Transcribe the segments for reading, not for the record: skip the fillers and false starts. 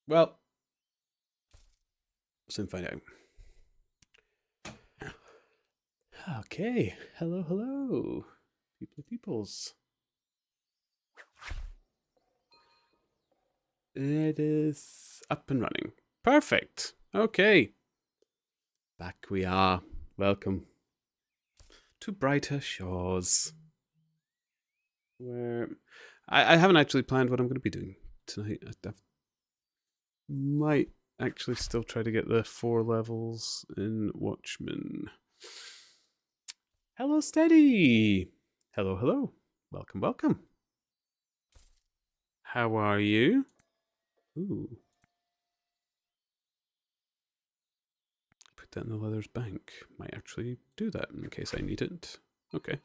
Well, soon find out. Okay. Hello, hello. Peoples. It is up and running. Perfect. Okay. Back we are. Welcome to brighter shores. Where I haven't actually planned what I'm going to be doing tonight. I might actually still try to get the 4 levels in Watchmen. Hello, Steady. Hello, hello. Welcome, welcome. How are you? Ooh. Put that in the leather's bank. Might actually do that in case I need it. Okay.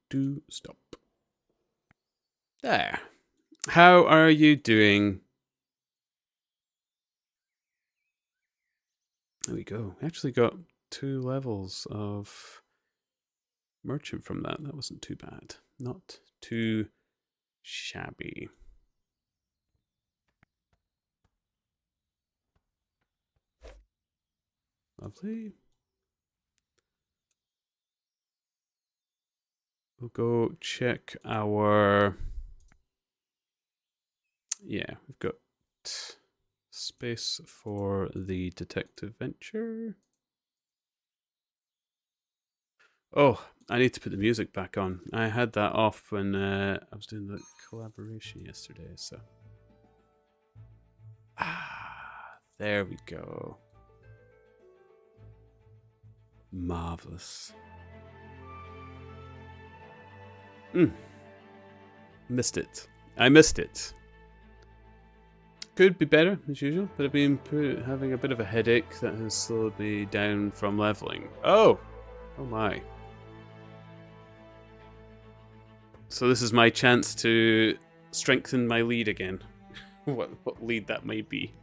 Do. Stop. There. How are you doing? There we go. We actually got 2 levels of merchant from that. That wasn't too bad. Not too shabby. Lovely. We'll go check our... Yeah, we've got space for the detective venture. Oh, I need to put the music back on. I had that off when I was doing the collaboration yesterday, so... There we go. Marvelous. Missed it. I missed it. Could be better, as usual, but I've been having a bit of a headache that has slowed me down from leveling. Oh! Oh my. So this is my chance to strengthen my lead again. what lead that may be.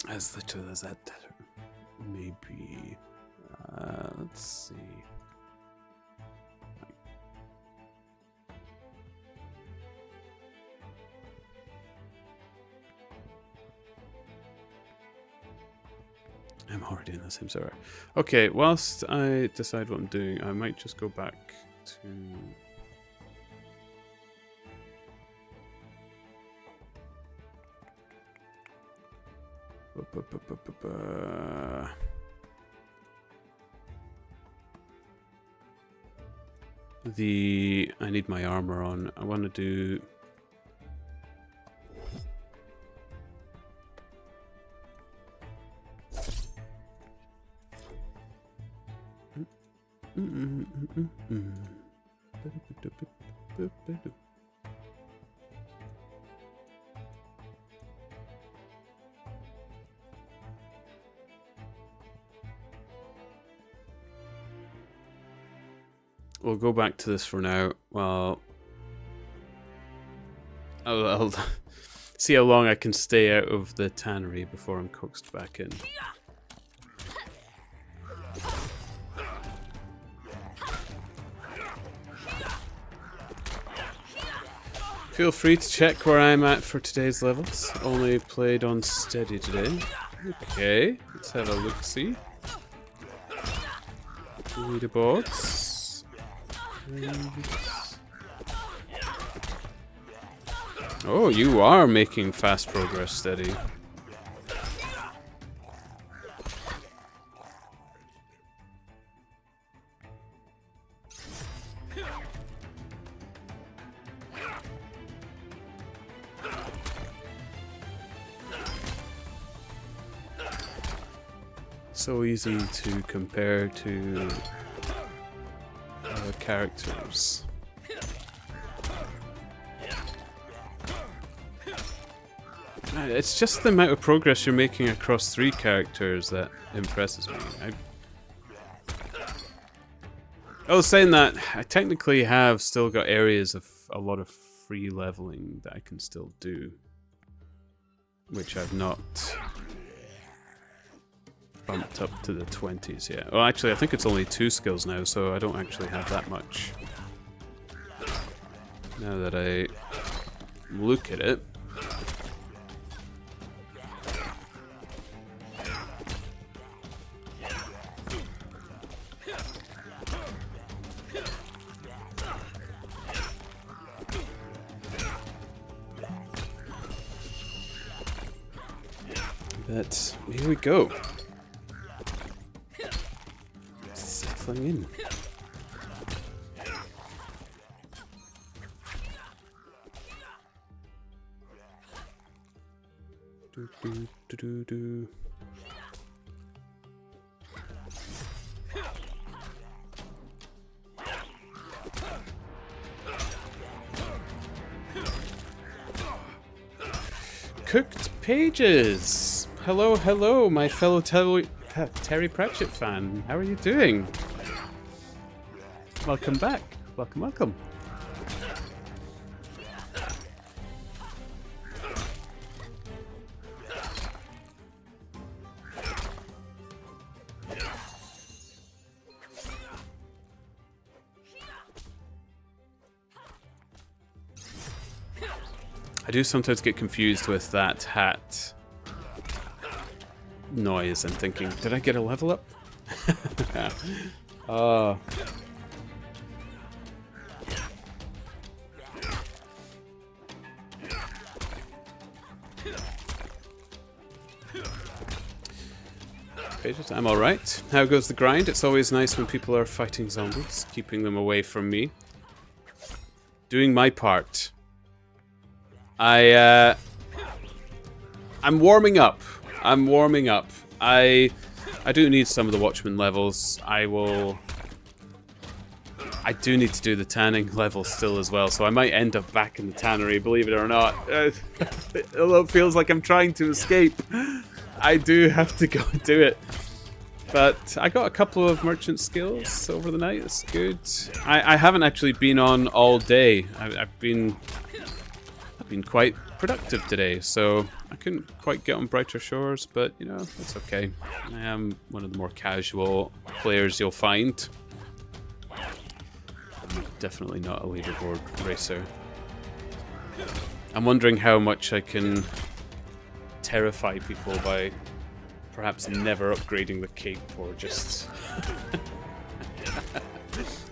As little as that may be. Let's see. I'm already in the same server. Okay, whilst I decide what I'm doing, I might just go back to... I need my armor on. I want to do... We'll go back to this for now. Well, I'll see how long I can stay out of the tannery before I'm coaxed back in. Feel free to check where I'm at for today's levels. Only played on steady today. Okay, let's have a look-see. Leaderboards. Oh, you are making fast progress, Steady. So easy to compare to other characters. It's just the amount of progress you're making across 3 characters that impresses me. Saying that, I technically have still got areas of a lot of free leveling that I can still do, which I've not bumped up to the 20s yet. Well, actually, I think it's only 2 skills now, so I don't actually have that much. Now that I look at it. But here we go. Settling in. Do. Cooked pages. Hello, hello, my fellow Terry Pratchett fan. How are you doing? Welcome back. Welcome, welcome. I do sometimes get confused with that hat noise and thinking, did I get a level up? Oh. Pages, I'm alright. How goes the grind? It's always nice when people are fighting zombies, keeping them away from me. Doing my part. I'm warming up. I'm warming up. I do need some of the Watchmen levels. I do need to do the tanning level still as well, so I might end up back in the tannery, believe it or not. Although it feels like I'm trying to escape, I do have to go and do it. But I got a couple of merchant skills over the night. It's good. I haven't actually been on all day. I've been quite productive today, so I couldn't quite get on Brighter Shores, but you know, it's okay. I am one of the more casual players you'll find. I'm definitely not a leaderboard racer. I'm wondering how much I can terrify people by perhaps never upgrading the cape, or just...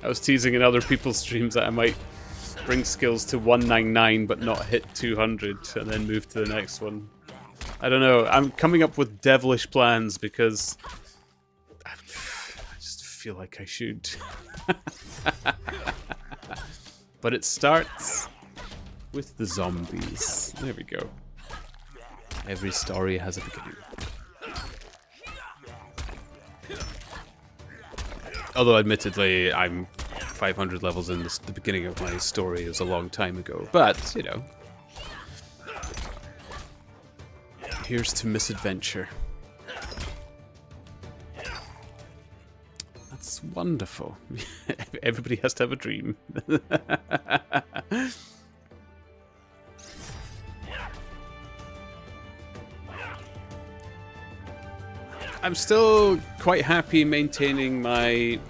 I was teasing in other people's streams that I might bring skills to 199 but not hit 200 and then move to the next one. I don't know. I'm coming up with devilish plans because I just feel like I should. But it starts with the zombies. There we go. Every story has a beginning. Although admittedly I'm 500 levels in the beginning of my story is a long time ago, but, you know. Here's to misadventure. That's wonderful. Everybody has to have a dream. I'm still quite happy maintaining my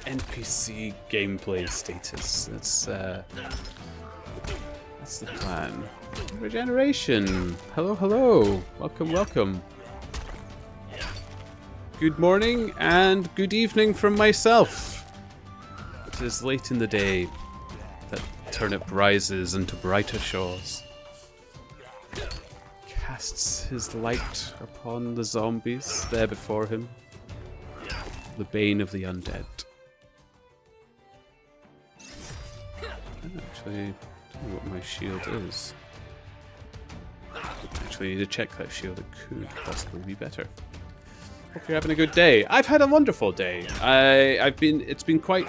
NPC gameplay status. That's the plan. Regeneration. Hello, hello. Welcome, welcome. Good morning and good evening from myself. It is late in the day that Turnip rises into brighter shores. Casts his light upon the zombies there before him. The bane of the undead. Actually, I don't know what my shield is. Actually, need to check that shield. It could possibly be better. Hope you're having a good day. I've had a wonderful day. It's been quite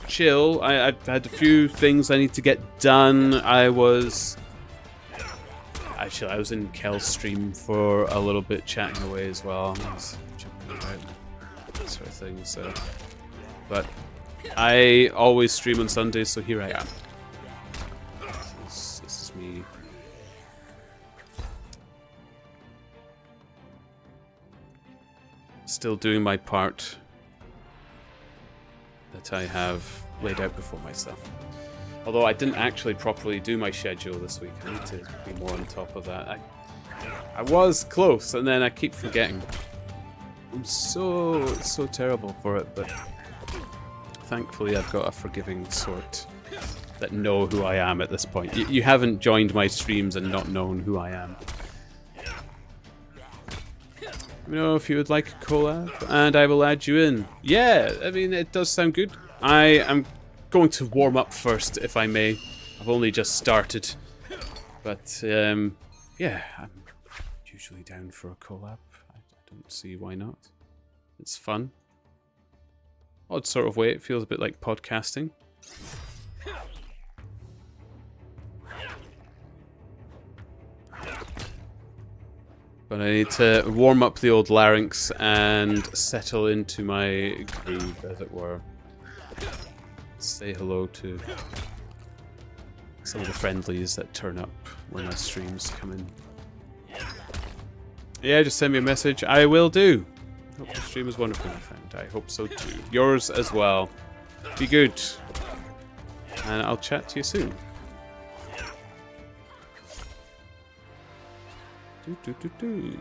chill. I've had a few things I need to get done. I was in Kel's stream for a little bit, chatting away as well. I was jumping about, that sort of thing. So, but I always stream on Sundays, so here I am. This is me. Still doing my part that I have laid out before myself. Although I didn't actually properly do my schedule this week. I need to be more on top of that. I was close, and then I keep forgetting. I'm so terrible for it, but thankfully I've got a forgiving sort that know who I am at this point. You haven't joined my streams and not known who I am. Let me know if you would like a collab, and I will add you in. Yeah, I mean, it does sound good. I am going to warm up first, if I may. I've only just started. But, yeah, I'm usually down for a collab. I don't see why not. It's fun. Odd sort of way, it feels a bit like podcasting. But I need to warm up the old larynx and settle into my groove, as it were. Say hello to some of the friendlies that turn up when my streams come in. Yeah, just send me a message. I will do. Hope the stream is wonderful, my friend. I hope so too. Yours as well. Be good. And I'll chat to you soon. Do.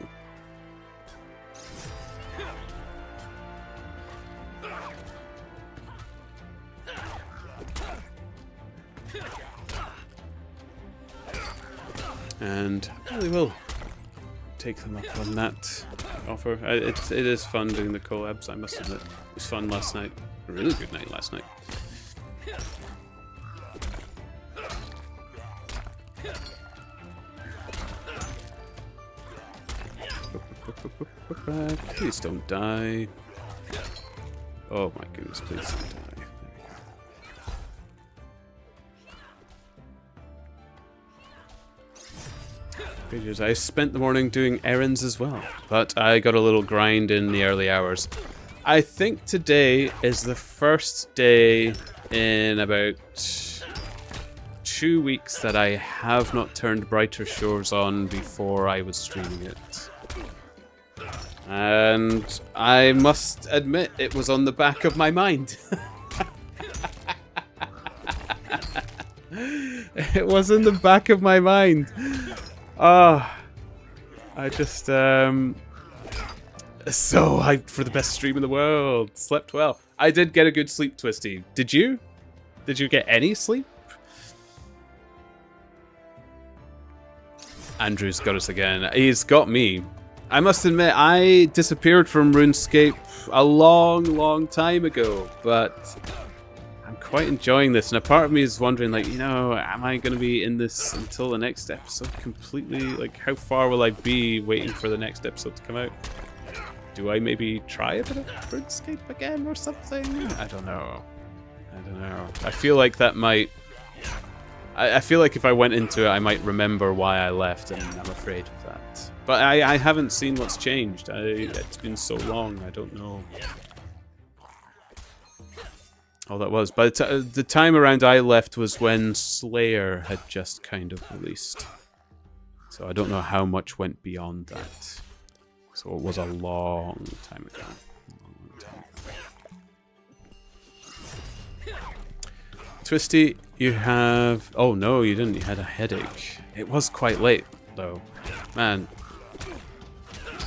And I really will take them up on that offer. It is fun doing the collabs, I must admit. It was fun last night. A really good night last night. Please don't die. Oh my goodness, please don't die. Pages. I spent the morning doing errands as well, but I got a little grind in the early hours. I think today is the first day in about 2 weeks that I have not turned Brighter Shores on before I was streaming it. And I must admit, it was on the back of my mind. It was in the back of my mind. I just, so hyped for the best stream in the world. Slept well. I did get a good sleep, Twisty. Did you? Did you get any sleep? Andrew's got us again. He's got me. I must admit, I disappeared from RuneScape a long time ago, but I'm quite enjoying this, and a part of me is wondering, like, you know, am I going to be in this until the next episode completely? Like, how far will I be waiting for the next episode to come out? Do I maybe try a bit of RuneScape again or something? I don't know. I feel like that might... I feel like if I went into it, I might remember why I left, and I'm afraid of that. But I haven't seen what's changed. It's been so long, I don't know. Oh, that was. But the time around I left was when Slayer had just kind of released. So I don't know how much went beyond that. So it was a long time ago. Twisty, you have... Oh, no, you didn't. You had a headache. It was quite late, though. Man.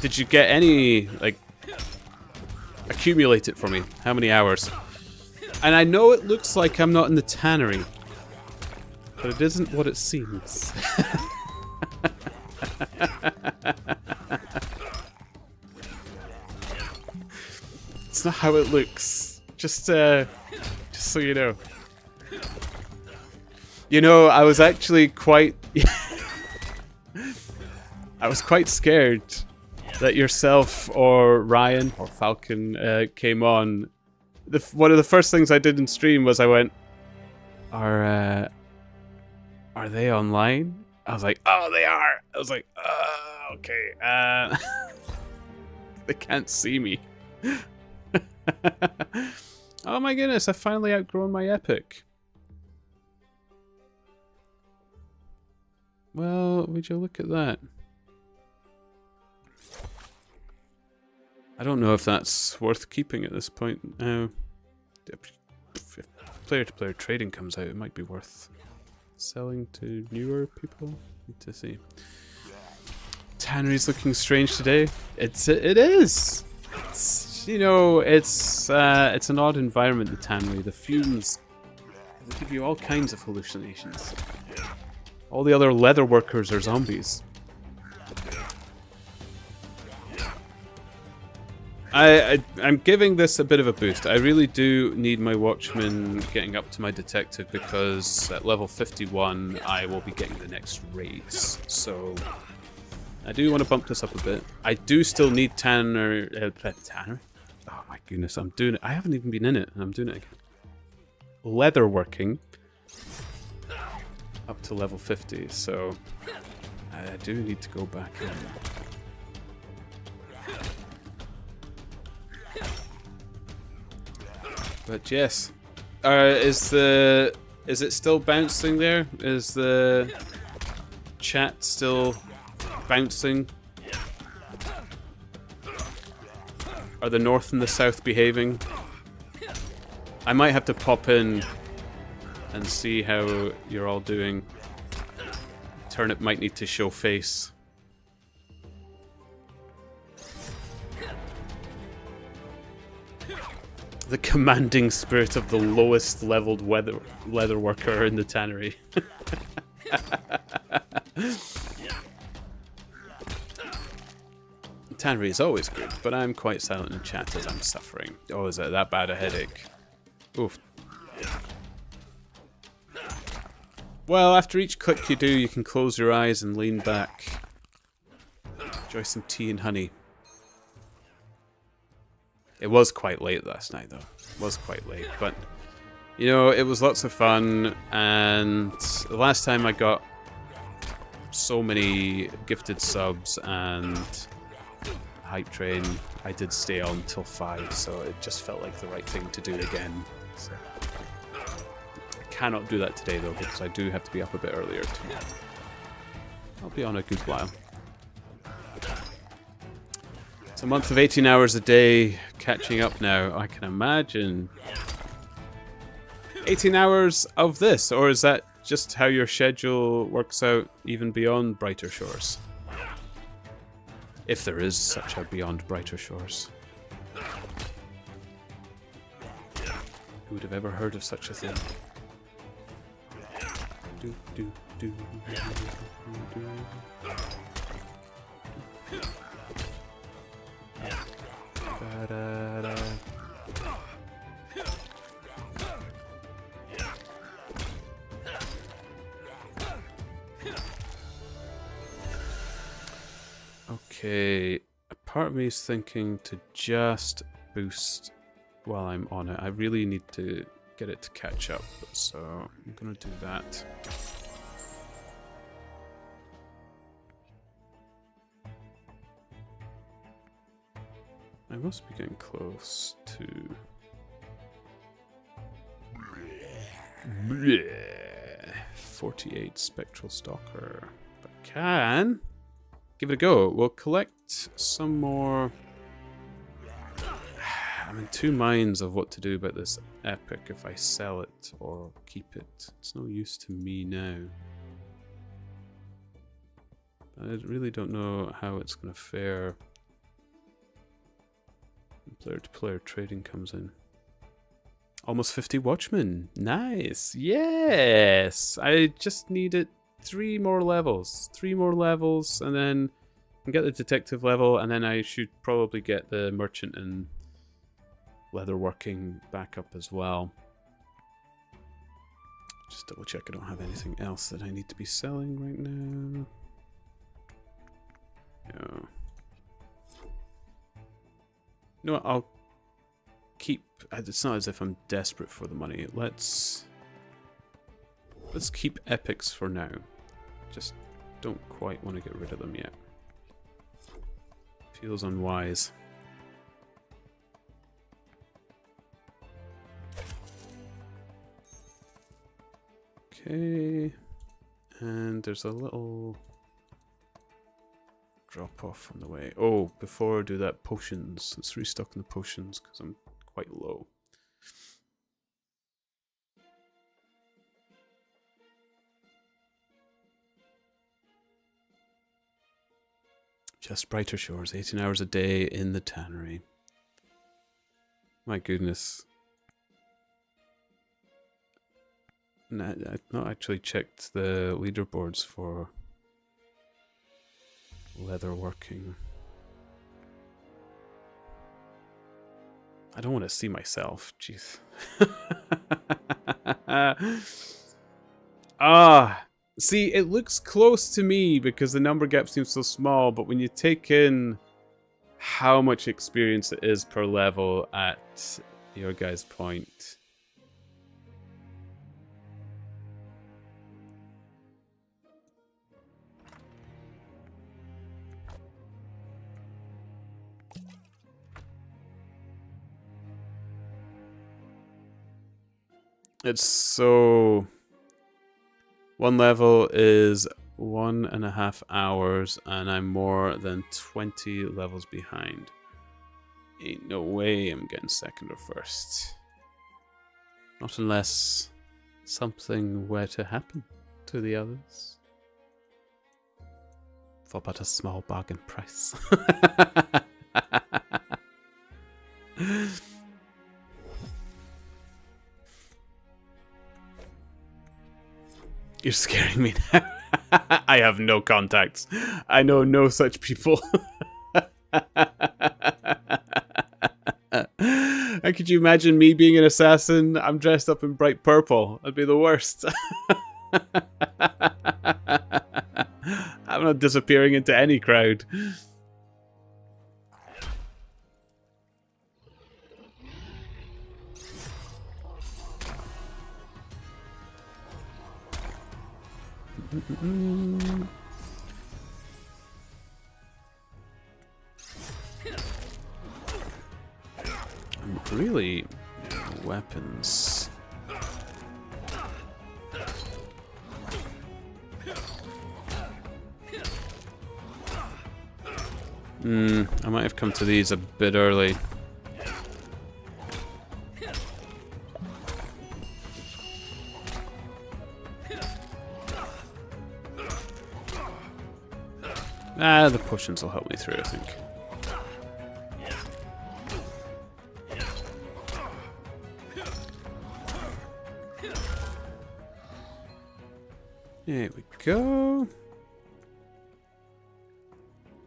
Did you get any, like... Accumulate it for me. How many hours? And I know it looks like I'm not in the tannery. But it isn't what it seems. It's not how it looks. Just so you know. You know, I was actually quite... I was quite scared that yourself or Ryan or Falcon came on. One of the first things I did in stream was I went, are they online? I was like, oh, they are. I was like, oh, okay. They can't see me. Oh my goodness, I finally outgrown my epic. Well, would you look at that? I don't know if that's worth keeping at this point now. player-to-player trading comes out, it might be worth selling to newer people. Need to see. Tannery's looking strange today. It is. It's, you know, it's an odd environment. The tannery, the fumes, they give you all kinds of hallucinations. All the other leather workers are zombies. I'm giving this a bit of a boost. I really do need my Watchman getting up to my Detective because at level 51 I will be getting the next raids. So I do want to bump this up a bit. I do still need Tanner. Tanner? Oh my goodness, I'm doing it. I haven't even been in it and I'm doing it again. Leatherworking up to level 50, so I do need to go back in. But yes, is it still bouncing there? Is the chat still bouncing? Are the north and the south behaving? I might have to pop in and see how you're all doing. Turnip might need to show face. The commanding spirit of the lowest leveled leather worker in the tannery. Tannery is always good, but I'm quite silent in chat as I'm suffering. Oh, is it that bad a headache? Oof. Well, after each click you do, you can close your eyes and lean back. Enjoy some tea and honey. It was quite late last night, though. It was quite late, but you know, it was lots of fun. And the last time I got so many gifted subs and hype train, I did stay on till 5, so it just felt like the right thing to do again. So I cannot do that today, though, because I do have to be up a bit earlier tomorrow. I'll be on a good while. It's a month of 18 hours a day, catching up now. I can imagine. 18 hours of this, or is that just how your schedule works out even beyond Brighter Shores? If there is such a beyond Brighter Shores. Who would have ever heard of such a thing? Do, do, do, do, do, do. Da-da-da. Okay, a part of me is thinking to just boost while I'm on it. I really need to get it to catch up, so I'm gonna do that. I must be getting close to 48 Spectral Stalker. But can give it a go. We'll collect some more. I'm in two minds of what to do about this epic, if I sell it or keep it. It's no use to me now. I really don't know how it's going to fare. Player-to-player trading comes in. Almost 50 Watchmen. Nice. Yes. I just needed 3 more levels. 3 more levels, and then I can get the detective level, and then I should probably get the merchant and leatherworking back up as well. Just double check I don't have anything else that I need to be selling right now. Yeah. You know what, I'll keep... It's not as if I'm desperate for the money. Let's keep epics for now. Just don't quite want to get rid of them yet. Feels unwise. Okay. And there's a little drop off on the way. Oh, before I do that, potions. Let's restock on the potions because I'm quite low. Just brighter shores, 18 hours a day in the tannery. My goodness. No, I've not actually checked the leaderboards for leather working. I don't want to see myself. Jeez. See, it looks close to me because the number gap seems so small, but when you take in how much experience it is per level at your guys' point. It's so... One level is 1.5 hours, and I'm more than 20 levels behind. Ain't no way I'm getting second or first. Not unless something were to happen to the others. For but a small bargain price. You're scaring me now. I have no contacts. I know no such people. How could you imagine me being an assassin? I'm dressed up in bright purple. That'd be the worst. I'm not disappearing into any crowd. Really, weapons. I might have come to these a bit early. The potions will help me through, I think. There we go.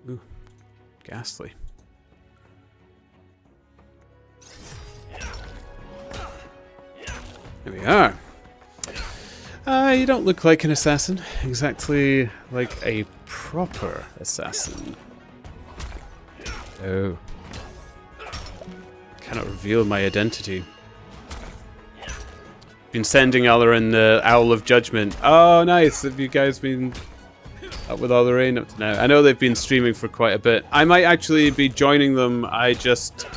Ooh, ghastly. There we are. You don't look like an assassin. Exactly like a proper assassin. Oh. Cannot reveal my identity. Been sending Alarin the Owl of Judgment. Oh, nice. Have you guys been up with Alarin up to now? I know they've been streaming for quite a bit. I might actually be joining them. I just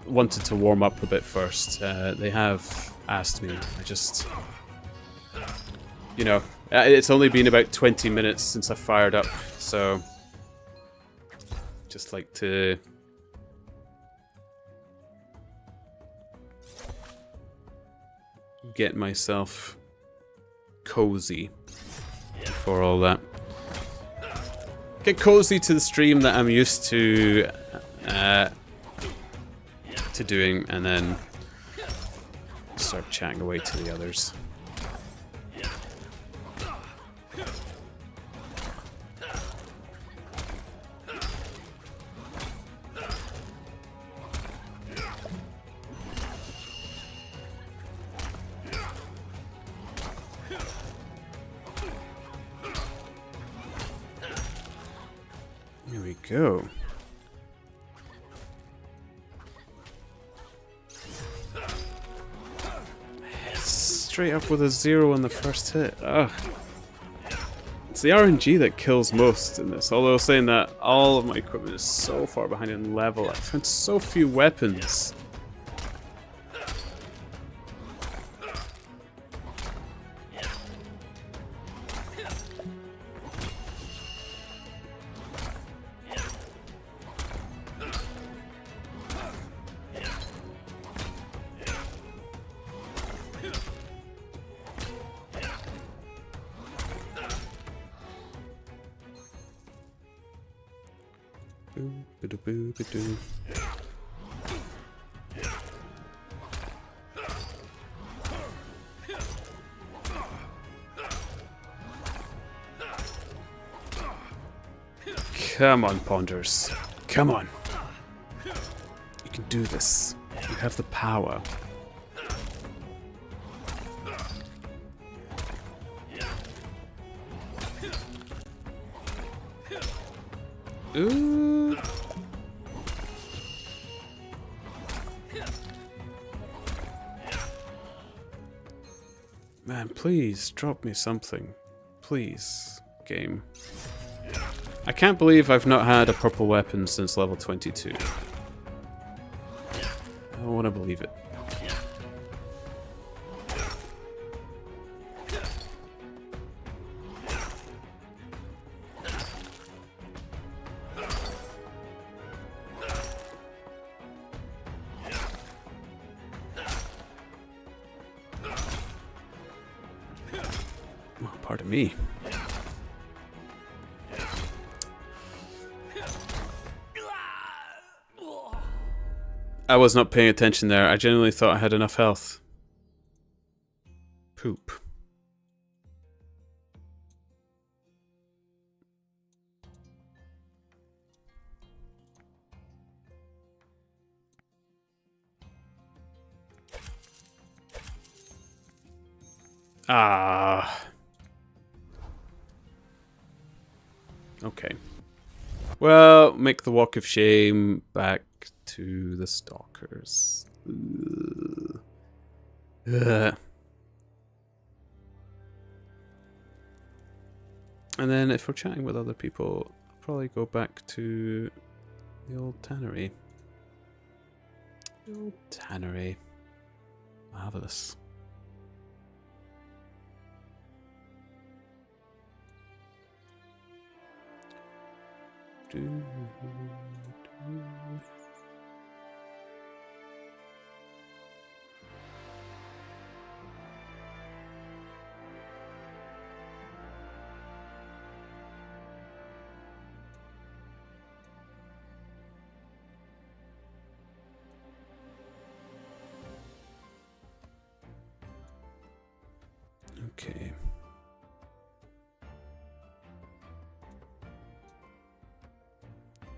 wanted to warm up a bit first. They have asked me. I just... You know, it's only been about 20 minutes since I fired up, so... Just like to... get myself cozy for all that. Get cozy to the stream that I'm used to doing, and then start chatting away to the others. Here we go. Straight up with a 0 on the first hit. Ugh. It's the RNG that kills most in this, although saying that all of my equipment is so far behind in level. I found so few weapons. Boo-ba-doo-boo-ba-doo. Come on, Ponders. Come on. You can do this. You have the power. Ooh. Man, please drop me something. Please, game. I can't believe I've not had a purple weapon since level 22. I don't want to believe it. Oh, pardon me. I was not paying attention there. I genuinely thought I had enough health. Poop. Ah. Okay. Well, make the walk of shame back to the stalkers. Ugh. Ugh. And then if we're chatting with other people, I'll probably go back to the old tannery. The old tannery. Marvelous. Okay.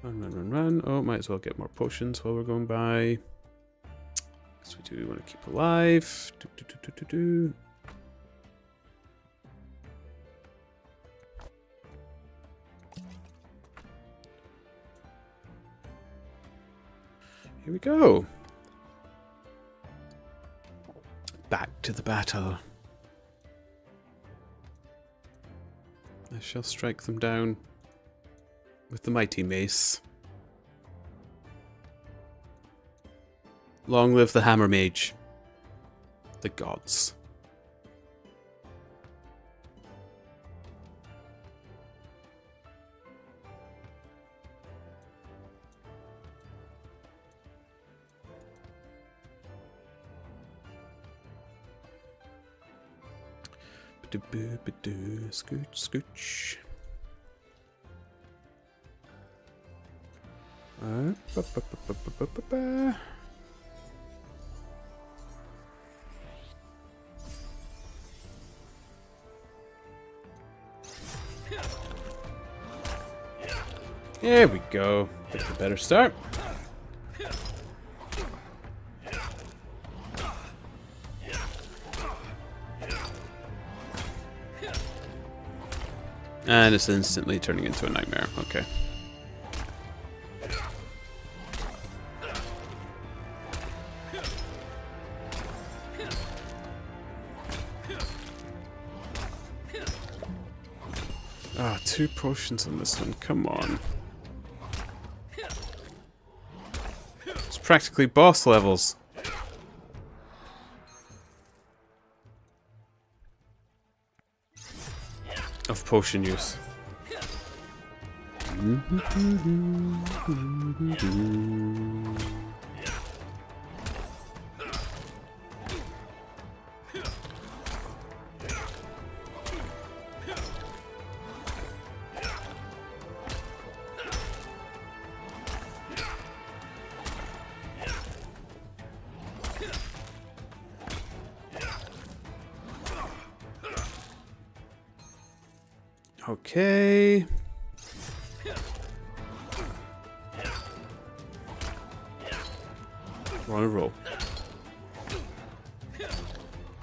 Run, run, run, run. Oh, might as well get more potions while we're going by. Because we do want to keep alive. Do, do, do, do, do, do. Here we go. Back to the battle. I shall strike them down with the mighty mace. Long live the hammer mage. The gods. Scooch, scooch. There we go. That's a better start. And it's instantly turning into a nightmare. Okay. Ah, 2 potions on this one. Come on. It's practically boss levels. Of potion use. Okay. We're on a roll.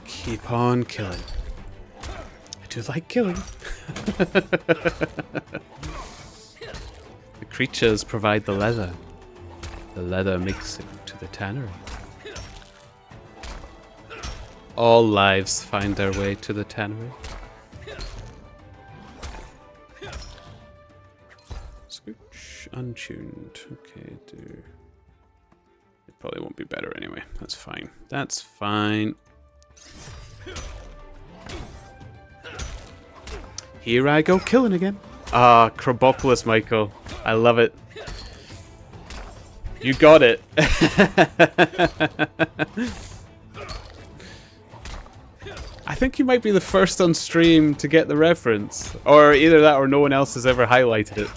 Keep on killing. I do like killing. The creatures provide the leather. The leather makes it to the tannery. All lives find their way to the tannery. Scooch, untuned. Okay, do. It probably won't be better anyway. That's fine. That's fine. Here I go killing again. Ah, Krabopolis, Michael. I love it. You got it. I think you might be the first on stream to get the reference. Or either that or no one else has ever highlighted it.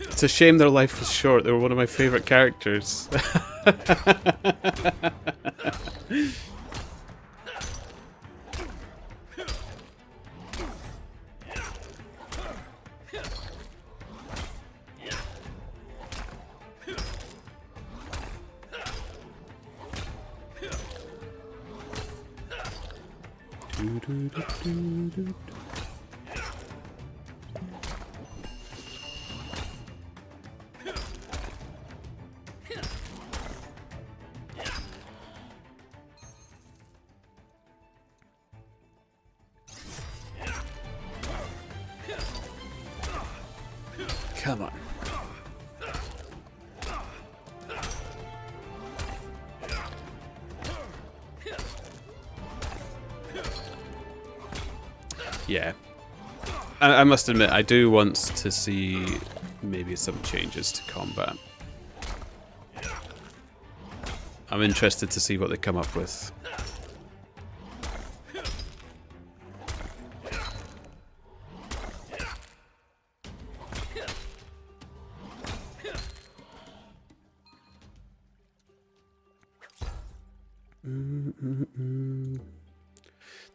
It's a shame their life was short. They were one of my favorite characters. Come on. Yeah. I must admit, I do want to see maybe some changes to combat. I'm interested to see what they come up with.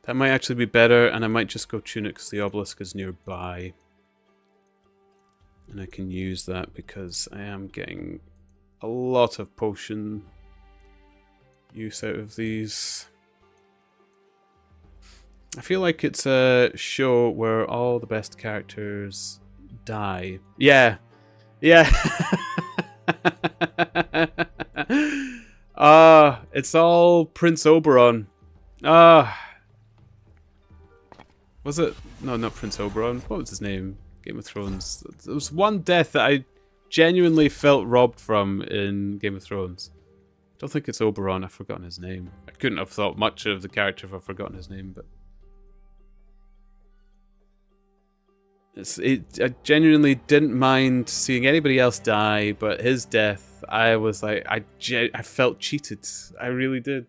That might actually be better, and I might just go Tunic because the obelisk is nearby. And I can use that because I am getting a lot of potion use out of these. I feel like it's a show where all the best characters die. Yeah. Yeah. It's all Prince Oberon. Was it? No, not Prince Oberon. What was his name? Game of Thrones. There was one death that I genuinely felt robbed from in Game of Thrones. I don't think it's Oberon. I've forgotten his name. I couldn't have thought much of the character if I've forgotten his name, but... I genuinely didn't mind seeing anybody else die, but his death, I was like, I felt cheated. I really did.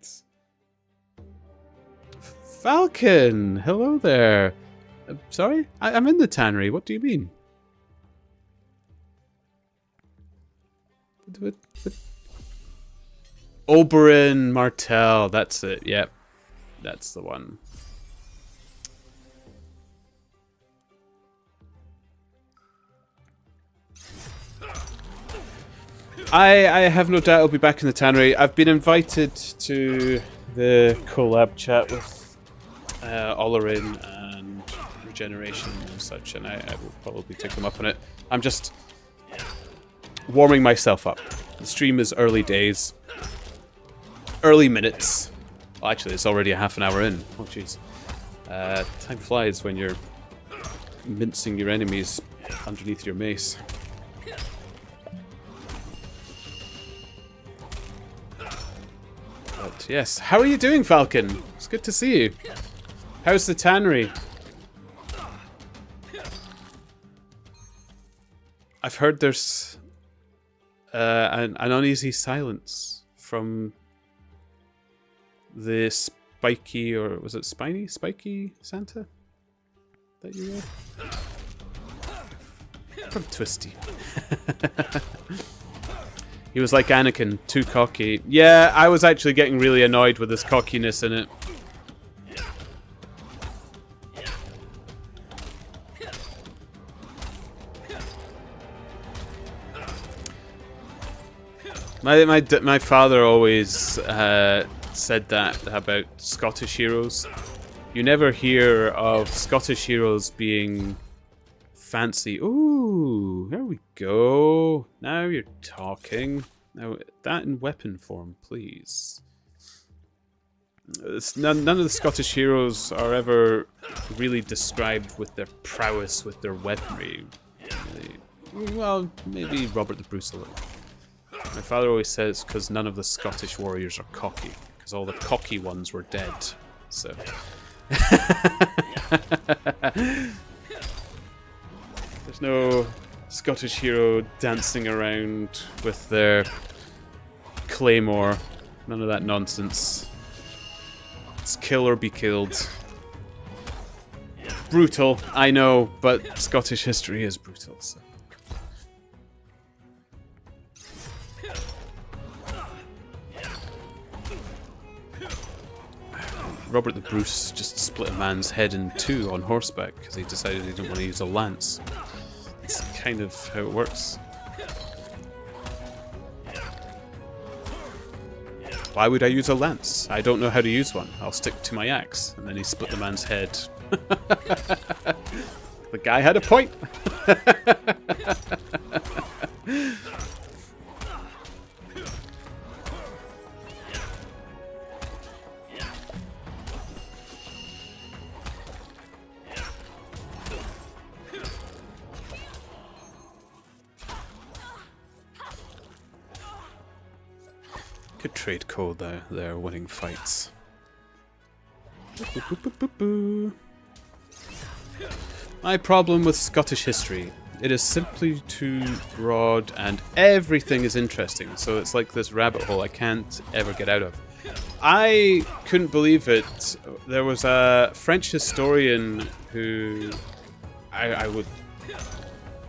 Falcon! Hello there. Sorry? I'm in the tannery. What do you mean? Oberyn Martell. That's it. Yep. That's the one. I have no doubt I'll be back in the tannery. I've been invited to the collab chat with Olerin and Regeneration and such, and I will probably take them up on it. I'm just warming myself up. The stream is early days. Early minutes. Well, actually, it's already a half an hour in. Oh, jeez. Time flies when you're mincing your enemies underneath your mace. But yes, how are you doing, Falcon? It's good to see you. How's the tannery? I've heard there's an uneasy silence from the spiky, or was it spiny? Spiky Santa that you read? From Twisty. He was like Anakin, too cocky. Yeah, I was actually getting really annoyed with his cockiness in it. My father always said that about Scottish heroes. You never hear of Scottish heroes being fancy. Ooh, there we go. Now you're talking. Now that in weapon form, please. None of the Scottish heroes are ever really described with their prowess, with their weaponry. Well, maybe Robert the Bruce a little. My father always says because none of the Scottish warriors are cocky, because all the cocky ones were dead. So. There's no Scottish hero dancing around with their claymore. None of that nonsense. It's kill or be killed. Brutal, I know, but Scottish history is brutal. So. Robert the Bruce just split a man's head in two on horseback because he decided he didn't want to use a lance. It's kind of how it works. Why would I use a lance? I don't know how to use one. I'll stick to my axe. And then he split the man's head. The guy had a point. Good trade code though, they're winning fights. My problem with Scottish history, it is simply too broad and everything is interesting, so it's like this rabbit hole I can't ever get out of. I couldn't believe it. There was a French historian who I was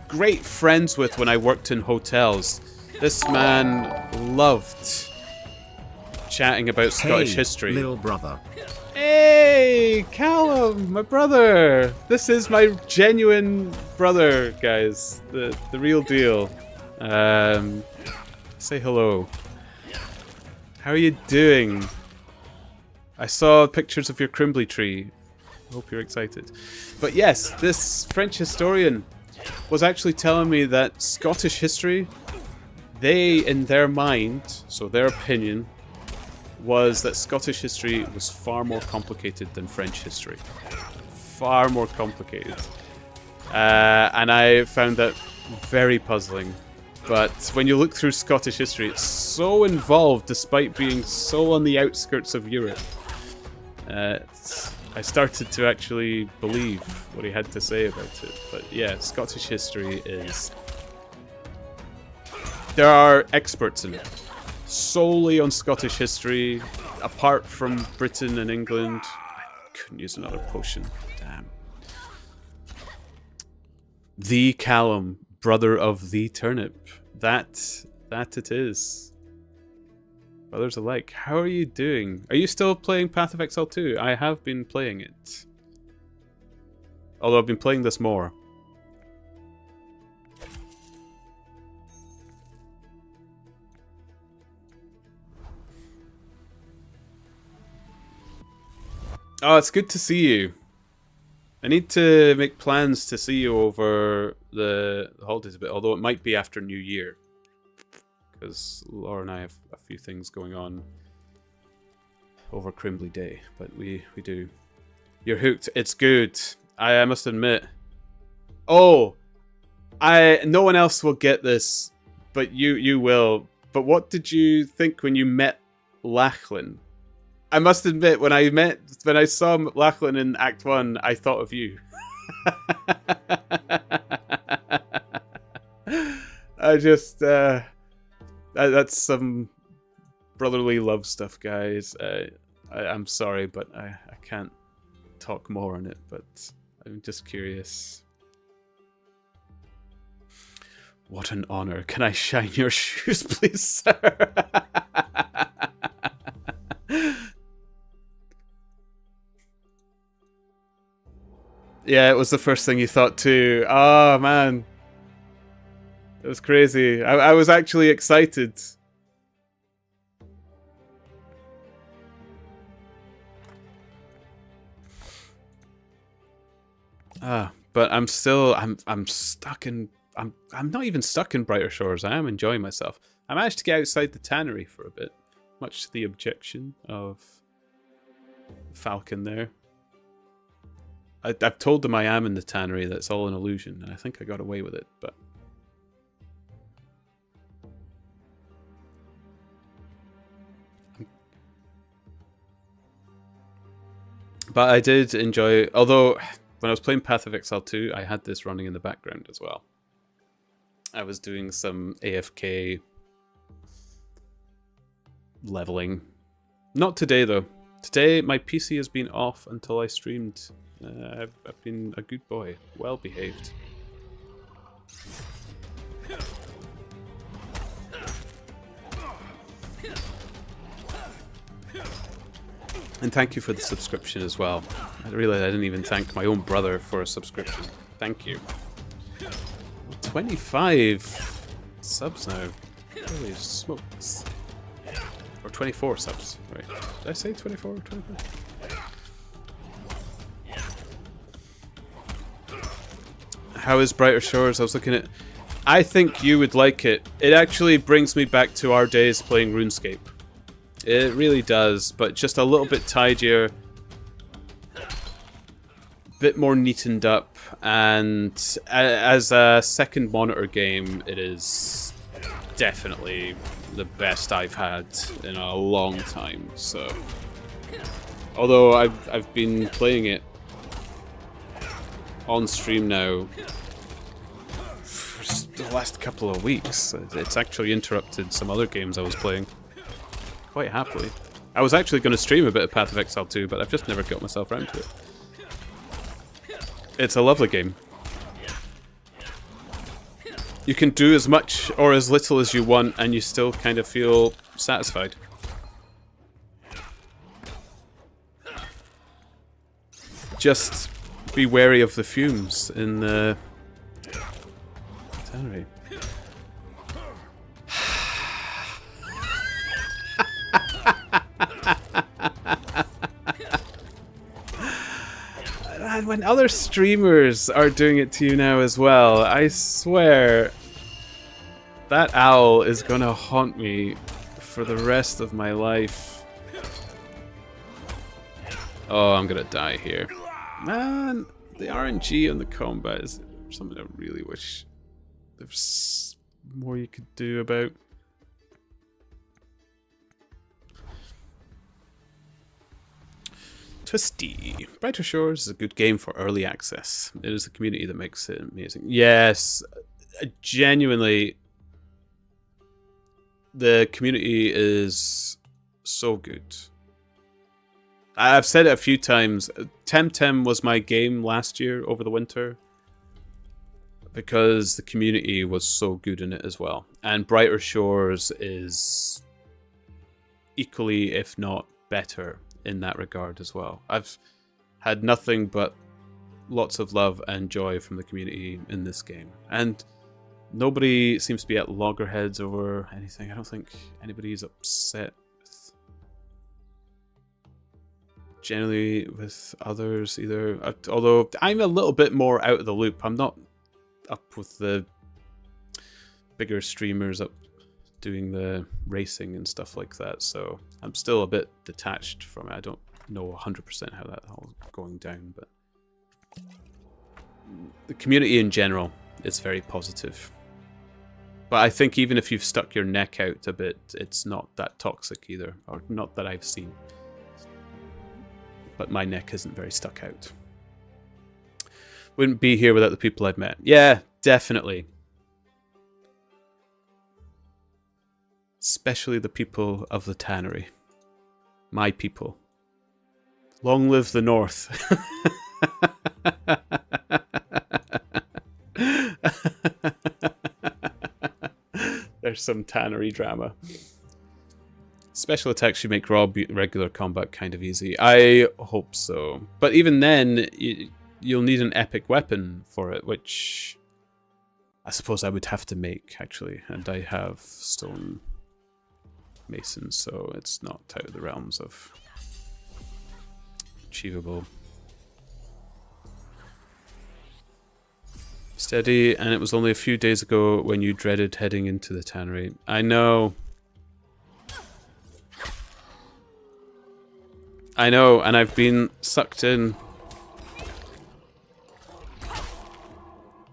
great friends with when I worked in hotels. This man loved chatting about Scottish history. Little brother. Hey, Callum, my brother. This is my genuine brother, guys. The real deal. Say hello. How are you doing? I saw pictures of your Crimbley tree. I hope you're excited. But yes, this French historian was actually telling me that Scottish history, they, in their mind, so their opinion, was that Scottish history was far more complicated than French history. Far more complicated. And I found that very puzzling. But when you look through Scottish history, it's so involved despite being so on the outskirts of Europe. I started to actually believe what he had to say about it. But yeah, Scottish history is... There are experts in it. Solely on Scottish history, apart from Britain and England. I couldn't use another potion. Damn. The Callum, brother of the Turnip. That it is. Brothers alike. How are you doing? Are you still playing Path of Exile 2? I have been playing it. Although I've been playing this more. Oh, it's good to see you. I need to make plans to see you over the holidays a bit, although it might be after New Year. Because Laura and I have a few things going on over Crimbley Day, but we do. You're hooked. It's good. I must admit. Oh, no one else will get this, but you will. But what did you think when you met Lachlan? I must admit, when I saw Lachlan in Act 1, I thought of you. I just, that's some brotherly love stuff, guys. I'm sorry, but I can't talk more on it, but I'm just curious. What an honor. Can I shine your shoes, please, sir? Yeah, it was the first thing you thought too. Oh, man. It was crazy. I was actually excited. But I'm still I'm stuck in I'm not even stuck in Brighter Shores. I am enjoying myself. I managed to get outside the tannery for a bit, much to the objection of Falcon there. I've told them I am in the tannery, that's all an illusion, and I think I got away with it, but... But I did enjoy, although when I was playing Path of Exile 2, I had this running in the background as well. I was doing some AFK leveling. Not today, though. Today, my PC has been off until I streamed. I've been a good boy. Well behaved. And thank you for the subscription as well. I realized I didn't even thank my own brother for a subscription. Thank you. 25 subs now. Holy smokes. Or 24 subs. Right. Did I say 24 or 25? How is Brighter Shores? I was looking at... I think you would like it. It actually brings me back to our days playing RuneScape. It really does, but just a little bit tidier, bit more neatened up, and as a second monitor game, it is definitely the best I've had in a long time. So, although I've been playing it on stream now for the last couple of weeks, it's actually interrupted some other games I was playing. Quite happily. I was actually going to stream a bit of Path of Exile 2, but I've just never got myself around to it. It's a lovely game. You can do as much or as little as you want, and you still kind of feel satisfied. Just be wary of the fumes in the tannery. And when other streamers are doing it to you now as well, I swear that owl is gonna haunt me for the rest of my life. Oh, I'm gonna die here. Man, the RNG on the combat is something I really wish there's more you could do about. Twisty. Brighter Shores is a good game for early access. It is the community that makes it amazing. Yes, genuinely, the community is so good. I've said it a few times. Temtem was my game last year over the winter because the community was so good in it as well. And Brighter Shores is equally, if not better, in that regard as well. I've had nothing but lots of love and joy from the community in this game, and nobody seems to be at loggerheads over anything. I don't think anybody's upset generally with others either, although I'm a little bit more out of the loop. I'm not up with the bigger streamers up doing the racing and stuff like that, so I'm still a bit detached from it. I don't know 100% how that's all going down, but the community in general is very positive. But I think even if you've stuck your neck out a bit, it's not that toxic either, or not that I've seen. But my neck isn't very stuck out. Wouldn't be here without the people I've met. Yeah, definitely. Especially the people of the tannery. My people. Long live the North. some tannery drama. Special attacks should make regular combat kind of easy. I hope so. But even then, you'll need an epic weapon for it, which I suppose I would have to make, actually. And I have stone masons, so it's not out of the realms of achievable. Steady, and it was only a few days ago when you dreaded heading into the tannery. I know. I know, and I've been sucked in.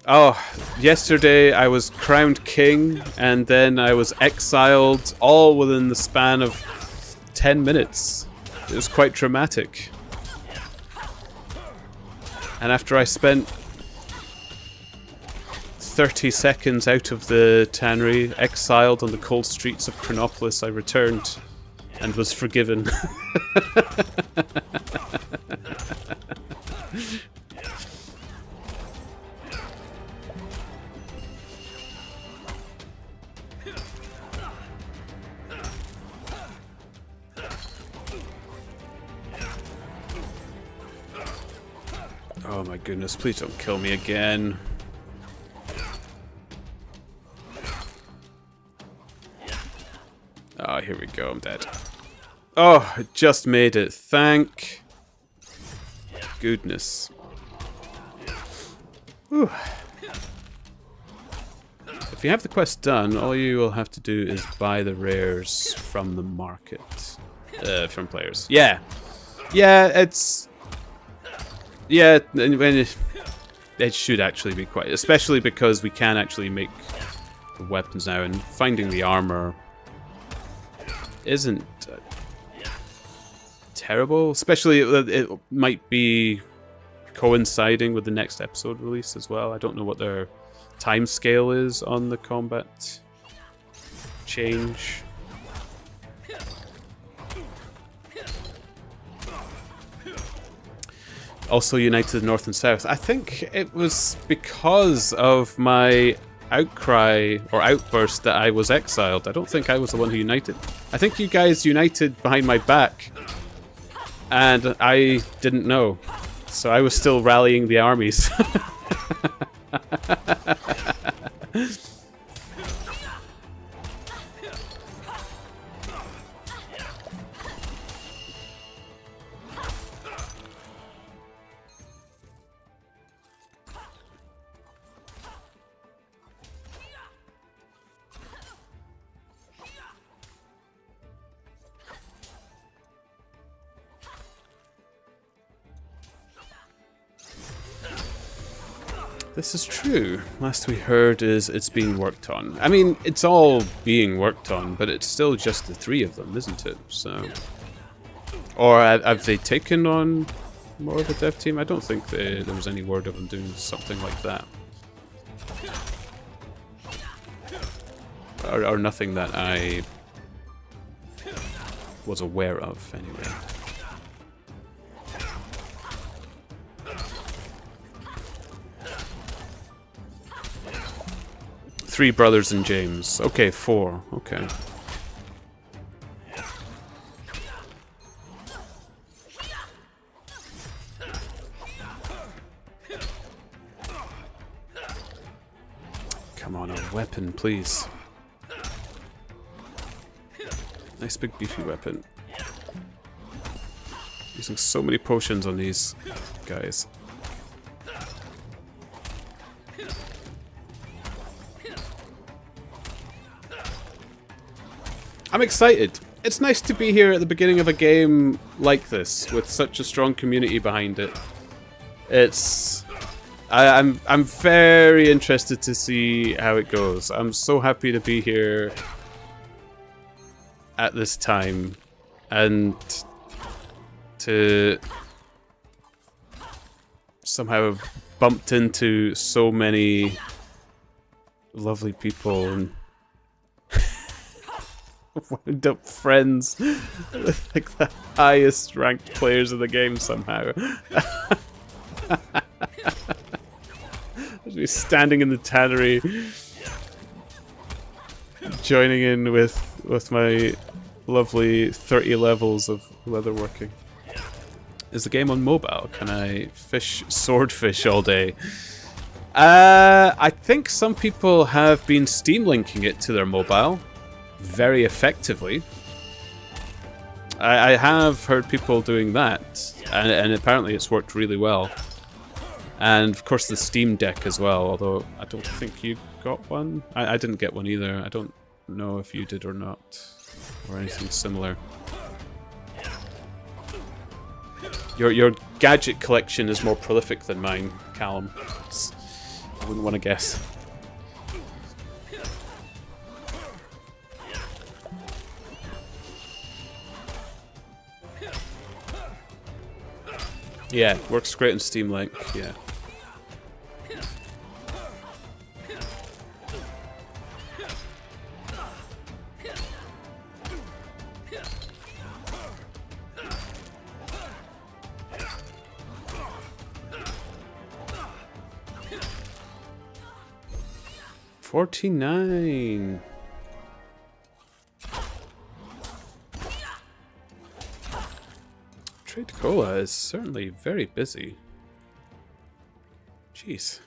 Oh, yesterday I was crowned king, and then I was exiled, all within the span of 10 minutes. It was quite dramatic. And after I spent 30 seconds out of the tannery, exiled on the cold streets of Chronopolis, I returned and was forgiven. Oh my goodness, please don't kill me again. Oh, here we go, I'm dead. Oh, I just made it. Thank goodness. Whew. If you have the quest done, all you will have to do is buy the rares from the market. From players. Yeah. Yeah, it's... Yeah, when it should actually be quite... Especially because we can actually make the weapons now, and finding the armor isn't terrible. Especially it might be coinciding with the next episode release as well. I don't know what their time scale is on the combat change. Also united the North and South. I think it was because of my outcry or outburst that I was exiled. I don't think I was the one who united. I think you guys united behind my back and I didn't know. So I was still rallying the armies. This is true. Last we heard is it's being worked on. I mean, it's all being worked on, but it's still just the three of them, isn't it? So, or have they taken on more of a dev team? I don't think there was any word of them doing something like that. Or nothing that I was aware of, anyway. Three brothers and James. Okay, 4. Okay. Come on, a weapon, please. Nice big beefy weapon. Using so many potions on these guys. I'm excited. It's nice to be here at the beginning of a game like this, with such a strong community behind it. I'm very interested to see how it goes. I'm so happy to be here at this time and to somehow have bumped into so many lovely people and wound up friends with like the highest ranked players of the game somehow. Just standing in the tannery, joining in with my lovely 30 levels of leatherworking. Is the game on mobile? Can I swordfish all day? I think some people have been Steam linking it to their mobile very effectively. I have heard people doing that, and apparently it's worked really well. And of course the Steam Deck as well, although I don't think you got one. I didn't get one either. I don't know if you did or not, or anything similar. Your gadget collection is more prolific than mine, Callum. I wouldn't want to guess. Yeah, works great on Steam Link, yeah. $49. Trade Cola is certainly very busy. Jeez.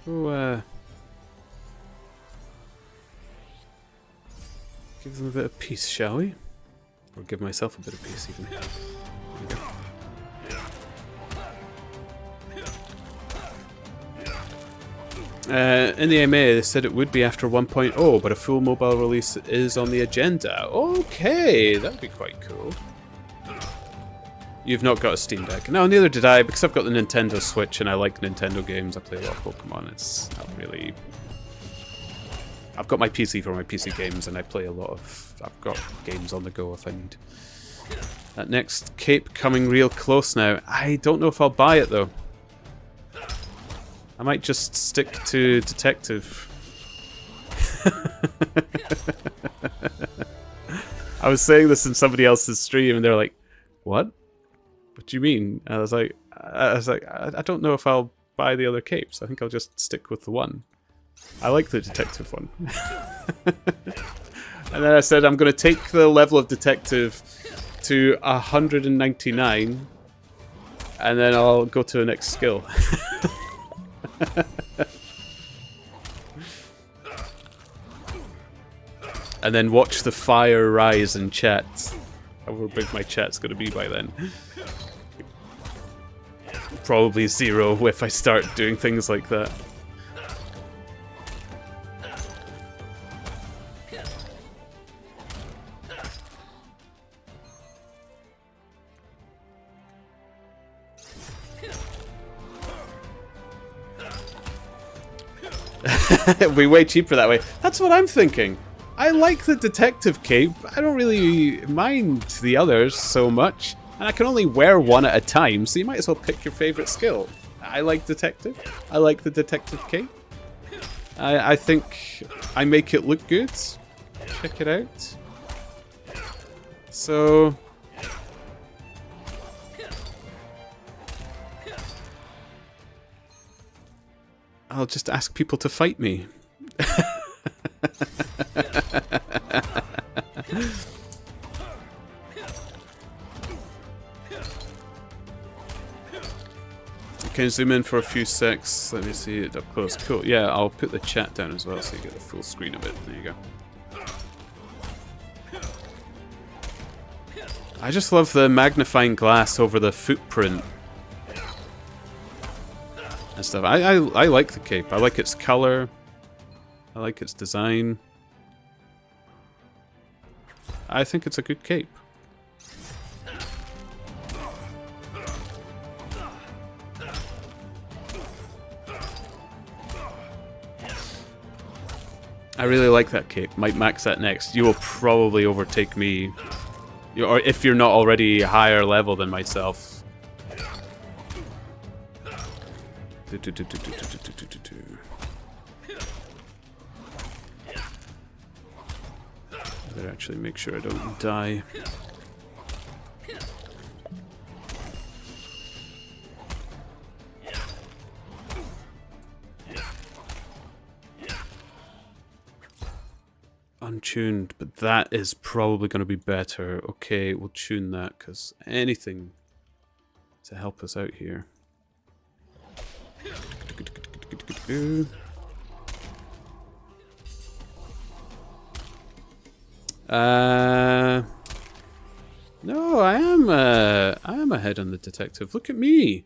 Go, give them a bit of peace, shall we? Or give myself a bit of peace, even. There we go. In the AMA, they said it would be after 1.0, but a full mobile release is on the agenda. Okay, that'd be quite cool. You've not got a Steam Deck. No, neither did I, because I've got the Nintendo Switch and I like Nintendo games. I play a lot of Pokemon. It's not really... I've got my PC for my PC games, and I play a lot of... I've got games on the go if I need. That next cape coming real close now. I don't know if I'll buy it, though. I might just stick to detective. I was saying this in somebody else's stream, and they're like, "What? What do you mean?" And I was like, I don't know if I'll buy the other capes. I think I'll just stick with the one. I like the detective one." And then I said, I'm going to take the level of detective to 199, and then I'll go to the next skill. And then watch the fire rise in chat. However big my chat's going to be by then. Probably 0 if I start doing things like that. It'd be way cheaper that way. That's what I'm thinking. I like the detective cape. I don't really mind the others so much. And I can only wear one at a time, so you might as well pick your favorite skill. I like detective. I like the detective cape. I think I make it look good. Check it out. So... I'll just ask people to fight me. Okay, zoom in for a few secs. Let me see it up close. Cool. Yeah, I'll put the chat down as well so you get the full screen of it. There you go. I just love the magnifying glass over the footprint and stuff. I like the cape. I like its color. I like its design. I think it's a good cape. I really like that cape. Might max that next. You will probably overtake me. Or if you're not already higher level than myself. I better actually make sure I don't die. untuned, but that is probably going to be better. Okay, we'll tune that, because anything to help us out here. No, I am ahead on the detective. Look at me.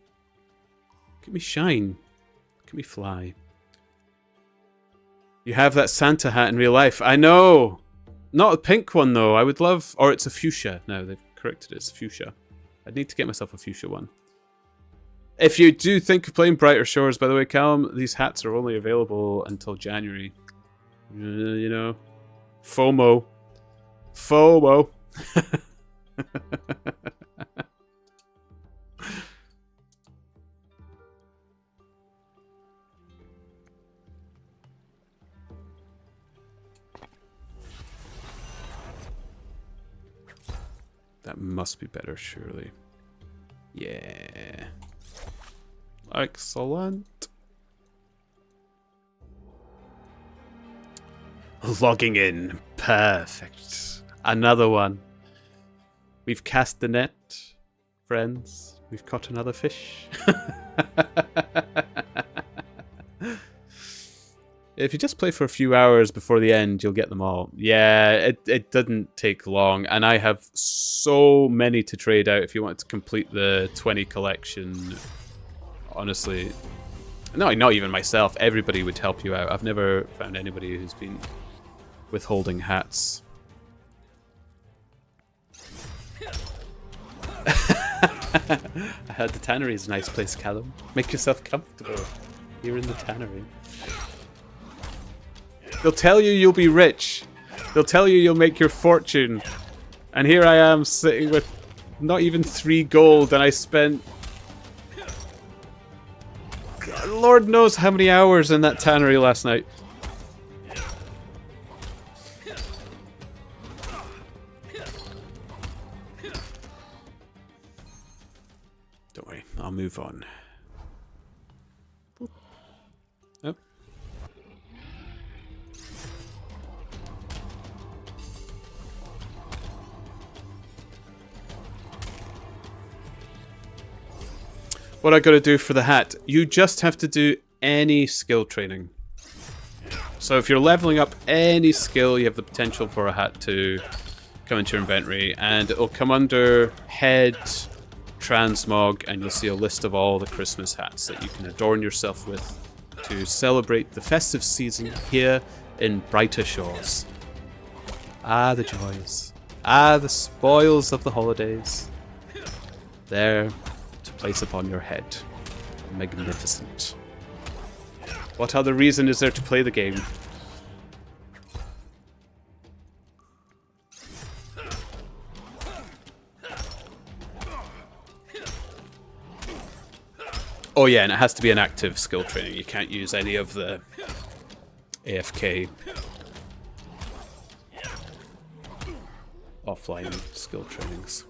Look at me shine. Look at me fly. You have that Santa hat in real life. I know. Not a pink one though. I would love, or it's a fuchsia. No, they've corrected it. It's fuchsia. I'd need to get myself a fuchsia one. If you do think of playing Brighter Shores, by the way, Callum, these hats are only available until January. You know, FOMO. FOMO. That must be better, surely. Yeah. Excellent. Logging in. Perfect. Another one. We've cast the net, friends. We've caught another fish. If you just play for a few hours before the end, you'll get them all. Yeah, it didn't take long. And I have so many to trade out if you want to complete the 20 collection. Honestly, no, not even myself. Everybody would help you out. I've never found anybody who's been withholding hats. I heard the tannery is a nice place, Callum. Make yourself comfortable. You're in the tannery. They'll tell you you'll be rich. They'll tell you you'll make your fortune. And here I am sitting with not even 3 gold, and I spent Lord knows how many hours in that tannery last night. Don't worry, I'll move on. Oh. What I gotta do for the hat, you just have to do any skill training. So if you're leveling up any skill, you have the potential for a hat to come into your inventory, and it'll come under head, transmog, and you'll see a list of all the Christmas hats that you can adorn yourself with to celebrate the festive season here in Brighter Shores. Ah, the joys. Ah, the spoils of the holidays. There to place upon your head. Magnificent. What other reason is there to play the game? Oh yeah, and it has to be an active skill training. You can't use any of the AFK offline skill trainings.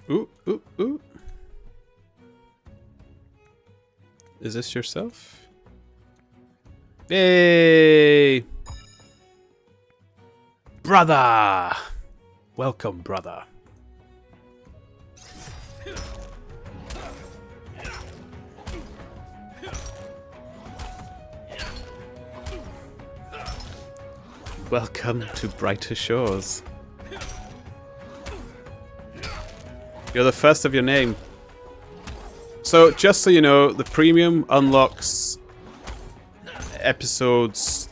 Ooh, ooh, ooh. Is this yourself? Hey! Brother! Welcome, brother. Welcome to Brighter Shores. You're the first of your name. So, just so you know, the premium unlocks episodes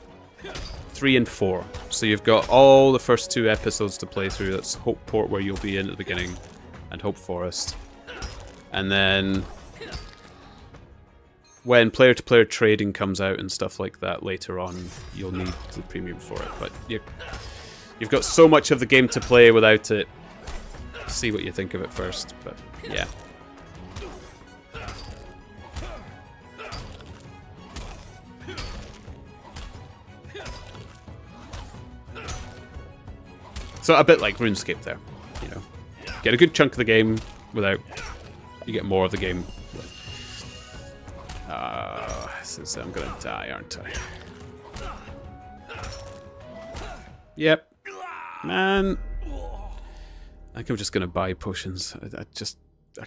3 and 4. So you've got all the first 2 episodes to play through. That's Hope Port, where you'll be in at the beginning, and Hope Forest. And then when player-to-player trading comes out and stuff like that later on, you'll need the premium for it. But you've got so much of the game to play without it. See what you think of it first, but yeah. So a bit like RuneScape there, you know. Get a good chunk of the game without... You get more of the game. Since I'm gonna die, aren't I? Yep. Man. I think I'm just gonna buy potions. I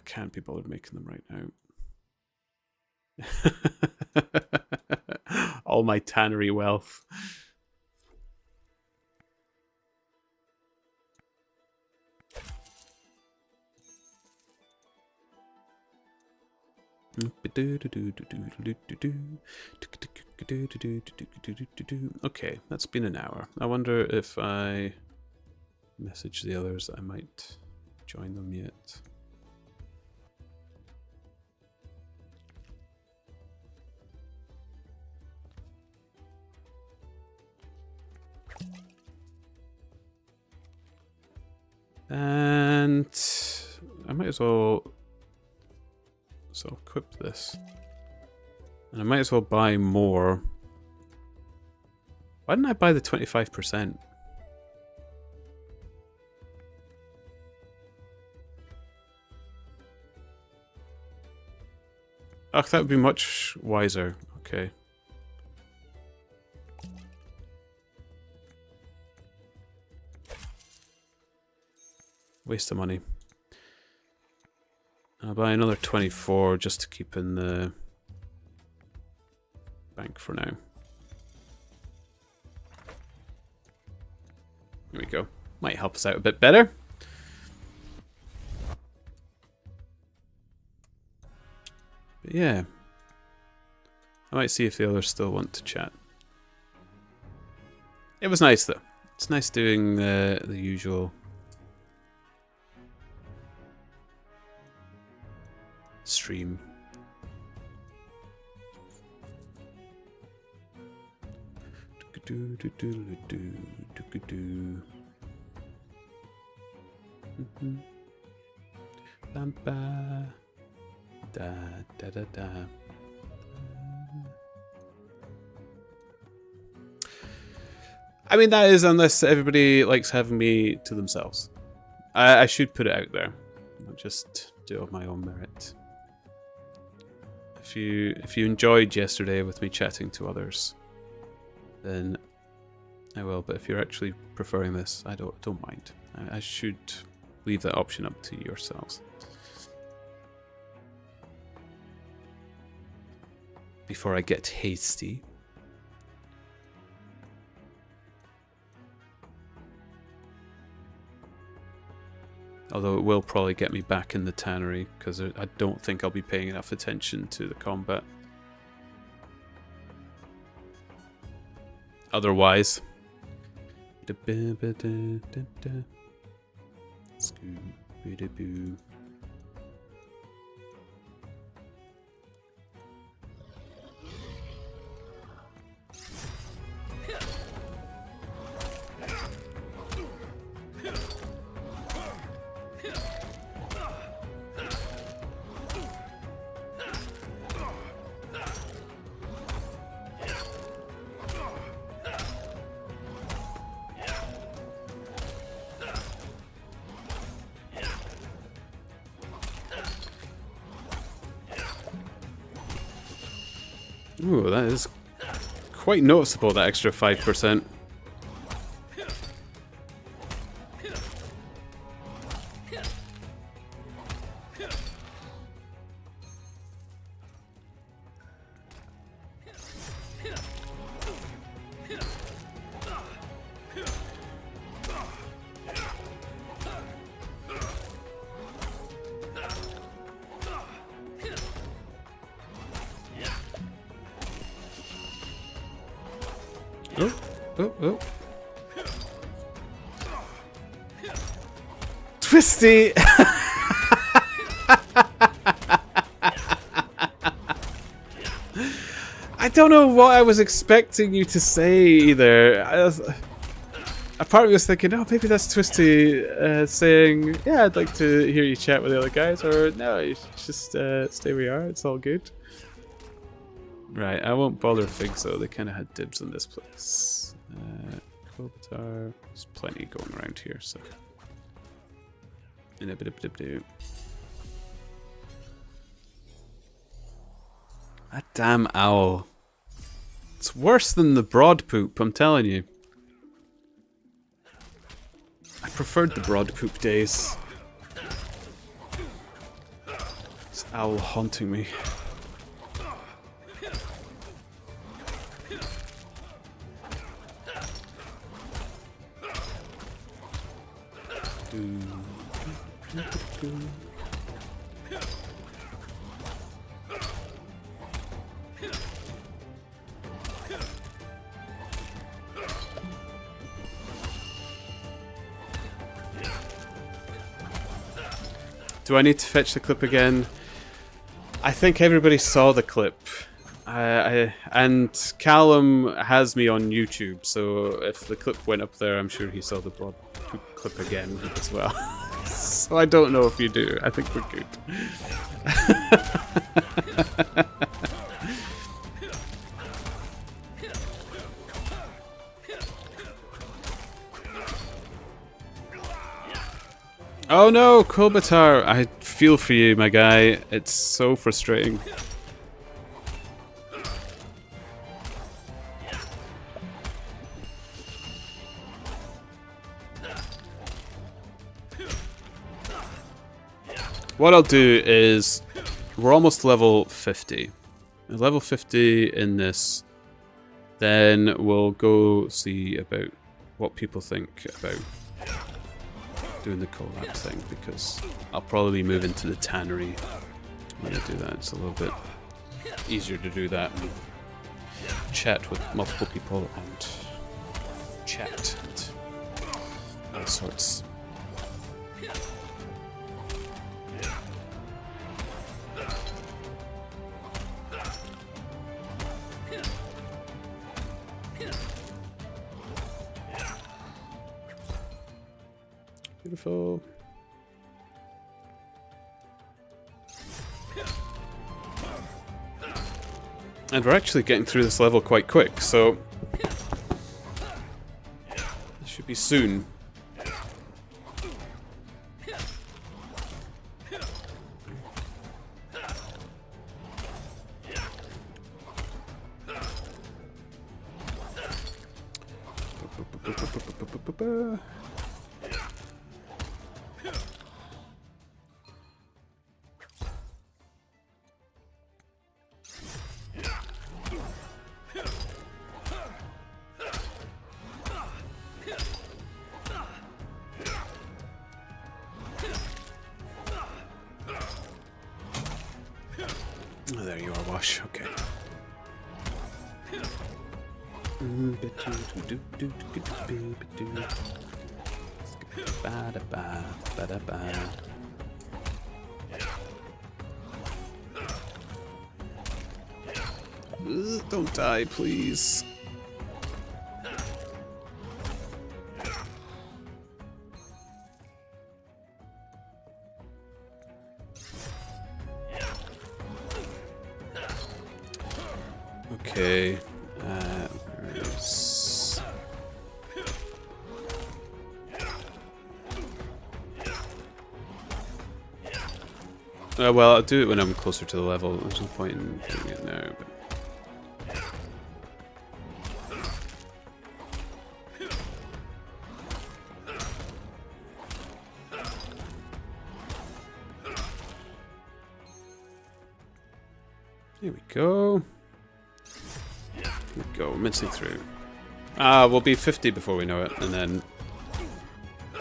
can't be bothered making them right now. All my tannery wealth. Okay, that's been an hour. I wonder if I message the others, I might join them yet. And I might as well equip this. And I might as well buy more. Why didn't I buy the 25%? Oh, that would be much wiser. Okay. Waste of money. I'll buy another 24 just to keep in the bank for now. Here we go. Might help us out a bit better. But yeah. I might see if the others still want to chat. It was nice though. It's nice doing the usual stream. I mean, that is unless everybody likes having me to themselves. I should put it out there, not just do it on my own merit. If you enjoyed yesterday with me chatting to others, then I will. But if you're actually preferring this, I don't mind. I should leave that option up to yourselves. Before I get hasty. Although it will probably get me back in the tannery, because I don't think I'll be paying enough attention to the combat. Otherwise. Scooby-Doo. Ooh, that is quite noticeable, that extra 5%. Oh. Twisty! I don't know what I was expecting you to say either. A part of me was thinking, oh, maybe that's Twisty saying, yeah, I'd like to hear you chat with the other guys, or no, you should just stay where you are, it's all good. Right, I won't bother Figs though, they kind of had dibs on this place. Kopitar. There's plenty going around here, so. That damn owl. It's worse than the broad poop, I'm telling you. I preferred the broad poop days. This owl haunting me. Do I need to fetch the clip again? I think everybody saw the clip. And Callum has me on YouTube, so if the clip went up there, I'm sure he saw the broad poop clip again as well. So I don't know if you do. I think we're good. Oh no, Kopitar! I feel for you, my guy. It's so frustrating. What I'll do is, we're almost level 50. Level 50 in this, then we'll go see about what people think about doing the collab thing, because I'll probably move into the tannery when I do that. It's a little bit easier to do that and chat with multiple people and chat and all sorts. Beautiful. And we're actually getting through this level quite quick, so it should be soon. Oh, there you are, Wash. Okay. Don't die, please. Okay. Well, I'll do it when I'm closer to the level. There's no point in doing it now. But... Here we go. Here we go, mincing through. We'll be 50 before we know it, and then... I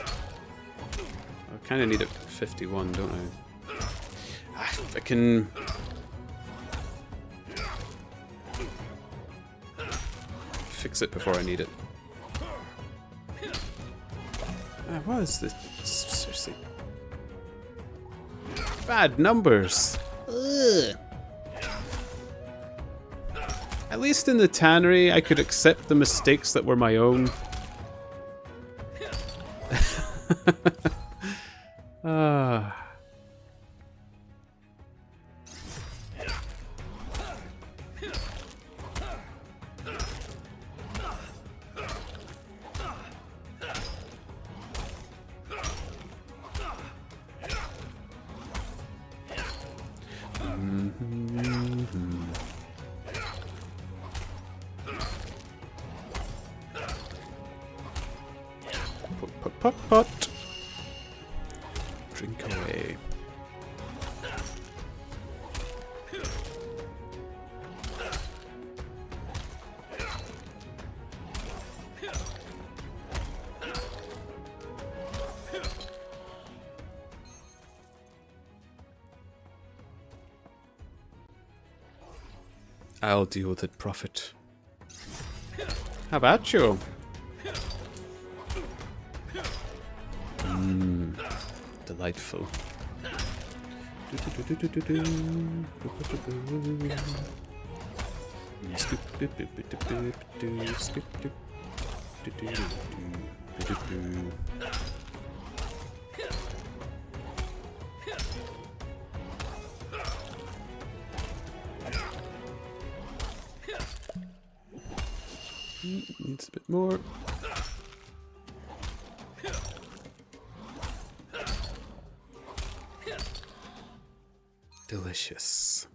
kind of need it 51, don't I? I can... fix it before I need it. What is this? Seriously. Bad numbers. Ugh. At least in the tannery, I could accept the mistakes that were my own. Pot, pot, pot. Drink away. I'll deal with it, Prophet. How about you? Delightful. Needs a bit more. Delicious.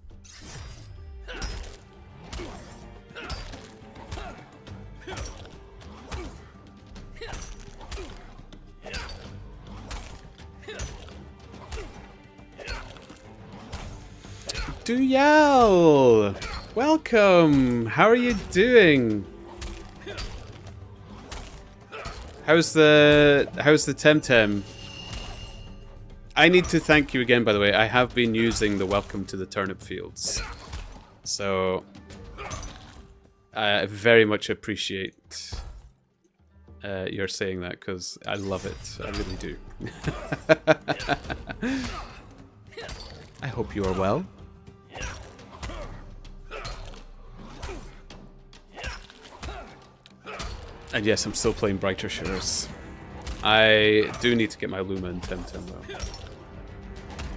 Duyal! Welcome! How are you doing? How's the Temtem? I need to thank you again, by the way. I have been using the welcome to the turnip fields. So I very much appreciate your saying that, because I love it. I really do. I hope you are well. And yes, I'm still playing Brighter Shores. I do need to get my Luma and Temtem though.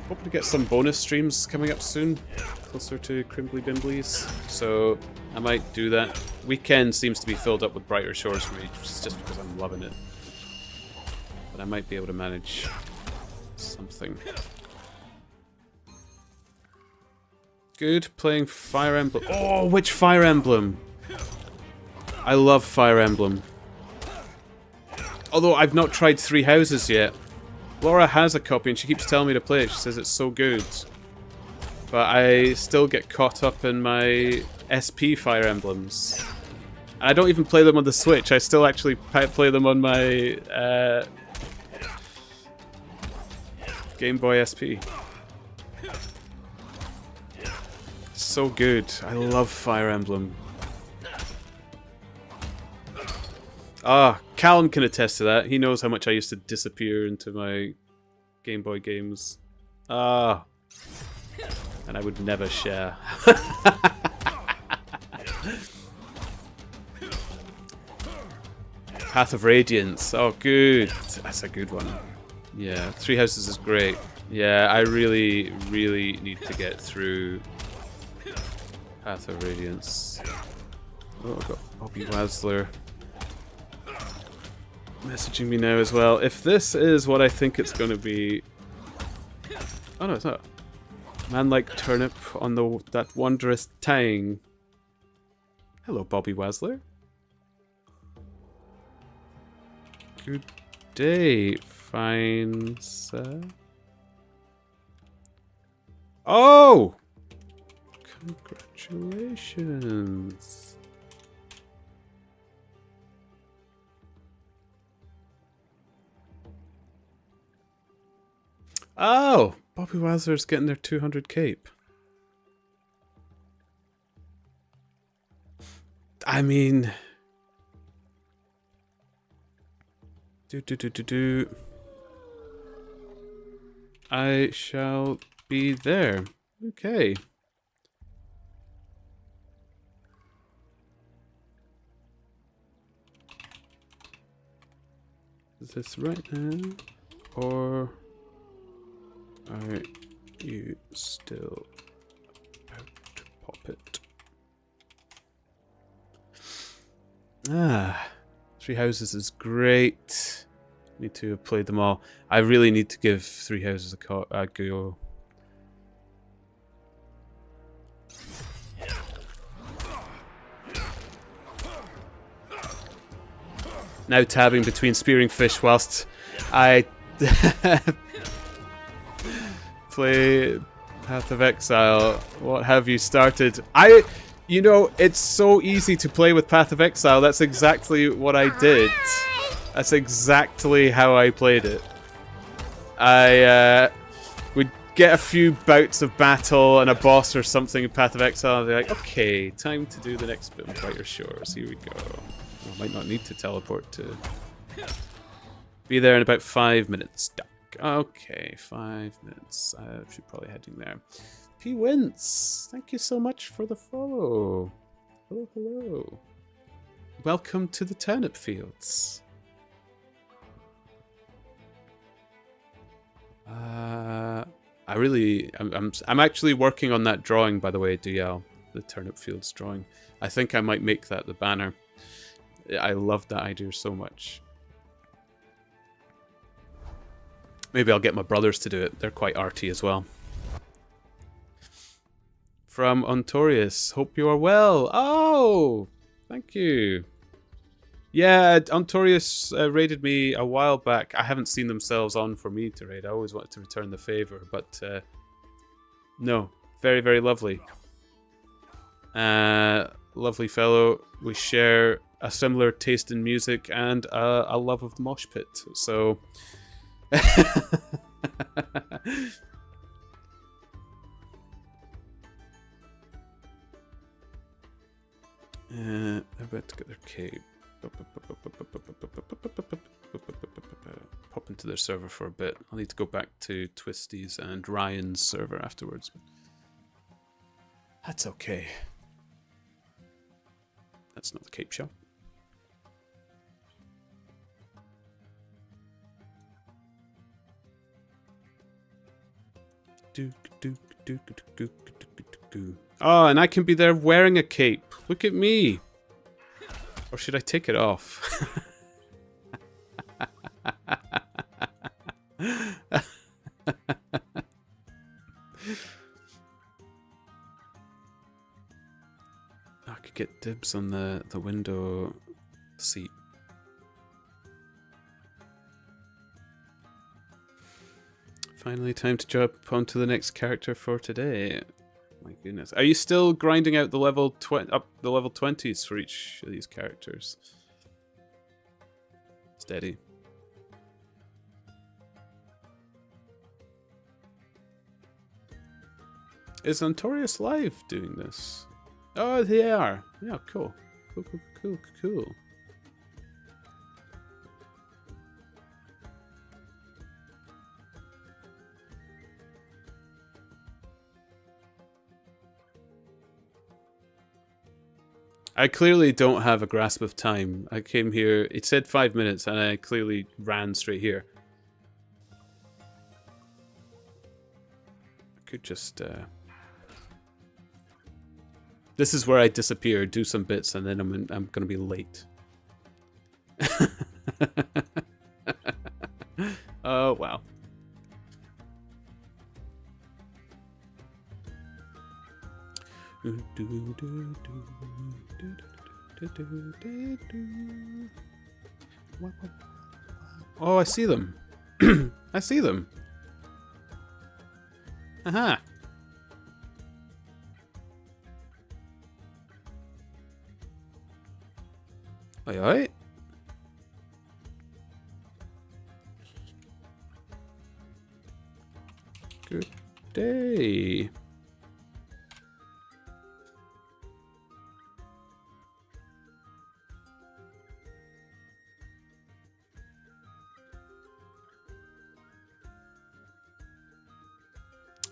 Hoping to get some bonus streams coming up soon, closer to Crimbly Bimblies. So I might do that. Weekend seems to be filled up with Brighter Shores for me, just because I'm loving it. But I might be able to manage something. Good, playing Fire Emblem. Oh, which Fire Emblem? I love Fire Emblem. Although I've not tried Three Houses yet. Laura has a copy and she keeps telling me to play it. She says it's so good. But I still get caught up in my SP Fire Emblems. And I don't even play them on the Switch. I still actually play them on my Game Boy SP. So good. I love Fire Emblem. Ah, Callum can attest to that. He knows how much I used to disappear into my Game Boy games. Ah. And I would never share. Path of Radiance. Oh, good. That's a good one. Yeah, Three Houses is great. Yeah, I really, really need to get through Path of Radiance. Oh, I've got Bobby Wasler messaging me now as well. If this is what I think it's going to be... Oh no, it's not. Man like Turnip on that wondrous tang. Hello, Bobby Wasler. Good day, fine sir. Oh! Congratulations. Oh! Bobby Wasler's getting their 200 cape. I mean... I shall be there. Okay. Is this right now? Or are you still about to pop it? Ah, Three Houses is great. Need to have played them all. I really need to give Three Houses a go. Now tabbing between spearing fish whilst I play Path of Exile. What have you started? You know, it's so easy to play with Path of Exile. That's exactly what I did. That's exactly how I played it. I would get a few bouts of battle and a boss or something in Path of Exile, and be like, okay, time to do the next bit of Brighter Shores. Here we go. I might not need to teleport to be there in about 5 minutes. Duck. Okay, 5 minutes. I should probably heading there. P Wince, thank you so much for the follow. Hello, hello. Welcome to the turnip fields. I'm actually working on that drawing, by the way, DL, the turnip fields drawing. I think I might make that the banner. I love that idea so much. Maybe I'll get my brothers to do it. They're quite arty as well. From Ontorius, hope you are well. Oh, thank you. Yeah, Ontorius raided me a while back. I haven't seen themselves on for me to raid. I always wanted to return the favor, but no, very, very lovely. Lovely fellow. We share a similar taste in music and a love of the mosh pit. So. They're about to get their cape. Pop into their server for a bit. I'll need to go back to Twisty's and Ryan's server afterwards. But that's okay. That's not the cape shop. Oh, and I can be there wearing a cape. Look at me. Or should I take it off? I could get dibs on the window seat. Finally, time to jump onto the next character for today. My goodness, are you still grinding out the level up the level 20s for each of these characters? Steady. Is Ontorius Live doing this? Oh, they are. Yeah, cool. Cool. I clearly don't have a grasp of time. I came here, it said 5 minutes, and I clearly ran straight here. I could just, This is where I disappear, do some bits, and then I'm gonna be late. Oh, wow. Oh, I see them. I see them. Aha. Oi. Good day.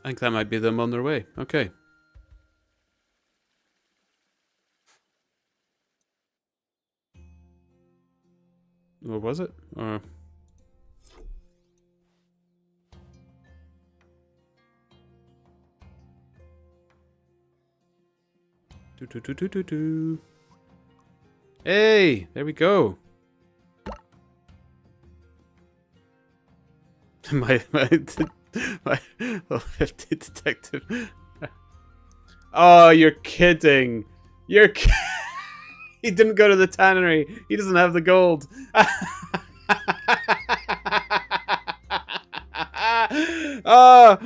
I think that might be them on their way. Okay. Or was it? Or... Do. Hey, there we go. my 50 detective. Oh, you're kidding. You're He didn't go to the tannery. He doesn't have the gold. Oh.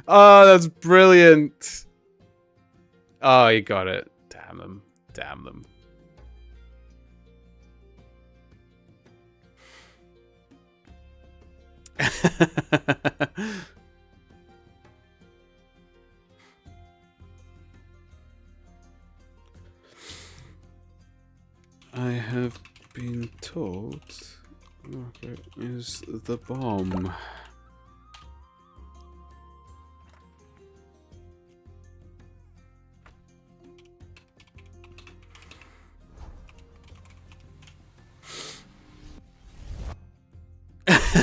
Oh, that's brilliant. Oh, he got it. Damn them. Damn them. I have been told Margaret is the bomb.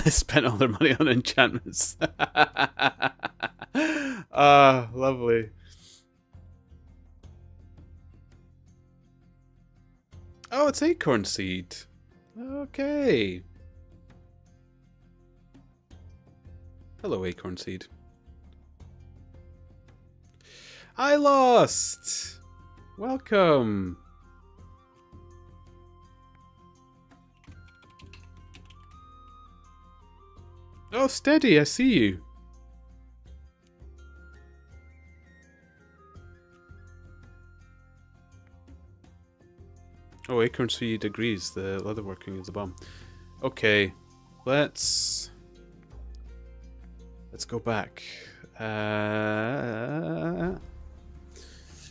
Spent all their money on enchantments. Ah, lovely. Oh, it's acorn seed. Okay. Hello, acorn seed. I lost. Welcome. Oh, steady, I see you. Oh, acorn seed agrees. The leatherworking is the bomb. Okay, let's go back.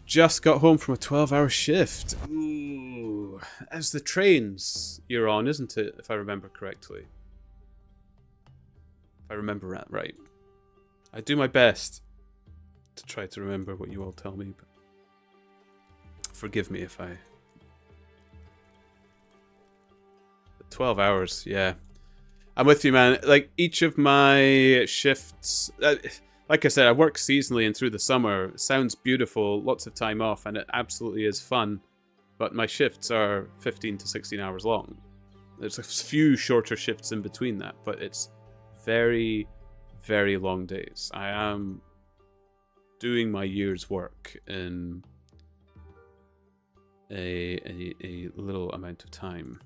Just got home from a 12-hour shift. Ooh, as the trains you're on, isn't it? If I remember correctly. If I remember that right. I do my best to try to remember what you all tell me, but forgive me if I... 12 hours, yeah. I'm with you, man. Like, each of my shifts... like I said, I work seasonally and through the summer. It sounds beautiful, lots of time off, and it absolutely is fun. But my shifts are 15 to 16 hours long. There's a few shorter shifts in between that, but it's very, very long days. I am doing my year's work in a little amount of time.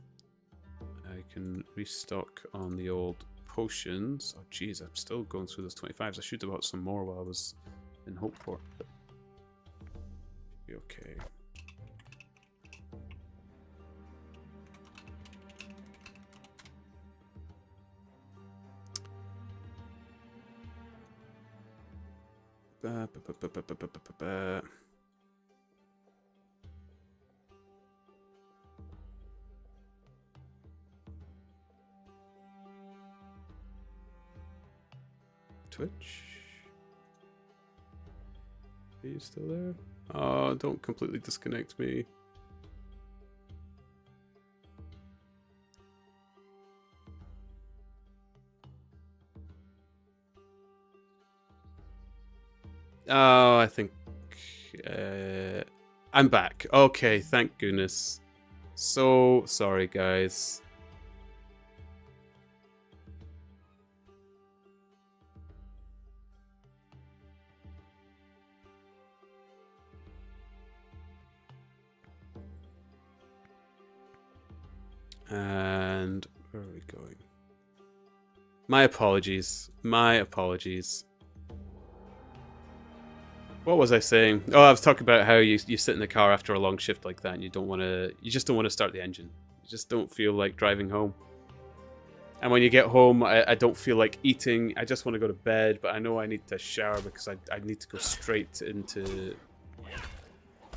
I can restock on the old potions. Oh jeez, I'm still going through those 25s. I should have bought some more while I was in Hopeport. But be okay. Twitch? Are you still there? Oh, don't completely disconnect me. Oh, I think... I'm back. Okay, thank goodness. So sorry, guys. And where are we going? My apologies. My apologies. What was I saying? Oh, I was talking about how you sit in the car after a long shift like that and you just don't want to start the engine. You just don't feel like driving home. And when you get home, I don't feel like eating. I just want to go to bed, but I know I need to shower because I need to go straight into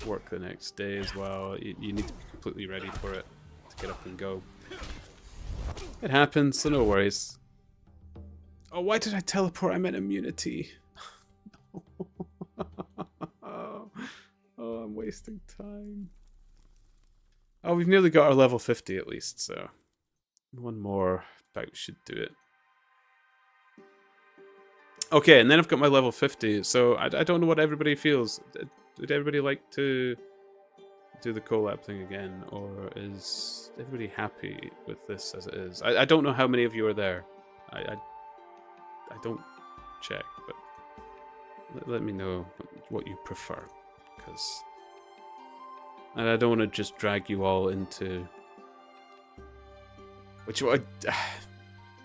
work the next day as well. You need to be completely ready for it to get up and go. It happens, so no worries. Oh, why did I teleport? I meant immunity. Oh, I'm wasting time. Oh, we've nearly got our level 50 at least, so one more bout should do it. Okay, and then I've got my level 50, so I don't know what everybody feels. Would everybody like to do the collab thing again, or is everybody happy with this as it is? I don't know how many of you are there. I don't check, but let me know what you prefer, because I don't want to just drag you all into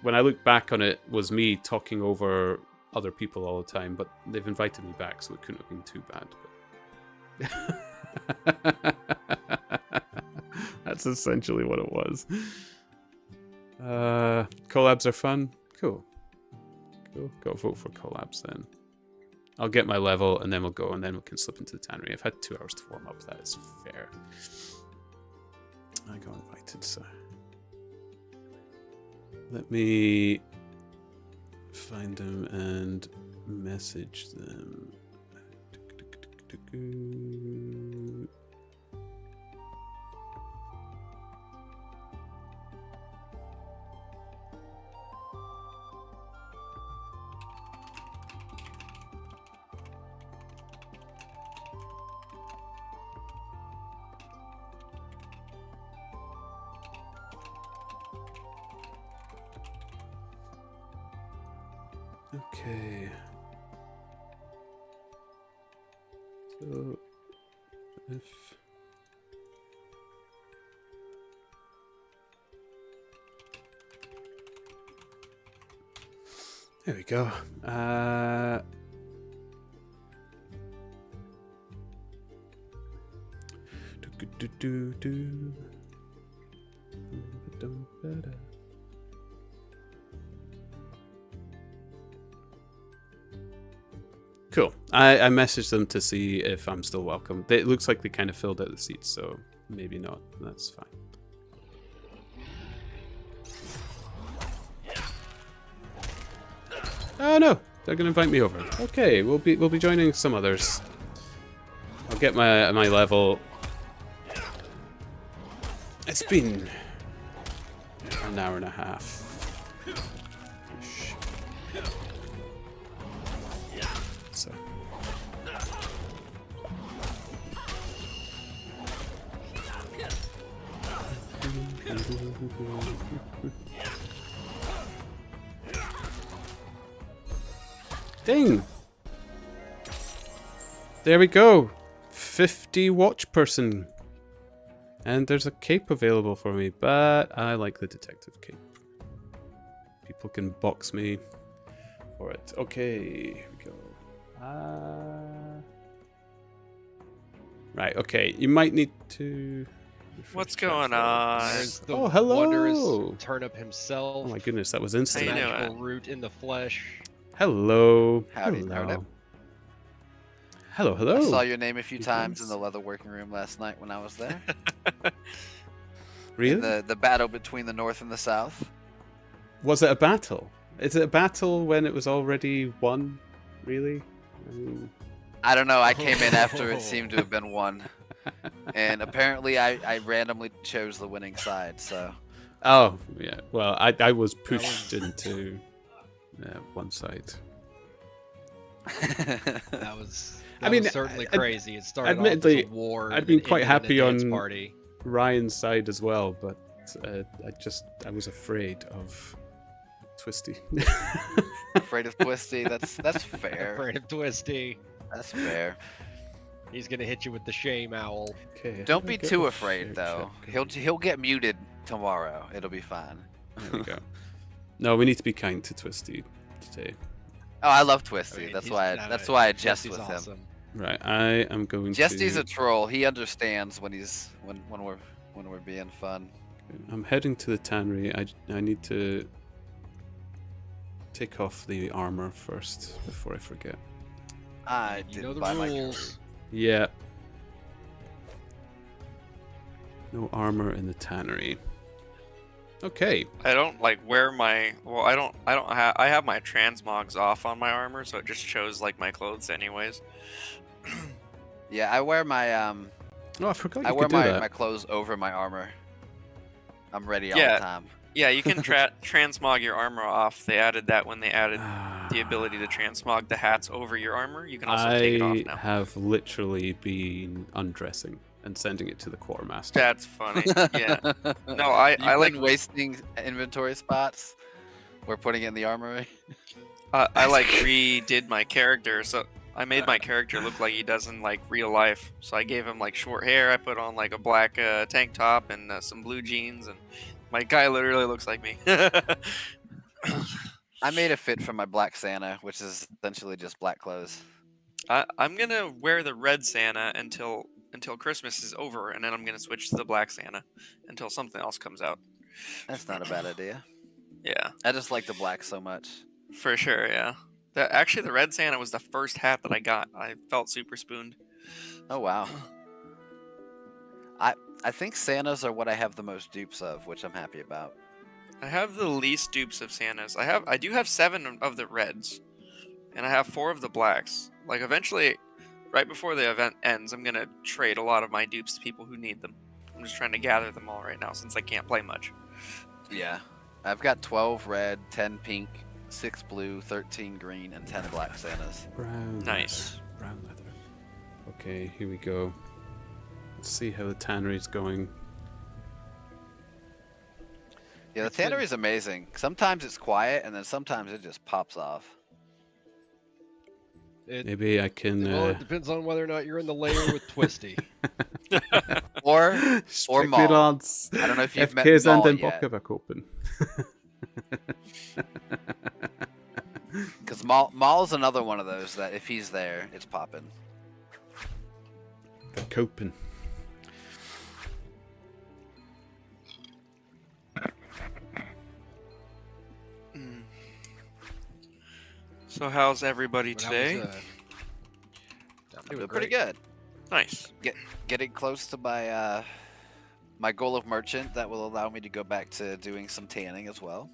when I look back on it, was me talking over other people all the time, but they've invited me back, so it couldn't have been too bad. But that's essentially what it was. Collabs are fun. Cool. Go vote for collabs then. I'll get my level, and then we'll go, and then we can slip into the tannery. I've had 2 hours to warm up. That is fair. I got invited, so... Let me find them and message them. Okay. So if there we go. Cool. I messaged them to see if I'm still welcome. It looks like they kind of filled out the seats, so maybe not. That's fine. Oh no, they're gonna invite me over. Okay, we'll be joining some others. I'll get my level. It's been an hour and a half. So. Ding! There we go. 50 watch person. And there's a cape available for me, but I like the detective cape. People can box me for it. Okay, here we go. Right, okay. You might need to... What's going on? There's the hello! wondrous Turnip himself. Oh my goodness, that was instant. Magical root in the flesh. Hello. Howdy, hello. Turnip. Hello, hello. I saw your name a few You times guys? in the leather working room last night when I was there. Really? The battle between the North and the South. Was it a battle? Is it a battle when it was already won? Really? I mean... I don't know. I came in after it seemed to have been won, and apparently I randomly chose the winning side. So. Oh yeah. Well, I was pushed into one side. That was certainly crazy. It started admittedly, off as a war. I'd been and quite ended in happy a dance on party. Ryan's side as well, but I was afraid of Twisty. Afraid of Twisty. That's fair. Afraid of Twisty. That's fair. He's gonna hit you with the shame owl. Okay. Don't be too afraid though. He'll get muted tomorrow. It'll be fine. There we go. No, we need to be kind to Twisty today. Oh, I love Twisty. I mean, that's he's why I jest Twisty's with awesome. him. Right, I am going Jesty's to... a troll. He understands when we're being fun. I'm heading to the tannery. I need to take off the armor first before I forget. I You know didn't the buy my rules. Yeah. No armor in the tannery. Okay. I don't like wear my. Well, I don't have. I have my transmogs off on my armor, so it just shows like my clothes, anyways. Yeah, I wear my Oh, I forgot you I wear could do that. my clothes over my armor. I'm ready all Yeah. the time. Yeah, you can transmog your armor off. They added that when they added the Ah. ability to transmog the hats over your armor. You can also take it off I now. have literally been undressing and sending it to the quartermaster. That's funny. Yeah. No, I You've like been wasting inventory spots. We're putting it in the armory. I like redid my character, so I made my character look like he does in like real life. So I gave him like short hair. I put on like a black tank top and some blue jeans, and my guy literally looks like me. I made a fit for my black Santa, which is essentially just black clothes. I'm gonna wear the red Santa until Christmas is over, and then I'm gonna switch to the black Santa until something else comes out. That's not a bad idea. Yeah, I just like the black so much. for sure. Yeah. Actually, the red Santa was the first hat that I got. I felt super spooned. Oh wow. I think Santas are what I have the most dupes of, which I'm happy about. I have the least dupes of Santas. I do have 7 of the reds, and I have 4 of the blacks. Like eventually, right before the event ends, I'm gonna trade a lot of my dupes to people who need them. I'm just trying to gather them all right now since I can't play much. Yeah. I've got 12 red, 10 pink, 6 blue, 13 green, and 10 black Santas. Brown. Nice. Leather, brown leather. Okay, here we go. Let's see how the tannery's going. Yeah, the It's been- tannery is amazing. Sometimes it's quiet, and then sometimes it just pops off. Maybe I can. Well, it depends on whether or not you're in the layer with Twisty. Or Maul. Spekulant. I don't know if you've met FK sind Maul den yet. Bock überkopen. Because Maul's another one of those that if he's there, it's popping. Verkopen. Mm. So how's everybody But I today? was, I'm doing Doing pretty great. good. Nice. Getting close to my my goal of merchant that will allow me to go back to doing some tanning as well.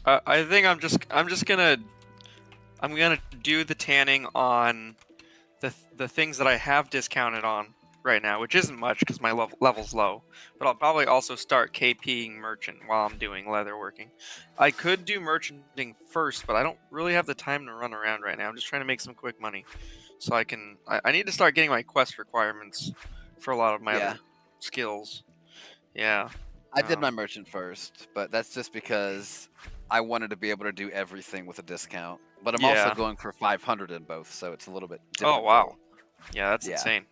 I think I'm just gonna do the tanning on the things that I have discounted on right now, which isn't much because my level's low. But I'll probably also start KPing merchant while I'm doing leatherworking. I could do merchanting first, but I don't really have the time to run around right now. I'm just trying to make some quick money, so I need to start getting my quest requirements for a lot of my Yeah. other skills. Yeah. I did Oh. my merchant first, but that's just because I wanted to be able to do everything with a discount. But I'm Yeah. also going for 500 in both, so it's a little bit Oh different. wow. Yeah, that's Yeah. insane.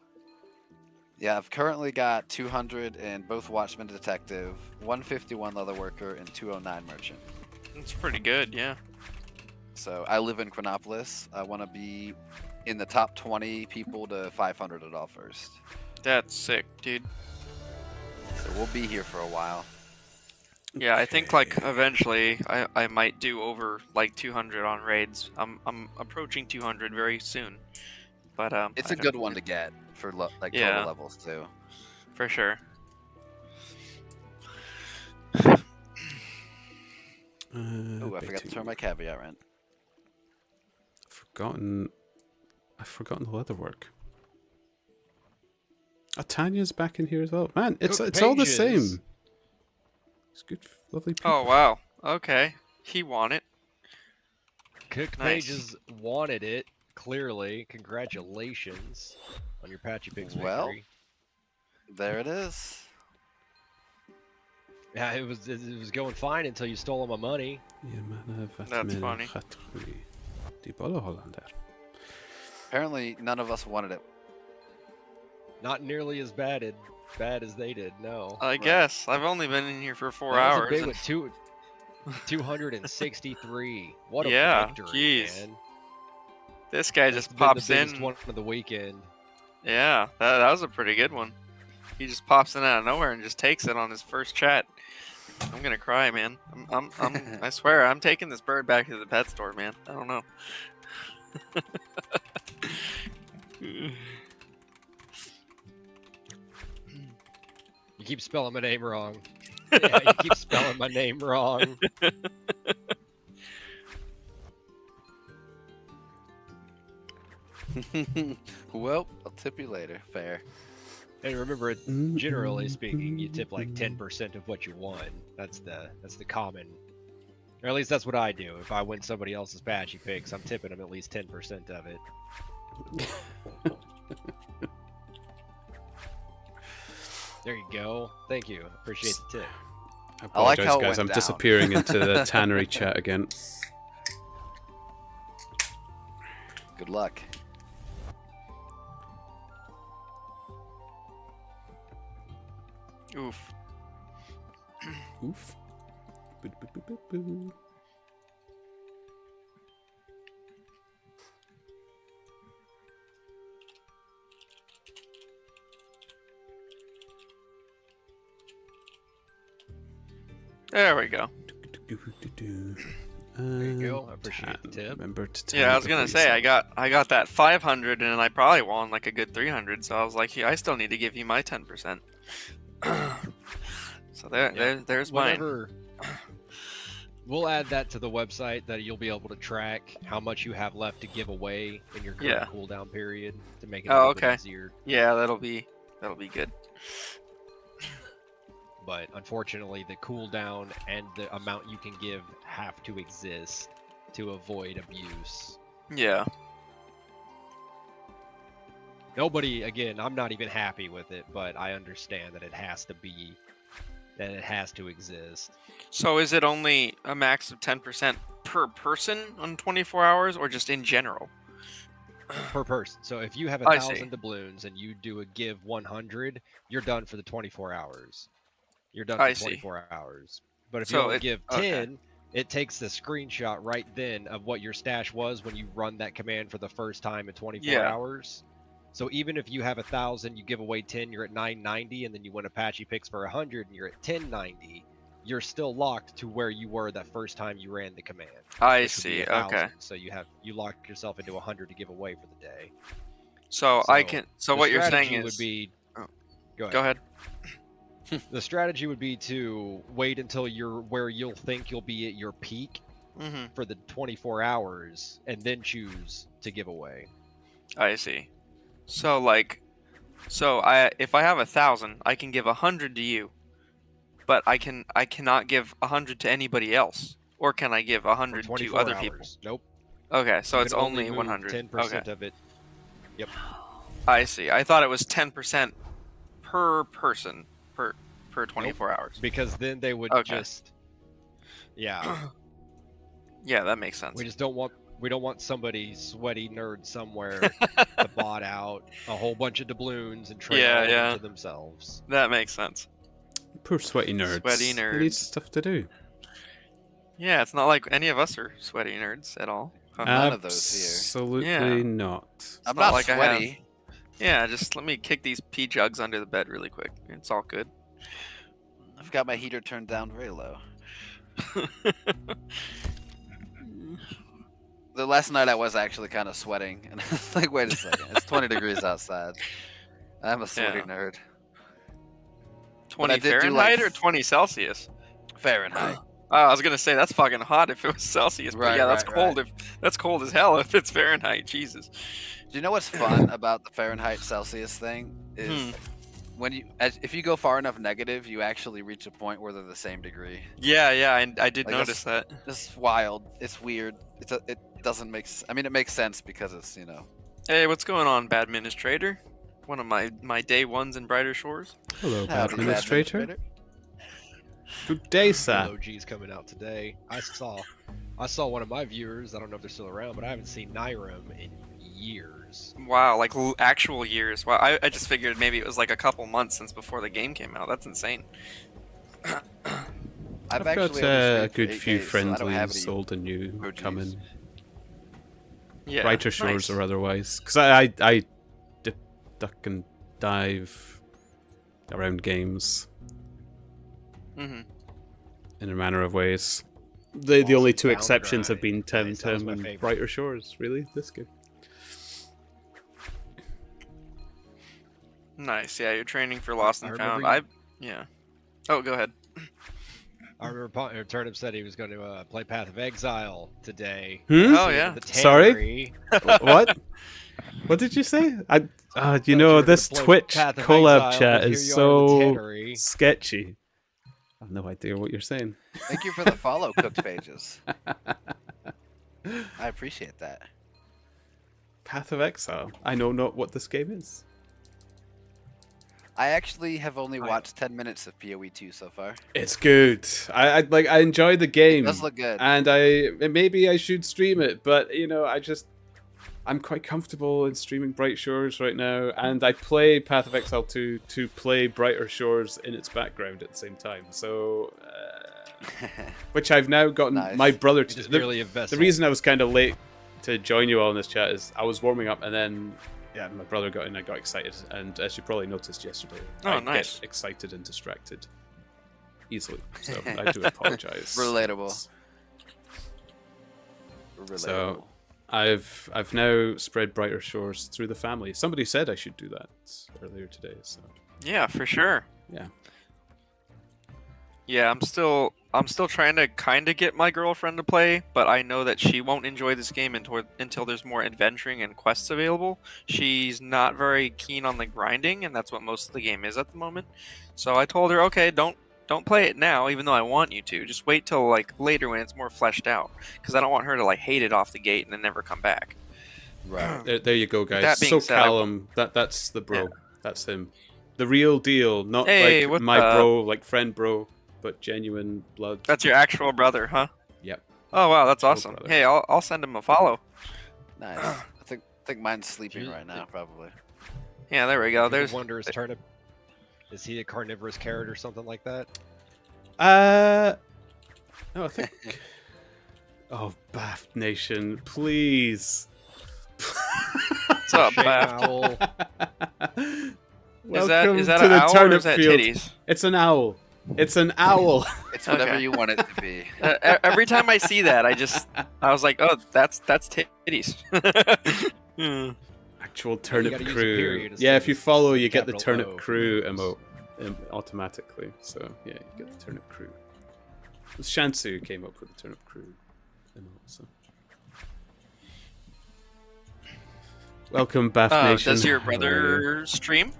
Yeah, I've currently got 200 in both Watchman Detective, 151 Leatherworker, and 209 Merchant. It's pretty good. Yeah. So I live in Chronopolis. I want to be in the top 20 people to 500 it all first. That's sick, dude. So we'll be here for a while. Yeah, I think like eventually I might do over like 200 on raids. I'm approaching 200 very soon. But It's I a don't- good one to get for like Yeah. total levels too. for sure. Oh, I forgot to turn my caveat rent. I've forgotten the leatherwork. Oh, Tanya's back in here as well. Man, it's Cook all the pages. same. It's good, lovely people. Oh wow. Okay. He won it. Cooked Nice. Pages wanted it, clearly. Congratulations on your Patchy Pigs Well, victory. There it is. Yeah, it was going fine until you stole all my money. That's funny. Die Bolle Hollander. Apparently, none of us wanted it. Not nearly as bad as they did, no. I guess I've only been in here for 4 That was a hours. big and- one, 263. What a Yeah, victory, jeez. man. This guy That's just been pops the biggest in. one of the weekend. Yeah, that was a pretty good one. He just pops in out of nowhere and just takes it on his first chat. I'm gonna cry, man. I swear, I'm taking this bird back to the pet store, man. I don't know. You keep spelling my name wrong. Yeah, you keep spelling my name wrong. Well, I'll tip you later. Fair. And remember, generally speaking, you tip like 10% of what you won. That's the common, or at least that's what I do. If I win somebody else's Patchy Picks, I'm tipping them at least 10% of it. There you go. Thank you. Appreciate the tip. I like apologize, how it guys. went I'm down. disappearing into the tannery chat again. Good luck. Oof. Oof. Boo, boo, boo, boo, boo. There we go. There you go. I appreciate the tip. Remember to Yeah, I was before gonna you say send. I got that 500 and I probably won like a good 300. So I was like, yeah, I still need to give you my 10%. So there's mine. Whenever we'll add that to the website, that you'll be able to track how much you have left to give away in your current Yeah. cooldown period to make it Oh, a little bit okay. easier. Yeah, that'll be good. But unfortunately, the cooldown and the amount you can give have to exist to avoid abuse. Yeah. Nobody, again, I'm not even happy with it, but I understand that it has to exist. So is it only a max of 10% per person on 24 hours, or just in general? Per person. So if you have I see. 1,000 doubloons and you do a give 100, you're done for the 24 hours. You're done I for see. 24 hours. But if So you only it- give okay. 10, it takes the screenshot right then of what your stash was when you run that command for the first time in 24 Yeah. hours. So even if you have 1,000, you give away 10, you're at 990, and then you win Apache picks for 100, and you're at 1090. You're still locked to where you were that first time you ran the command. I which would be see. 1,000. Okay. So you locked yourself into 100 to give away for the day. So I can. So the what you're saying strategy is. would be. Oh, Go ahead. Go ahead. The strategy would be to wait until you're where you'll think you'll be at your peak Mm-hmm. for the 24 hours, and then choose to give away. I see. So if I have 1,000, I can give 100 to you, but I cannot give 100 to anybody else, or can I give For 100 to 24 other hours. people? Nope. Okay, so You it's can only move 100. 10% Okay, of it. Yep. I see. I thought it was 10% per person per 24 hours. Because then they would Okay. just. Yeah. Yeah, that makes sense. We just don't want somebody sweaty nerd somewhere to bot out a whole bunch of doubloons and trade Yeah, all of yeah. them to themselves. That makes sense. Poor sweaty nerds. Sweaty They need nerds. stuff to do. Yeah, it's not like any of us are sweaty nerds at all. Huh. None of those here. Absolutely Yeah. not. I'm not not like I have- sweaty. Yeah, just let me kick these pea jugs under the bed really quick. It's all good. I've got my heater turned down very low. The last night I was actually kind of sweating, and I was like, wait a second, it's 20 degrees outside. I'm a sweaty Yeah. nerd. 20 did do, like, Fahrenheit or 20 Celsius? Fahrenheit. I was gonna say that's fucking hot if it was Celsius, but Right, yeah, that's right, cold. If that's cold as hell if it's Fahrenheit. Jesus. Do you know what's fun about the Fahrenheit Celsius thing? Is if you go far enough negative, you actually reach a point where they're the same degree. Yeah, I did Like, notice that. It's wild. It's weird. It doesn't make. I mean, it makes sense because it's Hey, what's going on, Bad Administrator? One of my day ones in Brighter Shores. Hello, Howdy, Administrator. Good day, sir. OG's coming out today. I saw one of my viewers. I don't know if they're still around, but I haven't seen Nyram in years. Wow, like actual years. Wow, I just figured maybe it was like a couple months since before the game came out. That's insane. I've got actually a good few so I don't have friendlies, any old and new, OGs. coming. Yeah. Brighter Shores nice. or otherwise. Because I duck and dive around games Mm-hmm. in a manner of ways. The Awesome. only two Bound exceptions have grind. been Nice, that was Temtem my and favorite. Brighter Shores, really, this game. Nice. Yeah, you're training for Lost I and remember Found. Yeah. Oh, go ahead. I remember Turnip said he was going to play Path of Exile today. Hmm? Oh, yeah. The Sorry? tannery. What? What did you say? You Thought you know, were this gonna play Twitch Path of collab Exile, chat but is here you are in the so tannery. sketchy. I have no idea what you're saying. Thank you for the follow cooked pages. I appreciate that. Path of Exile. I know not what this game is. I actually have only I- watched 10 minutes of PoE 2 so far. It's good. I enjoy the game. It does look good. And maybe I should stream it, but I'm quite comfortable in streaming Bright Shores right now, and I play Path of Exile 2 to play Brighter Shores in its background at the same time. So, which I've now gotten Nice. my brother It's to. just merely a vessel. The reason I was kind of late to join you all in this chat is I was warming up, and then my brother got in. I got excited, and as you probably noticed yesterday, I nice. get excited and distracted easily. So I do apologize. Relatable. So I've now spread Brighter Shores through the family. Somebody said I should do that earlier today. So Yeah, for sure. yeah. Yeah, I'm still trying to kind of get my girlfriend to play, but I know that she won't enjoy this game until there's more adventuring and quests available. She's not very keen on the grinding, and that's what most of the game is at the moment. So I told her, okay, don't play it now, even though I want you to. Just wait till like later when it's more fleshed out, because I don't want her to like hate it off the gate and then never come back. Right. There you go, guys. That being So said, Callum, that's the bro. Yeah. That's him. The real deal, not Hey, like what's my up? bro, like friend bro, but genuine blood. That's your actual brother, huh? Yep. Oh wow, that's Full awesome. brother. Hey, I'll send him a follow. Nice. I think mine's sleeping Dude, right now, probably. Yeah, there we go. You There's wonder, is Turnip, is he a carnivorous carrot or something like that? No, I think. Oh, Bath Nation, please. what's up, Shame Baft? owl. Is Welcome that to an the owl or turnip is that field. titties? It's an owl. It's an owl. It's whatever Okay. you want it to be. Every time I see that, I was like, oh, that's titties. Hmm. Actual gotta turnip use a crew. period Yeah, instead if you of follow, you get the capital turnip O for crew those. emote automatically. So yeah, you get the turnip crew. It was Shansu who came up with the turnip crew emote. So. Welcome, Bath Nation. Does your How are you? brother stream?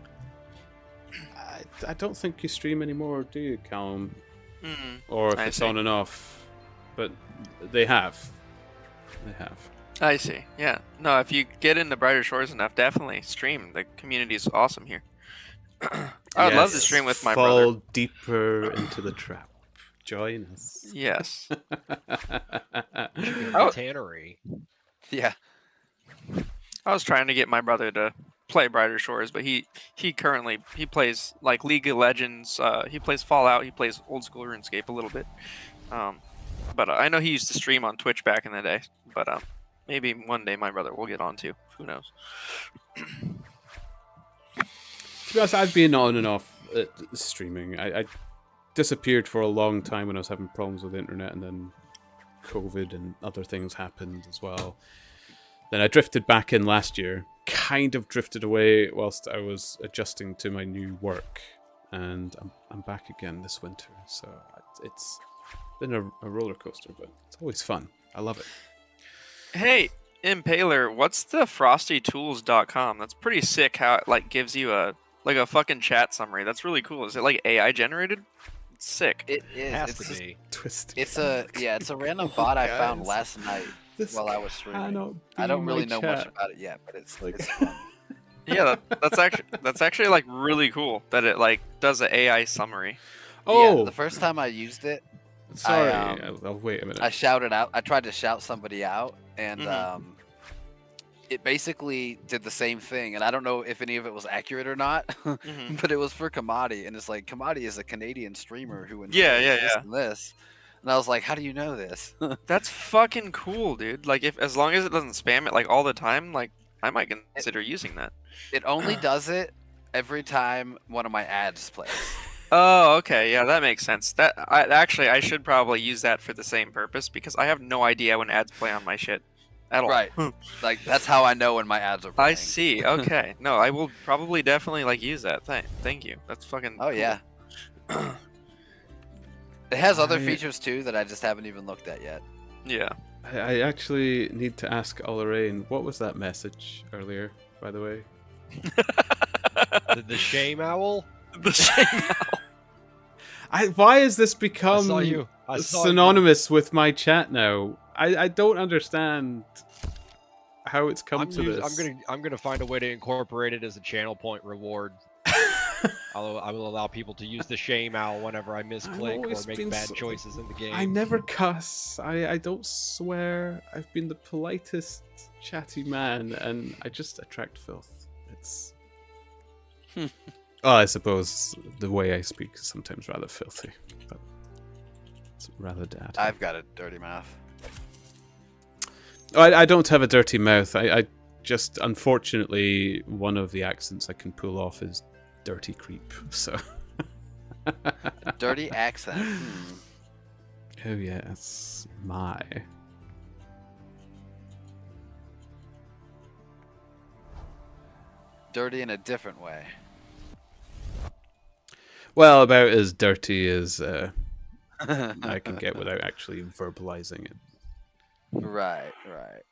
I don't think you stream anymore, do you, Callum? Hmm. Or if I it's see. on and off. But they have. They have. I see. Yeah. No, if you get into Brighter Shores enough, definitely stream. The community is awesome here. I would love to Yes, stream with my fall brother. deeper into the trap. Join us. Yes. In Oh. the tannery. Yeah. I was trying to get my brother to play Brighter Shores, but he plays like League of Legends. He plays Fallout. He plays old school RuneScape a little bit. But I know he used to stream on Twitch back in the day. But maybe one day my brother will get on too. Who knows? To be honest, I've been on and off streaming. I disappeared for a long time when I was having problems with the internet, and then COVID and other things happened as well. Then I drifted back in last year, kind of drifted away whilst I was adjusting to my new work, and I'm back again this winter. So it's been a roller coaster, but it's always fun. I love it. Hey, Impaler, what's the frostytools.com? That's pretty sick how it like gives you a fucking chat summary. That's really cool. Is it like AI generated? It's sick. It is. Has It's to just- be. Twisted. It's a random bot I found Guys. last night This while I was streaming. cannot I be don't really my know much chat. about it yet, but it's Like- it's fun. Yeah, that's actually like really cool that it like does an AI summary. Oh, Yeah, the first time I used it, sorry. I, wait a minute. I shouted out. I tried to shout somebody out, and Mhm. it basically did the same thing. And I don't know if any of it was accurate or not, Mhm. but it was for Kamadi, and it's like Kamadi is a Canadian streamer who enjoys Yeah, this yeah. and this. And I was like, how do you know this? That's fucking cool, dude. Like if as long as it doesn't spam it like all the time, like I might consider using that. It only does it every time one of my ads plays. Oh, okay. Yeah, that makes sense. I should probably use that for the same purpose because I have no idea when ads play on my shit at all. Right. Like that's how I know when my ads are playing. I see. Okay. No, I will probably definitely like use that. Thank you. That's fucking Oh cool. yeah. It has other I- features too that I just haven't even looked at yet. Yeah. I actually need to ask Olaraine, what was that message earlier, by the way? The shame owl? The shame Why has this I become saw you. I saw you. synonymous with my chat now? I don't understand how it's come to this. I'm gonna find a way to incorporate it as a channel point reward. I will allow people to use the shame owl whenever I misclick always or make been bad so- choices in the game. I never cuss. I don't swear. I've been the politest chatty man, and I just attract filth. It's. Oh, I suppose the way I speak is sometimes rather filthy, but it's rather dad. I've got a dirty mouth. I don't have a dirty mouth. I just, unfortunately, one of the accents I can pull off is dirty creep. So. Dirty accent. Oh yes, my. Dirty in a different way. Well, about as dirty as I can get without actually verbalizing it. Right, right.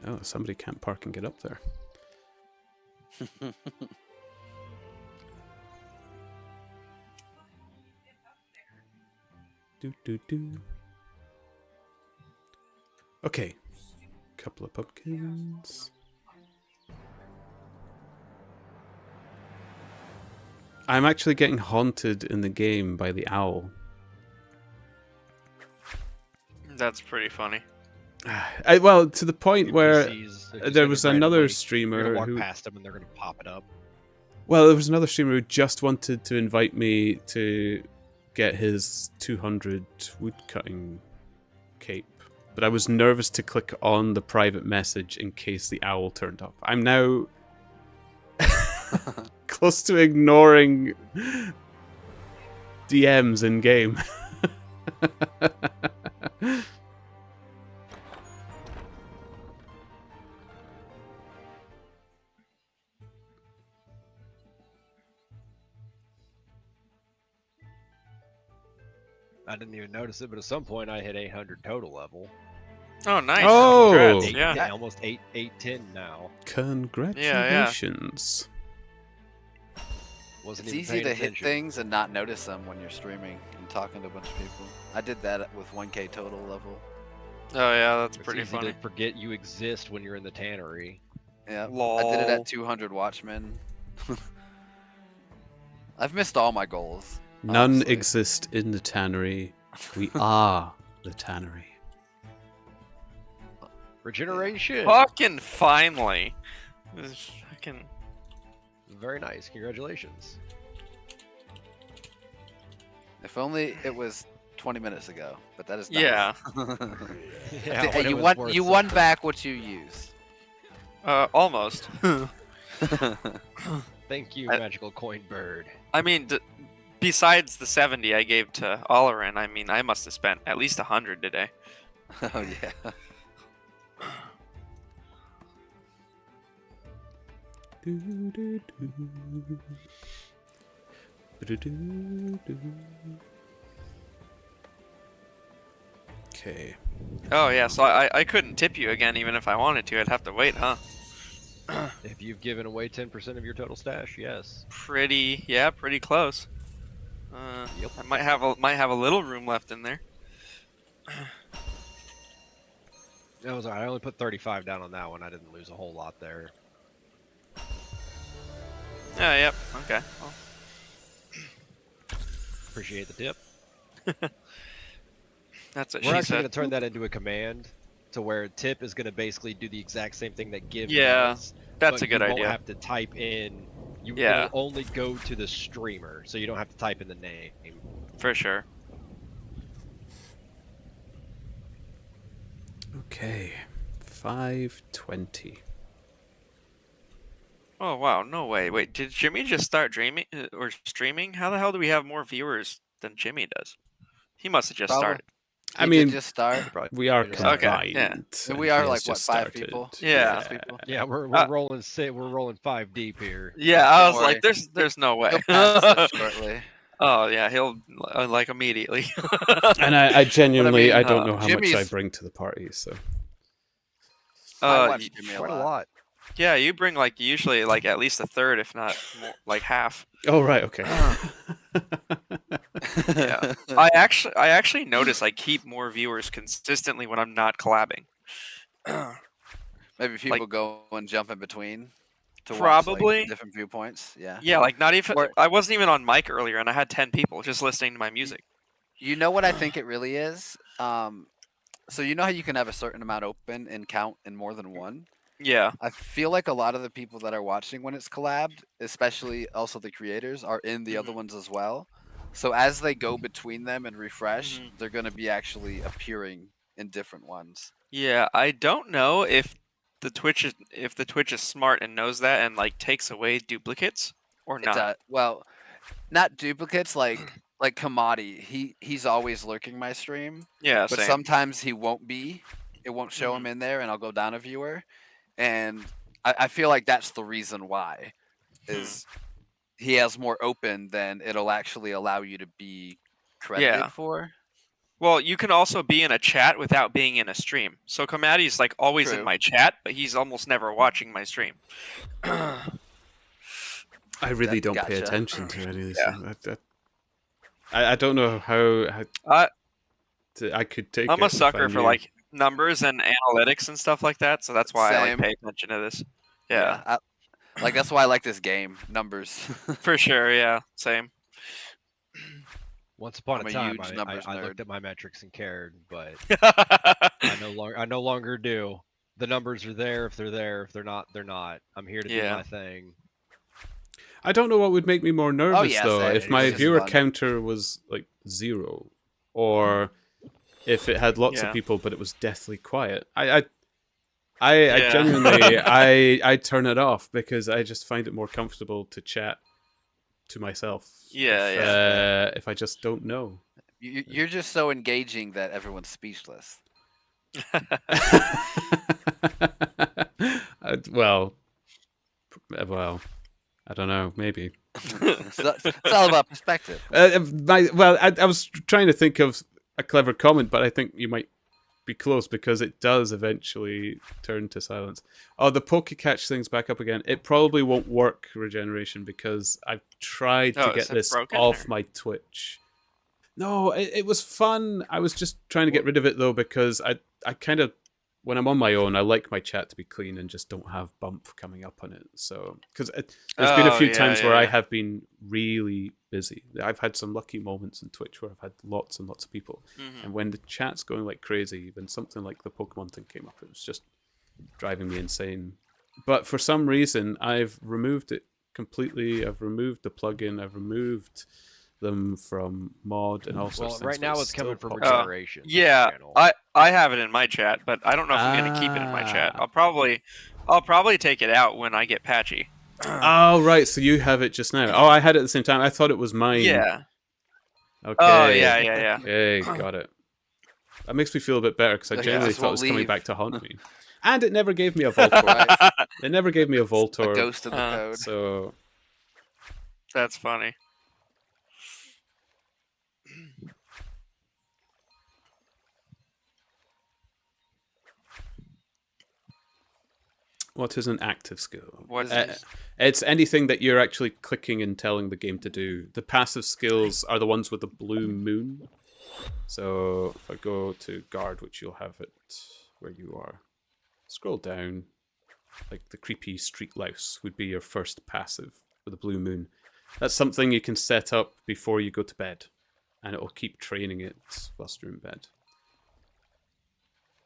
Oh, somebody can't park and get up there. Do. Okay, couple of pumpkins. I'm actually getting haunted in the game by the owl. That's pretty funny. Well, to the point where NPCs, they're just there gonna was randomly- another You're streamer gonna walk who. past them and they're gonna pop it up. Well, there was another streamer who just wanted to invite me to get his 200 woodcutting cape, but I was nervous to click on the private message in case the owl turned up. I'm now close to ignoring DMs in game. I didn't even notice it, but at some point I hit 800 total level. Oh, nice. Oh! Congrats, Eight- yeah. almost 810 now. Congratulations. Wasn't It's even easy paying to hit attention. things and not notice them when you're streaming and talking to a bunch of people. I did that with 1K total level. Oh yeah, that's It's pretty easy funny. to forget you exist when you're in the tannery. Yeah, I did it Lol. at 200 Watchmen. I've missed all my goals. None honestly. exist in the tannery. We are the tannery. Regeneration! Fucking finally. This fucking. Very nice, congratulations. If only it was 20 minutes ago, but that is nice. Yeah. Yeah, Hey, when it you was won. worth You won something. back what you used. Almost. Thank you, I- magical coin bird. I mean, besides the 70 I gave to Olerin, I mean, I must have spent at least 100 today. Oh yeah. Okay. Oh yeah, so I couldn't tip you again even if I wanted to. I'd have to wait, huh? If you've given away 10% of your total stash, yes. Pretty, yeah, pretty close. Yep. I might have a little room left in there. That was alright. I only put 35 down on that one. I didn't lose a whole lot there. Yeah, yep. Okay. Well, Appreciate the tip. that's what We're she actually going said. to turn that into a command to where tip is going to basically do the exact same thing that give Yeah, does, That's but a good you idea. won't have to type in. You Yeah. it'll only go to the streamer, so you don't have to type in the name. For sure. Okay. 520. Oh wow, no way. Wait, did Jimmy just start dreaming or streaming? How the hell do we have more viewers than Jimmy does? He must have just Probably. started. I He mean, did just start. we are Okay, combined. yeah. And we and are he like has what, just 5 started. people? Yeah. 6 people. Yeah, we're Uh, rolling we're rolling 5 deep here. Yeah, I Don't was like, worry. there's no way. He'll pass us shortly. Oh yeah, he'll like immediately. And I genuinely, mean, I don't know how much I Jimmy's- bring to the party, so. I Uh, watch y- Jimmy Quite a lot. yeah, you bring like usually like at least a third, if not more, like half. Oh, right, okay. Yeah. I actually notice I keep more viewers consistently when I'm not collabing. Maybe people Like go and jump in between to watch like probably. different viewpoints. Yeah. Yeah, like not even. Or I wasn't even on mic earlier, and I had 10 people just listening to my music. you know what I think it really is? So you know how you can have a certain amount open and count in more than one? Yeah. I feel like a lot of the people that are watching when it's collabed, especially also the creators, are in the other Mhm. ones as well. So as they go between them and refresh, Mhm. they're going to be actually appearing in different ones. Yeah, I don't know if the Twitch is smart and knows that and like takes away duplicates or It not. well, not duplicates like Kamadi. He's always lurking my stream, Yeah, but same. sometimes he won't be. It won't show him Mhm. in there, and I'll go down a viewer. And I feel like that's the reason why Hmm. is he has more open than it'll actually allow you to be Yeah. credited for. Well, you can also be in a chat without being in a stream. So Komati's like always in True. my chat, but he's almost never watching my stream. I really don't pay Gotcha. attention to any of these Yeah. things. I don't know how I I could take I'm it a if I sucker for knew. like numbers and analytics and stuff like that, so that's why I like Same. pay attention to this. Yeah. Yeah. Like that's why I like this game. Numbers. For sure, yeah. Same. Once upon I'm a a time, huge numbers I nerd. looked at my metrics and cared, but I no longer do. The numbers are there. If they're there, if they're not, they're not. I'm here to do Yeah. my thing. I don't know what would make me more nervous yeah, though. same. If It's my just viewer fun. counter was like 0, or if it had lots of Yeah. people but it was deathly quiet. I Yeah. genuinely I turn it off because I just find it more comfortable to chat to myself. Yeah, If I just don't know. You're just so engaging that everyone's speechless. Well, I don't know. Maybe. It's all about perspective. I was trying to think of a clever comment, but I think you might be close because it does eventually turn to silence. Oh, the Pokecatch thing's back up again. It probably won't work, Regeneration, because I've tried to Oh, is get it this broken, off or- my Twitch. No, it was fun. I was just trying to get rid of it though because I kind of, when I'm on my own, I like my chat to be clean and just don't have bump coming up on it. So because there's been a Oh, few yeah, times yeah, where I yeah. have been really busy. I've had some lucky moments in Twitch where I've had lots and lots of people, Mhm. and when the chat's going like crazy, when something like the Pokemon thing came up, it was just driving me insane. But for some reason, I've removed it completely. I've removed the plugin. I've removed them from mod and all sorts Well, of things. right but now it it's still coming from pops up. regeneration. Yeah, Channel. I have it in my chat, but I don't know if I'm gonna keep it in my chat. I'll probably take it out when I get patchy. Oh, right. So you have it just now. Oh, I had it at the same time. I thought it was mine. Yeah. Okay. Oh yeah. Okay, got it. That makes me feel a bit better because I Yeah, genuinely just thought it won't was coming leave. back to haunt me. And it never gave me a Voltor. Right. It never gave me a A Voltor. ghost in the code. So That's funny. what is an active skill? What is- It's anything that you're actually clicking and telling the game to do. The passive skills are the ones with the blue moon. So if I go to guard, which you'll have it where you are, scroll down. Like the creepy street louse would be your first passive with a blue moon. That's something you can set up before you go to bed, and it will keep training it whilst you're in bed.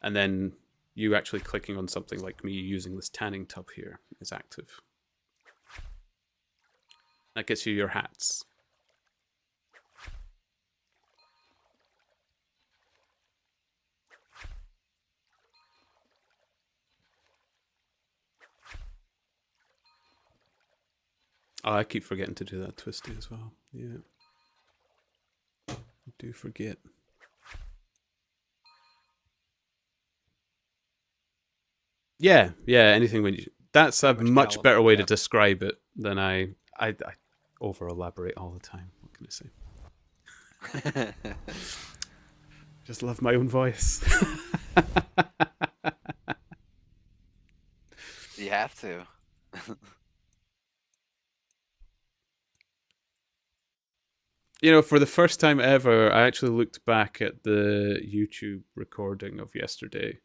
And then you actually clicking on something like me using this tanning tub here is active. That gets you your hats. Oh, I keep forgetting to do that twisty as well. Yeah. I do forget. Yeah, anything when you... That's a Pretty much much Callum, better way to yeah. describe it than I over elaborate all the time. What can I say? Just love my own voice. You have to. You know, for the first time ever, I actually looked back at the YouTube recording of yesterday.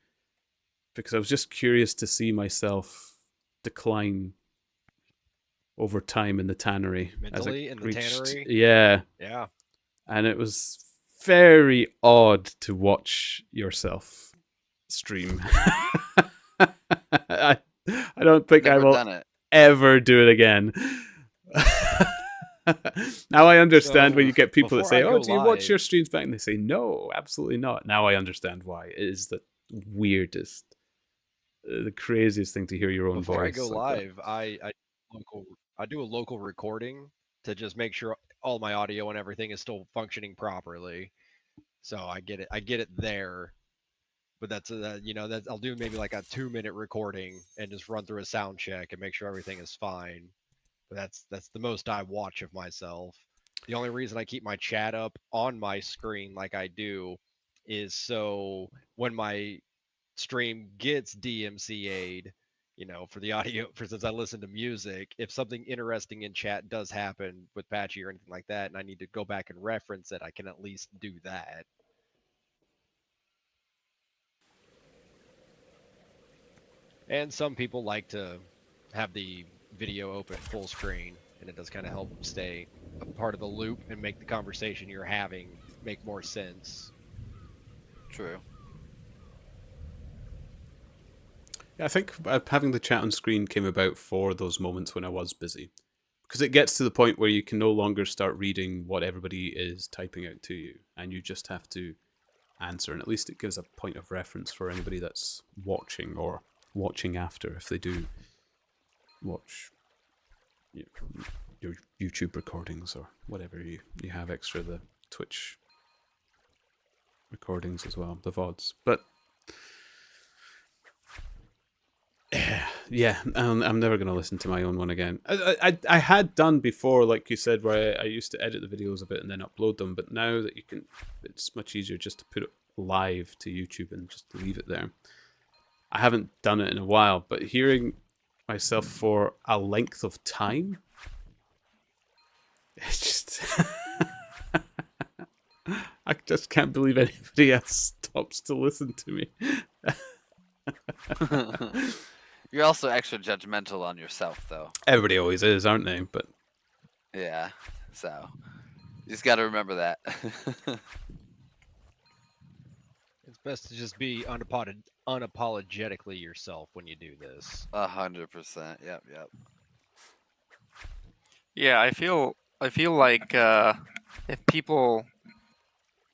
because I was just curious to see myself decline over time in the tannery. Mentally in the tannery? Yeah. Yeah. And it was very odd to watch yourself stream. I don't think I Never will done it. ever do it again. Now I understand when So, you get people that before say, I "Oh, go do you watch live- your streams back?" And they say, "No, absolutely not." Now I understand why. It is the weirdest, the craziest thing to hear your own Before voice. I go like that. live, I do a local recording to just make sure all my audio and everything is still functioning properly. So I get it there. But that's that I'll do maybe like a 2-minute recording and just run through a sound check and make sure everything is fine. But that's the most I watch of myself. The only reason I keep my chat up on my screen like I do is so when my stream gets DMCA'd, for the audio, for since I listen to music, if something interesting in chat does happen with Patchy or anything like that, and I need to go back and reference it, I can at least do that. And some people like to have the video open full screen, and it does kind of help stay a part of the loop and make the conversation you're having make more sense. True. Yeah, I think having the chat on screen came about for those moments when I was busy. Because it gets to the point where you can no longer start reading what everybody is typing out to you, and you just have to answer. And at least it gives a point of reference for anybody that's watching or watching after, if they do watch your YouTube recordings or whatever you have extra, the Twitch recordings as well, the VODs. But yeah, I'm never going to listen to my own one again. I had done before, like you said, where I used to edit the videos a bit and then upload them. But now that you can, it's much easier just to put it live to YouTube and just leave it there. I haven't done it in a while, but hearing myself for a length of time, it's just... I just can't believe anybody else stops to listen to me. You're also extra judgmental on yourself, though. Everybody always is, aren't they? But yeah, so you just got to remember that. It's best to just be unapologetically yourself when you do this. 100%. Yep. Yeah, I feel like if people,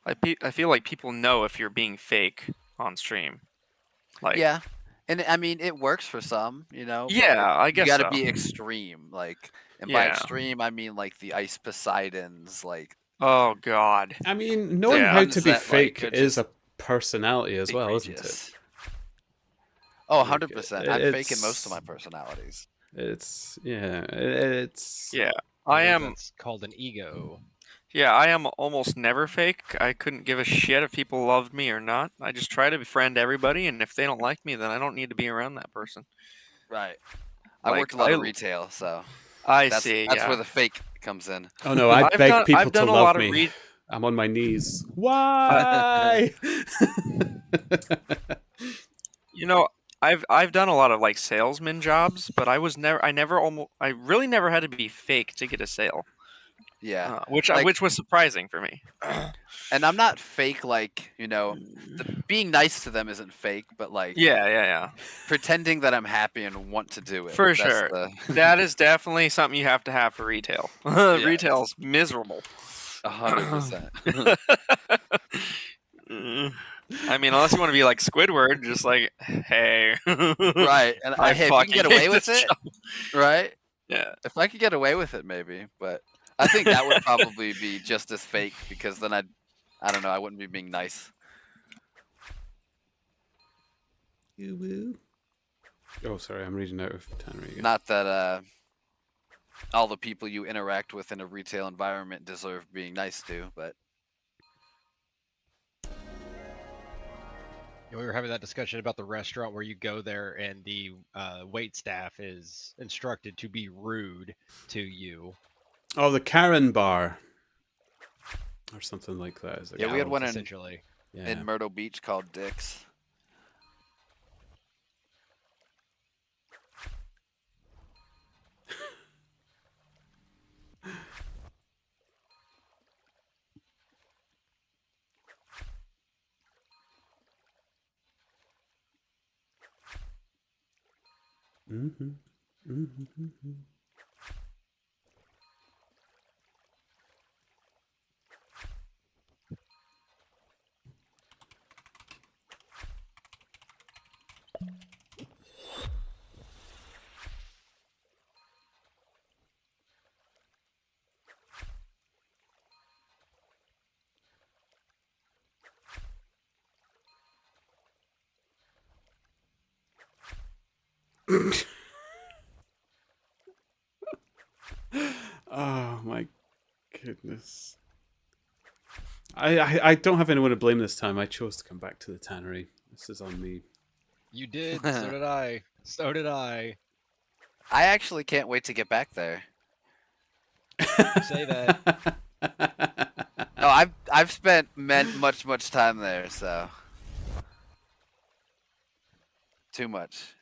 I feel like people know if you're being fake on stream. Like, yeah, and I mean it works for some, but Yeah, I guess you got to so. be extreme, and by Yeah. extreme I mean like the Ice Poseidons, Oh God. I mean, knowing Yeah. how ones to be that, fake are is just a personality as well, isn't it? egregious. Oh, Like, 100%. I'm faking most of my personalities. It's Yeah, I I believe am. That's called an ego. Yeah, I am almost never fake. I couldn't give a shit if people loved me or not. I just try to befriend everybody, and if they don't like me, then I don't need to be around that person. Right. I Like, worked a lot of retail, so I that's see. that's Yeah. where the fake comes in. oh no, I beg people I've done to a love lot me. of I'm on my knees. Why? You know, I've done a lot of like salesman jobs, but I really never had to be fake to get a sale. Yeah. Which was surprising for me. And I'm not fake being nice to them isn't fake, but Yeah. pretending that I'm happy and want to do it. For That's sure. the That is definitely something you have to have for retail. Retail's miserable. 100%. I mean, unless you want to be like Squidward, just like, hey. Right. And I hey, if you fucking can get away hate with this it, job. right? Yeah. If I could get away with it, maybe. But I think that would probably be just as fake because then I don't know, I wouldn't be being nice. Oh, sorry, I'm reading out of Tannery again. Not that all the people you interact with in a retail environment deserve being nice to, but We were having that discussion about the restaurant where you go there and the wait staff is instructed to be rude to you. Oh, the Karen bar. Or something like that. Is it Yeah, we had called? one essentially. Yeah. in Myrtle Beach called Dick's. Mm-hmm. Mm-hmm. Oh my goodness. I don't have anyone to blame this time. I chose to come back to the tannery. This is on me. You did. So did I. So did I. I actually can't wait to get back there. You say that. No, I've spent much time there, so too much.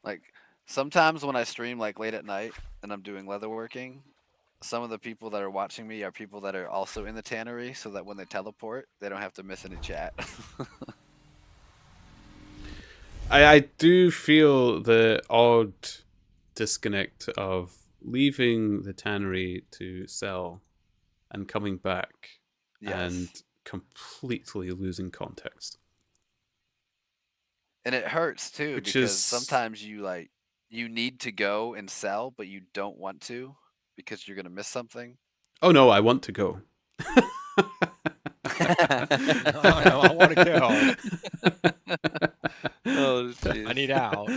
Like sometimes when I stream like late at night and I'm doing leatherworking, some of the people that are watching me are people that are also in the tannery, so that when they teleport, they don't have to miss any chat. I do feel the odd disconnect of leaving the tannery to sell and coming back and Yes. completely losing context. And it hurts too, Which because is sometimes you need to go and sell, but you don't want to because you're gonna miss something. oh no, I want to go. I want to go. Oh, I jeez. need out.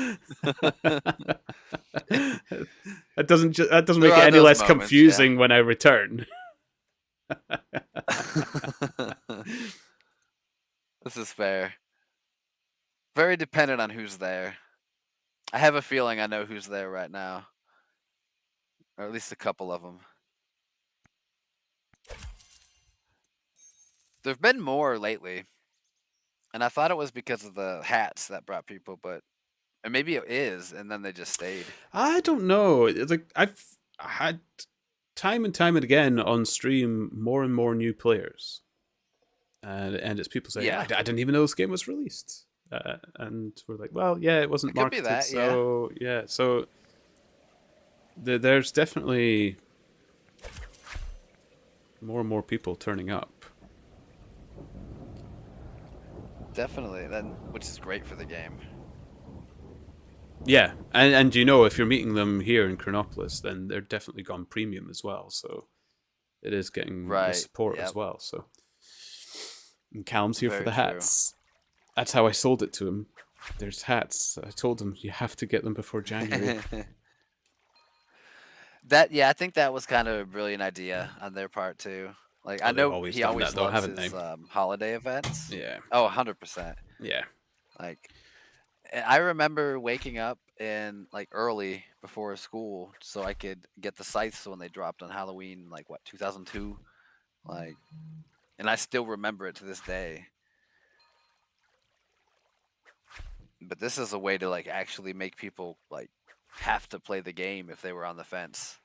That doesn't There make it are any those less moments, confusing when I return. This is fair. Very dependent on who's there. I have a feeling I know who's there right now, or at least a couple of them. There've been more lately, and I thought it was because of the hats that brought people, but and maybe it is, and then they just stayed. I don't know. It's like I've had time and time and again on stream more and more new players, and it's people saying, Yeah. I didn't even know this game was released," and we're like, "Well, yeah, it wasn't It could be marketed, that, yeah. so yeah." So there's definitely more and more people turning up. Definitely, then which is great for the game. Yeah, and you know, if you're meeting them here in Chronopolis, then they're definitely gone premium as well. So it is getting the Right. support Yep. as well. So and Callum's here for Very the true. hats. That's how I sold it to him. There's hats. I told him you have to get them before January. I think that was kind of a brilliant idea on their part too. Like I Oh, they've know always he done always that, though, loves haven't his they? holiday events. Yeah, Oh, 100%. yeah. Like I remember waking up in like early before school so I could get the scythes when they dropped on Halloween, like what 2002, like, and I still remember it to this day. But this is a way to like actually make people like have to play the game if they were on the fence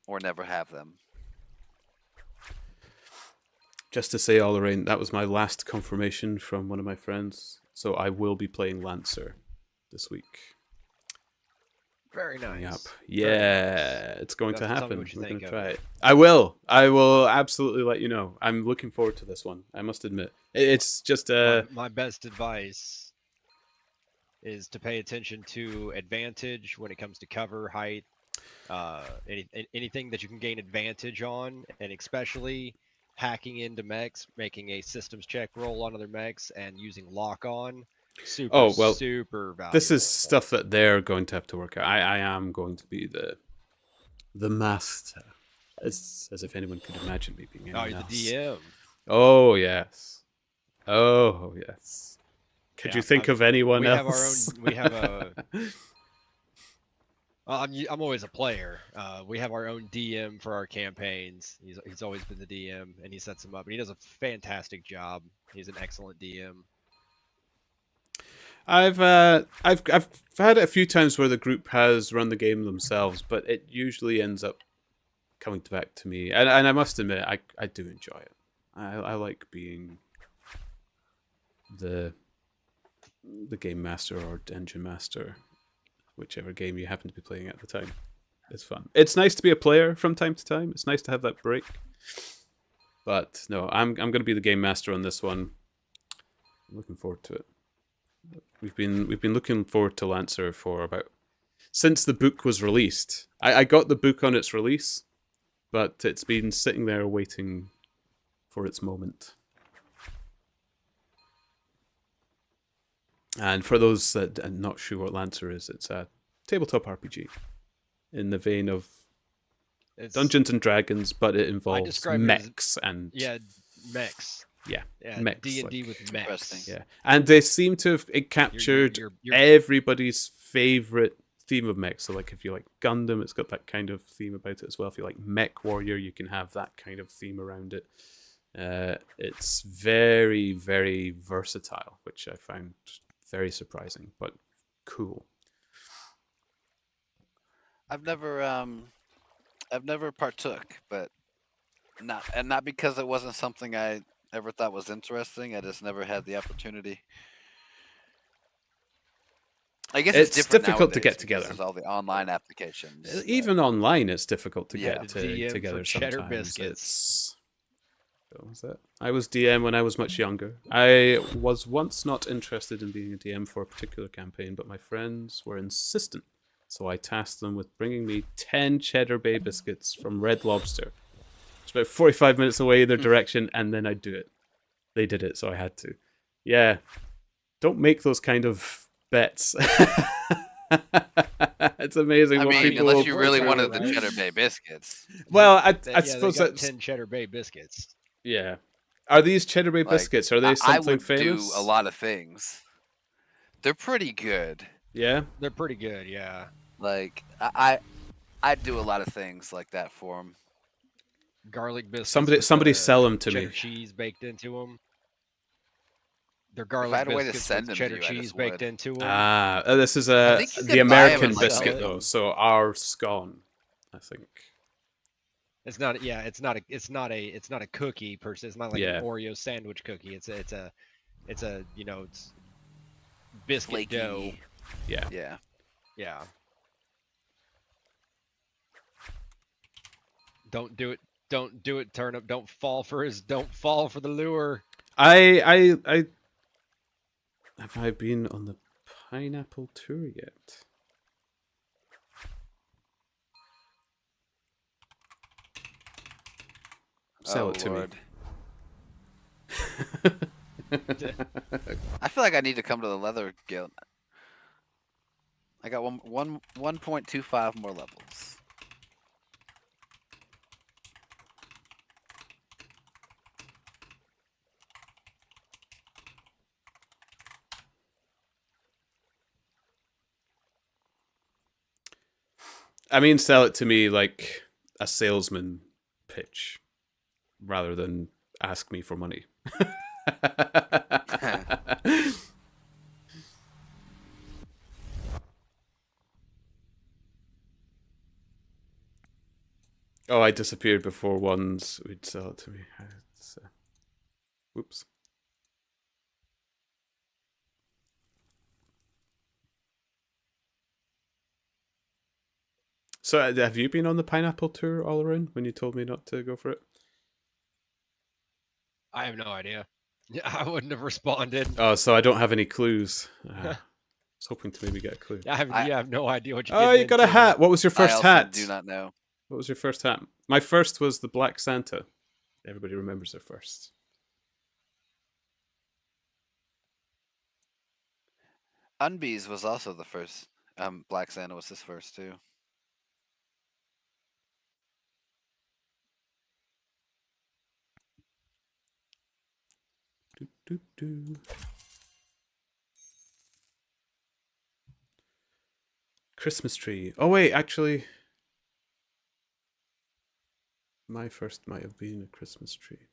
or never have them. Just to say, all Lorraine, that was my last confirmation from one of my friends. So I will be playing Lancer this week. Very nice. Yep. Very Yeah, nice. it's going You to have to tell me happen. what you We're going think to of try it. it. I will. I will absolutely let you know. I'm looking forward to this one. I must admit, it's just My best advice is to pay attention to advantage when it comes to cover, height, anything that you can gain advantage on, and especially hacking into mechs, making a systems check roll on other mechs, and using lock on. Super, super valuable. This is stuff that they're going to have to work out. I am going to be the master, as if anyone could imagine me being anyone you're else. the DM. Oh yes. Oh yes. Could Yeah, you think of anyone else? We have a. I'm always a player. We have our own DM for our campaigns. He's always been the DM, and he sets them up, and he does a fantastic job. He's an excellent DM. I've had it a few times where the group has run the game themselves, but it usually ends up coming back to me, and I must admit, I do enjoy it. I like being the game master or dungeon master, whichever game you happen to be playing at the time. It's fun. It's nice to be a player from time to time. It's nice to have that break. But no, I'm going to be the game master on this one. I'm looking forward to it. We've been looking forward to Lancer for about since the book was released. I got the book on its release, but it's been sitting there waiting for its moment. And for those that are not sure what Lancer is, it's a tabletop RPG in the vein of Dungeons and Dragons, but it involves mechs and mechs. Yeah, mechs. D&D with mechs. Yeah, and they seem to have captured everybody's favorite theme of mech. So, like, if you like Gundam, it's got that kind of theme about it as well. If you like Mech Warrior, you can have that kind of theme around it. It's very, very versatile, which I found very surprising, but cool. I've never partook, but not because it wasn't something I ever thought was interesting. I just never had the opportunity. I guess it's difficult to get together. There's all the online applications. Even online, it's difficult to get DM together for cheddar sometimes. biscuits. What was that? I was DM when I was much younger. I was once not interested in being a DM for a particular campaign, but my friends were insistent. So I tasked them with bringing me 10 Cheddar Bay biscuits from Red Lobster. It's about 45 minutes away either direction, and then I'd do it. They did it, so I had to. Yeah. Don't make those kind of bets. It's amazing I what mean, people unless you really wanted the Cheddar Bay biscuits. Well, I suppose they got that's 10 Cheddar Bay biscuits. Yeah. Are these Cheddar Bay biscuits? Are they something I would famous? do a lot of things. They're pretty good. Yeah. They're pretty good. Yeah. Like I do a lot of things like that for them. Garlic biscuits. Somebody sell them to cheddar me. Cheese baked into them. They're If I garlic had a way to biscuits send with them cheddar to you, I cheese just baked would. into them. This is I think you the could buy 'em American and sell biscuit them. though. So our scone, I think. It's not. Yeah. It's not a cookie per se. It's not like an Oreo sandwich cookie. It's a it's biscuit Flaky. dough. Yeah. Yeah. Yeah. Don't do it. Don't do it, Turnip. Don't fall for the lure. I have I been on the pineapple tour yet? Sell it to Lord. me. I feel like I need to come to the Leather Guild. I got 1.25 more levels. I mean, sell it to me like a salesman pitch, rather than ask me for money. Oh, I disappeared before ones would sell it to me. Whoops. So, have you been on the pineapple tour all around when you told me not to go for it? I have no idea. Yeah, I wouldn't have responded. Oh, so I don't have any clues. I was hoping to maybe get a clue. You have no idea what you're Oh, you got a hat. What was your I first also hat? do not know. What was your first hat? My first was the Black Santa. Everybody remembers their first. Unbees was also the first. Black Santa was his first too. Christmas tree. Oh wait, actually, my first might have been a Christmas tree.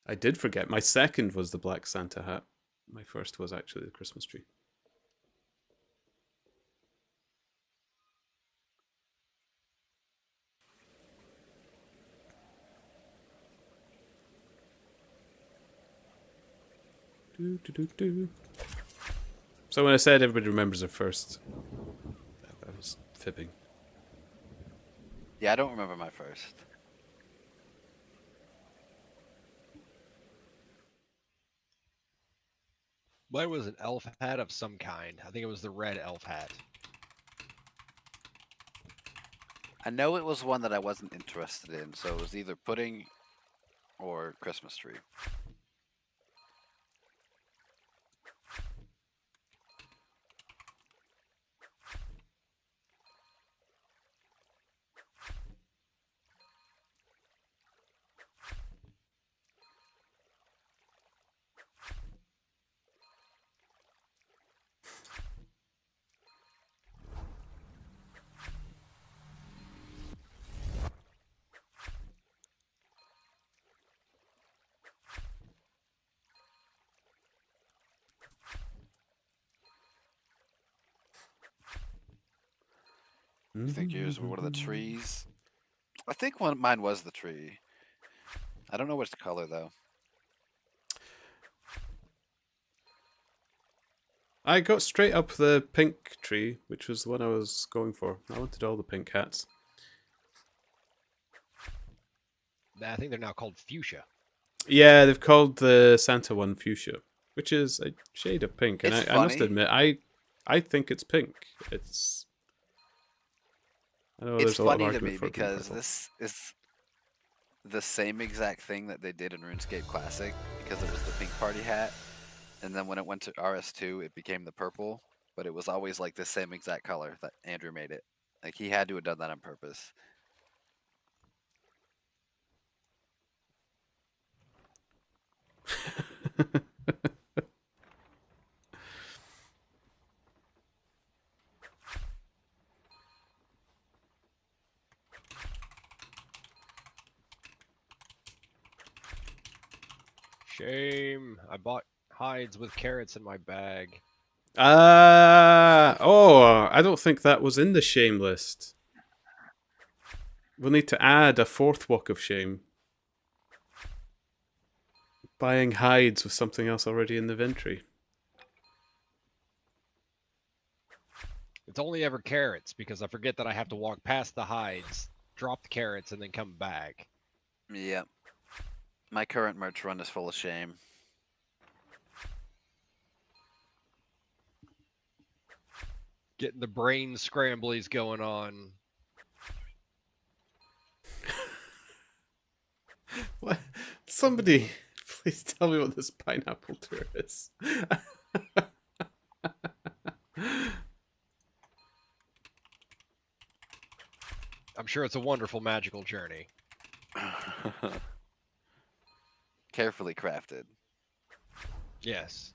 I did forget. My second was the Black Santa hat. My first was actually the Christmas tree. So when I said everybody remembers their first, I was fibbing. Yeah, I don't remember my first. Mine was an elf hat of some kind. I think it was the red elf hat. I know it was one that I wasn't interested in, so it was either pudding or Christmas tree. I think yours were one of the trees. I think mine was the tree. I don't know which color though. I got straight up the pink tree, which was the one I was going for. I wanted all the pink hats. I think they're now called fuchsia. Yeah, they've called the Santa one fuchsia, which is a shade of pink. And It's I must funny. admit, I think it's pink. It's. I know It's there's a lot of funny to argument me for it being because purple. this is the same exact thing that they did in RuneScape Classic because it was the pink party hat, and then when it went to RS2, it became the purple. But it was always like the same exact color that Andrew made it. Like he had to have done that on purpose. Shame. I bought hides with carrots in my bag. Oh, I don't think that was in the shame list. We'll need to add a fourth walk of shame. Buying hides with something else already in the inventory. It's only ever carrots because I forget that I have to walk past the hides, drop the carrots, and then come back. Yep. My current merch run is full of shame. Getting the brain scramblies going on. What? Somebody, please tell me what this pineapple tour is. I'm sure it's a wonderful magical journey. Carefully crafted. Yes.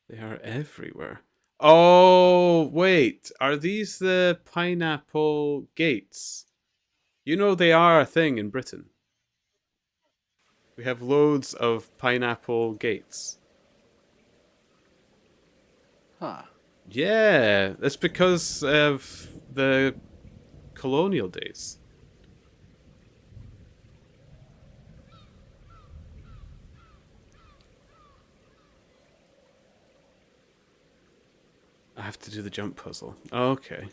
They are everywhere. Oh, wait. Are these the pineapple gates? You know they are a thing in Britain. We have loads of pineapple gates. Huh. Yeah, that's because of the colonial days. I have to do the jump puzzle. Okay.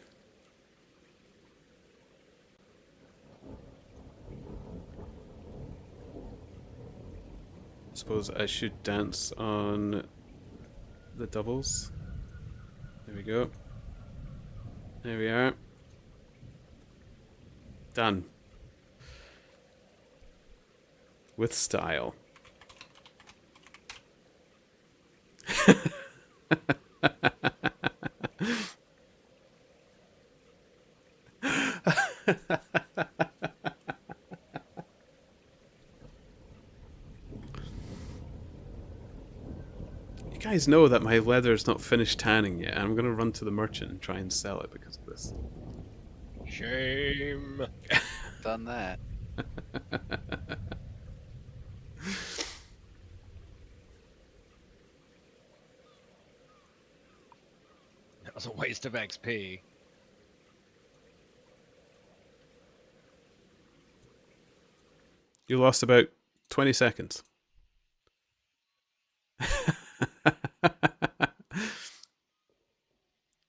Suppose I should dance on the doubles. There we go. There we are. Done. With style. You guys know that my leather's not finished tanning yet. I'm gonna run to the merchant and try and sell it because of this. Shame. Done that. That was a waste of XP. You lost about 20 seconds.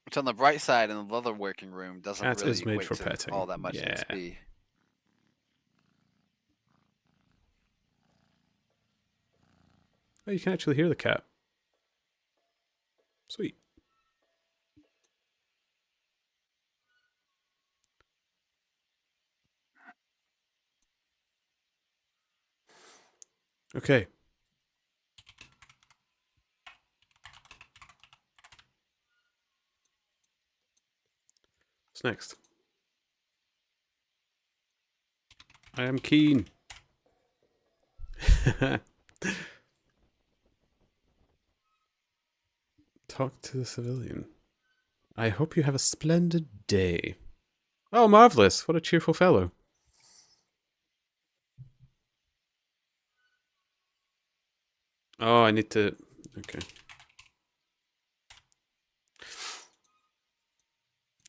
Which on the bright side, in the leather working room, doesn't Cat really is made equate for to petting. all that much Yeah. XP. Oh, you can actually hear the cat. Sweet. Okay. What's next? I am keen. Talk to the civilian. I hope you have a splendid day. Oh, marvellous. What a cheerful fellow. Oh, I need to... Okay.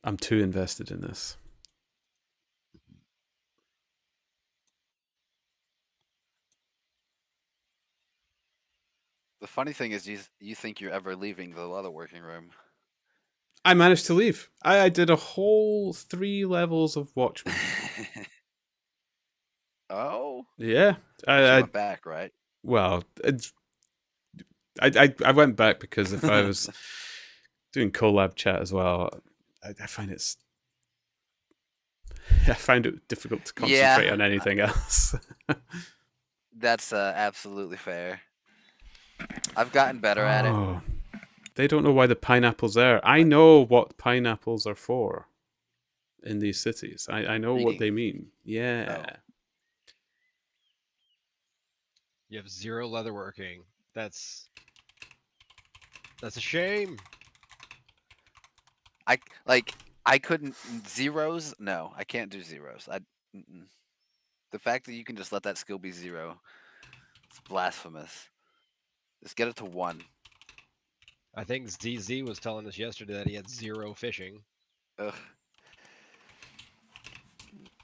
I'm too invested in this. The funny thing is, you think you're ever leaving the leather working room. I managed to leave. I did a whole 3 levels of Watchmen. Oh? Yeah. But you went back, right? Well, I went back because if I was doing collab chat as well, I find it's... I find it difficult to concentrate on anything else. That's absolutely fair. I've gotten better at it. Oh, they don't know why the pineapple's there. I know what pineapples are for in these cities. I know what they mean. Yeah. Oh. You have 0 leatherworking. That's a shame. I couldn't zeros. No, I can't do zeros. The fact that you can just let that skill be 0, it's blasphemous. Just get it to 1. I think ZZ was telling us yesterday that he had 0 fishing. Ugh.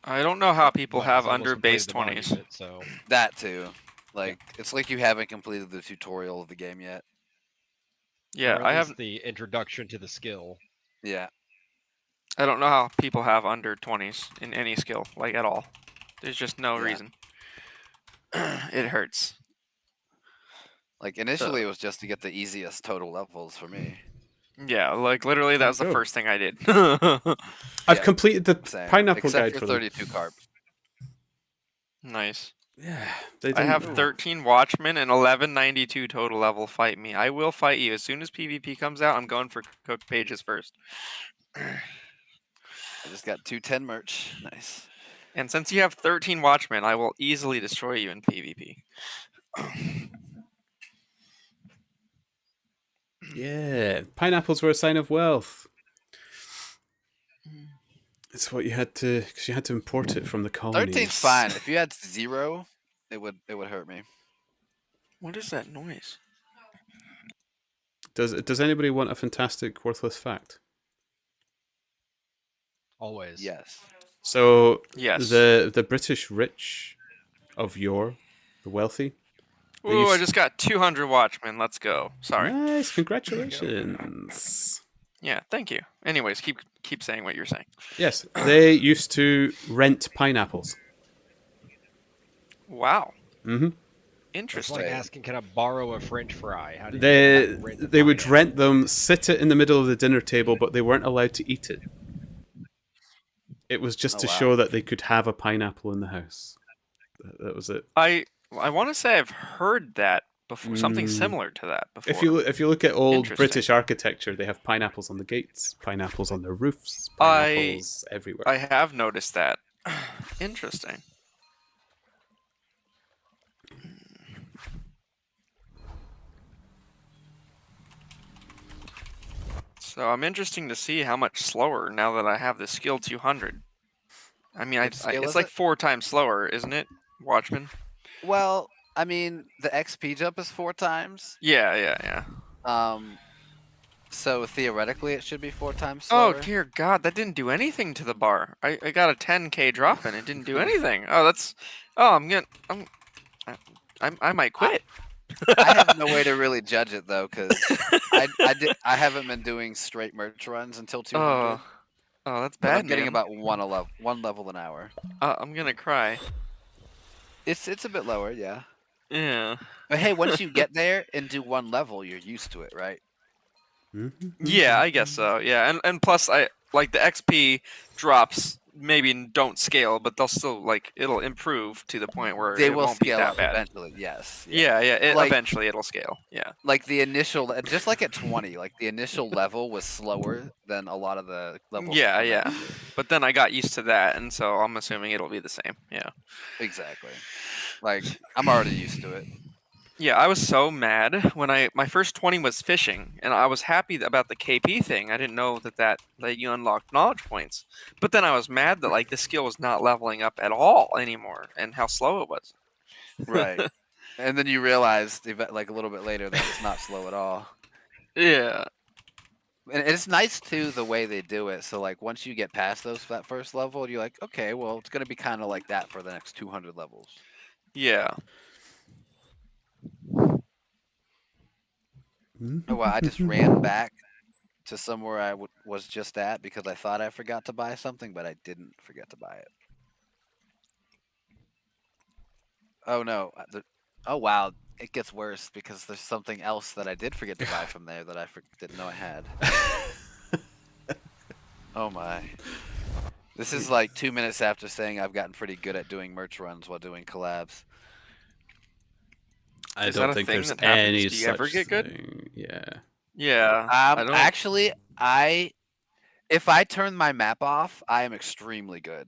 I don't know how people But have he's almost under base completed the 20s. monument, so That too. Like it's like you haven't completed the tutorial of the game yet. Yeah, or at I least have. the introduction to the skill. Yeah. I don't know how people have under 20s in any skill, like at all. There's just no Yeah. reason. It hurts. Like initially it was just to get the easiest total levels for me. Yeah, like literally that was the Go. first thing I did. I've completed the Same. pineapple Except guide for for them. 32 carp. Nice. Yeah, they I have didn't- 13 Watchmen and 1192 total level. Fight me. I will fight you. As soon as PvP comes out, I'm going for cooked pages first. I just got 210 merch. Nice. And since you have 13 Watchmen, I will easily destroy you in PvP. Yeah, pineapples were a sign of wealth. It's what you had to, because you had to import it from the colonies. 13's fine. If you had 0, it would hurt me. What is that noise? Does anybody want a fantastic worthless fact? Always. Yes. So Yes. the British rich of yore, the wealthy. They Ooh, I used- just got 200 Watchmen. Let's go. Sorry. Nice, congratulations. Yeah, thank you. Anyways, keep saying what you're saying. Yes, they used to rent pineapples. Wow. Mm-hmm. It's Interesting. like asking, can I borrow a French fry? How do you They would rent them, sit it in the middle of the dinner table, but they weren't allowed to eat it. It was just Oh, to wow. show that they could have a pineapple in the house. That was it. I want to say I've heard that before, something Mm. similar to that before. If you look at old Interesting. British architecture, they have pineapples on the gates, pineapples on their roofs, I- pineapples everywhere. I have noticed that. Interesting. So I'm interesting to see how much slower now that I have the skill 200. I mean, Which skill it's is like it? 4 times slower, isn't it, Watchman? Well, I mean, the XP jump is 4 times. Yeah. So theoretically, it should be 4 times Oh slower. dear God, that didn't do anything to the bar. I got a 10k drop and it didn't do anything. Oh, that's. Oh, I might quit. I have no way to really judge it though, because I haven't been doing straight merch runs until 200, Oh, that's but bad, I'm getting man. about one level an hour. I'm gonna cry. It's a bit lower, yeah. Yeah. But hey, once you get there and do 1 level, you're used to it, right? Yeah, I guess so. Yeah, and plus I like the XP drops maybe don't scale, but they'll still like it'll improve to the point where They it will won't be scale that up bad. eventually. Yes. Yeah, Like- eventually it'll scale. Yeah. Like the initial, just like at 20, like the initial level was slower than a lot of the levels. that Yeah, come after. But then I got used to that, and so I'm assuming it'll be the same. Yeah. Exactly. Like I'm already used to it. Yeah, I was so mad when my first 20 was fishing, and I was happy about the KP thing. I didn't know that you unlocked knowledge points. But then I was mad that like the skill was not leveling up at all anymore, and how slow it was. Right. And then you realize, like a little bit later, that it's not slow at all. Yeah. And it's nice too the way they do it. So like once you get past that first level, you're like, okay, well it's gonna be kind of like that for the next 200 levels. Yeah. Oh wow! I just ran back to somewhere I was just at because I thought I forgot to buy something, but I didn't forget to buy it. Oh no! Oh wow! It gets worse because there's something else that I did forget to buy from there that I didn't know I had. Oh my! This is like 2 minutes after saying I've gotten pretty good at doing merch runs while doing collabs. I Is don't that a think thing there's that happens? any Do you such ever get good? thing. Yeah. Yeah. I don't. Actually, if I turn my map off, I am extremely good.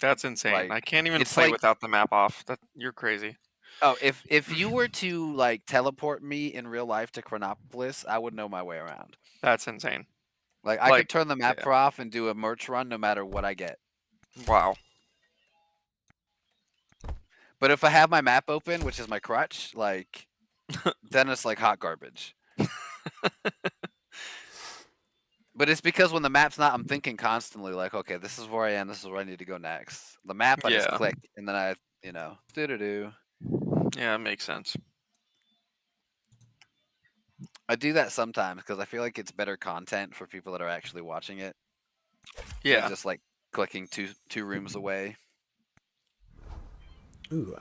That's insane. like, I can't even it's play like- without the map off. You're crazy. Oh, if you were to like teleport me in real life to Chronopolis, I would know my way around. That's insane. Like I Like, could turn the map yeah. off and do a merch run no matter what I get. Wow. But if I have my map open, which is my crutch, like then it's like hot garbage. But it's because when the map's not, I'm thinking constantly like, okay, this is where I am. This is where I need to go next. The map, I just Yeah. click and then I, do. Yeah, it makes sense. I do that sometimes because I feel like it's better content for people that are actually watching it. than Yeah. just like clicking two rooms away. Ooh.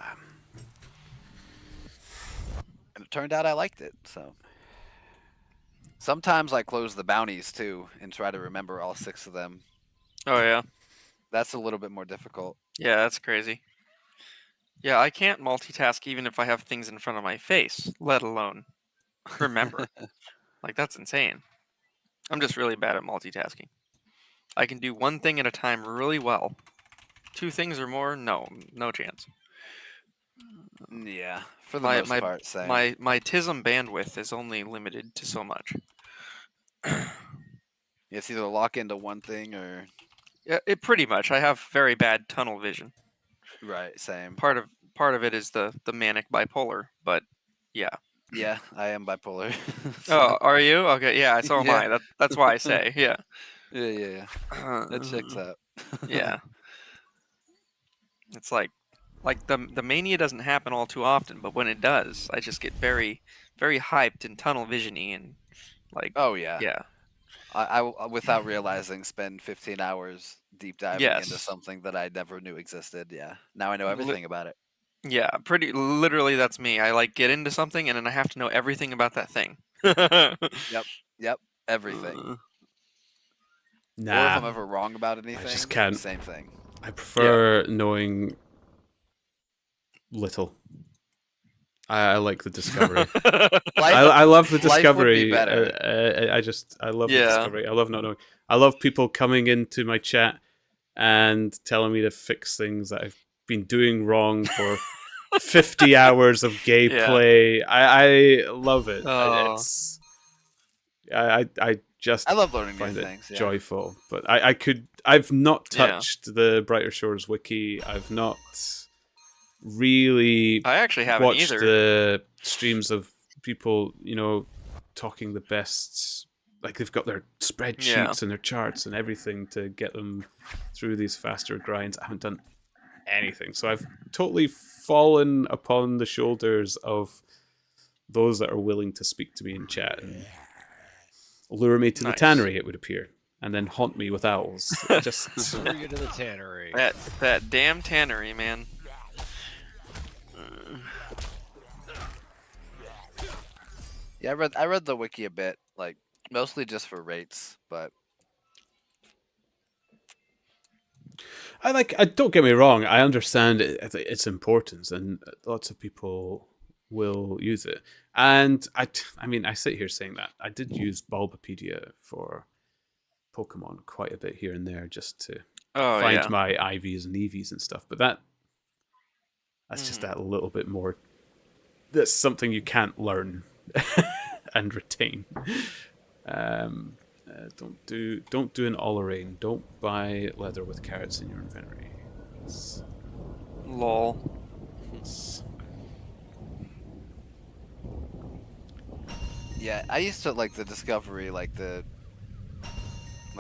And it turned out I liked it. So sometimes I close the bounties too and try to remember all 6 of them. Oh yeah. That's a little bit more difficult. Yeah, that's crazy. Yeah, I can't multitask even if I have things in front of my face, let alone remember. Like that's insane. I'm just really bad at multitasking. I can do one thing at a time really well. 2 things or more, no chance. Yeah, for the most part, same. My TISM bandwidth is only limited to so much. It's either lock into one thing or Yeah, it pretty much. I have very bad tunnel vision. right, same. Part of it is the manic bipolar, but yeah. Yeah, I am bipolar. Oh, are you? Okay, yeah, so am Yeah. I. That's why I say, yeah. Yeah. That checks out. Yeah. It's like the mania doesn't happen all too often, but when it does, I just get very, very hyped and tunnel visiony and like Oh yeah. yeah. I without realizing spend 15 hours deep diving into Yes. something that I never knew existed. Yeah. Now I know everything about it. Yeah, pretty literally that's me. I like get into something and then I have to know everything about that thing. Yep. Everything. Or if Nah. I'm ever wrong about anything, just can't. same thing. I prefer knowing little. I like the discovery. I love the life would be discovery. better. I love the Yeah. discovery. I love not knowing. I love people coming into my chat and telling me to fix things that I've been doing wrong for 50 hours of gameplay. I love it. Oh. I just I love learning find new it things. Yeah. joyful. But I've not Yeah. touched the Brighter Shores wiki. I've not really I actually haven't watched either. the streams of people, talking the best. Like they've got their spreadsheets and their charts and everything to get them through these faster grinds. I haven't done anything, so I've totally fallen upon the shoulders of those that are willing to speak to me in chat and lure me to the Nice. tannery, it would appear, and then haunt me with owls. Just Lure you to the tannery. That damn tannery, man. Yeah, I read the wiki a bit, like mostly just for rates, but I don't get me wrong, I understand its importance, and lots of people will use it. And I mean, I sit here saying that I did use Bulbapedia for Pokemon quite a bit here and there just to find my IVs and EVs and stuff. But that's just that little bit more. That's something you can't learn and retain. Don't do an Oleraine. Don't buy leather with carrots in your inventory. Lol. yeah, I used to like the discovery, like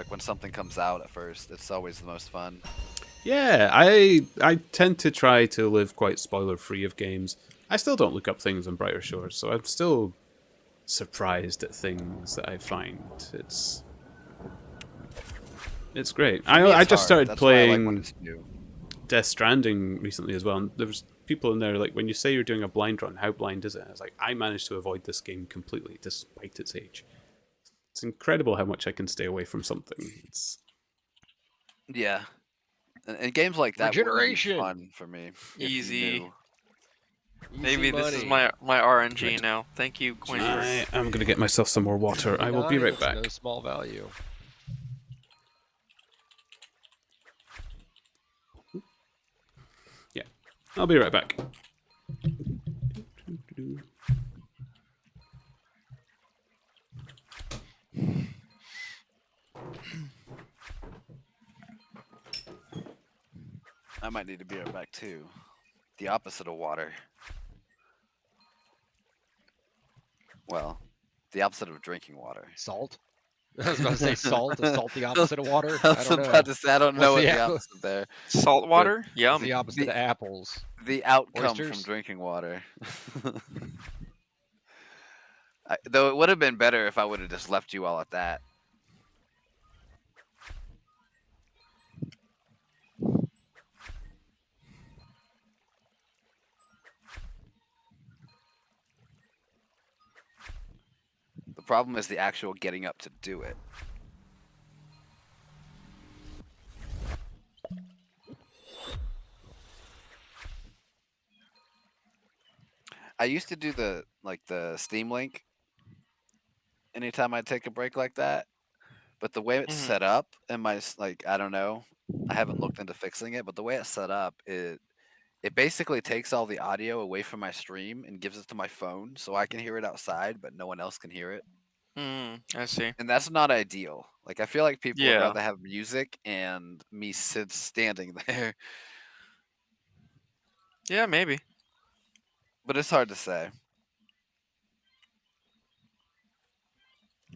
when something comes out at first. It's always the most fun. Yeah, I tend to try to live quite spoiler free of games. I still don't look up things on Brighter Shores, so I'm still surprised at things that I find. It's great. I just started playing Death Stranding recently as well, and there was people in there like, when you say you're doing a blind run, how blind is it? I was like, I managed to avoid this game completely despite its age. It's incredible how much I can stay away from something. Yeah, and games like that wouldn't be Regeneration. fun for me. if you Easy. knew. Maybe Easy this is money. my RNG Right. now. Thank you, Quinn. I am going to get myself some more water. I will be right It's back. No small value. Yeah, I'll be right back. I might need to be right back too. The opposite of water. Well, the opposite of drinking water. Salt. I was about to say salt. Is salt the opposite of water? I I was don't know. about to say I don't know What's what the the apple- opposite there. Salt water? It's Yum. the opposite of apples. The outcome from Oysters? drinking water. Though it would have been better if I would have just left you all at that. The problem is the actual getting up to do it. I used to do the Steam Link anytime I take a break like that, but the way it's Mhm. set up and I don't know, I haven't looked into fixing it, but the way it's set up, it basically takes all the audio away from my stream and gives it to my phone so I can hear it outside, but no one else can hear it. I see. And that's not ideal. Like I feel like people would Yeah. rather have music and me standing there, Yeah, maybe. but it's hard to say.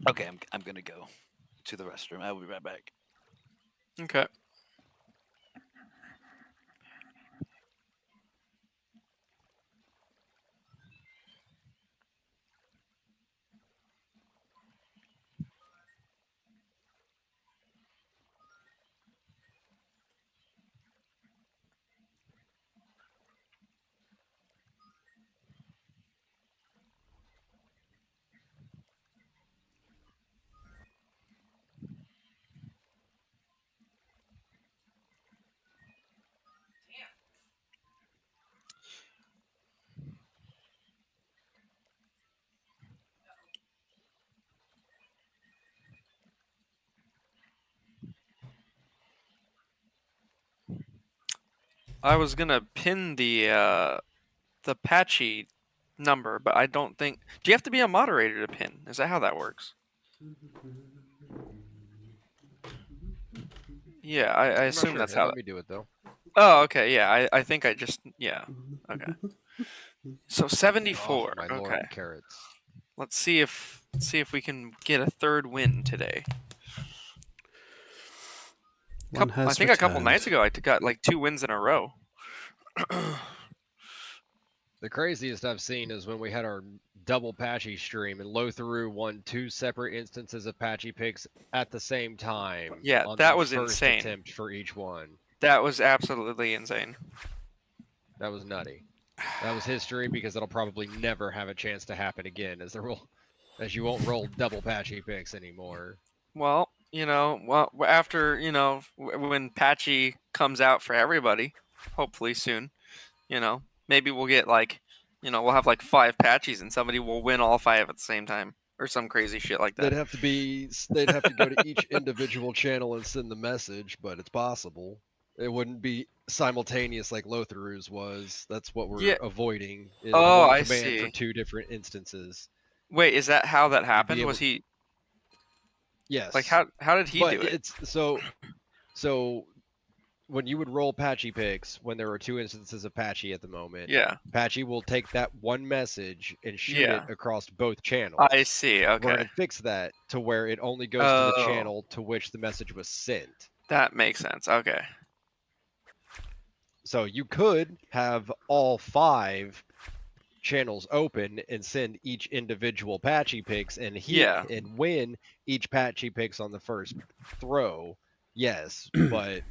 Okay, I'm gonna go to the restroom. I will be right back. Okay. I was gonna pin the patchy number, but I don't think. Do you have to be a moderator to pin? Is that how that works? Yeah, I I'm not assume sure. that's It how. let me do it though. Oh, okay. Yeah, I think I just yeah. Okay. So Oh 74. my Okay. lord, carrots. Let's see if we can get a third win today. One I has think a couple nights returned. ago I got like 2 wins in a row. The craziest I've seen is when we had our double patchy stream and Lothru won 2 separate instances of patchy picks at the same time Yeah, on that the was first insane. attempt for each one. That was absolutely insane. That was nutty. That was history because it'll probably never have a chance to happen again, as you won't roll double patchy picks anymore. Well, after, when Patchy comes out for everybody, hopefully soon, maybe we'll get like, we'll have like 5 Patchies and somebody will win all 5 at the same time or some crazy shit like that. They'd have to go to each individual channel and send the message, but it's possible. It wouldn't be simultaneous like Lothru's was. That's what we're Yeah. avoiding. Is Oh, one I command for see. 2 different instances. Wait, is that how that You'd be happened? able Was he Yes. like how did he But do it? it's so when you would roll patchy picks, when there were 2 instances of patchy at the moment, Yeah. patchy will take that one message and shoot Yeah. it across both channels. I see. We're Okay. going to fix that to where it only goes to the channel to which the message was sent. That makes sense. Okay. So you could have all 5 channels open and send each individual patchy picks and Yeah. and win each patchy picks on the first throw. Yes, but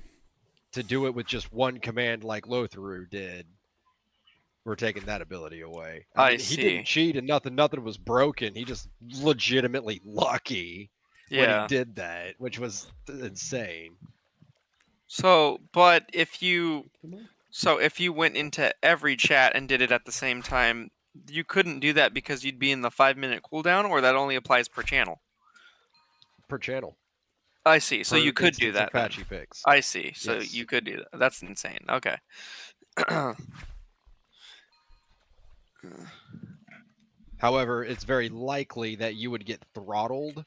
to do it with just one command like Lothru did, we're taking that ability away. I mean, he didn't see. cheat and nothing was broken. He just legitimately lucky when he Yeah. did that, which was insane. So, but if you went into every chat and did it at the same time, you couldn't do that because you'd be in the 5-minute cooldown, or that only applies per channel? Per channel. I see. So Per you could do instance that of then. patchy picks. I see. So Yes. you could do that. That's insane. Okay. However, it's very likely that you would get throttled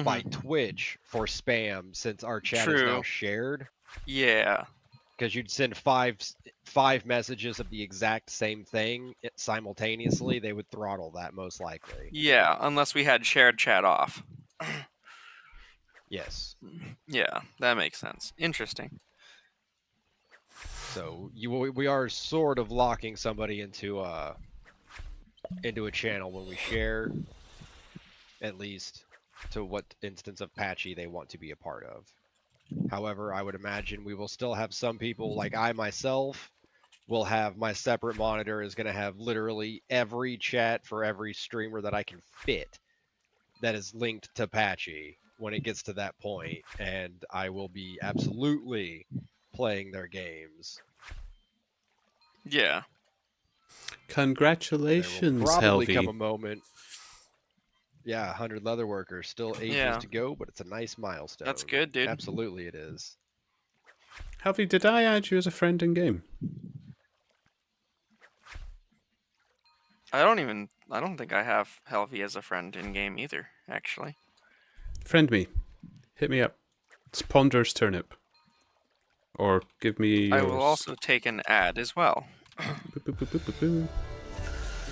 by Mhm. Twitch for spam since our chat is now True. shared. Yeah. Because you'd send five messages of the exact same thing simultaneously, they would throttle that most likely. Yeah, unless we had shared chat off. Yes. Yeah, that makes sense. Interesting. So we are sort of locking somebody into a channel when we share, at least to what instance of patchy they want to be a part of. However, I would imagine we will still have some people, like I myself will have my separate monitor is going to have literally every chat for every streamer that I can fit that is linked to patchy when it gets to that point, and I will be absolutely playing their games. Yeah. Congratulations, There will probably come Helvy. a moment. Yeah, 100 leather workers, still ages to go, but it's a nice milestone. That's good, dude. Absolutely, it is. Helvy, did I add you as a friend in game? I don't think I have Helvy as a friend in game either, actually. Friend me. Hit me up. It's Ponder's Turnip. Or give me I your... will also take an ad as well.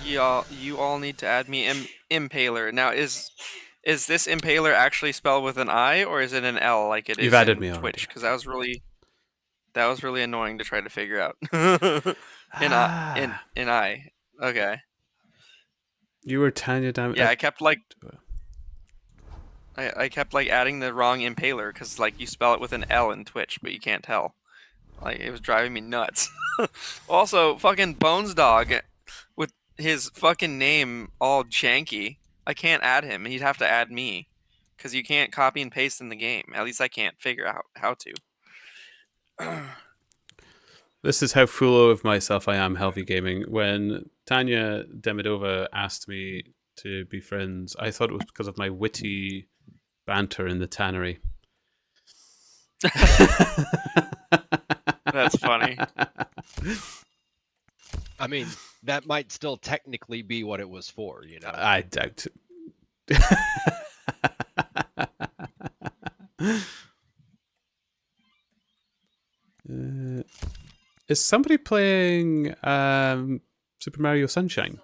You all need to add me Impaler. Now, is this Impaler actually spelled with an I, or is it an L like it is You've added in me already. Twitch? Because that was really annoying to try to figure out. in I. Okay. You were Tanya down. Yeah, I kept like adding the wrong Impaler because like you spell it with an L in Twitch, but you can't tell. Like it was driving me nuts. Also, fucking Bones Dog with his fucking name all janky. I can't add him. He'd have to add me because you can't copy and paste in the game. At least I can't figure out how to. This is how full of myself I am, Healthy Gaming. When Tanya Demidova asked me to be friends, I thought it was because of my witty banter in the tannery. That's funny. I mean, that might still technically be what it was for, you know? I doubt it. Is somebody playing Super Mario Sunshine?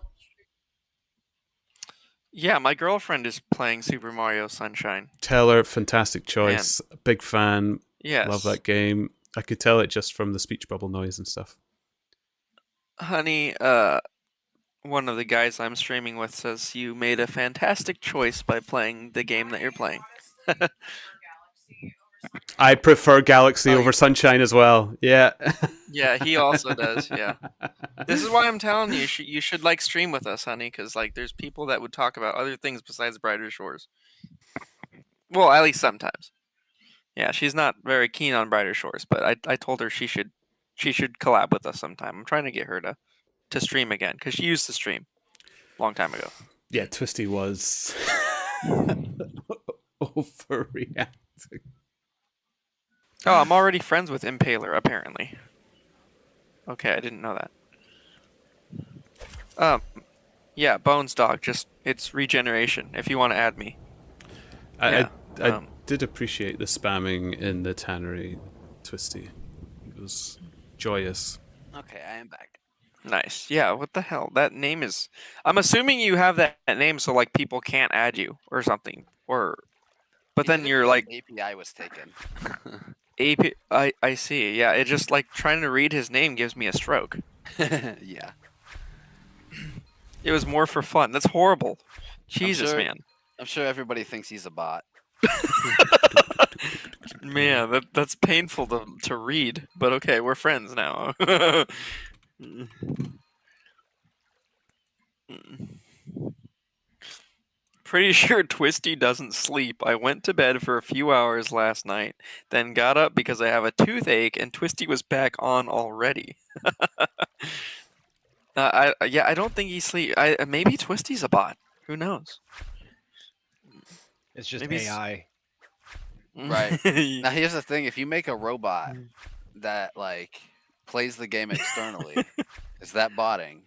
Yeah, my girlfriend is playing Super Mario Sunshine. Tell her, fantastic choice. Big fan. Yes. Love that game. I could tell it just from the speech bubble noise and stuff. Honey, one of the guys I'm streaming with says you made a fantastic choice by playing the game that you're playing. I prefer Galaxy Oh, over you- Sunshine as well. Yeah. Yeah, he also does. Yeah. This is why I'm telling you, you should like stream with us, honey, because like there's people that would talk about other things besides Brighter Shores. Well, at least sometimes. Yeah, she's not very keen on Brighter Shores, but I told her she should collab with us sometime. I'm trying to get her to stream again because she used to stream a long time ago. Yeah, Twisty was overreacting. Oh, I'm already friends with Impaler apparently. Okay, I didn't know that. Yeah, Bones Dog. Just it's regeneration. If you want to add me. I Yeah, did appreciate the spamming in the tannery, Twisty. It was joyous. Okay, I am back. Nice. Yeah. What the hell? That name is. I'm assuming you have that name so like people can't add you or something. But then you're like API was taken. AP. I see. Yeah. It just like trying to read his name gives me a stroke. Yeah. It was more for fun. That's horrible. Jesus, sure- man. I'm sure everybody thinks he's a bot. Man, that's painful to read. But okay, we're friends now. Pretty sure Twisty doesn't sleep. I went to bed for a few hours last night, then got up because I have a toothache, and Twisty was back on already. I don't think he sleep. Maybe Twisty's a bot. Who knows? It's just Maybe AI. Right. Now here's the thing: if you make a robot that like plays the game externally, is that botting?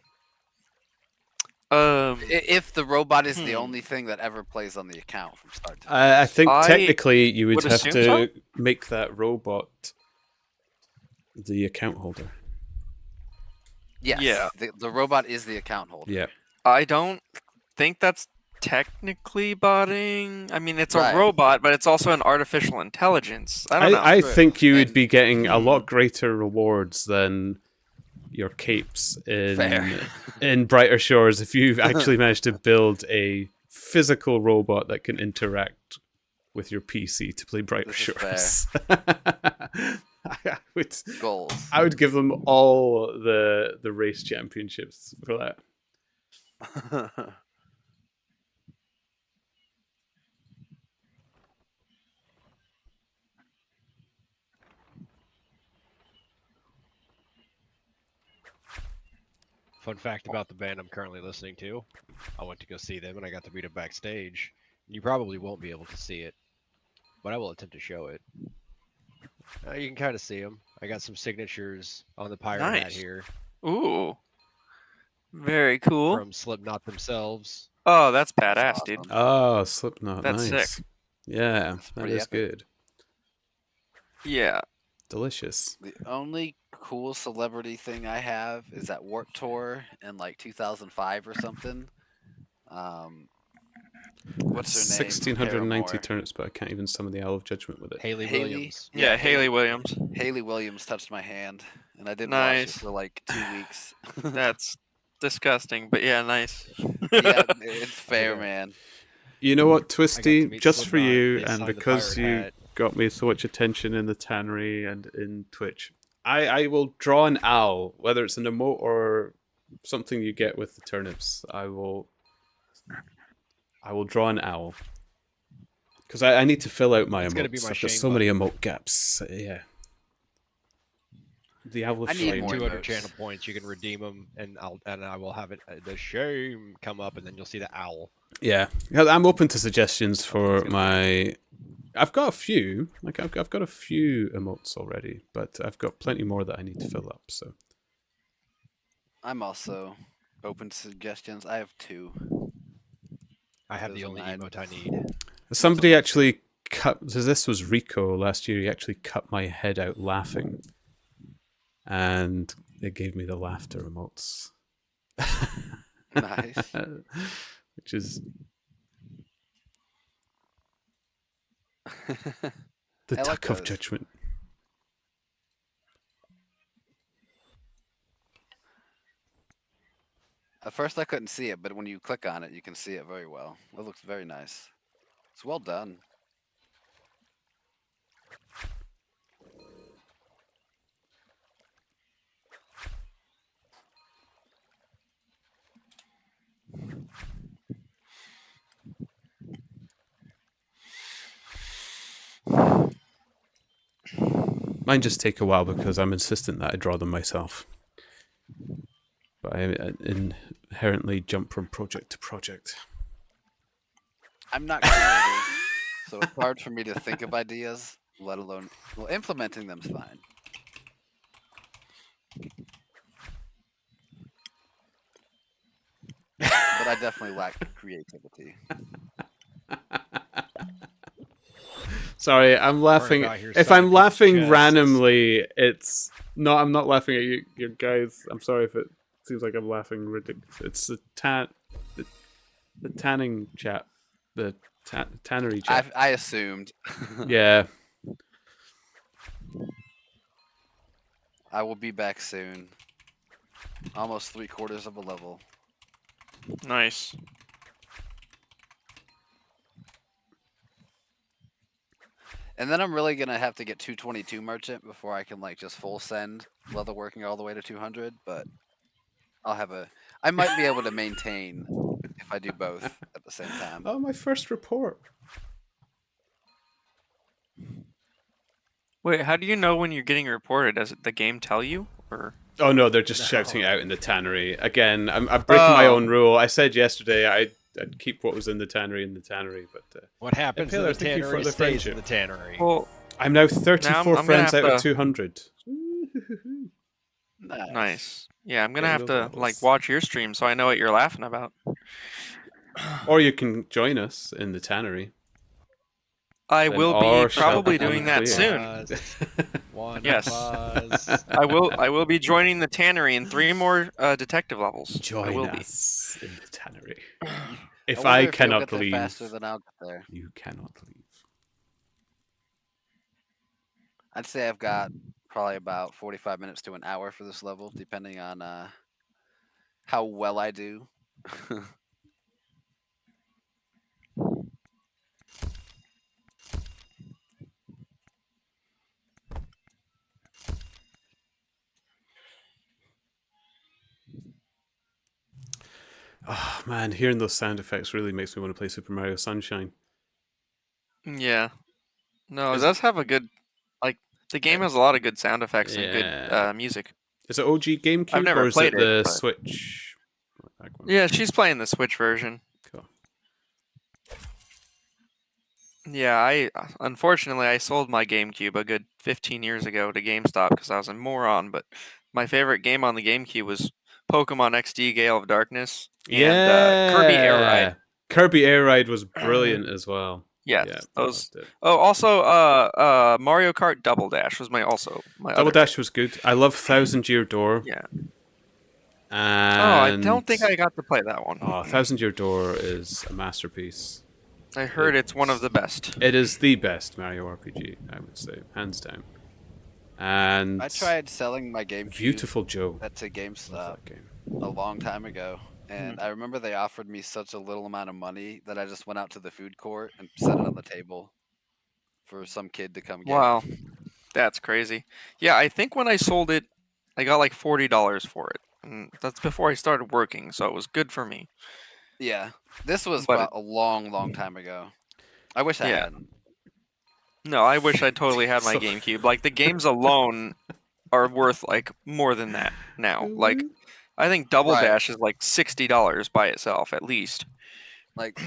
If the robot is the only thing that ever plays on the account from start to finish. I think I technically you would would have assume to so. make that robot the account holder. Yes. Yeah. The robot is the account holder. Yeah. I don't think that's technically botting. I mean, it's Right. a robot, but it's also an artificial intelligence. I don't know. I Sure. think you would And- be getting a lot greater rewards than your capes Fair. in Brighter Shores if you've actually managed to build a physical robot that can interact with your PC to play Brighter This is Shores. I would Goals. I would give them all the race championships for that. Fun fact about the band I'm currently listening to: I went to go see them and I got to meet them backstage. You probably won't be able to see it, but I will attempt to show it. You can kind of see them. I got some signatures on the pirate hat Nice. here Ooh, very cool. from Slipknot themselves. Oh, that's badass, That's dude. awesome. Oh, Slipknot, That's nice. sick. Yeah, That's that pretty is epic. good. Yeah. Delicious. The only cool celebrity thing I have is at Warp Tour in like 2005 or something. What's her name? 1690 Paramore. turnips, but I can't even summon the Owl of Judgment with it. Haley Haley? Williams. Yeah, Haley Williams. Haley Williams touched my hand, and I didn't wash it Nice. for like 2 weeks. That's disgusting, but yeah, nice. Yeah, it's fair, Yeah. man. You know what, I got to Twisty? meet Just for Slipknot. you, They and signed the because pirate you hat. got me so much attention in the tannery and in Twitch, I will draw an owl, whether it's an emote or something you get with the turnips. I will draw an owl. Because I need to fill out my It's gonna be emotes. my I've got shame so many emote gaps. Yeah. The owl of I need flame. more 200 emotes. channel points. You can redeem them, and I will have it. The shame come up, and then you'll see the owl. Yeah, I'm open to suggestions for gonna my. I've got a few. Like I've got a few emotes already, but I've got plenty more that I need to fill up. So I'm also open to suggestions. I have 2. I have the Those only are mine. emote I need. somebody actually cut. So this was Rico last year. He actually cut my head out laughing. and it gave me the laughter emotes. Nice. Which is the I like tuck of those. judgment. At first, I couldn't see it, but when you click on it, you can see it very well. It looks very nice. It's well done. Mine just take a while because I'm insistent that I draw them myself. But I inherently jump from project to project. I'm not creative, so it's hard for me to think of ideas, let alone implementing them's fine. But I definitely lack creativity. Sorry, I'm laughing. out here If signing I'm people's laughing chests. randomly, it's no. I'm not laughing at you guys. I'm sorry if it seems like I'm laughing ridiculous. It's the tanning chat, the tannery chat. I assumed. Yeah. I will be back soon. Almost 3/4 of a level. Nice. And then I'm really gonna have to get 222 merchant before I can like just full send leather working all the way to 200. But I might be able to maintain if I do both at the same time. Oh, my first report. Wait, how do you know when you're getting reported? Does the game tell you, or? Oh no, they're just shouting it out in the tannery. Again, I'm breaking my own rule. I said yesterday I'd keep what was in the tannery, but What happens in Taylor, the thank you for tannery the stays in friendship. the tannery. Well, I'm now 34 Now I'm gonna friends have out of to- 200. nice. Yeah, I'm gonna Getting have those to levels. like watch your stream so I know what you're laughing about. Or you can join us in the tannery. I Then will our be shall probably become doing that clear. soon. One Yes. buzz. I will be joining the tannery in 3 more detective levels. I Join will be. us in the tannery. I If wonder I if you'll cannot get there leave, faster than I'll get there. you cannot leave. I'd say I've got probably about 45 minutes to an hour for this level, depending on how well I do. Oh man, hearing those sound effects really makes me want to play Super Mario Sunshine. Yeah. No, it Is- does have a good like the game has a lot of good sound effects and Yeah. good music. Is it OG GameCube I've never or is played it the it, but- Switch? Back one. Yeah, she's playing the Switch version. Cool. Yeah, unfortunately I sold my GameCube a good 15 years ago to GameStop because I was a moron. But my favorite game on the GameCube was Pokemon XD Gale of Darkness and Kirby Air Ride. Kirby Air Ride was brilliant as well. Yes, Yeah, those. loved it. Oh, also Mario Kart Double Dash was my Double other Dash was good. I love Thousand Year Door. Yeah. And I don't think I got to play that one. Oh, Thousand Year Door is a masterpiece. I heard it's one of the best. It is the best Mario RPG, I would say, hands down. And I tried selling my GameCube Beautiful Joe. to Love GameStop that game. a long time ago, and I remember they offered me such a little amount of money that I just went out to the food court and set it on the table for some kid to come get. Wow, that's crazy. Yeah, I think when I sold it, I got like $40 for it. And that's before I started working, so it was good for me. Yeah, this was But- a long time ago. I wish I Yeah. hadn't. No, I wish I totally had my So- GameCube. Like the games alone are worth like more than that now. Like I think Double Right. Dash is like $60 by itself at least. Like,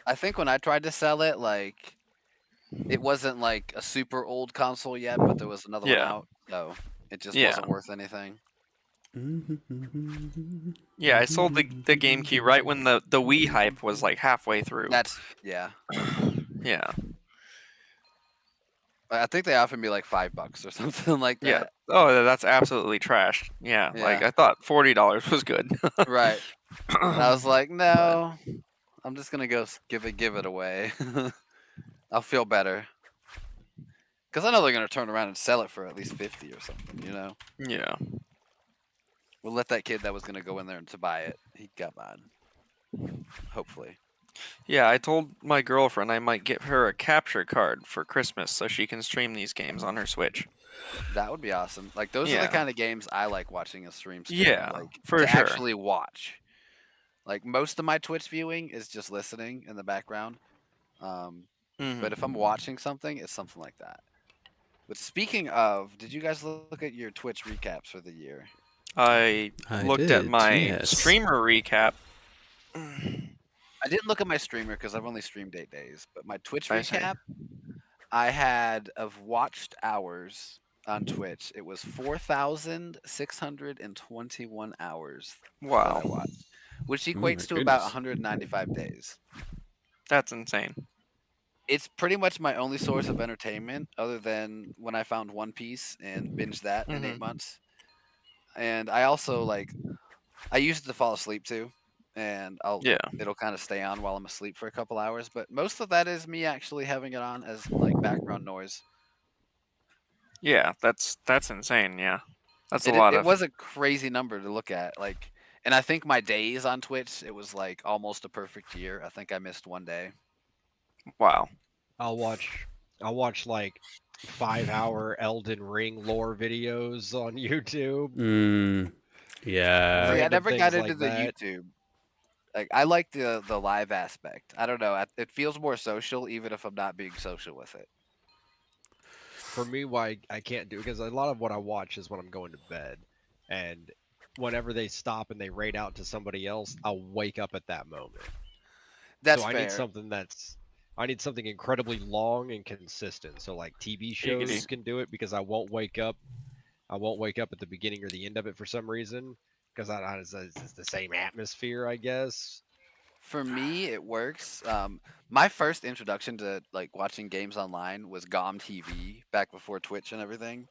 I think when I tried to sell it, like, it wasn't like a super old console yet, but there was another one Yeah. out, so it just Yeah. wasn't worth anything. Yeah, I sold the GameCube right when the Wii hype was like halfway through. That's yeah. Yeah. I think they offered me like $5 or something like Yeah. that. Oh, that's absolutely trash. Yeah. Like Yeah. I thought $40 was good. Right. And I was like, no, I'm just gonna go give it away. I'll feel better because I know they're gonna turn around and sell it for at least 50 or something. You know, Yeah. we'll let that kid that was gonna go in there to buy it. He got mine. Hopefully. Yeah, I told my girlfriend I might get her a capture card for Christmas so she can stream these games on her Switch. That would be awesome. Like those are the Yeah. kind of games I like watching a stream. Yeah, Like for to sure. actually watch. Like most of my Twitch viewing is just listening in the background. But if I'm watching something, it's something like that. But speaking of, did you guys look at your Twitch recaps for the year? I looked at did, my yes. streamer recap. I didn't look at my streamer because I've only streamed 8 days. But my Twitch I see. recap, I had of watched hours on Twitch. It was 4,621 hours that I Wow, watched, which my equates to about goodness. 195 days. that's insane. It's pretty much my only source of entertainment other than when I found One Piece and binged that in 8 months. And I also I use it to fall asleep too, and Yeah, it'll kind of stay on while I'm asleep for a couple hours. But most of that is me actually having it on as like background noise. yeah, that's insane. Yeah, that's a lot It of. was a crazy number to look at. And I think my days on Twitch, it was like almost a perfect year. I think I missed one day. Wow. I'll watch like 5-hour Elden Ring lore videos on YouTube. Yeah. See, I Random never got things into like the that. YouTube. Like I like the live aspect. I don't know. It feels more social, even if I'm not being social with it. For me, why I can't do, because a lot of what I watch is when I'm going to bed, and whenever they stop and they raid out to somebody else, I'll wake up at that moment. That's So fair. I need something incredibly long and consistent. So like TV shows Giggity. can do it because I won't wake up at the beginning or the end of it for some reason, because it's the same atmosphere, I guess. For me, it works. My first introduction to like watching games online was GOM TV back before Twitch and everything,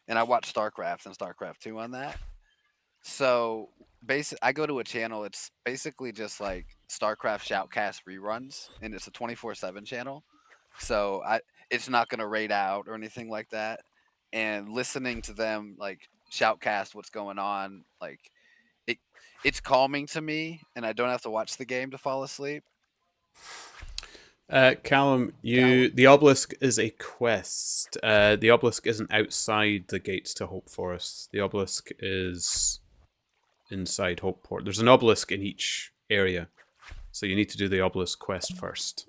and I watched StarCraft and StarCraft 2 on that. So I go to a channel. It's basically just like StarCraft Shoutcast reruns, and it's a 24/7 channel. So it's not gonna raid out or anything like that. And listening to them like shoutcast what's going on, like it, it's calming to me, and I don't have to watch the game to fall asleep. Callum, the obelisk is a quest. The obelisk isn't outside the gates to Hope Forest. The obelisk is inside Hopeport. There's an obelisk in each area, so you need to do the obelisk quest first.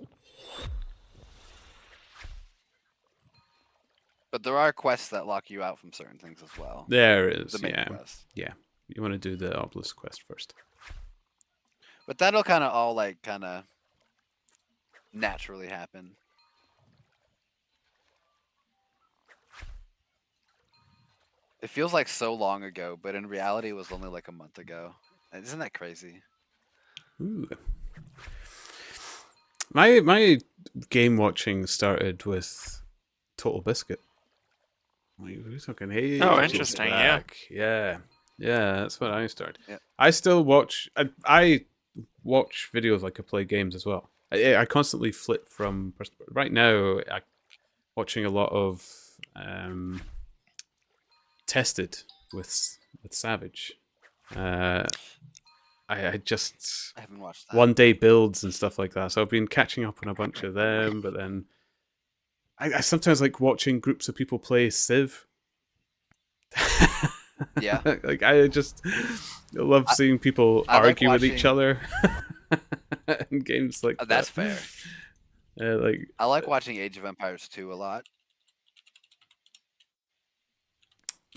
But there are quests that lock you out from certain things as well. There is, The main yeah. quest. Yeah. You want to do the obelisk quest first. But that'll kind of all naturally happen. It feels like so long ago, but in reality, it was only like a month ago. Isn't that crazy? Ooh. My game watching started with Total Biscuit. We're talking Oh, ages interesting, back. Yeah, that's when I started. Yeah. I still watch. I watch videos like I play games as well. I constantly flip from. Right now, I'm watching a lot of Tested with Savage. I just I haven't watched that. one day builds and stuff like that. So I've been catching up on a bunch of them, but then I sometimes like watching groups of people play Civ. Yeah. Like I just love seeing people I like argue with each watching- other in games like that. That's fair. Like I like watching Age of Empires 2 a lot.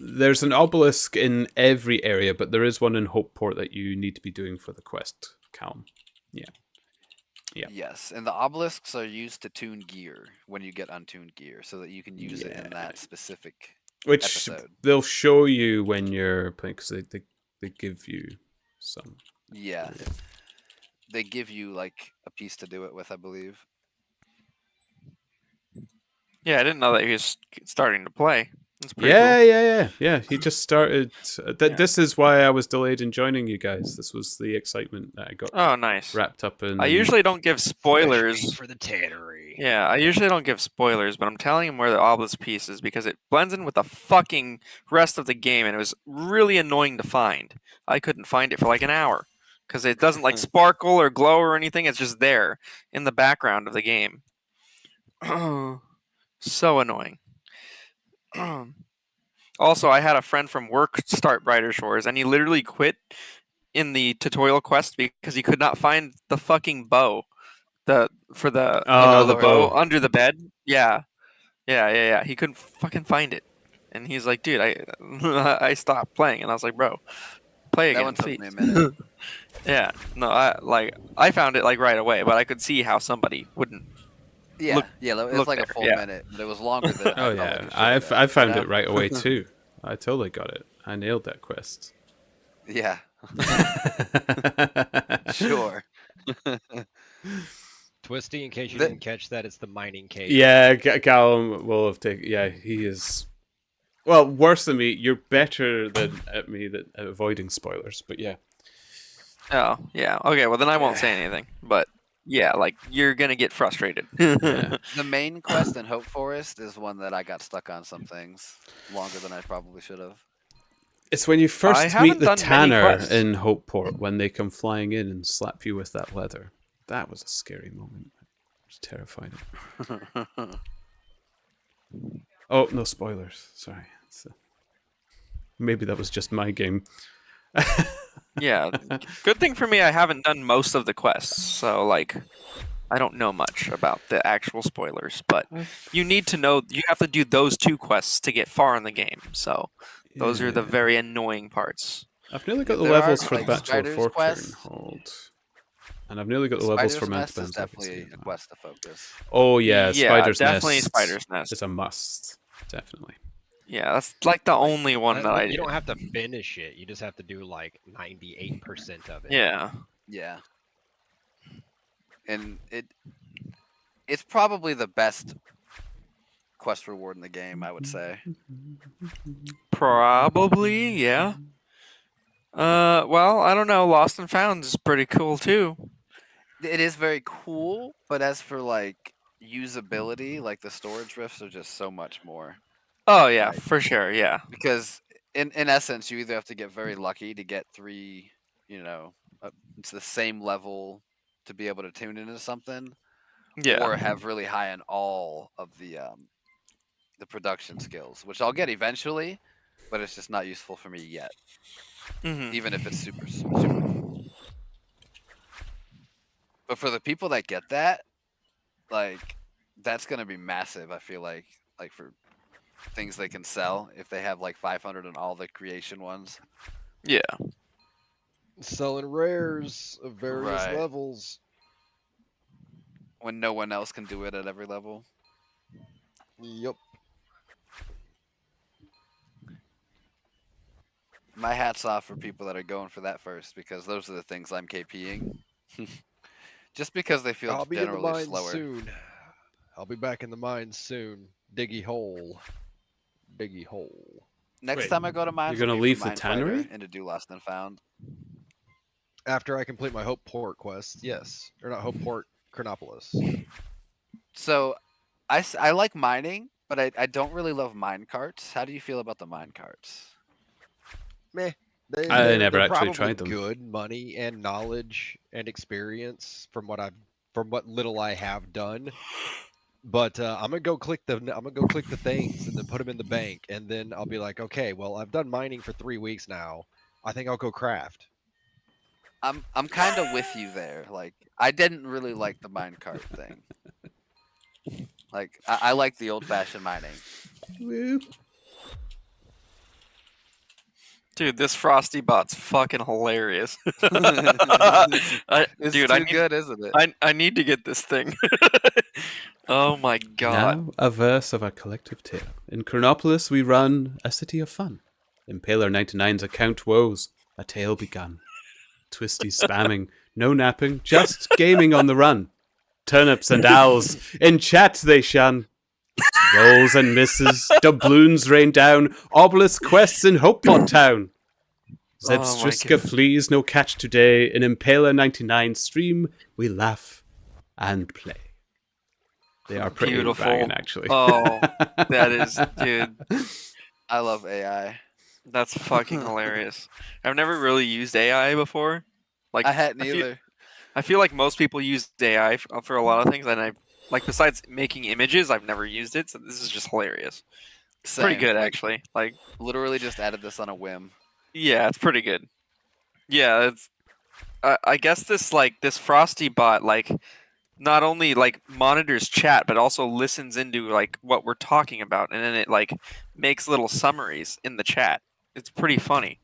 there's an obelisk in every area, but there is one in Hopeport that you need to be doing for the quest, Calm. Yeah. Yes, and the obelisks are used to tune gear when you get untuned gear, so that you can use it in Yeah. that specific Which episode. they'll show you when you're playing, because they give you some. Yeah. They give you like a piece to do it with, I believe. Yeah, I didn't know that he was starting to play. That's pretty Yeah. He just started. Yeah. This is why I was delayed in joining you guys. This was the excitement that I got cool. Oh, nice. wrapped up in. I usually don't give Fresh spoilers. meat for the tannery. Yeah, I usually don't give spoilers, but I'm telling him where the obelisk piece is because it blends in with the fucking rest of the game, and it was really annoying to find. I couldn't find it for like an hour because it doesn't like sparkle or glow or anything. It's just there in the background of the game. So annoying. Also, I had a friend from work start Brighter Shores, and he literally quit in the tutorial quest because he could not find the fucking bow. The the bow bow. under the bed. Yeah. He couldn't fucking find it, and he's like, "Dude, I stopped playing," and I was like, "Bro, play That again, one took please." me a minute. Yeah, no, I found it like right away, but I could see how somebody wouldn't. Yeah, Look- it was look like a there, full yeah. minute, but it was longer than. Oh I felt like yeah, it should've I been, found you know? it right away too. I totally got it. I nailed that quest. Yeah, sure. Twisty, in case you The- didn't catch that, it's the mining cave. Yeah, Callum will have taken. Yeah, he is. Well, worse than me. You're better than at me at avoiding spoilers. But yeah, Oh, yeah. Okay, well then I won't say anything, but yeah, like you're gonna get frustrated. yeah. The main quest in Hope Forest is one that I got stuck on some things longer than I probably should have. It's when you first meet haven't the done many tanner quests. in Hopeport when they come flying in and slap you with that leather. That was a scary moment. It was terrifying. Oh, no spoilers. Sorry. Maybe that was just my game. Yeah, good thing for me, I haven't done most of the quests, so like, I don't know much about the actual spoilers. But you need to know. You have to do those 2 quests to get far in the game. So those are the Yeah. very annoying parts. I've nearly got If the there are, levels for like, the Bachelor Spider's Fortune. Quest, Hold. And I've nearly got the levels Spider's for Mount Nest is Ben's definitely Legacy. a quest to focus. Oh yeah, Spider's definitely Nest. Spider's Nest. It's a must. Definitely. Yeah, that's like the only one that I You did. don't have to finish it. You just have to do like 98% of it. Yeah. Yeah, and it's probably the best quest reward in the game, I would say. Probably, yeah. Well, I don't know. Lost and Found is pretty cool too. It is very cool, but as for like usability, like the storage rifts are just so much more. Oh yeah, Right. for sure. Yeah. Because in essence, you either have to get very lucky to get 3, it's the same level to be able to tune into something, Yeah. or have really high on all of the production skills, which I'll get eventually, but it's just not useful for me yet, Hmm. even if it's super cool. But for the people that get that, like, that's gonna be massive. I feel like for things they can sell if they have like 500 on all the creation ones. Yeah. Selling rares of various Right. levels. When no one else can do it at every level. Yep. My hat's off for people that are going for that first, because those are the things I'm KPing. Just because they feel I'll be in the generally mines slower. soon. I'll be back in the mines soon. Diggy hole. Diggy hole. Next Wait, time I go to mines, you're I'll gonna be leave for the Mine Fighter tannery? and to do Lost and Found. After I complete my Hope Port quest, yes. Or not Hope Port, Chronopolis. So I like mining, but I don't really love mine carts. How do you feel about the mine carts? Meh. I never they're actually probably tried them. good money and knowledge and experience from what little I have done. But I'm gonna go click the things and then put them in the bank, and then I'll be like, okay, well I've done mining for 3 weeks now. I think I'll go craft. I'm kind of with you there. Like, I didn't really like the mine cart thing. Like, I like the old fashioned mining. Woo. Dude, this Frosty bot's fucking hilarious. It's Dude, too good, isn't it? I need to get this thing. Oh my god. Now a verse of a collective tale. In Chronopolis we run a city of fun. Impaler 99's account woes. A tale begun. Twisty spamming, no napping, just gaming on the run. Turnips and owls, in chat they shun. Rolls and misses, doubloons rain down, obelisk quests in Hopepot Town. Zeb Oh my Striska God. flees, no catch today. In Impaler 99 stream, we laugh and play. They are pretty Beautiful. banging, actually. Oh, that is, dude. I love AI. That's fucking hilarious. I've never really used AI before. Like I hadn't feel- either. I feel like most people use AI for a lot of things, and I like besides making images, I've never used it. So this is just hilarious. It's pretty Same, good like, actually. Like, Literally just added this on a whim. yeah, it's pretty good. Yeah, it's. I guess this Frosty bot like not only like monitors chat but also listens into like what we're talking about, and then it like makes little summaries in the chat. It's pretty funny.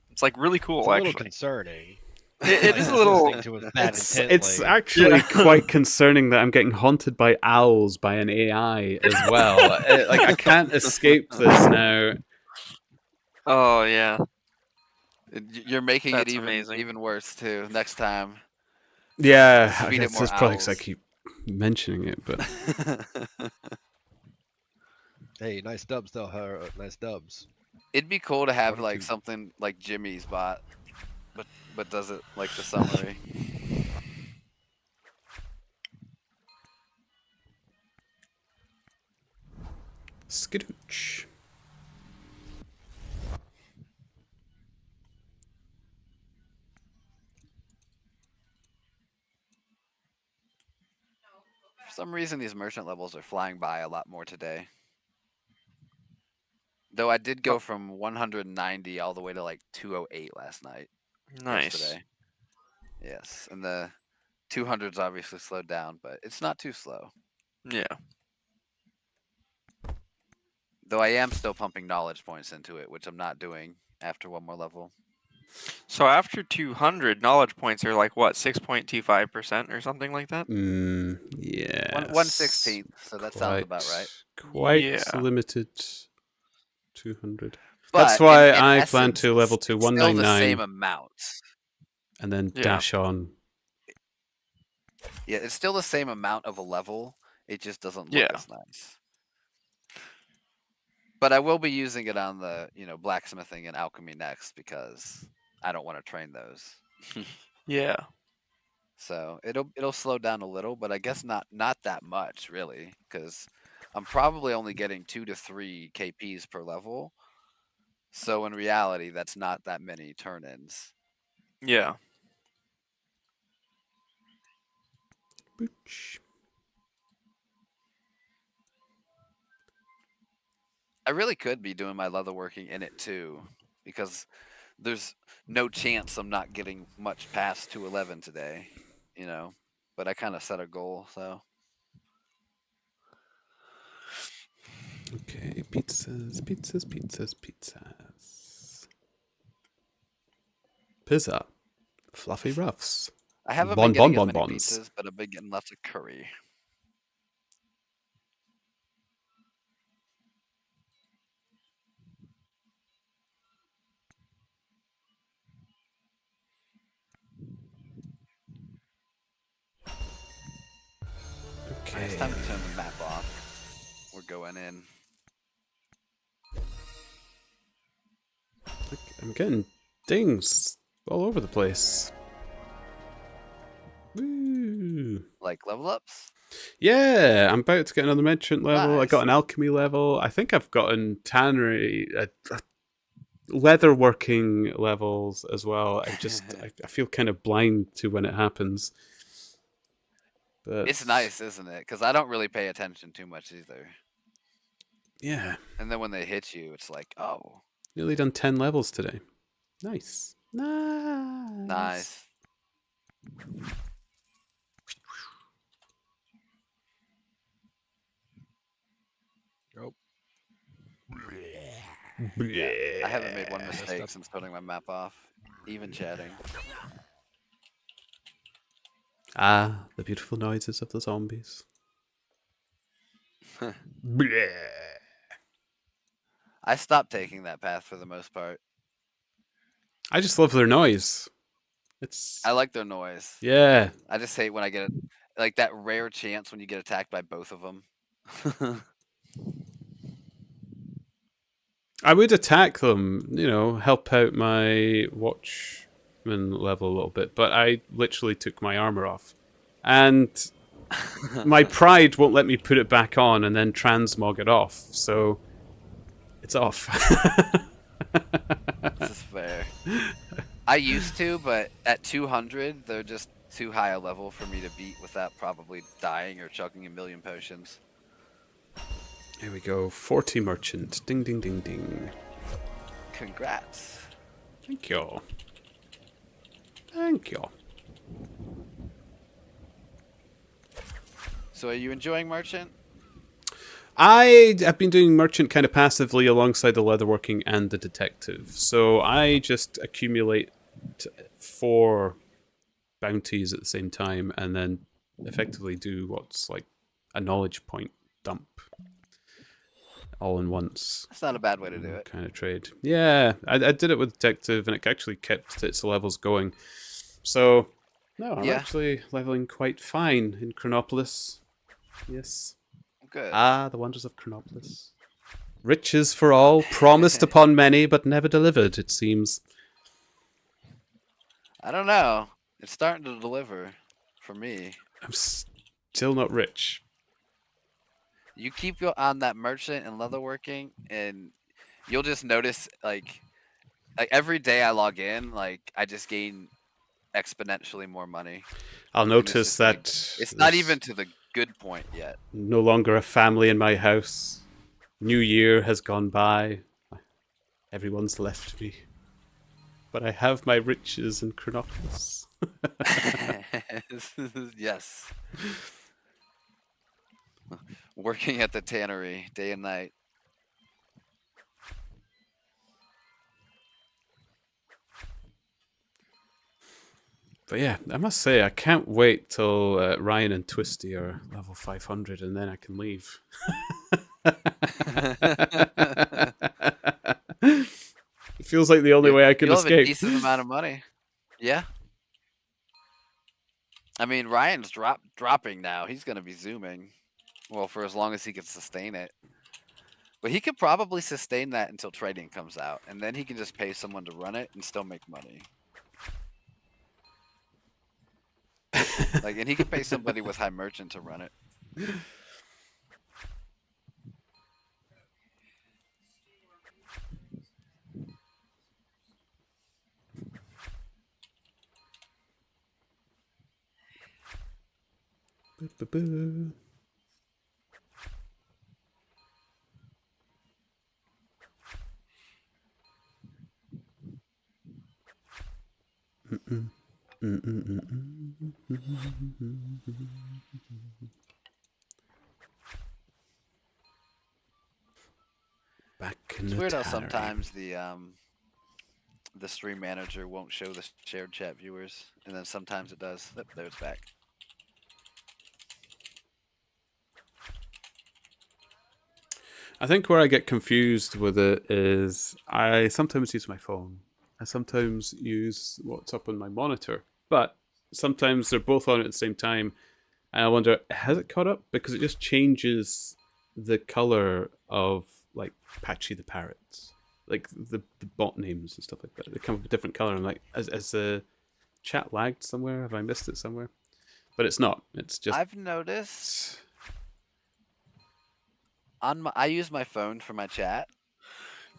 It's like really cool It's a little actually. concerning. It Like, is a just little. listening to it that It's intently. actually Yeah. quite concerning that I'm getting haunted by owls by an AI as well. Like I can't escape this now. Oh yeah, You're making that's it amazing. even worse too. Next time, Yeah, Just I feed it guess more it's probably because I owls. keep mentioning it, but Hey, nice dubs though. Nice dubs. it'd be cool to have One or like two. something like Jimmy's bot, but does it like the summary. skadooch. For some reason, these merchant levels are flying by a lot more today. Though I did go from 190 all the way to like 208 last night. Nice. Yesterday. Yes, and the 200s obviously slowed down, but it's not too slow. Yeah. Though I am still pumping knowledge points into it, which I'm not doing after one more level. So after 200, knowledge points are like what 6.25% or something like that. Yeah. 1/16, so that sounds about right. Quite Yeah. limited. 200. But That's why in I plan essence, to level to it's still the same 199 amount. and then Yeah. dash on. Yeah, it's still the same amount of a level. It just doesn't look Yeah. as nice. But I will be using it on the, blacksmithing and alchemy next because I don't want to train those. Yeah. So it'll slow down a little, but I guess not that much really, because I'm probably only getting 2 to 3 KPs per level. So in reality, that's not that many turn-ins. Yeah. Booch. I really could be doing my leatherworking in it too, because there's no chance I'm not getting much past 211 today, But I kind of set a goal, so. Okay, pizzas. Pizza. Fluffy ruffs. I haven't been getting as many Bonbons. pizzas, but I've been getting lots of curry. Okay. It's time to turn the map off. We're going in. Look, I'm getting dings all over the place. Woo. Like level ups? Yeah, I'm about to get another merchant level. I got Nice. an alchemy level. I think I've gotten tannery, leatherworking levels as well. I feel kind of blind to when it happens. But It's nice, isn't it? Because I don't really pay attention too much either. Yeah, And then when they hit you, it's like, oh, nearly done 10 levels today. Nice. nice. Oh, I haven't made one Messed mistake up. since turning my map off, even chatting. Ah, the beautiful noises of the zombies. Bleh. I stopped taking that path for the most part. I just love their noise. It's I like their noise. yeah. I just hate when I get like that rare chance when you get attacked by both of them. I would attack them, help out my watchman level a little bit, but I literally took my armor off. And my pride won't let me put it back on and then transmog it off, so it's off. This is fair. I used to, but at 200, they're just too high a level for me to beat without probably dying or chugging a million potions. Here we go, 40 merchant. Ding, ding, ding, ding. Congrats. Thank you. Thank you. So are you enjoying Merchant? I have been doing merchant kind of passively alongside the leatherworking and the detective. So I just accumulate 4 bounties at the same time and then effectively do what's like a knowledge point dump all in once. That's not a bad way to do it. Kind of trade. Yeah, I did it with detective and it actually kept its levels going. So, no, I'm actually leveling quite fine in Chronopolis. Yes. Good. Ah, the wonders of Chronopolis. Riches for all, promised upon many, but never delivered, it seems. I don't know. It's starting to deliver for me. I'm still not rich. You keep on that merchant and leatherworking, and you'll just notice like every day I log in, like I just gain exponentially more money. I'll notice that it's not even to the good point yet. No longer a family in my house. New Year has gone by. Everyone's left me. But I have my riches in Chronopolis. Yes. Working at the tannery day and night. But yeah, I must say, I can't wait till Ryan and Twisty are level 500 and then I can leave. It feels like the only way I can escape. You'll have a decent amount of money. Yeah. I mean, Ryan's dropping now. He's going to be zooming. Well, for as long as he can sustain it. But he could probably sustain that until trading comes out. And then he can just pay someone to run it and still make money. And he could pay somebody with high merchant to run it. Boo. Back in it's the weird how tannery. sometimes the stream manager won't show the shared chat viewers, and then sometimes it does. Yep, there it's back. I think where I get confused with it is I sometimes use my phone. I sometimes use what's up on my monitor. But sometimes they're both on at the same time. And I wonder, has it caught up? Because it just changes the color of, like, Patchy the Parrot. Like, the bot names and stuff like that. They come up with a different color. I'm like, has the chat lagged somewhere? Have I missed it somewhere? But it's not. It's just... I've noticed... I use my phone for my chat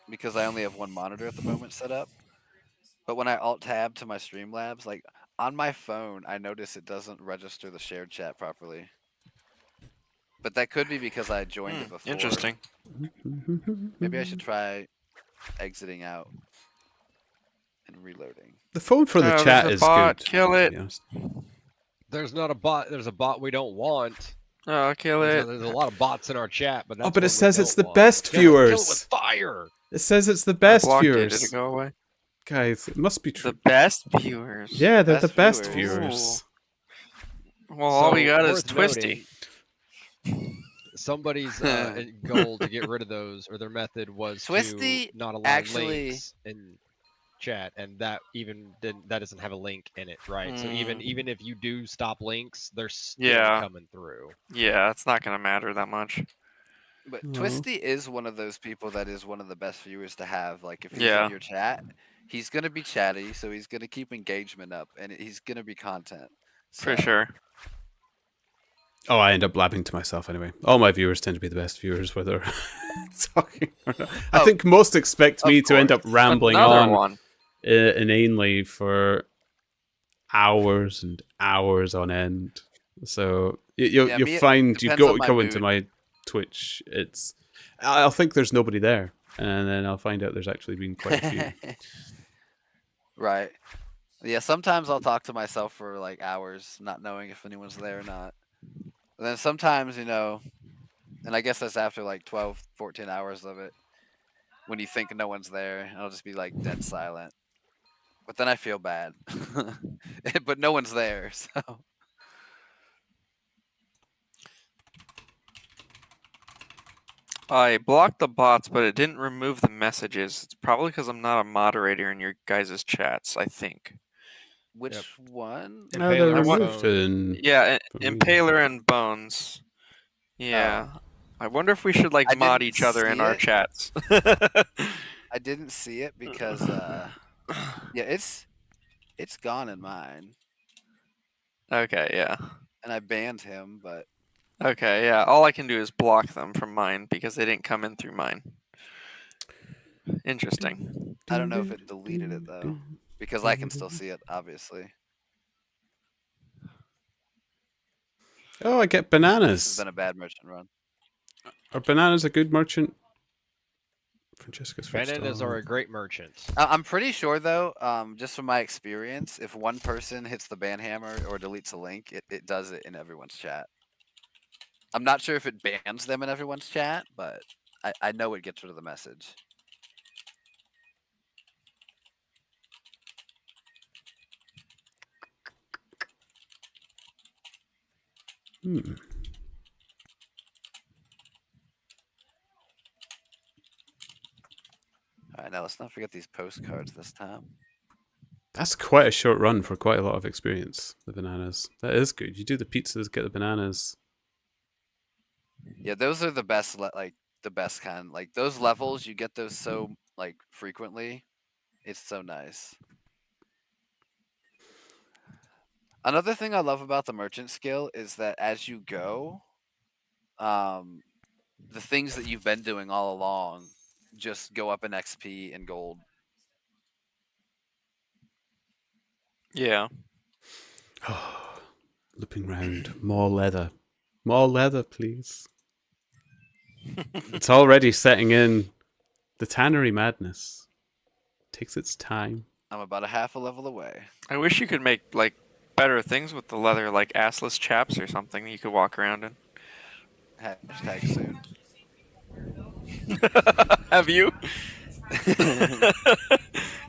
because I only have one monitor at the moment set up. But when I alt tab to my Streamlabs, like on my phone, I notice it doesn't register the shared chat properly. But that could be because I joined it before. Interesting. Maybe I should try exiting out and reloading. The phone for the chat is bot. good. Kill it. There's not a bot. There's a bot we don't want. Oh, kill it. There's a lot of bots in our chat, but that's but it what we says it's don't the want. best Kill it viewers. with fire. It says it's the best Blocked it. viewers. Did it go away? Guys, it must be true. The best viewers. Yeah, they're the Best best viewers. viewers. Well, all we got is worth Twisty. noting, somebody's goal to get rid of those, or their method was Twisty to not allow actually- links in chat, and that doesn't have a link in it, right? So even if you do stop links, they're still Yeah. coming through. Yeah, it's not gonna matter that much. But Oh. Twisty is one of those people that is one of the best viewers to have. Like if he's Yeah. in your chat, he's gonna be chatty, so he's gonna keep engagement up, and he's gonna be content. For So, sure. Oh, I end up blabbing to myself anyway. All my viewers tend to be the best viewers, whether talking or not. I Oh, think most expect me of to end up course. rambling Another on one. inanely for hours and hours on end. So Yeah, you'll me, it find you depends on my go into mood. my Twitch. I'll think there's nobody there, and then I'll find out there's actually been quite a few. Right. Yeah, sometimes I'll talk to myself for like hours, not knowing if anyone's there or not. And then sometimes, and I guess that's after like 12, 14 hours of it, when you think no one's there, I'll just be like dead silent. But then I feel bad. But no one's there, so. I blocked the bots, but it didn't remove the messages. It's probably because I'm not a moderator in your guys' chats, I think. Which one? Oh, they're Impaler and removed Bone. in. Yeah, for me. Impaler and Bones. Yeah. I wonder if we should like I mod didn't each other in see our it. chats. I didn't see it because yeah, it's gone in mine. Okay, yeah. And I banned him, but Okay, yeah. All I can do is block them from mine because they didn't come in through mine. Interesting. I don't know if it deleted it though. Because I can still see it, obviously. Oh, I get This has bananas. been a bad merchant run. Are bananas a good merchant? Francesca's first Bananas star. are a great merchant. I'm pretty sure though, just from my experience, if one person hits the ban hammer or deletes a link, it does it in everyone's chat. I'm not sure if it bans them in everyone's chat, but I know it gets rid of the message. Hmm. Alright, now let's not forget these postcards this time. That's quite a short run for quite a lot of experience. The bananas. That is good. You do the pizzas, get the bananas. Yeah, those are the best, like the best kind. Like those levels, you get those so like frequently. It's so nice. Another thing I love about the merchant skill is that as you go, the things that you've been doing all along just go up in XP and gold. Yeah. Looping round. More leather. More leather, please. It's already setting in. The tannery madness takes its time. I'm about a half a level away. I wish you could make like better things with the leather, like assless chaps or something that you could walk around in. Hashtag soon. Have you?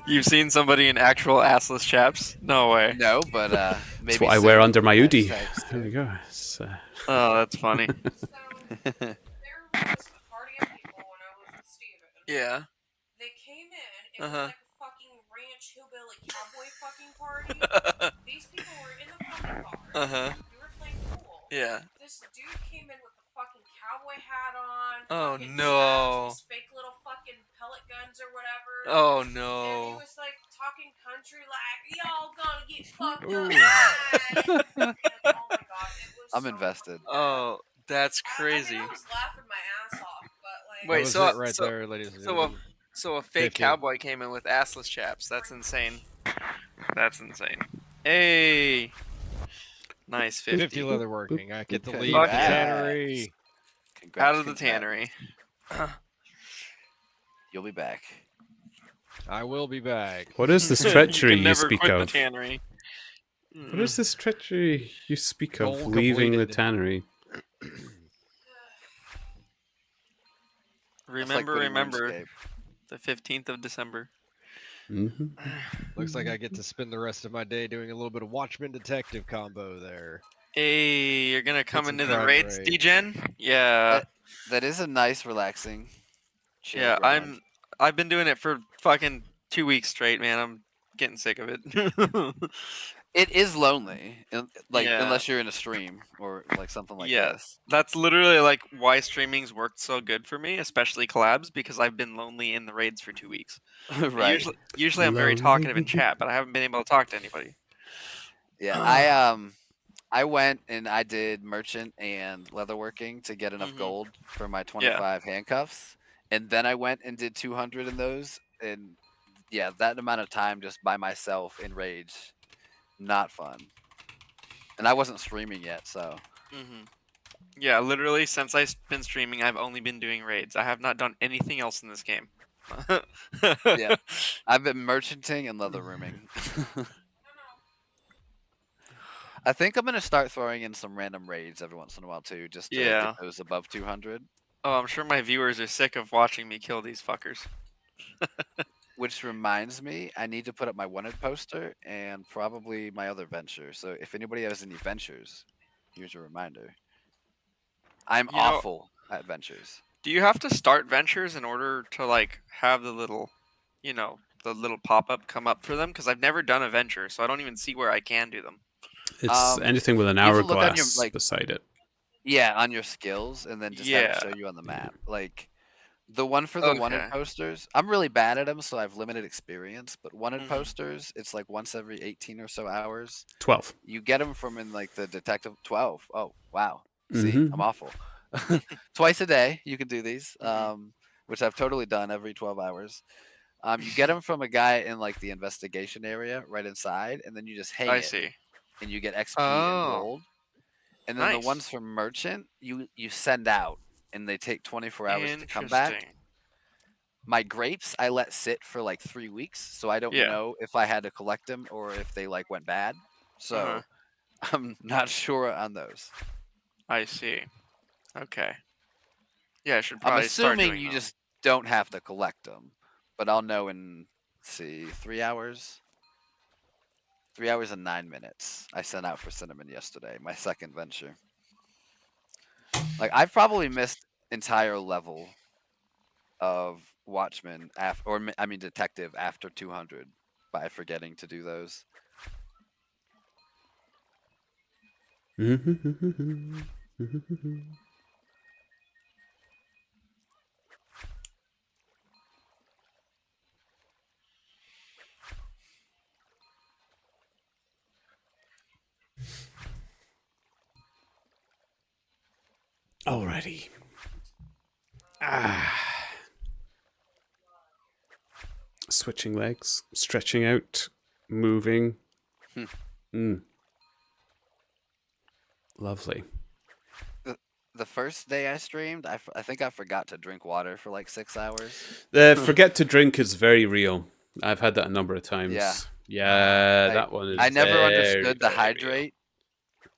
You've seen somebody in actual assless chaps? No way. No, but maybe That's what I wear soon. under my hoodie. Hashtag There we soon. go. It's, Oh, that's funny. There was a party of people when I was with Steven. Yeah. They came in, it Uh-huh. was like a fucking ranch hillbilly cowboy fucking party. These people were in the fucking bar. Uh-huh. We were playing pool. Yeah. This dude came in with the fucking cowboy hat on. Oh, fucking no. tats, these fake little fucking pellet guns or whatever. Oh And he no. was like talking country like, y'all gonna get fucked Ooh. up. And, oh my god, it was I'm so invested. fucking bad. Oh, that's I crazy. mean, I was laughing my ass off, but like. Wait, That was so- it right so- there, ladies and so, gentlemen. So a fake 50. cowboy came in with assless chaps. That's insane. That's insane. Hey. Nice 50. 50 leather working. I get to leave the Fuck yeah. tannery. Congrats, Out of the congrats. tannery. You'll be back. I will be back. what is this You treachery can you never speak quit of? the tannery. What is this treachery you speak of? Goal Leaving the completed. tannery. That's like Remember, quitting remember RuneScape. the 15th of December. Mm-hmm. Looks like I get to spend the rest of my day doing a little bit of Watchman Detective combo there. Hey, you're gonna come some into the crime raids, rate. D-Gen? Yeah. That is a nice, relaxing. Chill Yeah, grind. I've been doing it for fucking 2 weeks straight, man. I'm getting sick of it. It is lonely, like Yeah. unless you're in a stream or like something like Yeah. this. That's literally like why streaming's worked so good for me, especially collabs, because I've been lonely in the raids for 2 weeks. Right. Usually I'm very talkative in chat, but I haven't been able to talk to anybody. Yeah. I went and I did merchant and leatherworking to get enough Mhm. gold for my Yeah. 25 handcuffs, and then I went and did 200 in those, and yeah, that amount of time just by myself in rage, not fun. And I wasn't streaming yet, so Mhm. Yeah, literally since I've been streaming, I've only been doing raids. I have not done anything else in this game. yeah, I've been merchanting and leather rooming. I think I'm gonna start throwing in some random raids every once in a while too, just to Yeah. get those above 200. Oh, I'm sure my viewers are sick of watching me kill these fuckers. Which reminds me, I need to put up my wanted poster and probably my other venture. So if anybody has any ventures, here's a reminder. I'm You know, awful at ventures. do you have to start ventures in order to like have the little, the little pop-up come up for them? Because I've never done a venture, so I don't even see where I can do them. It's anything with an You have to look on your hourglass beside it. yeah, on your skills, and then just have Yeah. it show you on the map. Like the one for the wanted Okay. posters, I'm really bad at them, so I have limited experience. But wanted Mhm. posters, it's like once every 18 or so hours. 12. You get them from in like the detective 12. Oh wow, see, Mhm. I'm awful. Twice a day you can do these, Mhm. which I've totally done every 12 hours. You get them from a guy in like the investigation area right inside, and then you just hang I it, see. and you get XP and Oh, gold. And then the nice. ones from merchant, you send out, and they take 24 hours to come back. Interesting. My grapes I let sit for like 3 weeks, so I don't Yeah. know if I had to collect them or if they like went bad. Uh-huh. So I'm not sure on those. I see. Okay. Yeah, I should I'm probably start assuming doing you them. just don't have to collect them, but I'll know in, let's see, 3 hours. 3 hours and 9 minutes. I sent out for cinnamon yesterday, my second venture. Like I've probably missed entire level of Watchmen I mean detective after 200 by forgetting to do those. Alrighty. Ah. Switching legs, stretching out, moving. Lovely. The first day I streamed, I think I forgot to drink water for like 6 hours. The forget to drink is very real. I've had that a number of times. Yeah. Yeah, Like, that one is I never very, understood the very real. hydrate,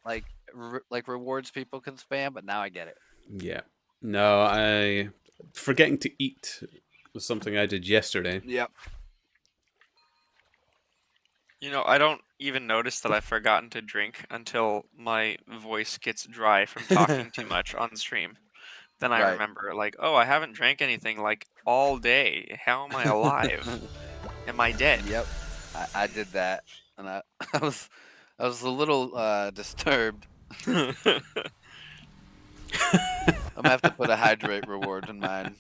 like rewards people can spam, but now I get it. Yeah. No, forgetting to eat was something I did yesterday. Yep. I don't even notice that I've forgotten to drink until my voice gets dry from talking too much on stream. Then I Right. remember, like, oh, I haven't drank anything like all day. How am I alive? Am I dead? Yep. I did that, and I was a little disturbed. I'm gonna have to put a hydrate reward in mine.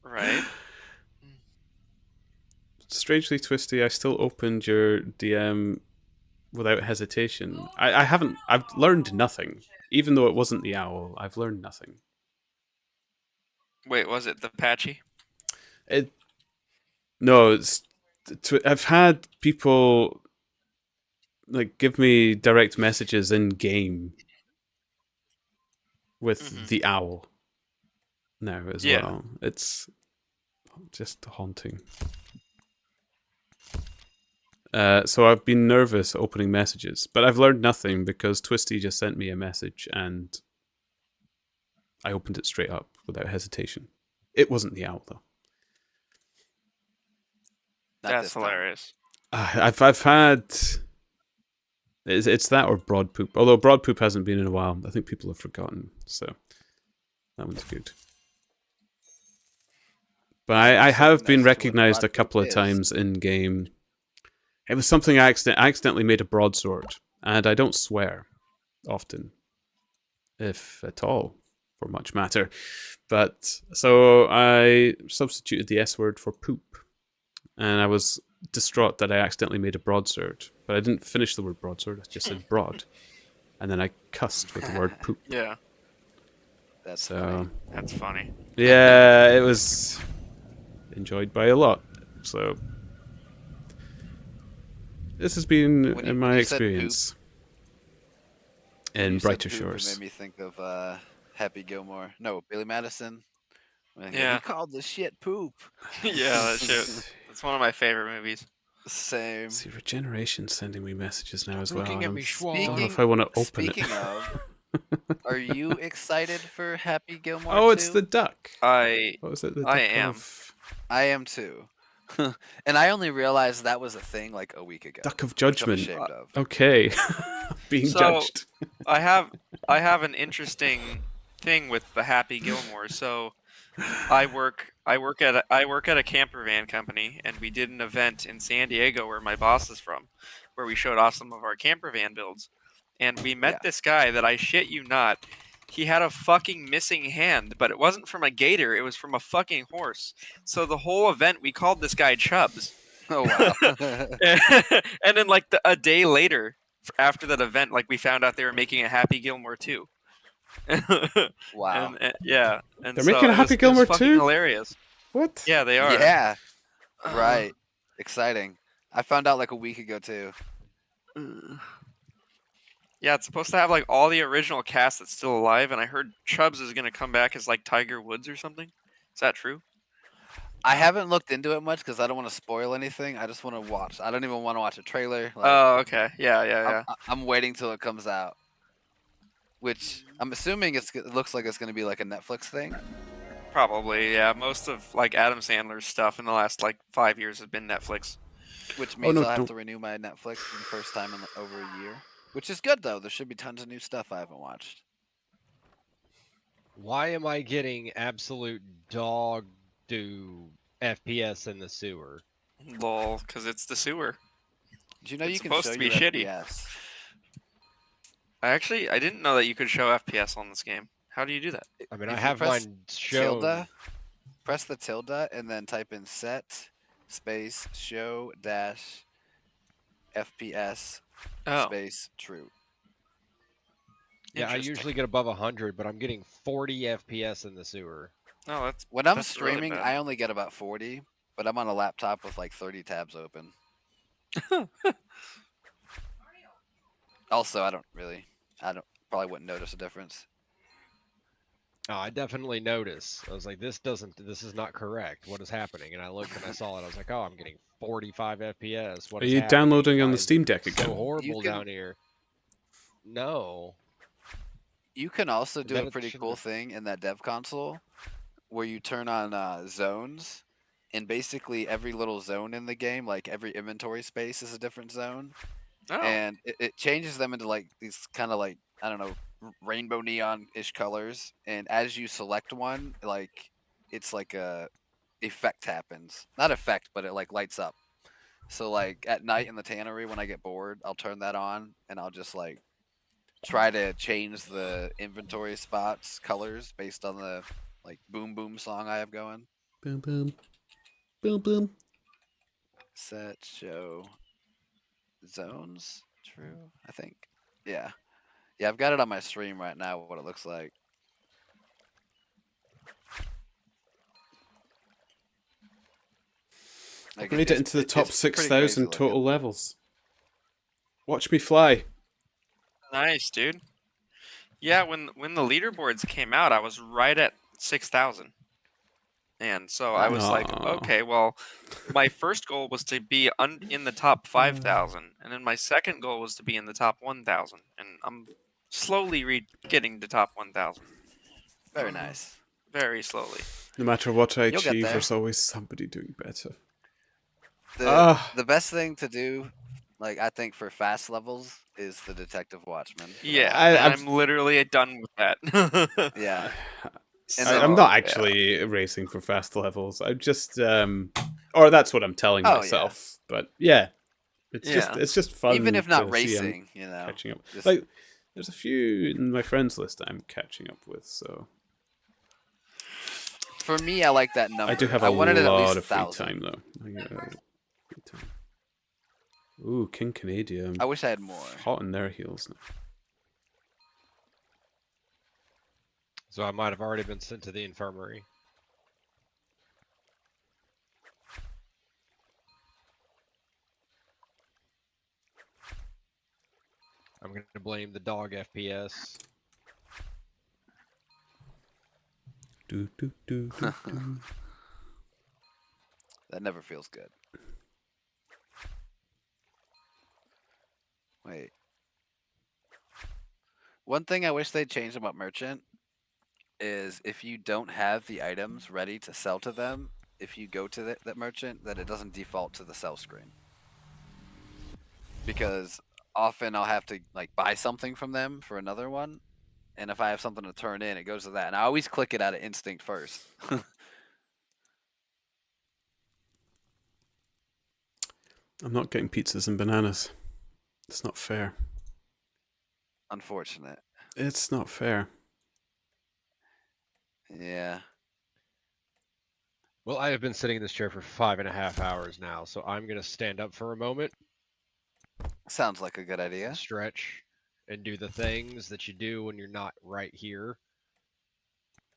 Right? Strangely twisty, I still opened your DM without hesitation. I haven't. I've learned nothing. Even though it wasn't the owl, I've learned nothing. Wait, was it the patchy? No, I've had people like give me direct messages in game with the owl now as well. It's just haunting. So I've been nervous opening messages, but I've learned nothing because Twisty just sent me a message and I opened it straight up without hesitation. It wasn't the owl though. That's hilarious. I've had it's that or broad poop. Although broad poop hasn't been in a while, I think people have forgotten. So that one's good. But I have been recognized a couple of times in game It was something I accidentally made a broadsword, and I don't swear often, if at all, for much matter. But so I substituted the S word for poop, and I was distraught that I accidentally made a broadsword, but I didn't finish the word broadsword. I just said broad, and then I cussed with the word poop. Yeah, That's So funny. that's funny. yeah, it was enjoyed by a lot. So this has been When my you said poop, experience when in you said Brighter poop, Shores. It made me think of Happy Gilmore. No, Billy Madison. When he Yeah. called the shit poop. Yeah, that shit. That's one of my favorite movies. Same. See, Regeneration's sending me messages now as well. Looking And at I me, don't know Schwan. if I want to open it. Speaking of, are you excited for Happy Gilmore Oh, it's 2? the duck. I What was it? The I duck am. of I am too. And I only realized that was a thing like a week ago. duck of which I'm judgment. ashamed of. Okay, being So- judged. I have an interesting thing with the Happy Gilmore. So I work at a camper van company, and we did an event in San Diego where my boss is from, where we showed off some of our camper van builds, and we met Yeah. this guy that I shit you not. He had a fucking missing hand, but it wasn't from a gator, it was from a fucking horse. So the whole event we called this guy Chubbs. Oh wow. And then like a day later after that event, like we found out they were making a Happy Gilmore 2. Wow. And yeah, and They're so making a it Happy was Gilmore fucking 2? hilarious. What? Yeah, they are. Yeah. Right. Exciting. I found out like a week ago too. Yeah, it's supposed to have like all the original cast that's still alive, and I heard Chubbs is gonna come back as like Tiger Woods or something. Is that true? I haven't looked into it much because I don't want to spoil anything. I just want to watch. I don't even want to watch a trailer. Like, Oh, okay. Yeah. I'm waiting till it comes out. Which I'm assuming it looks like it's going to be like a Netflix thing. Probably. Yeah, most of like Adam Sandler's stuff in the last like 5 years has been Netflix. Which means no, I'll have don't- to renew my Netflix for the first time in over a year. Which is good though. There should be tons of new stuff I haven't watched. Why am I getting absolute dog do FPS in the sewer? Lol, because it's the sewer. Did you know It's you can supposed show to be your shitty. FPS? I didn't know that you could show FPS on this game. How do you do that? I mean, If I you have press mine shown. Tilde, press the tilde and then type in set space show dash FPS Oh, space true. Yeah, I interesting. usually get above 100, but I'm getting 40 FPS in the sewer. Oh, that's When I'm That's really streaming, bad. I only get about 40, but I'm on a laptop with like 30 tabs open. Also, I don't probably wouldn't notice a difference. Oh, I definitely notice. I was like, this is not correct. What is happening? And I looked and I saw it. I was like, oh, I'm getting 45 FPS. What Are is you happening? downloading on Why the is Steam it Deck again? So horrible You can- down here. No. You can also do Then a it pretty shouldn't cool have- thing in that dev console where you turn on zones, and basically every little zone in the game, like every inventory space is a different zone. Oh, And it changes them into like these kind of like, I don't know, rainbow neon-ish colors. And as you select one, like it's like a effect happens. Not effect, but it like lights up. So like at night in the tannery when I get bored, I'll turn that on and I'll just like try to change the inventory spots colors based on the like boom boom song I have going. Boom, boom. Boom, boom. Set show zones true, I think. Yeah. Yeah, I've got it on my stream right now what it looks like. I've Like, made it it's- into the top it's pretty 6,000 crazy total looking. levels. Watch me fly. nice, dude. Yeah, when the leaderboards came out, I was right at 6,000. And so I was like, Aw. okay, well, my first goal was to be in the top 5,000, and then my second goal was to be in the top 1,000, and I'm slowly getting to top 1,000. Very nice. Very slowly. No matter what I You'll get achieve, there. there's always somebody doing better. The the best thing to do, like I think for fast levels, is the Detective Watchman. Yeah, I- and I've- I'm literally done with that. Yeah. And I'm then- not yeah. actually racing for fast levels. I'm just, or that's what I'm telling Oh, yeah. myself. But yeah, Yeah. it's just fun. Even if not to see I'm racing, you know. catching up. just- Like, there's a few in my friends list that I'm catching up with. So For me, I like that number. I do have I a wanted it at least lot of free 1,000. time though. I get free time. Ooh, King Canadian. I wish I had more. Hot in their heels now. So I might have already been sent to the infirmary. I'm going to blame the dog FPS. Do, do, do, do, do. That never feels good. Wait. One thing I wish they'd change about merchant is if you don't have the items ready to sell to them, if you go to that merchant, that it doesn't default to the sell screen. Because often I'll have to like buy something from them for another one, and if I have something to turn in, it goes to that. And I always click it out of instinct first. I'm not getting pizzas and bananas. It's not fair. Unfortunate. It's not fair. Yeah. Well, I have been sitting in this chair for 5.5 hours now, so I'm going to stand up for a moment, Sounds like a good idea. stretch, and do the things that you do when you're not right here.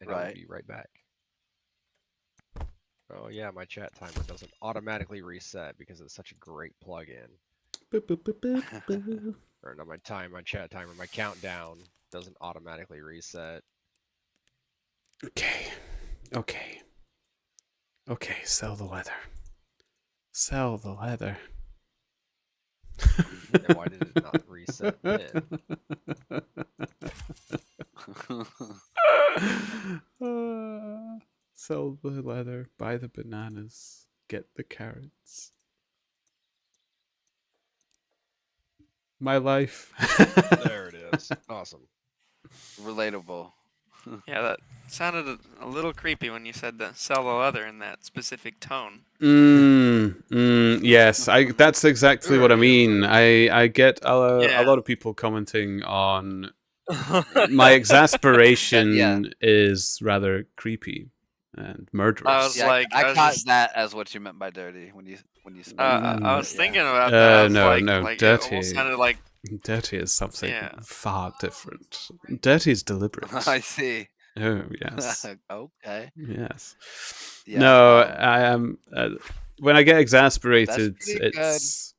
And I'll Right. be right back. Oh yeah, my chat timer doesn't automatically reset because it's such a great plugin. Boop, boop, boop, boop, boop. Or not my chat timer, my countdown doesn't automatically reset. Okay. Okay. Okay, sell the leather. Sell the leather. And why did it not reset then? Sell the leather, buy the bananas, get the carrots. My life. There it is. Awesome. Relatable. Yeah, that sounded a little creepy when you said the sell the leather in that specific tone. Yes, that's exactly what I mean. I get a Yeah. lot of people commenting on my exasperation is rather creepy and murderous. I was Yeah, like, I I was caught just- that as what you meant by dirty when you spoke that. I was Yeah. thinking about that. I was no, like, no, like, it dirty. almost sounded like Dirty is something Yeah. far different. Dirty is deliberate. I see. Oh yes, Okay. yes. Yeah, No, I am. When I get exasperated, pretty good. it's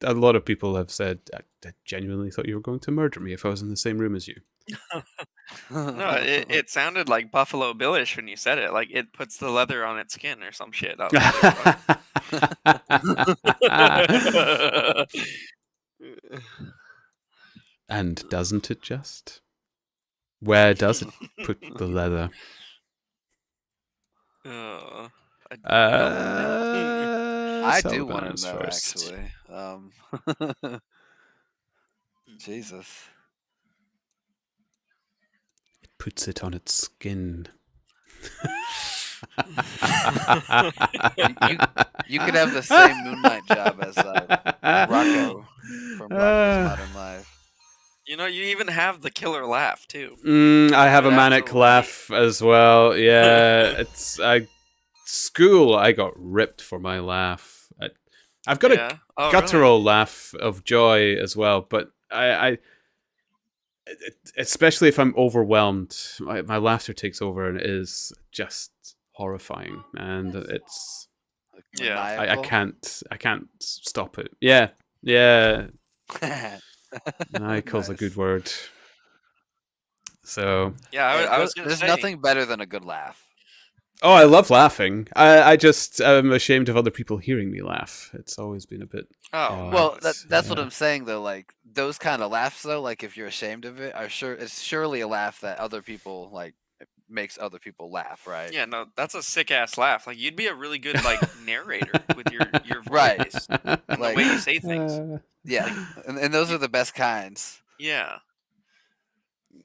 a lot of people have said, I genuinely thought you were going to murder me if I was in the same room as you. no, it sounded like Buffalo Billish when you said it. Like it puts the leather on its skin or some shit. That was really And doesn't it just? Where does it put the leather? funny. I don't know. I Sell do the want bananas to know first. actually. Jesus. Puts it on its skin. You could have the same Moon Knight job as Rocco from Rocco's Modern Life. You know, you even have the killer laugh too. I have a Would manic absolutely- laugh as well. Yeah, it's school. I got ripped for my laugh. I've got Yeah. a Oh, guttural laugh of joy as well, but especially if I'm overwhelmed, my laughter takes over and it is just horrifying, and it's Like, Yeah. I maniacal. can't stop it. Yeah. Maniacal's a Nice. good word. So, Yeah, I was gonna There's say. nothing better than a good laugh. oh, I love laughing. I just am ashamed of other people hearing me laugh. It's always been a bit. Oh, Well, Nice. that's what Yeah. I'm saying though. Like those kind of laughs though, like if you're ashamed of it, it's surely a laugh that other people like makes other people laugh, right? yeah, no, that's a sick ass laugh. Like you'd be a really good like narrator with your Right. voice and the Like- way you say things. Yeah, and those are the best kinds. Yeah.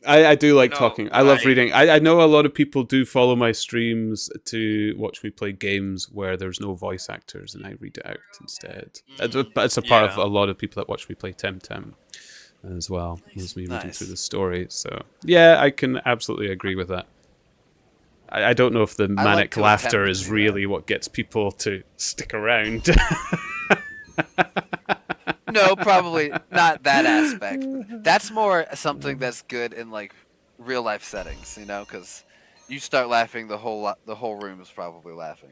I do like know, talking. I love reading. I know a lot of people do follow my streams to watch me play games where there's no voice actors, and I read it out instead. But it's a part of Yeah. a lot of people that watch me play Temtem as well. As me reading Nice. through the story. So yeah, I can absolutely agree with that. I don't know if the like manic to laughter attempt to is do that. really what gets people to stick around. No, probably not that aspect. That's more something that's good in like real life settings, you know, because you start laughing, the whole room is probably laughing.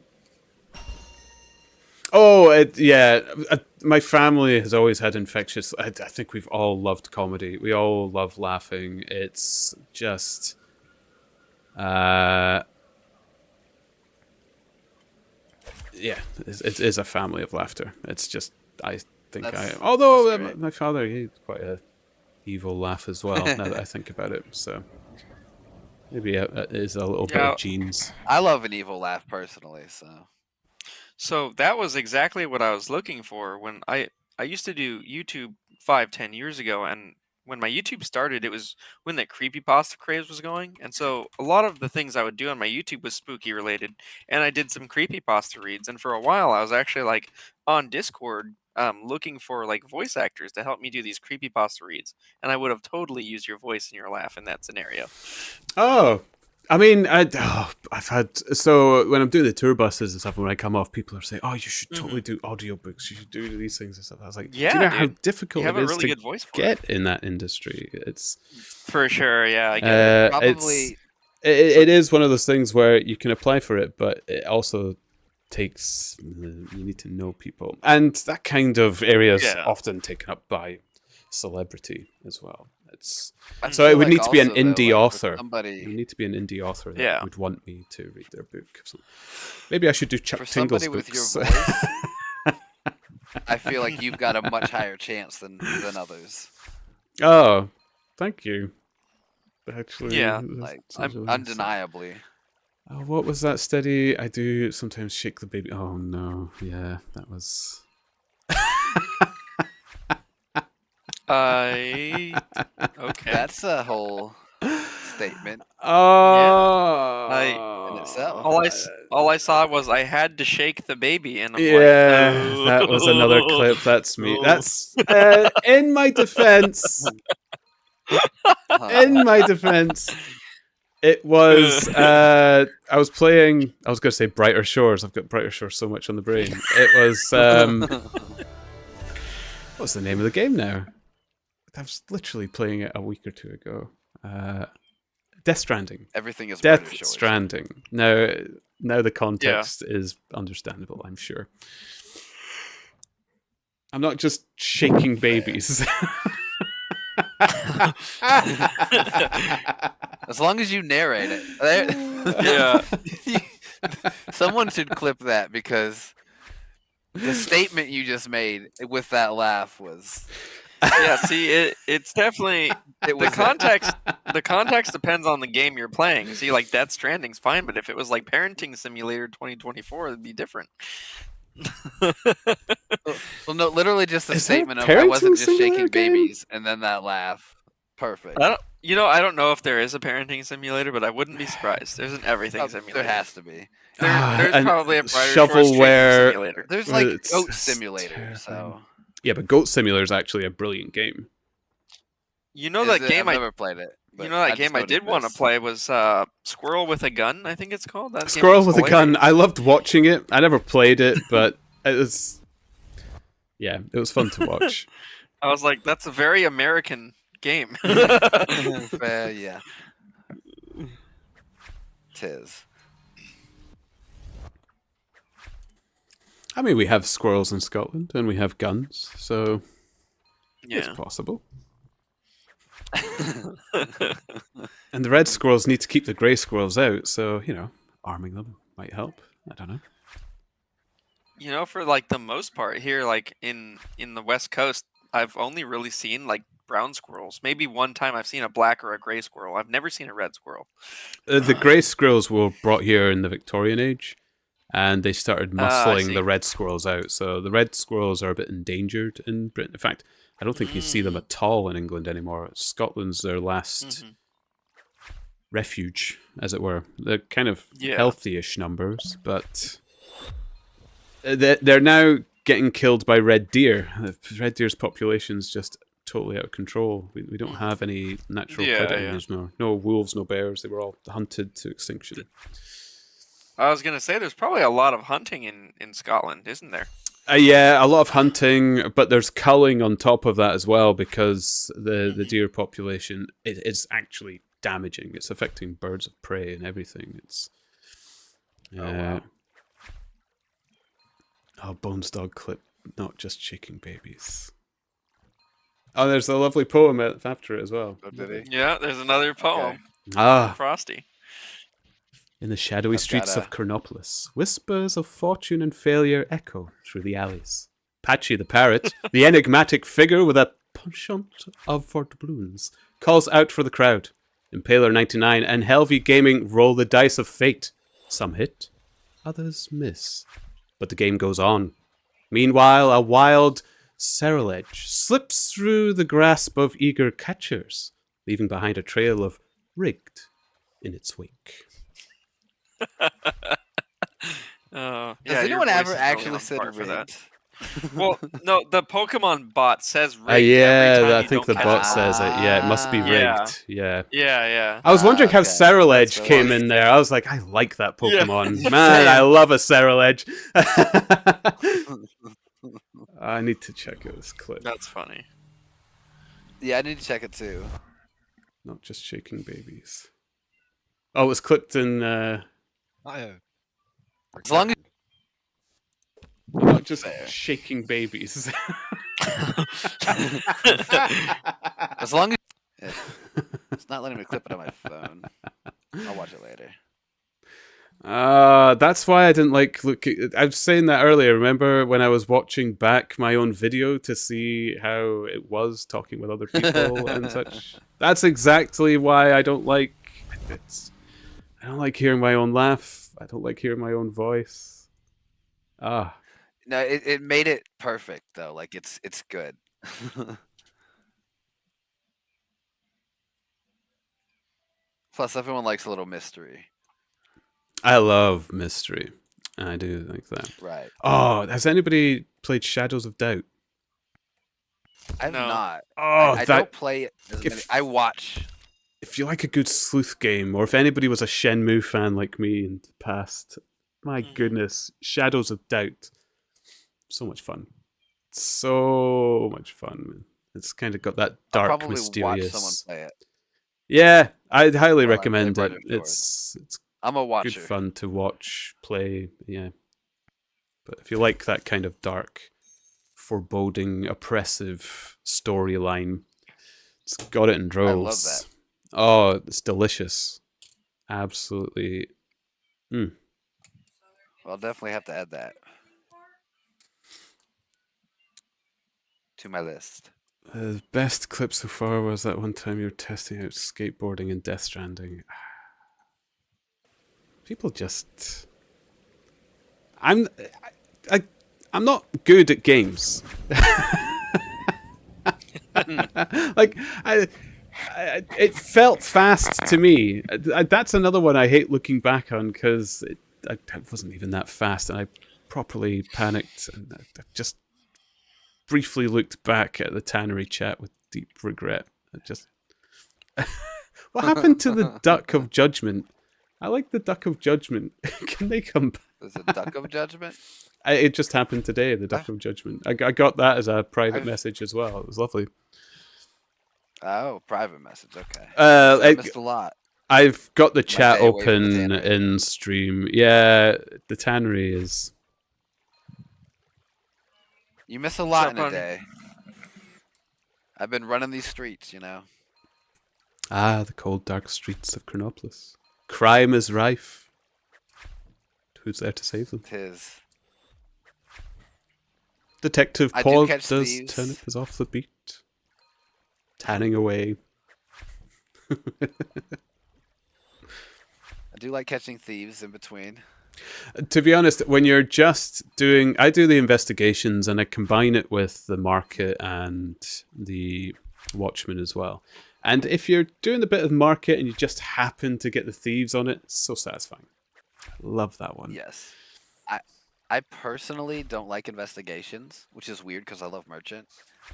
Oh, yeah. My family has always had infectious. I think we've all loved comedy. We all love laughing. It's just, yeah, it is a family of laughter. It's just, I think That's although great. my father, he's quite a evil laugh as well. Now that I think about it, so maybe it is a little bit Yeah. of genes. I love an evil laugh personally, so So that was exactly what I was looking for when I used to do YouTube 5-10 years ago, and when my YouTube started, it was when that creepypasta craze was going, and so a lot of the things I would do on my YouTube was spooky related, and I did some creepypasta reads, and for a while I was actually like on Discord looking for like voice actors to help me do these creepypasta reads, and I would have totally used your voice and your laugh in that scenario. Oh, I mean, I've had, so when I'm doing the tour buses and stuff, when I come off, people are saying, "Oh, you should totally do audiobooks. You should do these things and stuff." I was like, "Do you Yeah, know how dude. difficult You have it a is really to good voice for get in that industry?" It's For sure, yeah, I get it. probably it is one of those things where you can apply for it, but it also takes, you need to know people, and that kind of area is Yeah. often taken up by celebrity as well. It's I so it feel would like need to be an also, though, indie like, for author. somebody You need to be an indie author that Yeah. would want me to read their book. So maybe I should do Chuck for Tingle's somebody with your books. voice, I feel like you've got a much higher chance than others. Oh, thank you. Actually, Yeah, that Like sounds really nice. undeniably. Oh, what was that steady? I do sometimes shake the baby. Oh no, yeah, that was. Okay. That's a whole statement Oh, in itself. All I saw was I had to shake the baby, and I'm yeah, like, that was another clip. That's me. Oh. That's in my defense. In my defense, it was. I was playing. I was going to say Brighter Shores. I've got Brighter Shores so much on the brain. It was. What's the name of the game now? I was literally playing it a week or two ago. Death Stranding. Everything is Death British, yours. Stranding. Now the context is understandable, I'm sure. I'm not just shaking babies. As long as you narrate it. Yeah. Someone should clip that because the statement you just made with that laugh was Yeah, see, it's definitely it was the context depends on the game you're playing. See, like Death Stranding's fine, but if it was like Parenting Simulator 2024, it'd be different. Well, no, literally just the Is there a statement of I wasn't parenting just shaking simulator game? babies, and then that laugh. Perfect. I don't know if there is a parenting simulator, but I wouldn't be surprised. There's an everything simulator. There has to be. There's And probably a Brighter Shores shovelware. training simulator. There's like It's Goat Simulator, terrifying. so Yeah, but Goat Simulator is actually a brilliant game. You know Is that it? game I've I never played it. you but know that just game I know it did want to exists. play was Squirrel with a Gun, I think it's called. That game Squirrel was with a Gun. hilarious. I loved watching it. I never played it, but it was. Yeah, it was fun to watch. I was like, that's a very American game. Yeah. Tis. I mean, we have squirrels in Scotland and we have guns, so it's Yeah. possible. And the red squirrels need to keep the grey squirrels out, so, arming them might help. I don't know. For like the most part here, like in the West Coast, I've only really seen like brown squirrels. Maybe one time I've seen a black or a gray squirrel. I've never seen a red squirrel. The grey squirrels were brought here in the Victorian age, and they started I muscling see. the red squirrels out. So the red squirrels are a bit endangered in Britain. In fact, I don't think you see them at all in England anymore. Scotland's their last refuge, as it were. They're kind of Yeah. healthy-ish numbers, but they're now getting killed by red deer. Red deer's population's just totally out of control. We don't have any natural Yeah, predators anymore. No wolves, no bears. They were all hunted to extinction. I was gonna say there's probably a lot of hunting in Scotland, isn't there? Yeah, a lot of hunting, but there's culling on top of that as well because the deer population is actually damaging. It's affecting birds of prey and everything. It's wow. Bones Dog clip, not just shaking babies. Oh, there's a lovely poem after it as well. Oh, did he? Yeah, there's another poem. Ah, Frosty. in the shadowy I've streets got of Chronopolis, whispers of fortune and failure echo through the alleys. Patchy the parrot, the enigmatic figure with a penchant for doubloons, calls out for the crowd. Impaler99 and Helvey Gaming roll the dice of fate. Some hit, others miss. But the game goes on. Meanwhile, a wild Cerulege slips through the grasp of eager catchers, leaving behind a trail of rigged in its wake. Yeah, Does your anyone voice ever is really actually on said par for that. rigged? Well, no, the Pokemon bot says rigged every Yeah, time I you think don't the catch bot it. says it. Yeah, it must be rigged. Yeah. Yeah. Yeah. I was wondering how okay. Cerulege That's came funny. in there. I was like, I like that Yeah. Pokemon. Man, I love a Cerulege. I need to check out this clip. That's funny. Yeah, I need to check it too. Not just shaking babies. Oh, it was clipped in... I have. As long as not just Fair. shaking babies. as long as it's not letting me clip it on my phone. I'll watch it later. That's why I didn't like look. I was saying that earlier. Remember when I was watching back my own video to see how it was talking with other people and such? That's exactly why I don't like it. I don't like hearing my own laugh. I don't like hearing my own voice. Ah, No, it made it perfect though. Like it's good. Plus, everyone likes a little mystery. I love mystery. I do like that. Right. Oh, has anybody played Shadows of Doubt? I've No. not. Oh, I that don't play it as many. if- I watch. if you like a good sleuth game, or if anybody was a Shenmue fan like me in the past, my goodness, Shadows of Doubt, so much fun, so much fun. Man. It's kind of got that I'll dark, probably watch someone mysterious. play it. Yeah, I'd highly While I recommend play it. Brother Sword. It's I'm a good watcher. fun to watch, play. Yeah, but if you like that kind of dark, foreboding, oppressive storyline, it's got it in droves. I love that. Oh, it's delicious. Absolutely. I'll definitely have to add that to my list. The best clip so far was that one time you were testing out skateboarding in Death Stranding. People just... I'm not good at games. Like, it felt fast to me. That's another one I hate looking back on because it wasn't even that fast, and I properly panicked and I just briefly looked back at the tannery chat with deep regret. What happened to the Duck of Judgment? I like the Duck of Judgment. Can they come back? Is it Duck of Judgment? It just happened today, the Duck of Judgment. I got that as a private I've- message as well. It was lovely. Oh, private message. Okay. Uh, I I- missed a lot. I've got the chat day away from the open tannery. in stream. Yeah, the tannery is... You miss a lot in up a on- day. I've been running these streets, you know. Ah, the cold, dark streets of Chronopolis. Crime is rife. Who's there to save them? Tis. Detective I do Paul catch does thieves. Turnip is off the beat. Tanning away. I do like catching thieves in between. To be honest, when you're just doing... I do the investigations and I combine it with the market and the Watchmen as well. And if you're doing a bit of market and you just happen to get the thieves on it, it's so satisfying. Love that one. Yes. I personally don't like investigations, which is weird because I love merchant.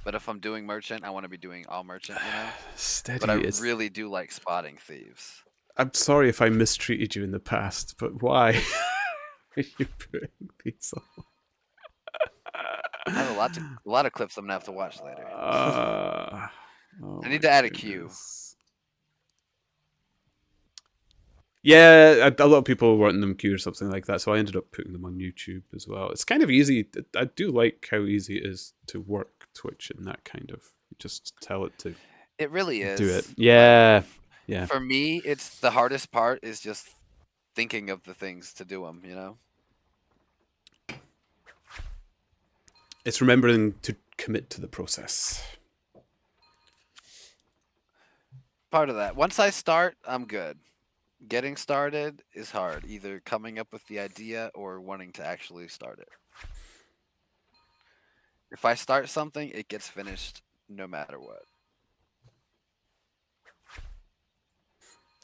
But if I'm doing merchant, I want to be doing all merchant, you know. Steady But I is. really do like spotting thieves. I'm sorry if I mistreated you in the past, but why are you putting these on? I have a lot of clips I'm gonna have to watch later. Oh I need my to add a queue. goodness. Yeah, a lot of people wanting them queue or something like that, so I ended up putting them on YouTube as well. It's kind of easy. I do like how easy it is to work Twitch and that kind of. You just tell it to It really is. do it. Like, Yeah, yeah. For me, it's the hardest part is just thinking of the things to do them, you know? It's remembering to commit to the process. Part of that. Once I start, I'm good. Getting started is hard, either coming up with the idea or wanting to actually start it. If I start something, it gets finished no matter what.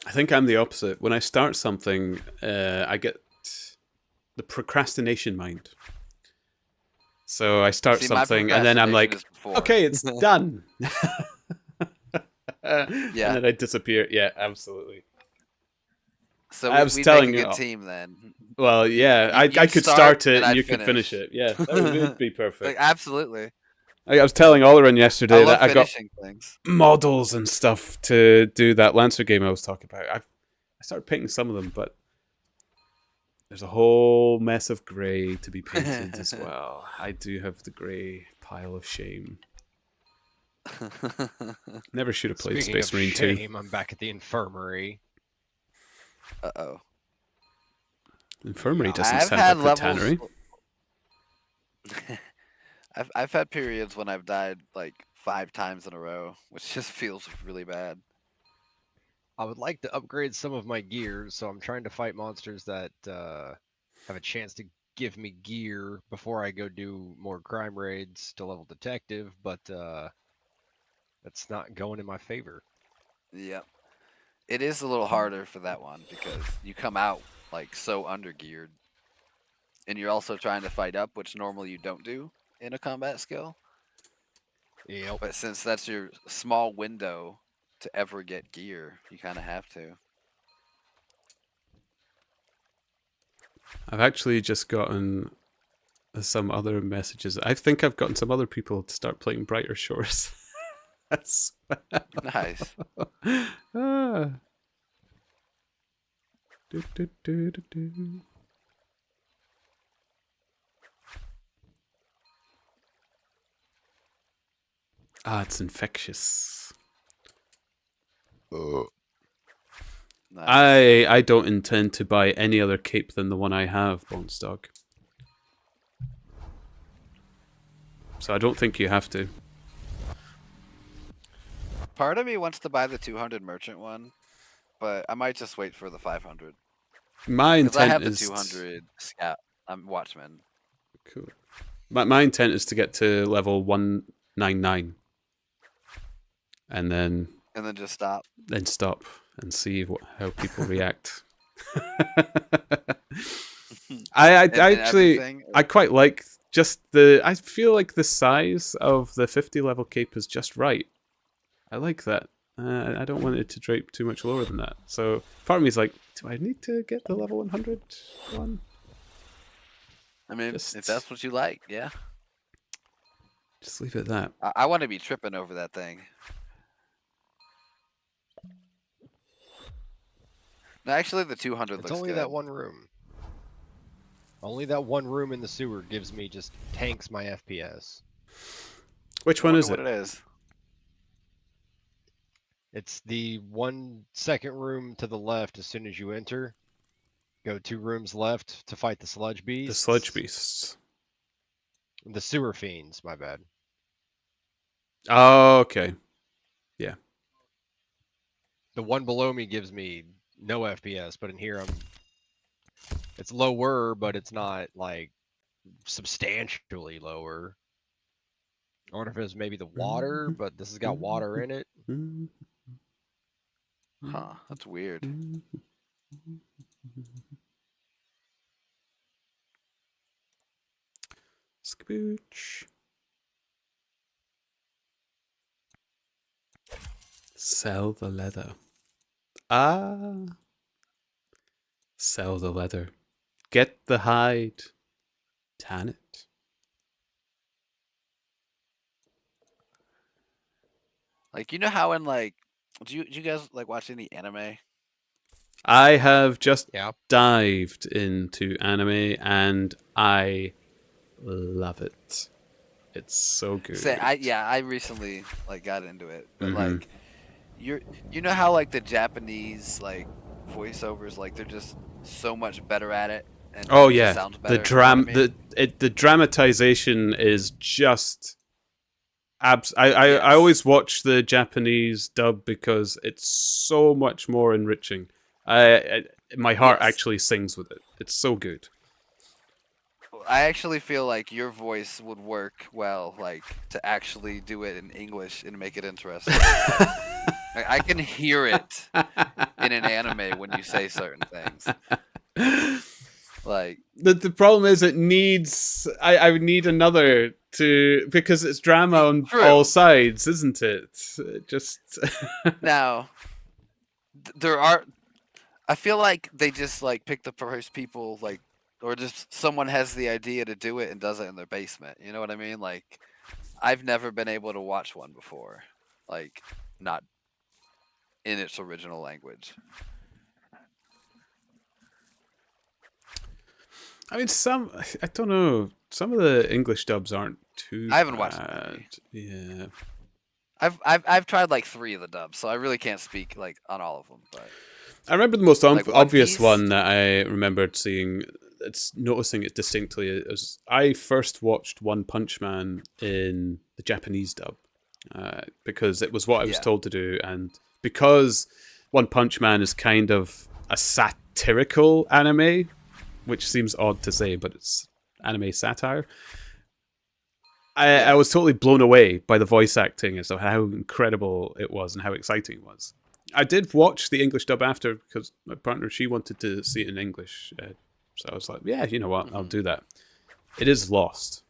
I think I'm the opposite. When I start something, I get the procrastination mind. So I start See, my something and then I'm like, procrastination is before. okay, it's done. Yeah. And then I disappear. Yeah, absolutely. So I was we telling make a you- good team then. Well, yeah, I You'd could start start it and and I'd you could finish finish. it. Yeah, that would be Like, perfect. absolutely. I was telling Olerin I yesterday love that I got finishing things. models and stuff to do that Lancer game I was talking about. I started painting some of them, but there's a whole mess of grey to be painted as well. I do have the grey pile of shame. Never should have played Speaking Space of Marine 2. shame, I'm back at the infirmary. Uh-oh. Infirmary Yeah. doesn't I've sound had like a levels. tannery. I've had periods when I've died like 5 times in a row, which just feels really bad. I would like to upgrade some of my gear, so I'm trying to fight monsters that have a chance to give me gear before I go do more crime raids to level detective, but that's not going in my favor. Yep. It is a little harder for that one because you come out like so undergeared. And you're also trying to fight up, which normally you don't do in a combat skill. Yep. But since that's your small window to ever get gear, you kind of have to. I've actually just gotten some other messages. I think I've gotten some other people to start playing Brighter Shores. As well. Nice. Ah. Do, do, do, do, do. Ah, it's infectious. Nice. I don't intend to buy any other cape than the one I have, Bones Dog. So I don't think you have to. Part of me wants to buy the 200 merchant one, but I might just wait for the 500. My Because I intent have the is 200 scout. I'm Watchman. cool. My intent is to get to level 199, and then And then just stop. stop and see how people react. I And actually everything. I quite like just the. I feel like the size of the 50 level cape is just right. I like that. I don't want it to drape too much lower than that. So part of me is like, do I need to get the level 100 one? I mean, just- if that's what you like, yeah. Just leave it at that. I want to be tripping over that thing. No, actually, the 200 It's looks only good. that one room. Only that one room in the sewer gives me just tanks my FPS. Which I one wonder is what it? it is. It's the 1 second room to the left as soon as you enter. Go 2 rooms left to fight the sludge beasts. The sludge beasts. The sewer fiends, my bad. Oh, okay. The one below me gives me no FPS, but in here it's lower, but it's not like substantially lower. I wonder if it was maybe the water, but this has got water in it. Huh, that's weird. Skabooch. Sell the leather. Ah. Sell the leather. Get the hide. Tan it. Like, you know how in like, do you guys like watch any anime? I have just Yeah. dived into anime and I love it. It's so good. Say, I recently like got into it, but Mhm. like, you know how like the Japanese like voiceovers, like they're just so much better at it, and Oh it just yeah, sounds the better. You know what I mean? the dramatization is just I Yes. always watch the Japanese dub because it's so much more enriching. My heart Yes. actually sings with it. It's so good. I actually feel like your voice would work well, like to actually do it in English and make it interesting. Like, I can hear it in an anime when you say certain things. Like, The problem is it needs I would need another to because it's drama on True. all sides, isn't it? Just now, there are. I feel like they just like pick the first people, like, or just someone has the idea to do it and does it in their basement. You know what I mean? Like, I've never been able to watch one before, like, not in its original language. I mean I don't know. Some of the English dubs aren't too I haven't watched bad. many. Yeah. I've tried like 3 of the dubs, so I really can't speak like on all of them. But I remember the most Like One obvious Piece? one that I remembered seeing. It's noticing it distinctly. Is I first watched One Punch Man in the Japanese dub because it was what I was Yeah. told to do, and because One Punch Man is kind of a satirical anime, which seems odd to say, but it's anime satire. I was totally blown away by the voice acting as to how incredible it was and how exciting it was. I did watch the English dub after because my partner, she wanted to see it in English. So I was like, yeah, you know what? I'll do that. It is lost.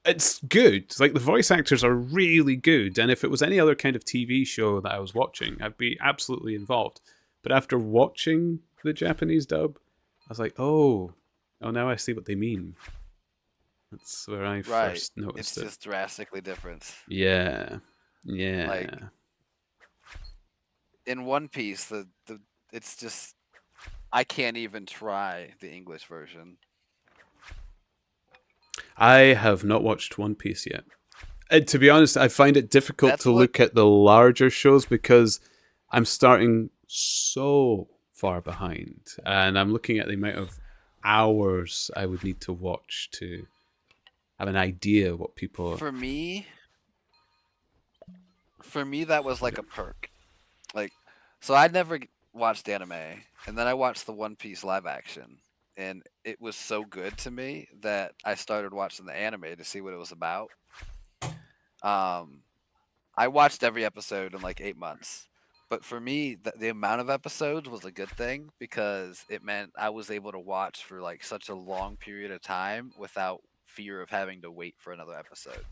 It's good. Like, the voice actors are really good. And if it was any other kind of TV show that I was watching, I'd be absolutely involved. But after watching the Japanese dub, I was like, oh, now I see what they mean. That's where I right, first it's noticed it. just drastically different. Yeah. Yeah. Like, in One Piece, the it's just I can't even try the English version. I have not watched One Piece yet. And to be honest, I find it difficult That's to what- look at the larger shows because I'm starting so far behind. And I'm looking at the amount of hours I would need to watch to have an idea what people... For me, that was like a perk. Like, so I never watched anime, and then I watched the One Piece live action, and it was so good to me that I started watching the anime to see what it was about. I watched every episode in like 8 months. But for me, the amount of episodes was a good thing because it meant I was able to watch for like such a long period of time without fear of having to wait for another episode.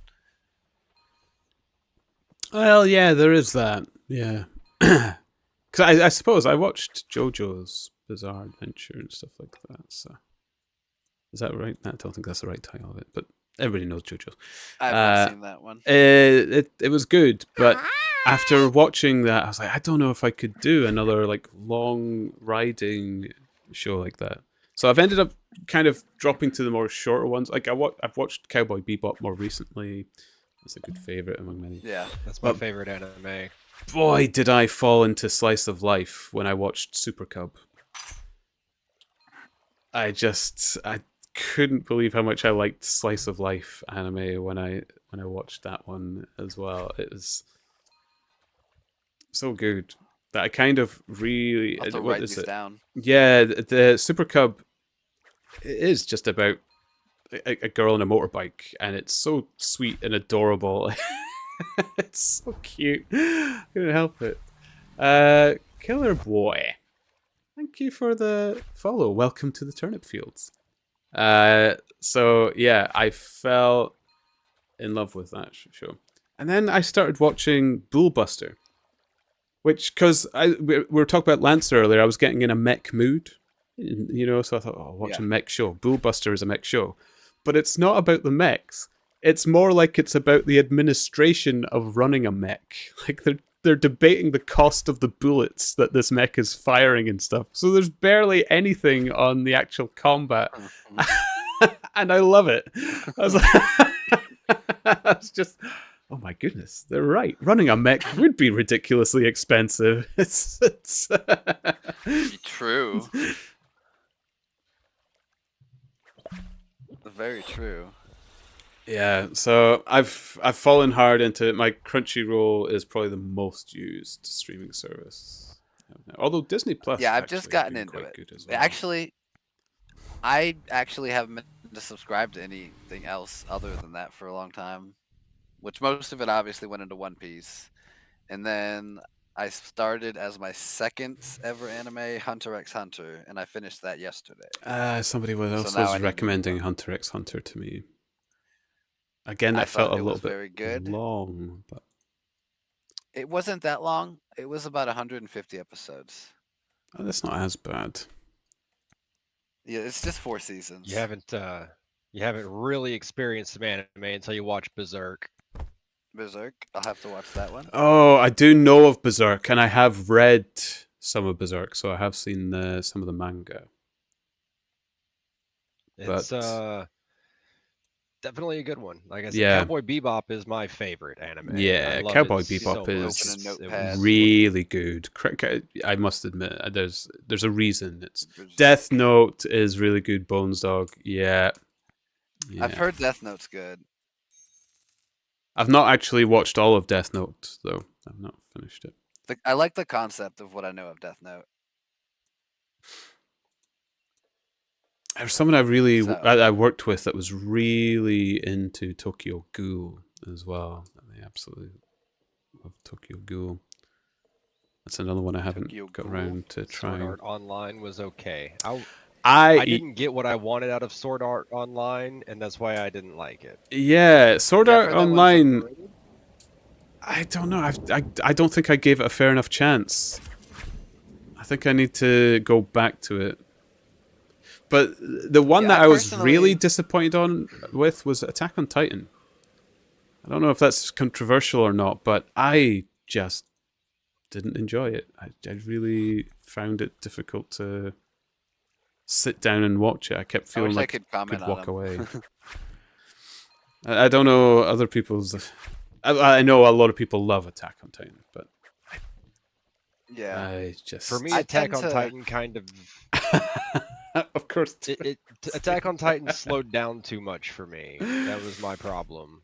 Well, yeah, there is that. Yeah. Because I suppose I watched JoJo's Bizarre Adventure and stuff like that. So is that right? I don't think that's the right title of it, but everybody knows JoJo's. I've not seen that one. It was good, but after watching that, I was like, I don't know if I could do another like long riding show like that. So I've ended up kind of dropping to the more shorter ones. Like I've watched Cowboy Bebop more recently. It's a good favorite among many. Yeah. That's my favorite anime. Boy, did I fall into Slice of Life when I watched Super Cub. I couldn't believe how much I liked Slice of Life anime when I watched that one as well. It was so good that I kind of really I'll have to what write is these it? down. Yeah, the Super Cub is just about a girl on a motorbike, and it's so sweet and adorable. It's so cute. I couldn't help it. Killer Boy. Thank you for the follow. Welcome to the turnip fields. So yeah, I fell in love with that show, and then I started watching Bullbuster, which because we were talking about Lancer earlier. I was getting in a mech mood, so I thought, oh, watch a mech show. Bullbuster is a mech show, but it's not about the mechs. It's more like it's about the administration of running a mech. Like they're debating the cost of the bullets that this mech is firing and stuff. So there's barely anything on the actual combat. And I love it. I was it's just, oh my goodness, they're right. Running a mech would be ridiculously expensive. It's True. Very true. Yeah, so I've fallen hard into it. My Crunchyroll is probably the most used streaming service. Although Disney Plus, Yeah, I've just gotten into quite it. good as well. Actually, I haven't been to subscribe to anything else other than that for a long time. Which most of it obviously went into One Piece, and then I started as my second ever anime Hunter x Hunter, and I finished that yesterday. Somebody else now I was need to recommending move on. Hunter x Hunter to me. Again, I that felt thought a it little was bit very good. long, but It wasn't that long. It was about 150 episodes. that's not as bad. Yeah, it's just 4 seasons. You haven't really experienced some anime until you watch Berserk. Berserk. I'll have to watch that one. Oh, I do know of Berserk, and I have read some of Berserk, so I have seen some of the manga. It's But definitely a good one. Like I said, Yeah. Cowboy Bebop is my favorite anime. I Yeah, love Cowboy it so Bebop much. is Open a It notepad. was- really good. I must admit, there's a reason. It's Berserk. Death Note is really good. Bones Dog, yeah. I've heard Death Note's good. I've not actually watched all of Death Note though. I've not finished it. I like the concept of what I know of Death Note. There's someone So- I worked with that was really into Tokyo Ghoul as well. They absolutely love Tokyo Ghoul. That's another one I haven't Tokyo got Ghoul. around to Sword trying. Art Online was okay. I I didn't get what I wanted out of Sword Art Online, and that's why I didn't like it. yeah, Sword Yeah, I've Art heard that one's Online. overrated. I don't know. I don't think I gave it a fair enough chance. I think I need to go back to it. But the one Yeah, that I I was personally- really disappointed with was Attack on Titan. I don't know if that's controversial or not, but I just didn't enjoy it. I really found it difficult to sit down and watch it. I kept I feeling wish I like could I comment could on walk them. away. I don't know other people's. I know a lot of people love Attack on Titan, but Yeah. I just For me, I Attack tend on to- Titan kind of of course. Attack on Titan slowed down too much for me. That was my problem.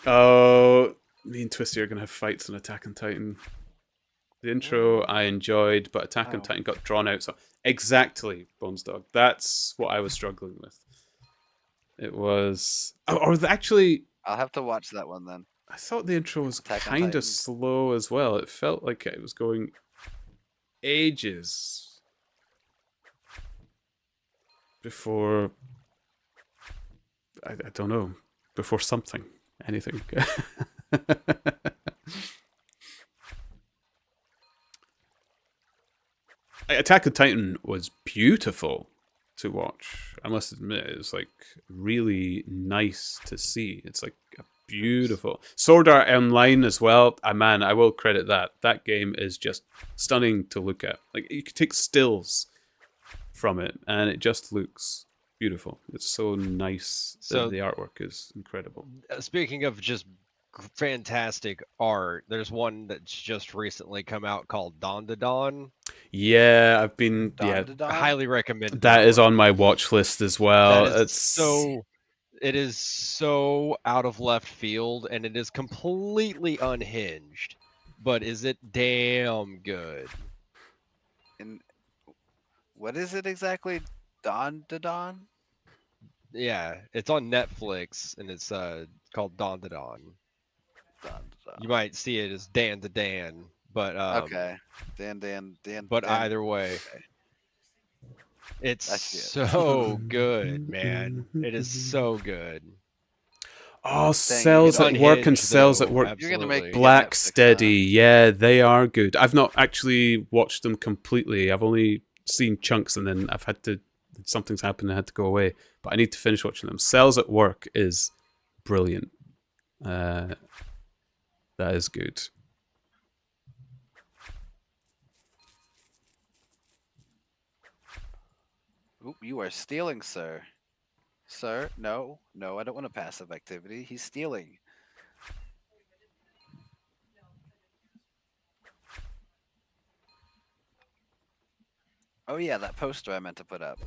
Oh, me and Twisty are gonna have fights on Attack on Titan. The intro I enjoyed, but Attack on Oh. Titan got drawn out. So exactly, Bones Dog. That's what I was struggling with. It was, actually, I'll have to watch that one then. I thought the intro was Attack on kind Titan. of slow as well. It felt like it was going ages before. I don't know, before something, anything. Attack on Titan was beautiful to watch. I must admit, it's like really nice to see. It's like a beautiful Sword Art Online as well. Man, I will credit that. That game is just stunning to look at. Like you could take stills from it, and it just looks beautiful. It's so nice. So- The artwork is incredible. Speaking of just fantastic art, there's one that's just recently come out called Dawn to Dawn. Yeah, I've been Dawn to Dawn? Highly recommend that is one. on my watch list as well. That is It's so. It is so out of left field, and it is completely unhinged. But is it damn good? And what is it exactly? Dawn to Dawn? Yeah, it's on Netflix, and it's called Dawn to Dawn. Dawn to Dawn. You might see it as Dan to Dan, But Okay. Dan. but Dan. either way, Okay. it's I see it. so good, man. It is so good. Oh, Dang, Cells at Work and Unhinged, Cells at though, Work. You're gonna make me absolutely. get Black Netflix, Steady, yeah, they are good. I've not actually watched them completely. I've only seen chunks, and then something's happened and I had to go away. But I need to finish watching them. Cells at Work is brilliant. That is good. Oop, you are stealing, sir. Sir, no, I don't want a passive activity. He's stealing. Oh yeah, that poster I meant to put up.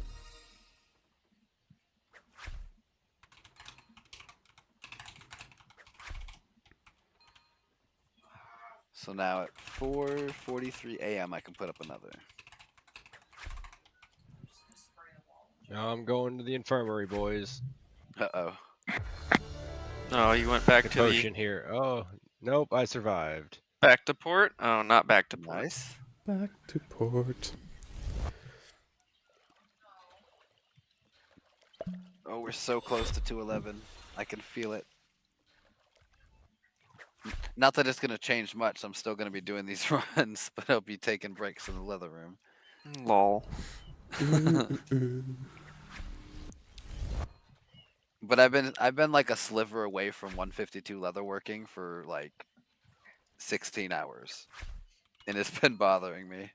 So now at 4:43 a.m. I can put up another. Now I'm going to the infirmary, boys. Uh-oh. Oh, you went back The to the potion here. Oh, nope, I survived. back to port. Oh, not back to port. Nice. Back to port. Oh, we're so close to 211. I can feel it. Not that it's gonna change much. I'm still gonna be doing these runs, but I'll be taking breaks in the leather room. Lol. But I've been like a sliver away from 152 leatherworking for like 16 hours, and it's been bothering me.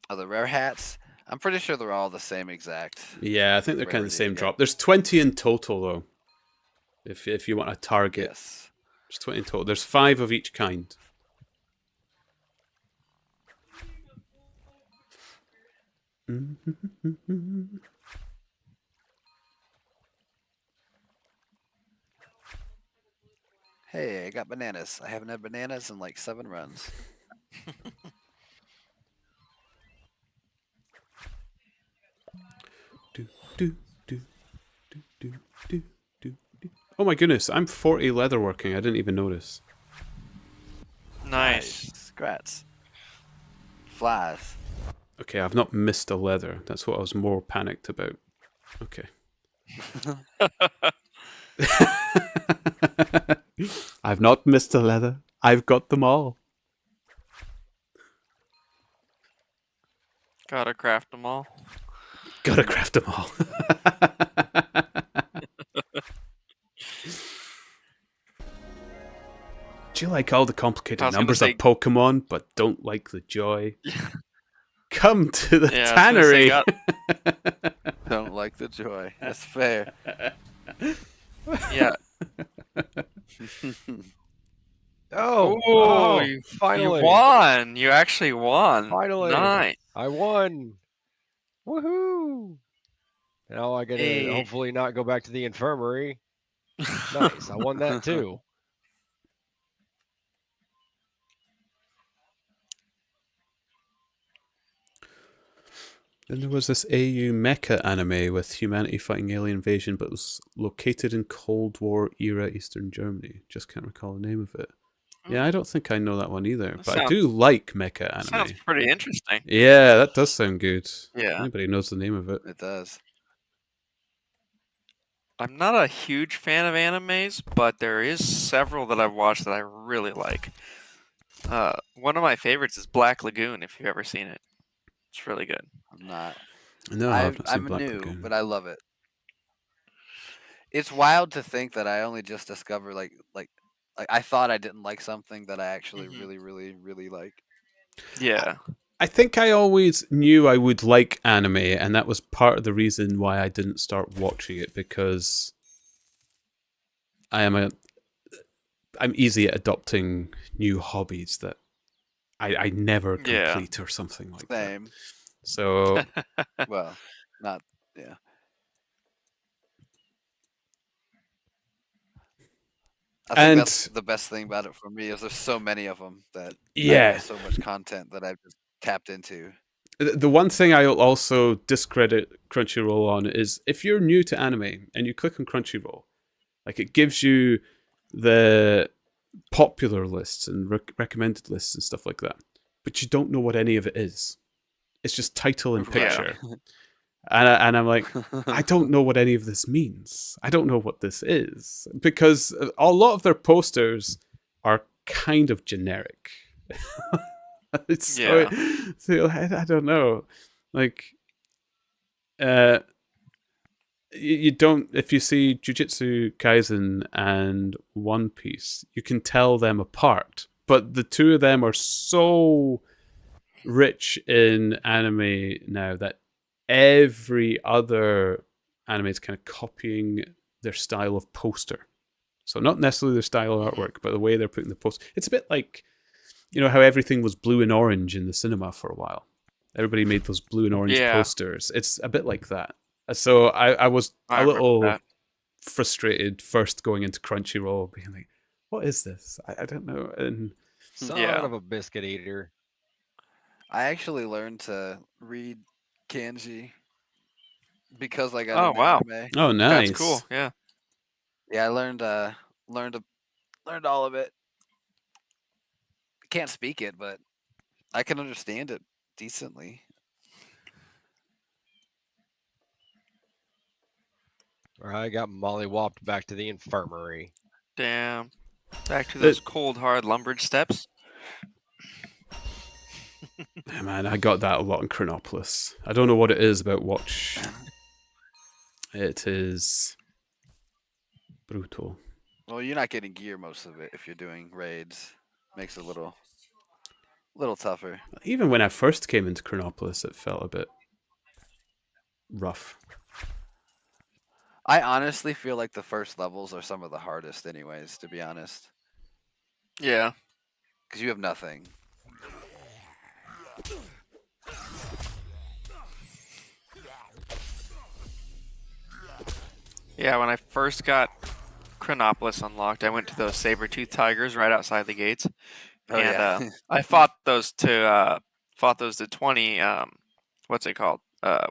Oh, the rare hats. I'm pretty sure they're all the same exact. Yeah, I think they're kind of the rarity same again. drop. There's 20 in total, though. If you want a target, Yes. there's 20 in total. There's 5 of each kind. Hey, I got bananas. I haven't had bananas in like 7 runs. Oh my goodness, I'm 40 leatherworking. I didn't even notice. Nice. Congrats. Flies. Okay, I've not missed a leather. That's what I was more panicked about. Okay. I've not missed a leather. I've got them all. Gotta craft them all. Gotta craft them all. Do you like all the complicated I was gonna numbers say- of Pokemon, but don't like the joy? Come to the Yeah, I was gonna say, tannery. Don't like the joy. That's fair. Yeah. Oh, you finally. You won. You actually won. Finally. Nice. I won. Woohoo! Now I gotta Hey. hopefully not go back to the infirmary. Nice. I won that too. Then there was this AU mecha anime with humanity fighting alien invasion, but it was located in Cold War era Eastern Germany. Just can't recall the name of it. Yeah, I don't think I know that one either, but I do like mecha anime. Sounds pretty interesting. Yeah, that does sound good. Yeah. Anybody knows the name of it? It does. I'm not a huge fan of animes, but there is several that I've watched that I really like. One of my favorites is Black Lagoon, if you've ever seen it. It's really good. I'm not. No, I've not seen I'm Black new, Lagoon. but I love it. It's wild to think that I only just discovered like I thought I didn't like something that I actually really like. Yeah. I think I always knew I would like anime, and that was part of the reason why I didn't start watching it, because I'm easy at adopting new hobbies that I never complete or something like Same. that. So Well, not yeah. I think that's the best thing about it for me is there's so many of them that I have so much content that I've just tapped into. The one thing I'll also discredit Crunchyroll on is if you're new to anime and you click on Crunchyroll, like it gives you the popular lists and recommended lists and stuff like that, but you don't know what any of it is. It's just title and Right. picture. And I'm like, I don't know what any of this means. I don't know what this is. Because a lot of their posters are kind of generic. It's so, I don't know. Like, you don't, if you see Jujutsu Kaisen and One Piece, you can tell them apart. But the two of them are so rich in anime now that every other anime is kind of copying their style of poster. So not necessarily their style of artwork, but the way they're putting the post. It's a bit like, you know, how everything was blue and orange in the cinema for a while. Everybody made those blue and orange posters. It's a bit like that. So I was a little frustrated first going into Crunchyroll, being like, what is this? I don't know. And Son of a biscuit eater. I actually learned to read kanji because I got Oh, into wow. anime. oh, nice. That's cool. Yeah. Yeah, I learned all of it. Can't speak it, but I can understand it decently. I got mollywopped back to the infirmary. Damn. Back to those cold, hard Lumbridge steps. Yeah, man, I got that a lot in Chronopolis. I don't know what it is about Watch. It is brutal. Well, you're not getting gear most of it if you're doing raids. Makes it a little tougher. Even when I first came into Chronopolis, it felt a bit rough. I honestly feel like the first levels are some of the hardest, anyways. To be honest, Yeah. because you have nothing. Yeah, when I first got Chronopolis unlocked, I went to those saber-tooth tigers right outside the gates. Oh and yeah. I fought those to 20 what's it called?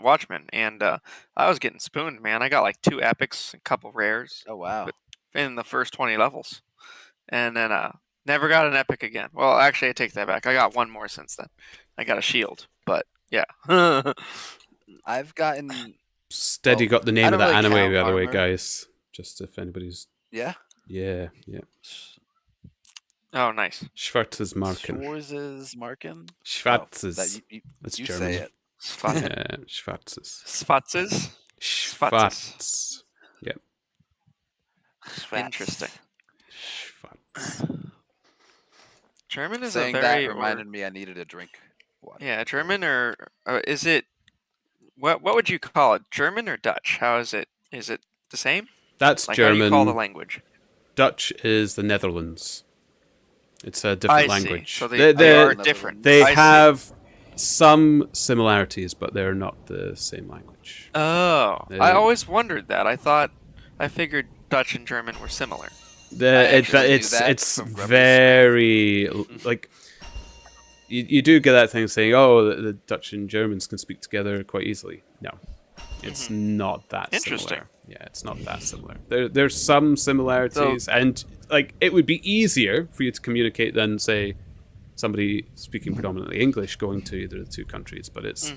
Watchmen, and I was getting spooned, man. I got like 2 epics, a couple rares Oh wow. in the first 20 levels. And then never got an epic again. Well, actually I take that back. I got one more since then. I got a shield, but yeah. I've gotten Steady Well, got the I name of don't that really anime, count by the way, armor. guys. Just if anybody's... yeah. Yeah. Oh, nice. Schwarzes Marken. Schwarzes Marken. Schwarzes. That That's you German. say it. Yeah, Schwarzes. Sfatzes? Schwarz. Yeah. Interesting. Schwarz. German is Saying a very that reminded me I needed a drink. Water. Yeah, German or is it what would you call it? German or Dutch? How is it? Is it the same? That's Like German. how do you call the language? Dutch is the Netherlands. It's a different I see. language. So they are different. They I see. have some similarities, but they're not the same language. Oh, They- I always wondered that. I figured Dutch and German were similar. It's very like you do get that thing saying, oh, the Dutch and Germans can speak together quite easily. No, it's not that Interesting. similar. Yeah, it's not that similar. There's some similarities, and like it would be easier for you to communicate than say somebody speaking predominantly English going to either of the two countries. But it's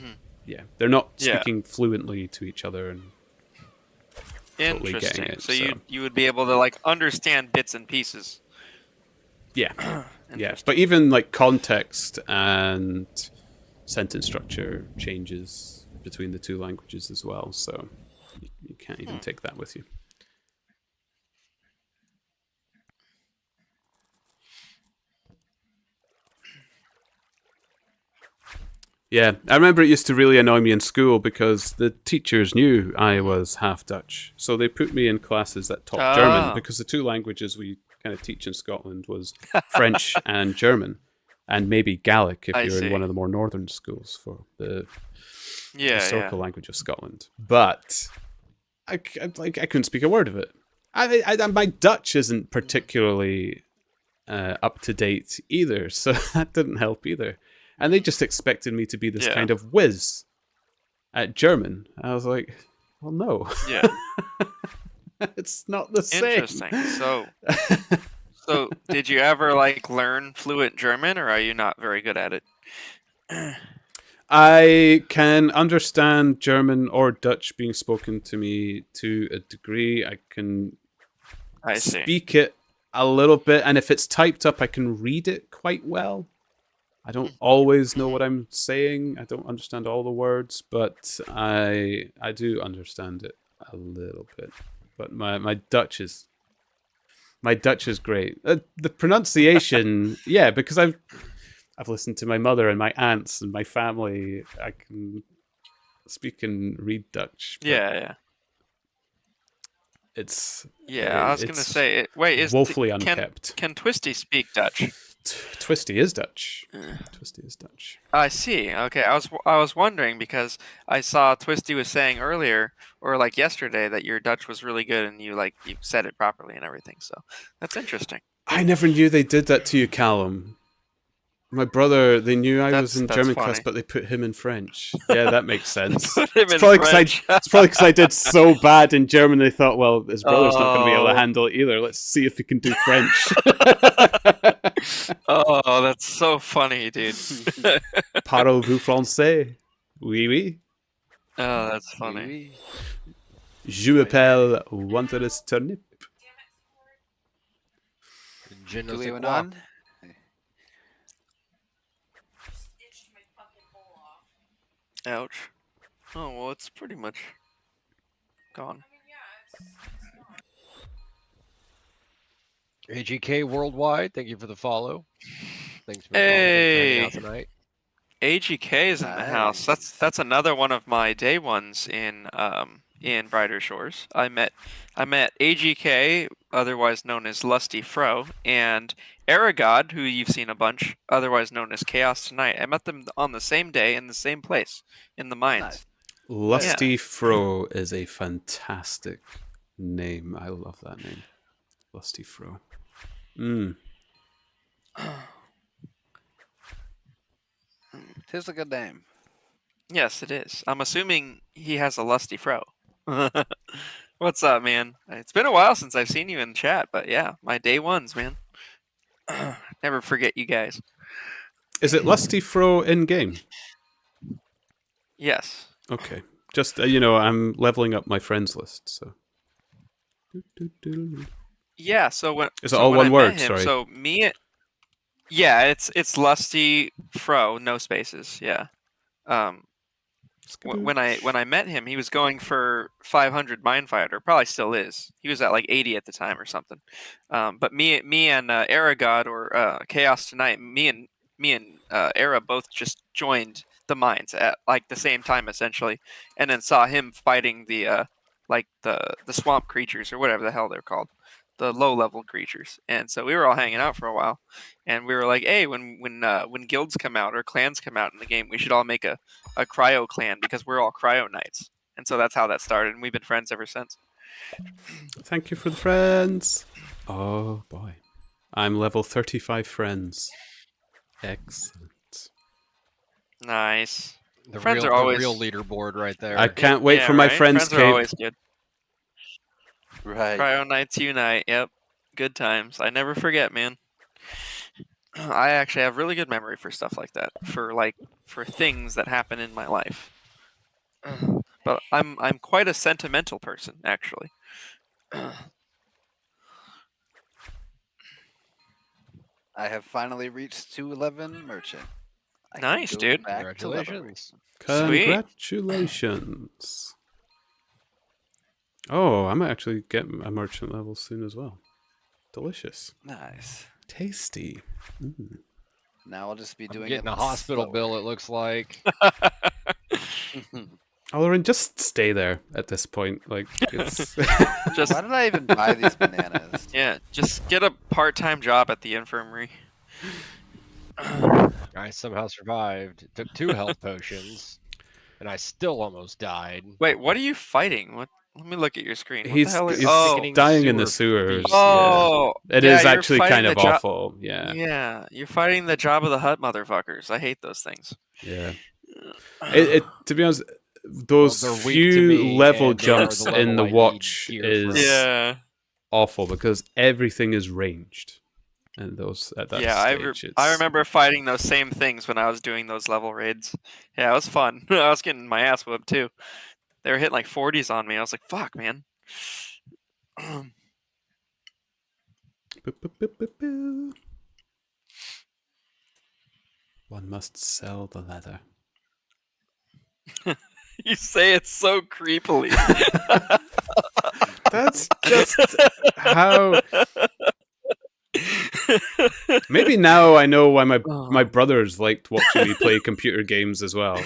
they're not speaking fluently to each other and totally getting Interesting. it. So you would be able to like understand bits and pieces. Yeah. Yeah, but even like context and sentence structure changes between the two languages as well, so you can't even take that with you. Yeah, I remember it used to really annoy me in school because the teachers knew I was half Dutch, so they put me in classes that taught German because the two languages we kind of teach in Scotland was French and German, and maybe Gaelic if you're in one of the more northern schools for the historical language of Scotland. But I couldn't speak a word of it. My Dutch isn't particularly up to date either, so that didn't help either. and they just expected me to be this Yeah. kind of whiz at German. I was like, well, no, Yeah. it's not the same. Interesting. So did you ever like learn fluent German, or are you not very good at it? I can understand German or Dutch being spoken to me to a degree. I can I see. speak it a little bit, and if it's typed up, I can read it quite well. I don't always know what I'm saying. I don't understand all the words, but I do understand it a little bit. But my Dutch is great. The pronunciation, yeah, because I've listened to my mother and my aunts and my family. I can speak and read Dutch. But Yeah. it's I was gonna it's say, wait, woefully can unkept. Twisty speak Dutch? Twisty is Dutch. Twisty is Dutch. I see. Okay, I was wondering because I saw Twisty was saying earlier or like yesterday that your Dutch was really good and you said it properly and everything. So that's interesting. I never knew they did that to you, Callum. My brother, they knew I was in That's German funny. class, but they put him in French. Yeah, that makes sense. Put him It's in probably French. it's probably because I did so bad in German. They thought, well, his brother's not going to be able to Oh. handle it either. Let's see if he can do French. Oh, that's so funny, dude. Parlez-vous français? Oui, oui. Oh, that's funny. Oui, Je m'appelle Wanderous Turnip. Je ne oui. sais Going quoi. on? Just itched my fucking bowl off. Ouch. Oh well, it's pretty much gone. I mean, yeah, it's not. AGK Worldwide, thank you for the follow. Thanks for hanging out Hey. tonight. AGK is in the house. That's another one of my day ones in Brighter Shores. I met AGK, otherwise known as Lusty Fro, and Aragod, who you've seen a bunch, otherwise known as Chaos Tonight. I met them on the same day in the same place, in the mines. Nice. Lusty Fro is a fantastic name. I love that name. Lusty Fro. Tis a good name. Yes, it is. I'm assuming he has a Lusty Fro. What's up, man? It's been a while since I've seen you in chat, but yeah, my day ones, man. Never forget you guys. Is it Lusty Fro in game? Yes. Okay. Just, I'm leveling up my friends list, so. Yeah, so when Is it all when one I word? met him, Sorry. So yeah, it's Lusty Fro, no spaces. Yeah. When I met him, he was going for 500 Minefighter, probably still is. He was at like 80 at the time or something. But me and Aragod or Chaos Tonight, me and Era both just joined the mines at like the same time essentially, and then saw him fighting the swamp creatures or whatever the hell they're called, the low level creatures. And so we were all hanging out for a while, and we were like, hey, when guilds come out or clans come out in the game, we should all make a cryo clan because we're all cryo knights. And so that's how that started, and we've been friends ever since. Thank you for the friends. Oh, boy. I'm level 35 friends. Excellent. Nice. The Friends real, are always- the real leaderboard right there. I can't wait Yeah, for my right? friends' Friends are cape. always good. Right. Cryo Knights Unite. Yep. Good times. I never forget, man. I actually have really good memory for stuff like that. For things that happen in my life. But I'm quite a sentimental person, actually. I have finally reached 211 merchant. I can Nice, go dude. back to leveling. Congratulations. Sweet. Congratulations. Oh, I might actually get a merchant level soon as well. Delicious. Nice. Tasty. Mm. Now I'll just be I'm doing getting it a hospital slower. bill, it looks like. Lauren, just stay there at this point. Like, it's... Just Why did I even buy these bananas? yeah, just get a part-time job at the infirmary. I somehow survived. It took 2 health potions, and I still almost died. Wait, what are you fighting? What Let me look at your screen. What He's, the hell is... he's Oh, Sickening dying in the sewer sewers. beast. oh, yeah. It yeah, is you're actually fighting kind the of jo- awful. Yeah, Yeah, you're fighting the Jabba the Hutt motherfuckers. I hate those things. yeah. To be honest, those Well, they're weak to few me, level and they are jumps the in level the I need watch here is Yeah. awful because everything is ranged, and those at that Yeah, stage, I remember fighting those same things when I was doing those level raids. Yeah, it was fun. I was getting my ass whooped too. They were hitting like 40s on me. I was like, fuck, man. One must sell the leather. You say it so creepily. That's just how. Maybe now I know why my brothers liked watching me play computer games as well.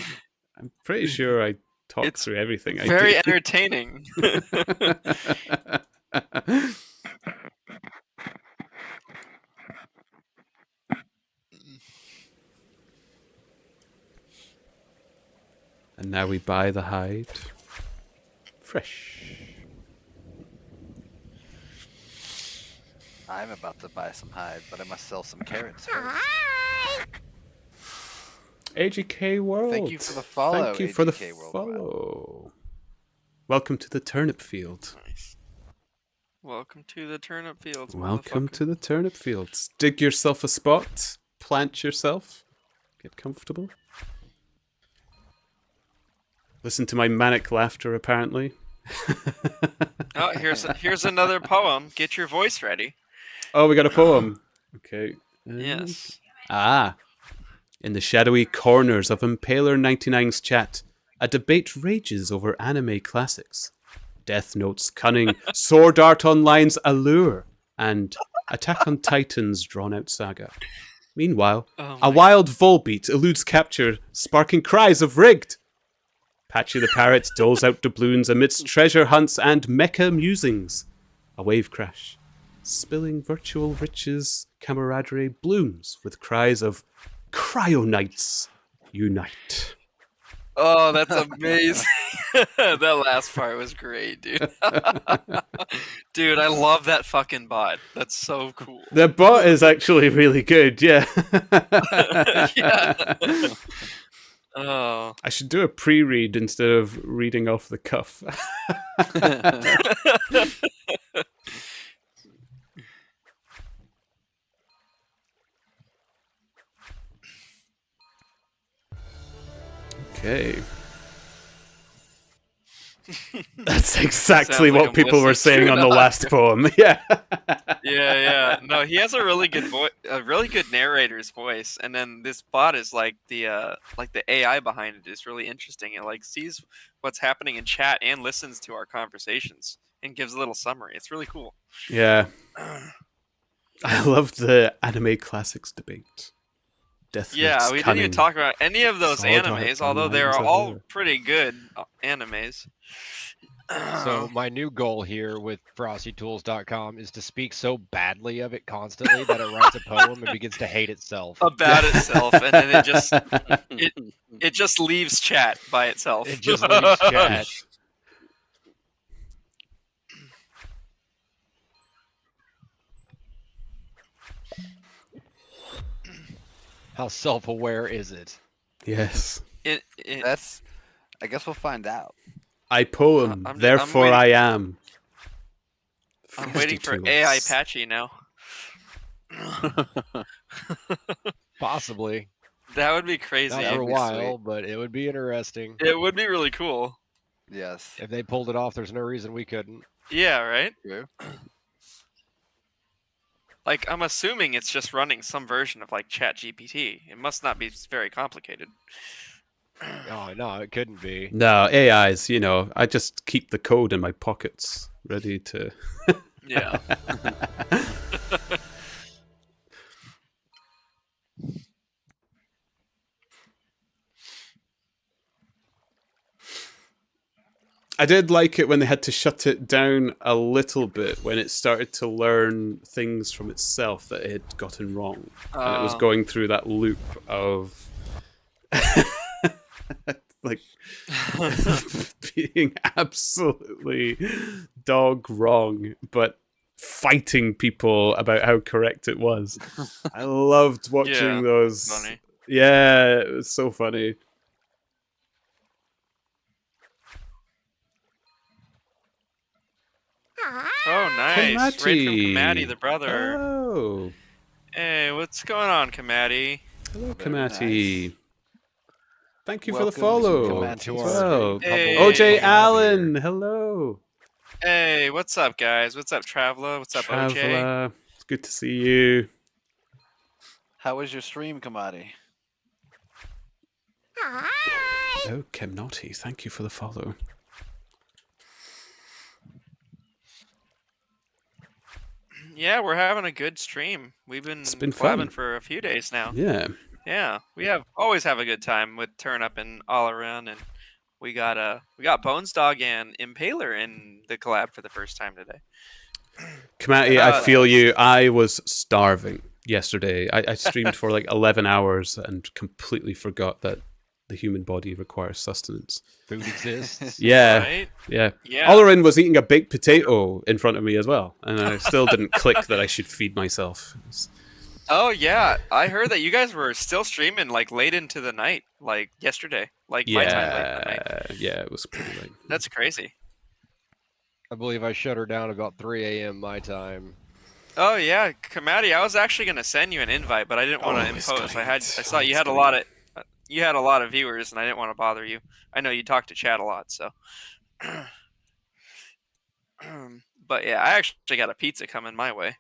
I'm pretty sure I talk It's through everything Very I do. entertaining. And now we buy the hide. Fresh. I'm about to buy some hide, but I must sell some carrots first. AGK World. Thank you for the follow, Thank you for the AGK World. follow. Welcome to the turnip field. Nice. Welcome to the turnip fields. Welcome motherfucker. to the turnip fields. Dig yourself a spot. Plant yourself. Get comfortable. Listen to my manic laughter, apparently. Oh, here's another poem. Get your voice ready. Oh, we got a poem. Okay. Yes. Ah. In the shadowy corners of Impaler 99's chat, a debate rages over anime classics. Death Note's cunning, Sword Art Online's allure, and Attack on Titan's drawn-out saga. Meanwhile, Oh a my- wild Volbeat eludes capture, sparking cries of rigged. Patchy the Parrot doles out doubloons amidst treasure hunts and mecha musings. A wave crash, spilling virtual riches, camaraderie blooms with cries of Cryonites unite. Oh, that's amazing. That last part was great, dude. Dude, I love that fucking bot. That's so cool. The bot is actually really good, yeah. Yeah. Oh. I should do a pre-read instead of reading off the cuff. Okay. That's exactly Sounds like what I'm people were listening saying to on it. the last poem. Yeah. Yeah. No, he has a really good a really good narrator's voice, and then this bot is like the AI behind it is really interesting. It like sees what's happening in chat and listens to our conversations and gives a little summary. It's really cool. Yeah. I loved the anime classics debate. Death Yeah, Note's we didn't cunning. even talk about any of those Sword Art animes, although they're Online's all allure. pretty good animes. So my new goal here with FrostyTools.com is to speak so badly of it constantly that it writes a poem and begins to hate itself. about itself, and then it just leaves chat by itself. It just leaves chat. How self-aware is it? Yes. That's. I guess we'll find out. I poem, I'm therefore waiting- I am. I'm waiting for Frosty AI Tools. Patchy now. Possibly. That would be crazy. Not That'd for a be while, sweet. but it would be interesting. It would be really cool. Yes. If they pulled it off, there's no reason we couldn't. Yeah, right? True. Like, I'm assuming it's just running some version of, like, ChatGPT. It must not be very complicated. Oh, no, it couldn't be. No, AIs, you know, I just keep the code in my pockets, ready to... Yeah. I did like it when they had to shut it down a little bit when it started to learn things from itself that it had gotten wrong. And it was going through that loop of like being absolutely dog wrong, but fighting people about how correct it was. I loved watching Yeah, those. funny. Yeah, it was so funny. Oh, nice. Right from Kamati, the brother. Oh, Hey, what's going on, Kamati? hello, Very Kamati. nice. Thank you for the Welcome, follow Kamati. to as our well. Hey. OJ Kamati Allen, here. hello. Hey, what's up, guys? What's up, Traveler? What's up, OJ? Traveler, it's good to see you. How was your stream, Kamati? Oh, Kim Naughty, thank you for the follow. Yeah, we're having a good stream. We've been It's been collabing fun. for a few days now. Yeah. Yeah, we always have a good time with Turnip and all around, and we got Bones Dog and Impaler in the collab for the first time today. Kamati, I Uh, feel you. I was starving yesterday. I streamed for like 11 hours and completely forgot that the human body requires sustenance. Food exists. Yeah. Right? Yeah. Yeah. Olarin was eating a baked potato in front of me as well, and I still didn't click that I should feed myself. Oh yeah, I heard that you guys were still streaming like late into the night, like yesterday, like my time late at night. Yeah, it was pretty late. That's crazy. I believe I shut her down about 3 a.m. my time. Oh yeah, Kamati, I was actually gonna send you an invite, but I didn't want to Oh, it's impose. gonna I saw you had a lot of viewers, and I didn't want to bother you. I know you talk to chat a lot, so. But yeah, I actually got a pizza coming my way.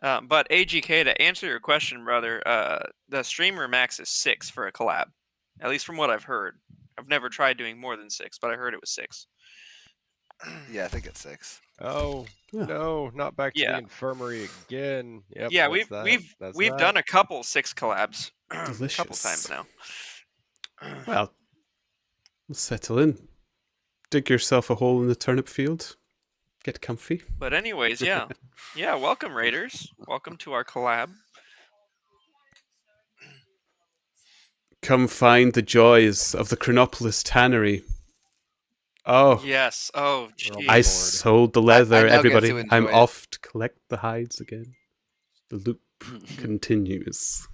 But AGK, to answer your question, brother, the streamer max is 6 for a collab, at least from what I've heard. I've never tried doing more than 6, but I heard it was 6. Yeah, I think it's 6. Oh Yeah. no, not back to Yeah. the infirmary again. Yep. Yeah, that's that. That's we've that. done a couple 6 collabs, a couple Delicious. times now. Well, let's settle in. Dig yourself a hole in the turnip field. Get comfy. But anyways, yeah, welcome Raiders, welcome to our collab. Come find the joys of the Chronopolis tannery. Oh, Yes. Oh, We're on gee. I board. sold the I leather, now get everybody. to I'm enjoy it. off to collect the hides again. The loop continues.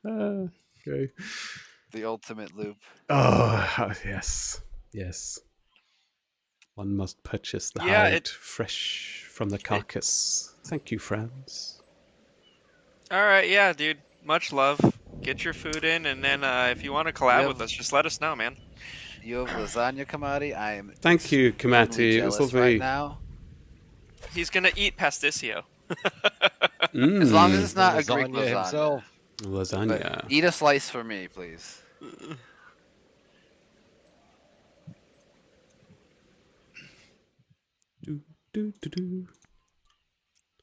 Okay. The ultimate loop. Oh, yes. Yes. One must purchase the Yeah, hide fresh from the carcass. Thank you, friends. All right, yeah, dude. Much love. Get your food in, and then if you want to collab Yep. with us, just let us know, man. You have lasagna, Kamati. I am. Thank you, extremely Kamati. It was jealous lovely. right now. He's gonna eat pasticcio. As long as it's The not a Greek lasagna lasagna. himself. But Lasagna. eat a slice for me, please. Do, do, do, do.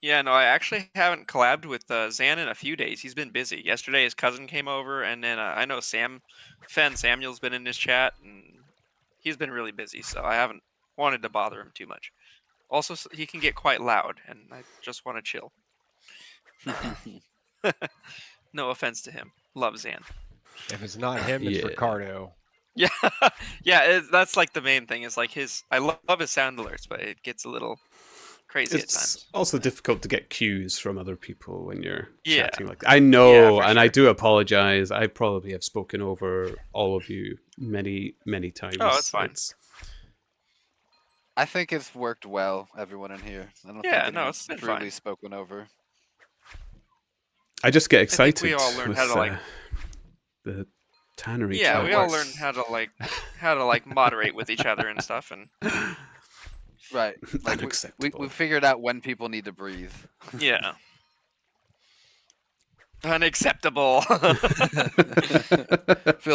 Yeah, no, I actually haven't collabed with Zan in a few days. He's been busy. Yesterday, his cousin came over, and then I know Samuel's been in his chat, and he's been really busy, so I haven't wanted to bother him too much. Also, he can get quite loud, and I just want to chill. No offense to him. Love Zan. If it's not him, it's Yeah. Ricardo. Yeah, yeah, that's like the main thing. Is like I love his sound alerts, but it gets a little crazy at It's times. also difficult to get cues from other people when you're Yeah. chatting like that. I know, for and I sure. do apologize. I probably have spoken over all of you many, many times. Oh, it's fine. I think it's worked well, everyone in here. I don't Yeah, think no, anyone's it's been truly fine. spoken over. I just get think excited. we all learned with, how to, like- the tannery. Yeah, chat we all works. learned how to like moderate with each other and stuff, and Right. Like we Unacceptable. figured out when people need to breathe. yeah. Unacceptable. Fill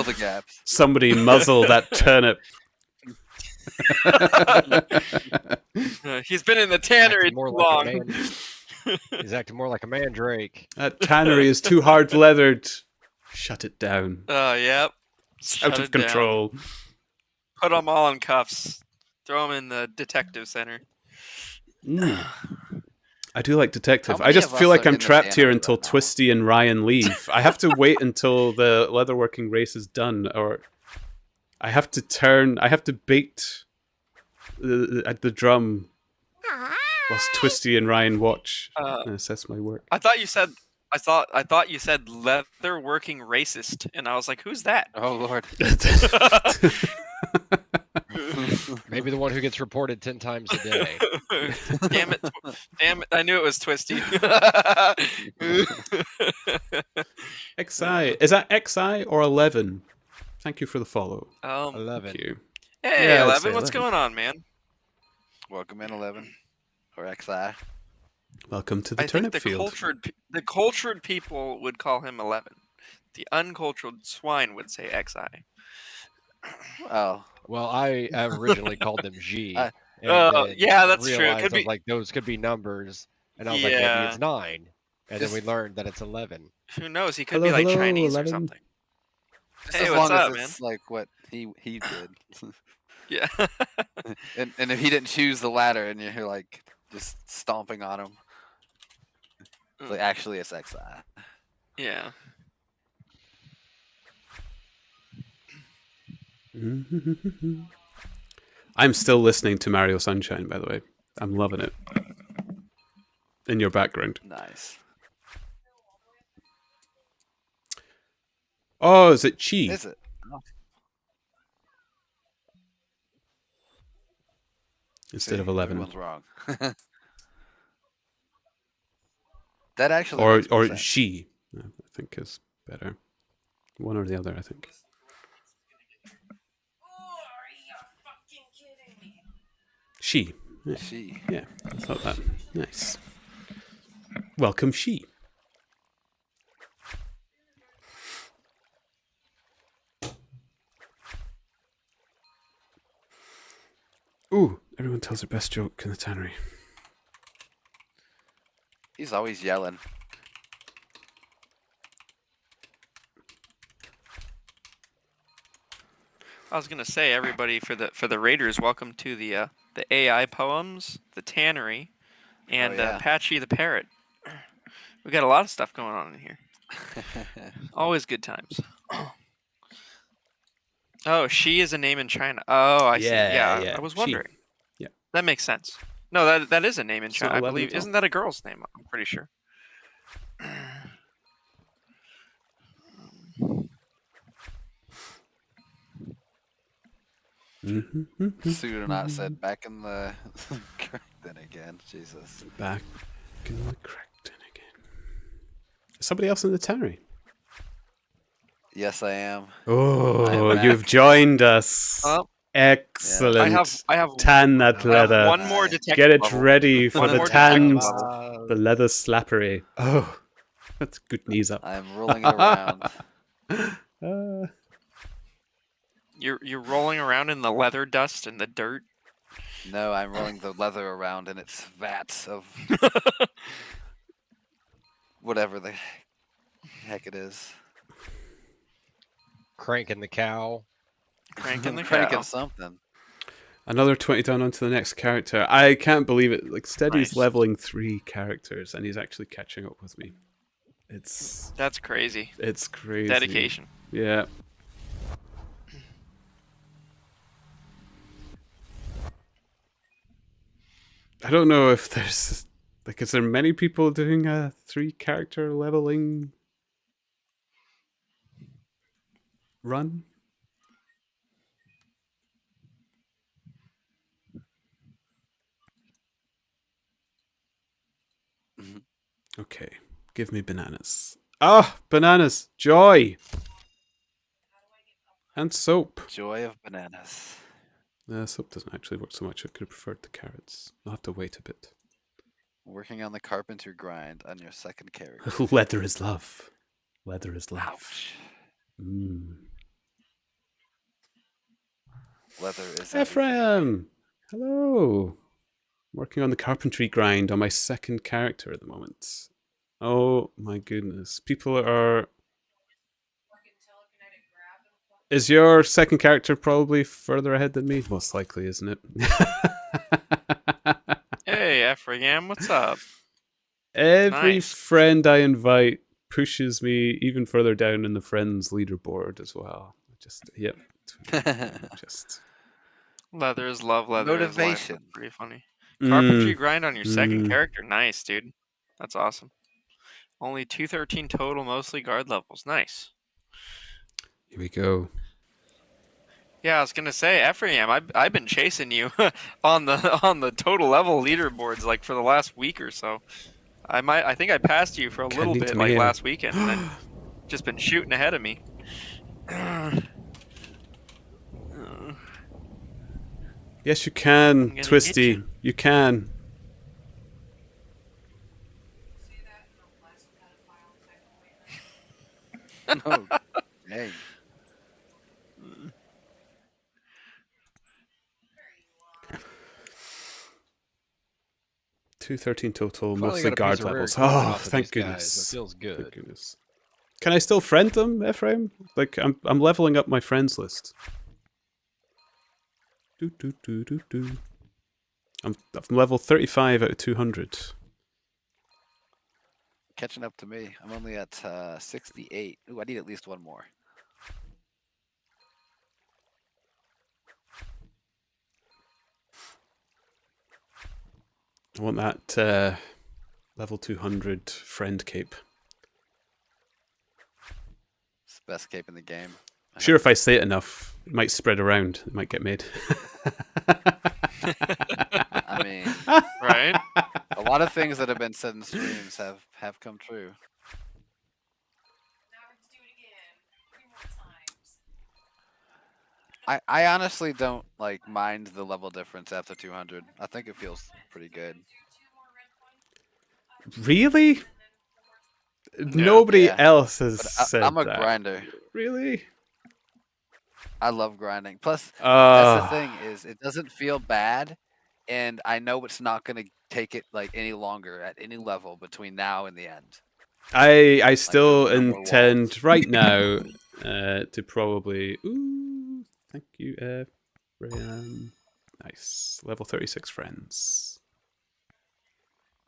the gaps. Somebody muzzle that turnip. He's been in the tannery Acting more too like long. a man. He's acting more like a mandrake. That tannery is too hard leathered. Shut it down. Yep. It's Shut out of it down. control. Put them all in cuffs. Throw them in the detective center. Mm. I do like detective. How I many just of feel us like are I'm in the trapped here tannery until right now? Twisty and Ryan leave. I have to wait until the leatherworking race is done, or I have to beat the drum whilst Twisty and Ryan watch and assess my work. I thought you said leather working racist, and I was like, who's that? Oh lord. Maybe the one who gets reported 10 times a day. Damn it! Damn it! I knew it was Twisty. XI. Is that XI or 11? Thank you for the follow. 11. Thank you. Hey, Yeah, I'd say 11, what's 11. going on, man? Welcome in 11 or XI. Welcome to the I think turnip field. the cultured people would call him 11. The uncultured swine would say XI. Oh, Well, I originally called them G. I- and then yeah, that's true. It realized could I was be. like, those could be numbers. And I was like, maybe Yeah. it's 9. And then we Just- learned that it's 11. Who knows? He could Hello, be like hello, Chinese 11. or something. just Hey, as what's long up, as man? it's like what he did. Yeah. And if he didn't choose the ladder and you're like just stomping on him. It's like actually it's XI. Yeah. I'm still listening to Mario Sunshine, by the way. I'm loving it. In your background. Nice. Oh, is it Chi? Is it? Oh, Instead see, of 11. Everyone's wrong. That actually Or makes more or sense. she, I think is better. One or the other, I think. Oh, are you fucking kidding me? She. Yeah, She. yeah, I thought that. Nice. Welcome, she. Ooh, everyone tells their best joke in the tannery. He's always yelling. I was gonna say, everybody, for the Raiders, welcome to the AI poems, the tannery, and yeah. Patchy the parrot. We got a lot of stuff going on in here. Always good times. Oh, she is a name in China. Oh, I see. Yeah, Yeah, yeah, I was she. wondering. Yeah. That makes sense. No, that is a name in It's not China. I 11 believe. at all. Isn't that a girl's name? I'm pretty sure. Pseudonaut said back in the then again. Jesus. Back in the cracked in again. Somebody else in the tannery. Yes, I am. Oh, I'm you've back. joined us. Oh, Excellent. I have Tan that I have leather. one more detective Get it level. ready for One the more tans. detective level. The leather slappery. Oh, that's good knees up. I'm rolling it around. Uh, You're rolling around in the leather dust and the dirt. No, I'm rolling the leather around in its vats of whatever the heck it is. Cranking the cow. Cranking the Cranking cow. something. another 20 down onto the next character. I can't believe it. Like, Steady's Nice. leveling 3 characters, and he's actually catching up with me. That's crazy. It's crazy. Dedication. Yeah. I don't know if there's like, is there many people doing a 3 character leveling run? Mhm. Okay, give me bananas. Ah, bananas, joy, and soap. Joy of bananas. Soap doesn't actually work so much. I could have preferred the carrots. I'll have to wait a bit. Working on the carpenter grind on your second character. Leather is love. Leather is life. Ouch. Mm. Leather is everything. Ephraim, hello. Working on the carpentry grind on my second character at the moment. Oh my goodness. People are... Fucking telekinetic grab and fuck. Is your second character probably further ahead than me? Most likely, isn't it? Hey, Ephraim, what's up? Every Nice. friend I invite pushes me even further down in the friends leaderboard as well. Just yep. Just Leather is love, leather is life. Motivation. That's pretty funny. Mm, Carpentry grind on your second mm. character. Nice, dude. That's awesome. Only 213 total, mostly guard levels. Nice. Here we go. Yeah, I was gonna say, Ephraim, I've been chasing you on the total level leaderboards like for the last week or so. I think I passed you for a little Candy bit like tomato. last weekend, and then just been shooting ahead of me. Yes, you I'm can, gonna Twisty. get You can. Say that in a less pedophile type of way. No. Dang. There you are. 213 total, Finally mostly got a piece guard of rare levels. equipment Oh, off of thank these guys. goodness. That feels Thank good. goodness. Can I still friend them, Ephraim? Like I'm leveling up my friends list. I'm level 35 out of 200. Catching up to me. I'm only at 68. Ooh, I need at least one more. I want that level 200 friend cape. It's the best cape in the game. Sure, if I say it enough, it might spread around. It might get made. I mean, Right? a lot of things that have been said in streams have come true. Now let's do it again. 3 more times. I honestly don't like mind the level difference after 200. I think it feels pretty good. Do 2 more red coins. Really? And then 1 more. Nobody Yeah. else has But said I'm a that. grinder. Really? I love grinding. Plus, that's the thing Uh, is it doesn't feel bad, and I know it's not gonna take it like any longer at any level between now and the end. I still there's no more intend walls. right now to probably. Ooh, thank you, Ephraim. Nice. Level 36 friends.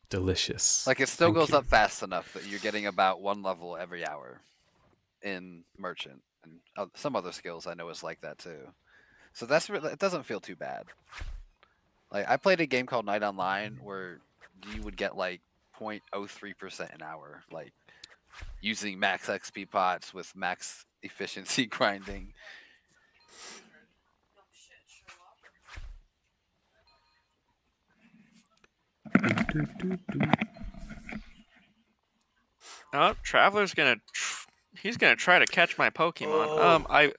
Delicious. Like it still Thank goes you. up fast enough that you're getting about 1 level every hour in merchant, and some other skills I know is like that too. So that's it doesn't feel too bad. Like I played a game called Night Online where you would get like 0.03% an hour, like using max XP pots with max efficiency grinding. Oh shit, show up. Oh, Traveler's gonna he's gonna try to catch my Pokemon. Oh.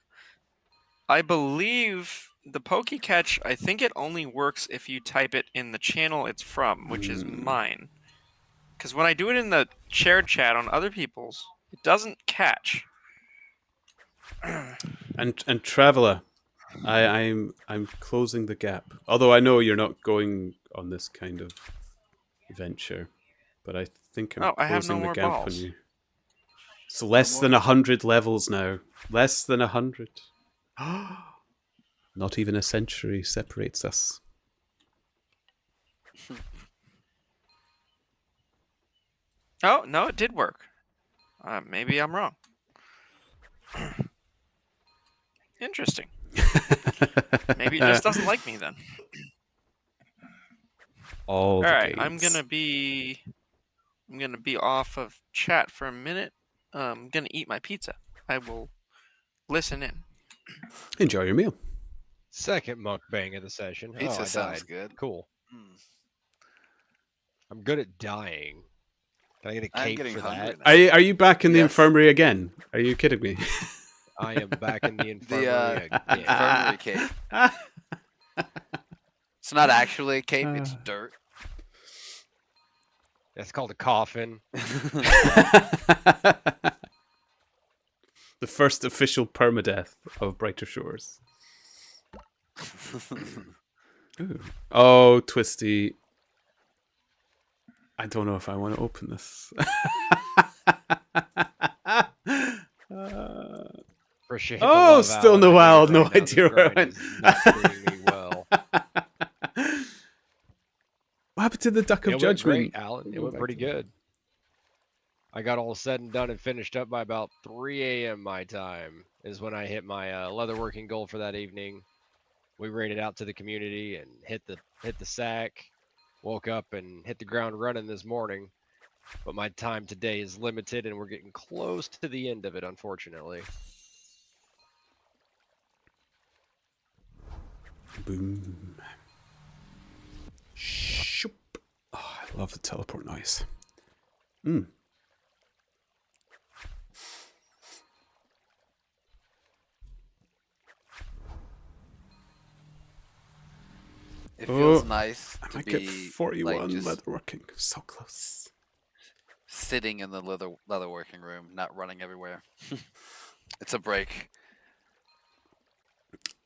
I believe the Pokecatch, I think it only works if you type it in the channel it's from, which is mine. Because when I do it in the shared chat on other people's, it doesn't catch. And Traveler, I'm closing the gap. Although I know you're not going on this kind of venture, but I think I'm Oh, I have no closing the more gap balls. on you. It's less than 100 levels now. Less than 100. Not even a century separates us. Oh, no, it did work. Maybe I'm wrong. Interesting. Maybe it just doesn't like me then. All the Alright, games. I'm gonna be off of chat for a minute. I'm gonna eat my pizza. I will listen in. Enjoy your meal. Second mukbang of the session. Pizza I sounds died. good. Cool. Mm. I'm good at dying. Can I get a I'm cape getting for hungry that? now. Are you back in the Yes. infirmary again? Are you kidding me? I am back in the infirmary The again. infirmary cape. It's not actually a cape, it's dirt. That's called a coffin. The first official permadeath of Brighter Shores. Ooh. Oh, Twisty. I don't know if I want to open this. Appreciate Oh, the love, still Alan. no I wild, get no right now, this idea where I grind went. is not treating me well. What happened to the Duck of It went Judgment? great, Alan. It Go went back pretty to that. good. I got all said and done and finished up by about 3 a.m. my time is when I hit my leatherworking goal for that evening. We raided out to the community and hit the sack. Woke up and hit the ground running this morning, but my time today is limited and we're getting close to the end of it, unfortunately. Boom. Shoop. Oh, I love the teleport noise. It feels Oh, nice I to might get be 41 like just leatherworking. So close. sitting in the leatherworking room, not running everywhere. It's a break.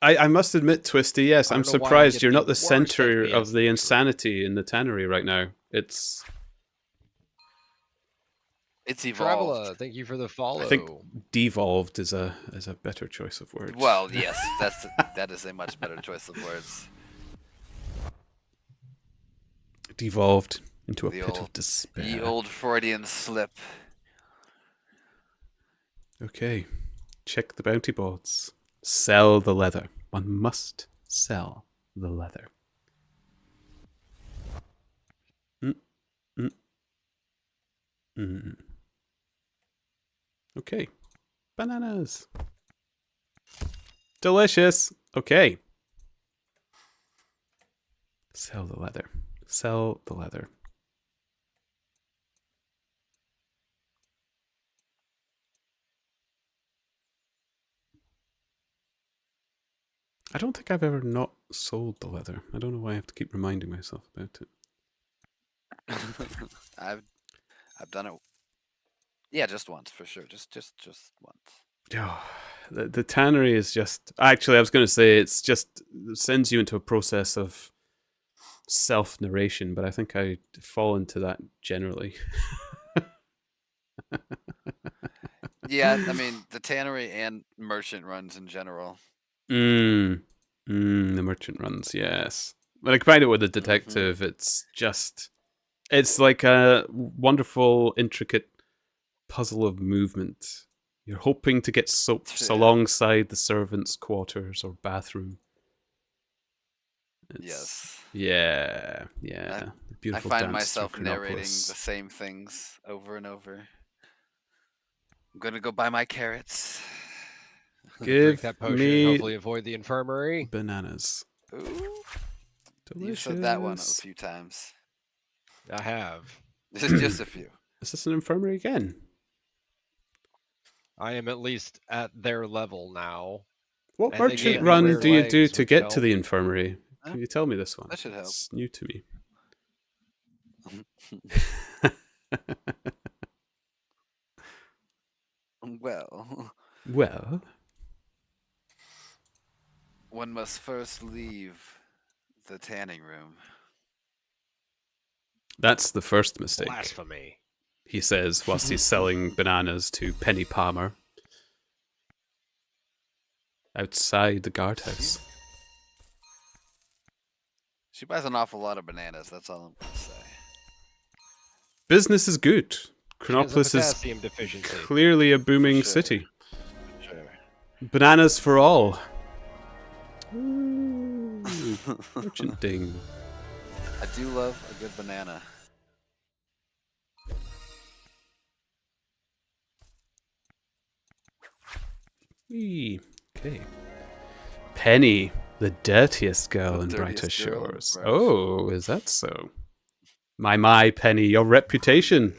I must admit, Twisty, yes, I I'm don't know why I surprised get you're the not the worst center FPS of the in this room. insanity in the tannery right now. It's evolved. Traveler, thank you for the follow. I think devolved is a better choice of words. Well, yes, that is a much better choice of words. Devolved into a The pit old- of despair. The old Freudian slip. Okay, check the bounty boards. Sell the leather. One must sell the leather. Okay, bananas. Delicious. Okay. Sell the leather. Sell the leather. I don't think I've ever not sold the leather. I don't know why I have to keep reminding myself about it. I've done it. Yeah, just once for sure. Just once. Oh, the tannery is just... Actually, I was going to say it sends you into a process of self-narration, but I think I fall into that generally. Yeah, I mean the tannery and merchant runs in general. The merchant runs, yes. When I combine it with the detective, it's like a wonderful, intricate puzzle of movement. You're hoping to get soaps Yeah. alongside the servants' quarters or bathroom. Yes. Yeah. I Beautiful find dance myself through narrating the Chronopolis. same things over and over. I'm gonna go buy my carrots. Drink Give that potion and me hopefully avoid the infirmary. bananas. Ooh, Delicious. you've said that one a few times. I have. Just a few. Is this an infirmary again? I am at least at their level now. What And they merchant gave me run rare do you do legs, to which get to the helped. infirmary? Can you tell me this one? That should help. It's new to me. Well, Well, one must first leave the tanning room. that's the first mistake, Blasphemy. he says whilst he's selling bananas to Penny Palmer outside the guardhouse. She buys an awful lot of bananas. That's all I'm gonna say. Business is good. She has a Chronopolis is potassium deficiency. clearly a booming sure. city. Sure. Bananas for all. Ooh, merchant ding. I do love a good banana. Whee. Okay. Penny, the dirtiest girl The in Brighter dirtiest girl in Shores. Brighter Oh, is that so? My, Penny, your reputation.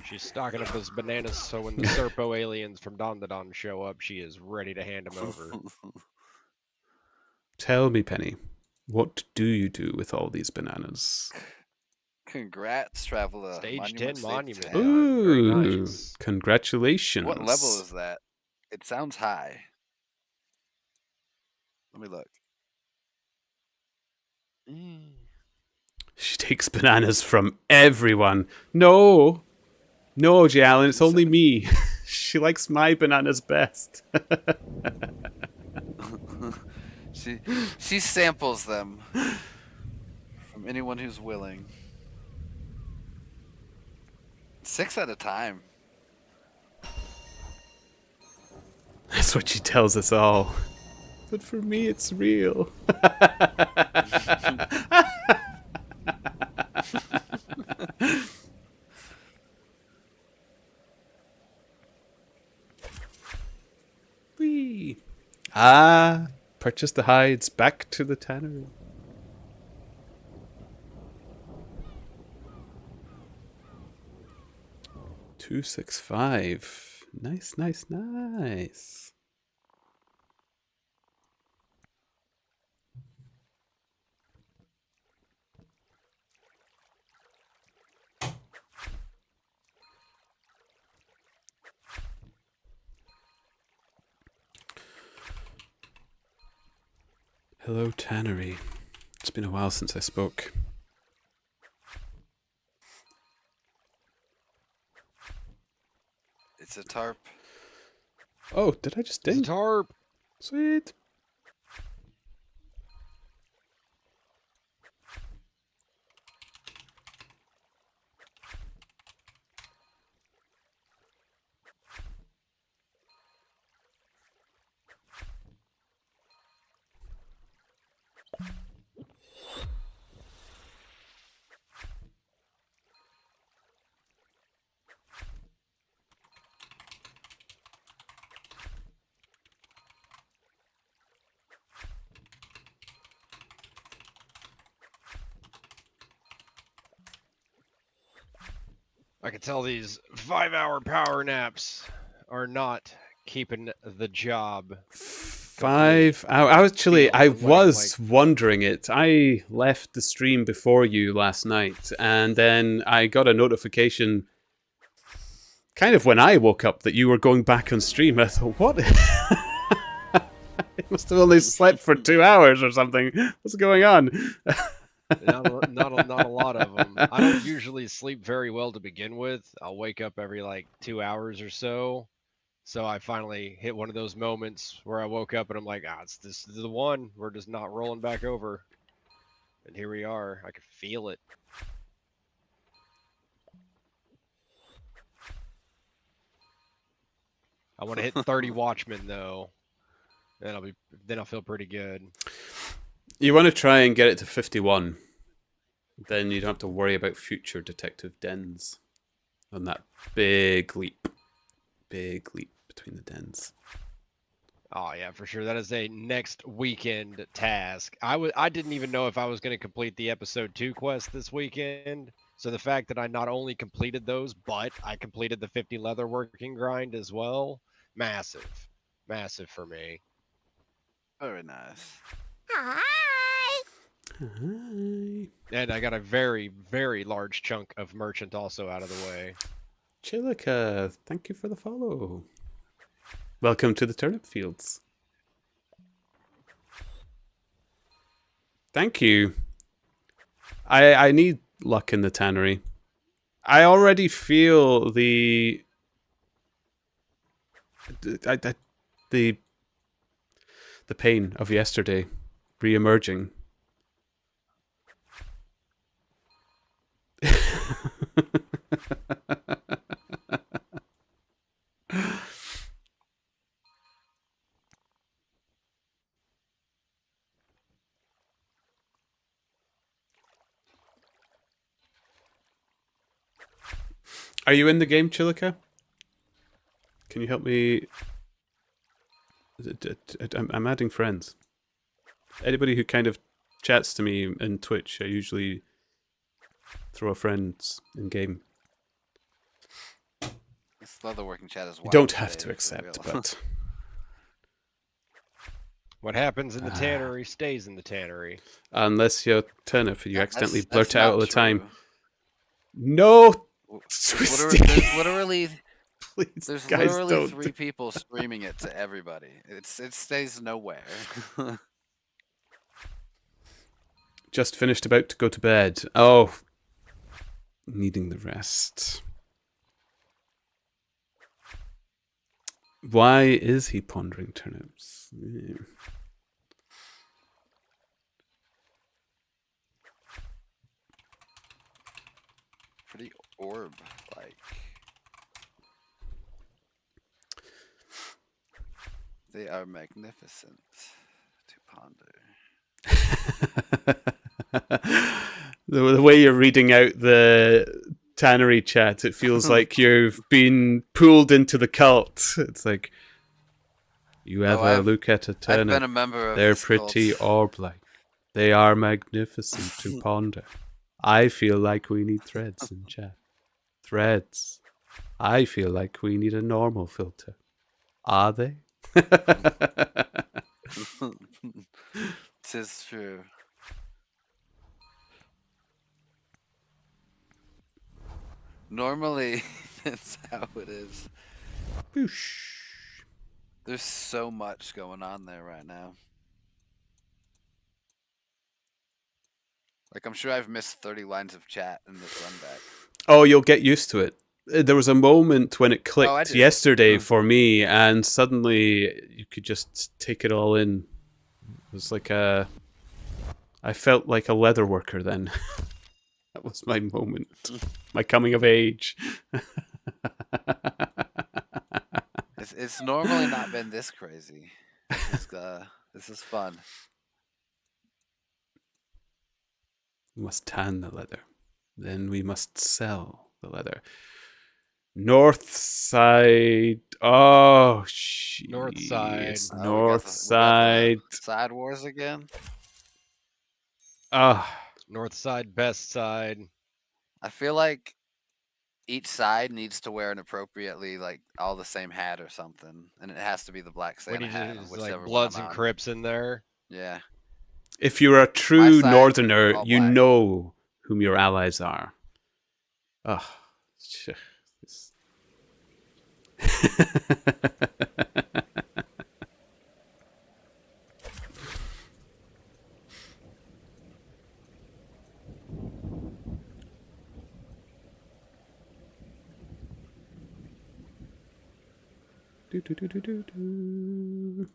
She's stocking up those bananas so when the Serpo aliens from Dawn to Dawn show up, she is ready to hand them over. Tell me, Penny, what do you do with all these bananas? Congrats, traveler. Stage 10 monument. Monument. Very Ooh, nice. congratulations. What level is that? It sounds high. Let me look. She takes bananas from everyone. No, J. Allen, it's only me. She likes my bananas best. She samples them from anyone who's willing. 6 at a time. That's what she tells us all. But for me, it's real. Whee! Ah, purchase the hides back to the tannery. $265. Nice, nice, nice. Hello, tannery. It's been a while since I spoke. It's a tarp. Oh, did I just It's a ding? tarp. Sweet. I can tell these 5-hour power naps are not keeping the job. 5 hours. I actually, I Feeling was wondering it. I left the stream before you last night, and then I got a notification kind of when I woke up that you were going back on stream. I thought, what? I must have only slept for 2 hours or something. What's going on? Not a lot of them. I don't usually sleep very well to begin with. I'll wake up every like 2 hours or so. So I finally hit one of those moments where I woke up and I'm like, this is the one. We're just not rolling back over. And here we are. I can feel it. I want to hit 30 Watchmen though. Then I'll feel pretty good. You want to try and get it to 51. Then you don't have to worry about future detective dens on that big leap. Big leap between the dens. Oh yeah, for sure. That is a next weekend task. I didn't even know if I was going to complete the episode 2 quest this weekend. So the fact that I not only completed those, but I completed the 50 leather working grind as well, massive. Massive for me. Very nice. Hi. And I got a very, very large chunk of merchant also out of the way. Chilica, thank you for the follow. Welcome to the turnip fields. Thank you. I need luck in the tannery. I already feel the pain of yesterday re-emerging. Are you in the game, Chilica? Can you help me? I'm adding friends. Anybody who kind of chats to me in Twitch, I usually throw a friends in game. This leatherworking chat is You wild. don't have today, to for accept, real. but What happens in the tannery stays in the tannery. unless you're Turnip, you accidentally blurt that's it out not all the time. true. No, There's literally please, there's guys, literally don't. 3 people streaming it to everybody. It stays nowhere. Just finished, about to go to bed. Oh, needing the rest. Why is he pondering turnips? Yeah. Pretty orb like. They are magnificent to ponder. The way you're reading out the tannery chat, it feels like you've been pulled into the cult. It's like, you ever I've- look at a I've been turnip, a member of they're this pretty cult. orb-like. They are magnificent to ponder. I feel like we need threads in chat. Threads. I feel like we need a normal filter. Are they? 'Tis true. Normally, that's how it is. Boosh. There's so much going on there right now. Like, I'm sure I've missed 30 lines of chat in this run back. Oh, you'll get used to it. There was a moment when it clicked did. yesterday Oh. for me, and suddenly you could just take it all in. It was like I felt like a leather worker then. That was my moment. My coming of age. It's normally not been this crazy. This is fun. We must tan the leather. Then we must sell the leather. North side. Oh, shit. North side. North We got side. the side wars again. Ah. North side, best side. I feel like each side needs to wear an appropriately like all the same hat or something, and it has to be the Black When Santa you hat. just Whichever like one Bloods I'm and on. Crips in there. Yeah. If you're a true side, northerner, all you black. know whom your allies are. Oh, shit. Do, do, do, do, do, do.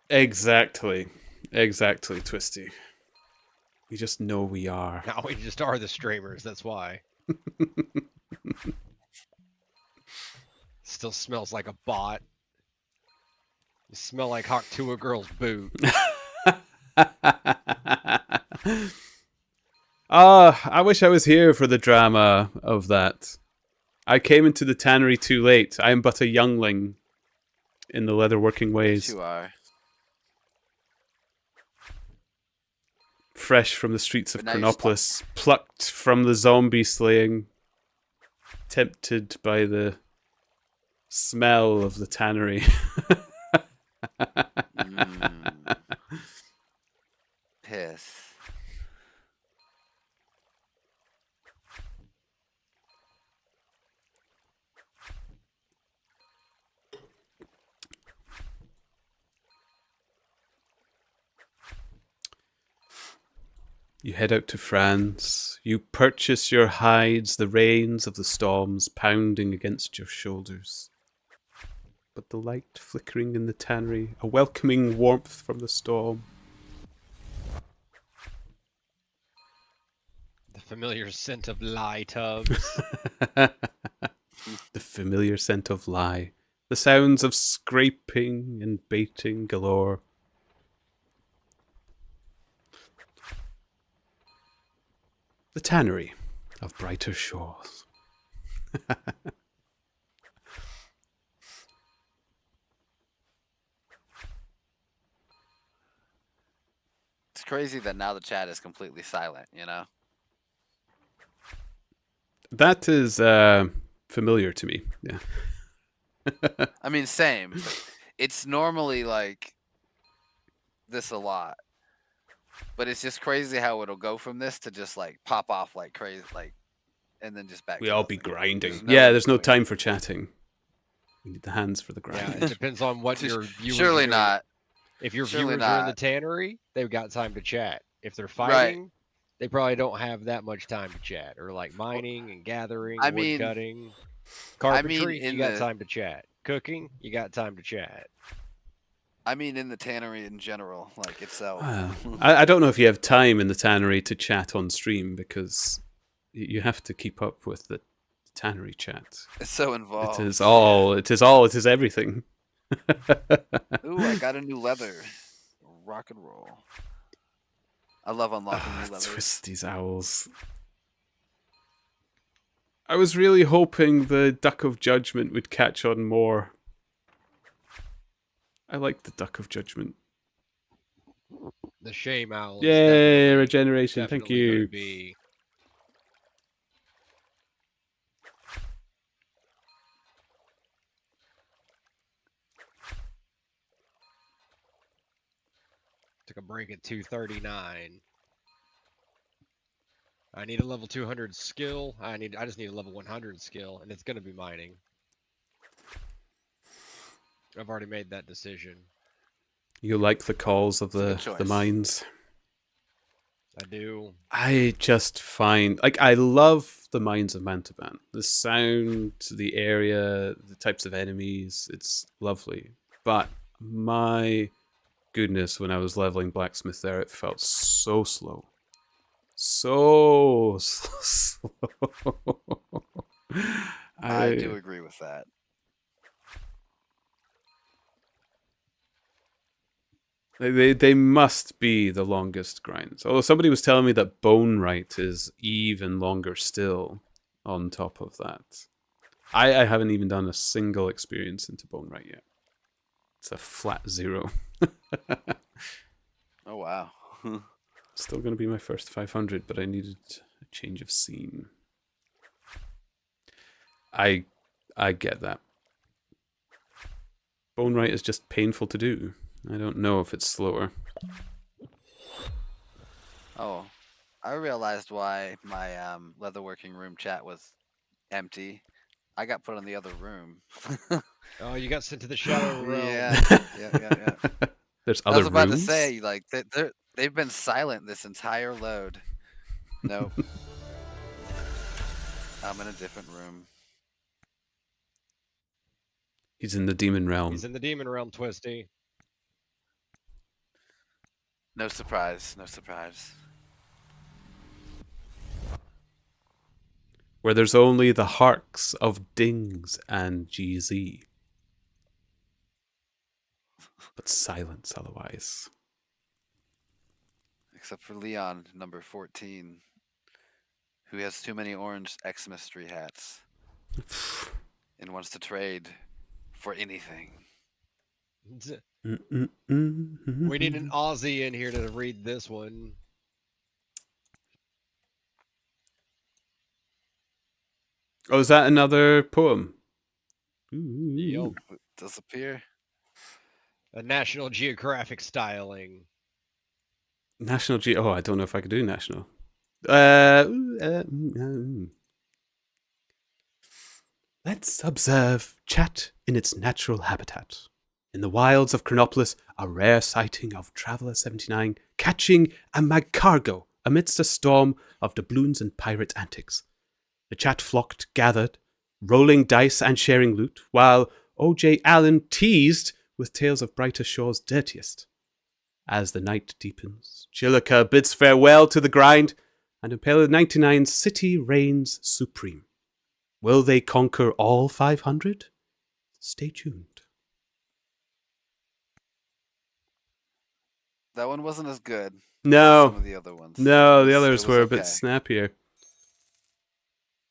Exactly, Twisty. We just know we are. Now we just are the streamers. That's why. Still smells like a bot. You smell like Hawk to a girl's boot. I wish I was here for the drama of that. I came into the tannery too late. I am but a youngling in the leatherworking ways. You are. Fresh from the streets of But now you're Chronopolis, plucked from the zombie slaying, tempted by the smell of the tannery. Piss. You head out to France. You purchase your hides, the rains of the storms pounding against your shoulders. But the light flickering in the tannery, a welcoming warmth from the storm. The familiar scent of lye tubs. The familiar scent of lye. The sounds of scraping and baiting galore. The tannery of brighter shores. It's crazy that now the chat is completely silent, you know? That is familiar to me, yeah. I mean, same. But it's normally like this a lot. But it's just crazy how it'll go from this to just like pop off like crazy, like, and then just back We to all nothing. be grinding. There's no There's no in-between. time for chatting. We need the hands for the Yeah, grind. it depends on what your viewers are Surely doing. not. If your Surely viewers are in the not. tannery, they've got time to chat. If they're Right. fighting, they probably don't have that much time to chat. Or like mining and gathering, I wood mean- cutting, carpentry, in you got the- time to chat. Cooking, you got time to chat. I mean, in the tannery in general, like itself. Well, I don't know if you have time in the tannery to chat on stream because You have to keep up with the tannery chat. It's so involved. It is all. It is all. It is everything. Ooh, I got a new leather. Rock and roll. I love unlocking new leathers. Twisties owls. I was really hoping the Duck of Judgment would catch on more. I like the Duck of Judgment. The shame owl. Is Yay, definitely- regeneration. Thank definitely gonna you. be- Took a break at 239. I need a level 200 skill. I just need a level 100 skill, and it's gonna be mining. I've already made that decision. You like the calls of It's a good the choice. mines. I do. I just find, like, I love the mines of Mantaban. The sound, the area, the types of enemies, it's lovely. But my goodness, when I was leveling blacksmith there, it felt so slow. So slow. I do agree with that. They must be the longest grinds. Although somebody was telling me that Bone Right is even longer still on top of that. I haven't even done a single experience into Bone Right yet. It's a flat 0. Oh wow. Still going to be my first 500, but I needed a change of scene. I get that. Bone Right is just painful to do. I don't know if it's slower. Oh, I realized why my leatherworking room chat was empty. I got put in the other room. Oh, you got sent to the shadow realm. Yeah. There's I other was about rooms? to say, like, they've been silent this entire load. Nope. I'm in a different room. He's in the demon realm. He's in the demon realm, Twisty. No surprise. No surprise. Where there's only the harks of Dings and GZ. But silence otherwise. Except for Leon, number 14, who has too many orange X-Mystery hats and wants to trade for anything. We need an Aussie in here to read this one. Oh, is that another poem? Yup. Disappear. A National Geographic styling. National G. Oh, I don't know if I could do national. Let's observe chat in its natural habitat. In the wilds of Chronopolis, a rare sighting of Traveller 79 catching a mag cargo amidst a storm of doubloons and pirate antics. The chat flocked, gathered, rolling dice and sharing loot, while O.J. Allen teased with tales of brighter shores dirtiest. As the night deepens, Chillica bids farewell to the grind, and Impala 99's city reigns supreme. Will they conquer all 500? Stay tuned. That one wasn't as good as No, some of the other ones. no, It the was- others it were a was bit okay. snappier.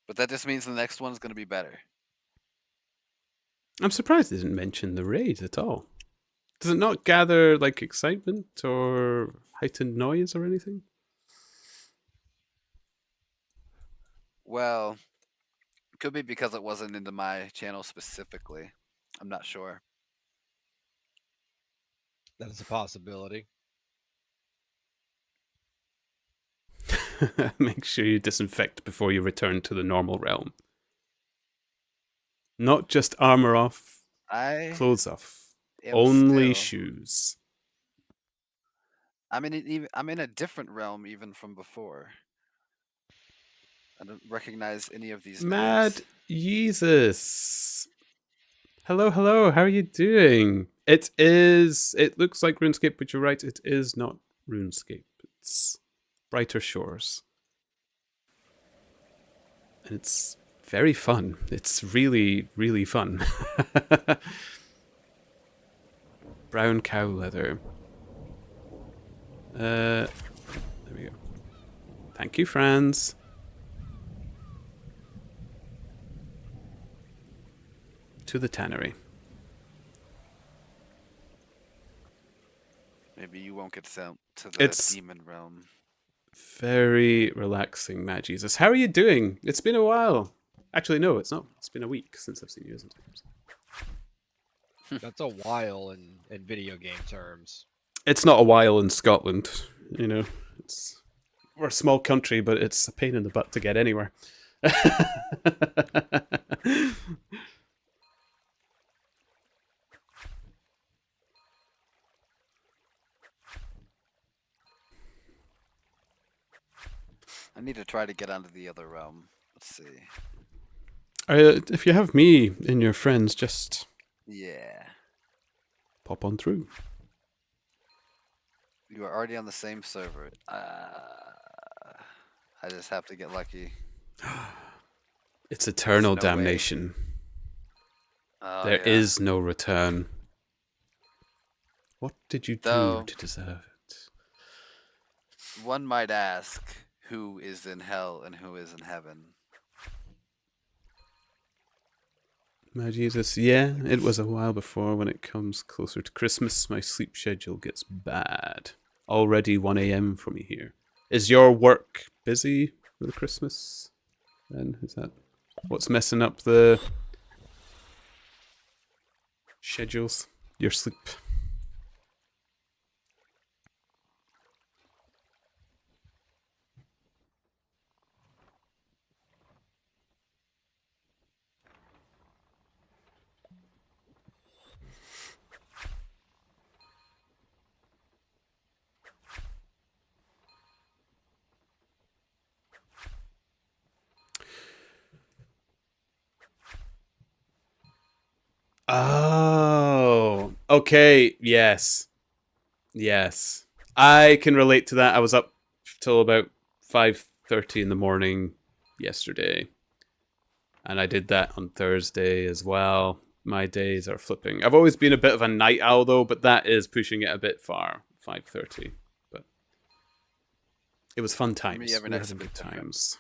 But that just means the next one's going to be better. I'm surprised they didn't mention the raid at all. Does it not gather like excitement or heightened noise or anything? Well, could be because it wasn't into my channel specifically. I'm not sure. That is a possibility. Make sure you disinfect before you return to the normal realm. Not just armor off, I clothes off, am only still- shoes. I'm in a different realm even from before. I don't recognize any of these Mad names. Jesus. Hello, hello, how are you doing? It looks like RuneScape, but you're right, it is not RuneScape. It's Brighter Shores. And it's very fun. It's really, really fun. Brown cow leather. There we go. Thank you, Franz. To the tannery. Maybe you won't get sent to the It's demon realm. very relaxing, Matt Jesus. How are you doing? It's been a while. Actually, no, it's not. It's been a week since I've seen you, isn't it? That's a while in video game terms. It's not a while in Scotland, you know. We're a small country, but it's a pain in the butt to get anywhere. I need to try to get onto the other realm. Let's see. If you have me in your friends, just Yeah. pop on through. You are already on the same server. I just have to get lucky. It's eternal There's no way. damnation. Oh, There yeah. is no return. What did you do Though- to deserve it? One might ask, who is in hell and who is in heaven? My Jesus, yeah, it was a while before. When it comes closer to Christmas, my sleep schedule gets bad. Already 1 a.m. for me here. Is your work busy with Christmas? Then is that what's messing up the schedules? Your sleep. Oh, okay. Yes. Yes. I can relate to that. I was up till about 5:30 in the morning yesterday. And I did that on Thursday as well. My days are flipping. I've always been a bit of a night owl though, but that is pushing it a bit far. 5:30. But it was fun times. every We were night's a having bit good different. times.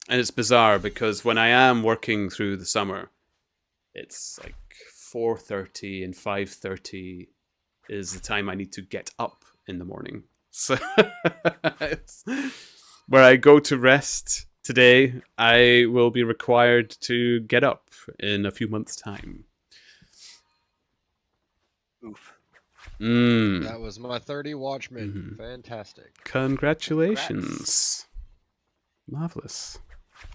And it's bizarre because when I am working through the summer, it's like 4:30 and 5:30 is the time I need to get up in the morning. So it's, where I go to rest today, I will be required to get up in a few months' time. Oof. That was my 30 Watchmen. Mhm. Fantastic. Congratulations. Marvelous.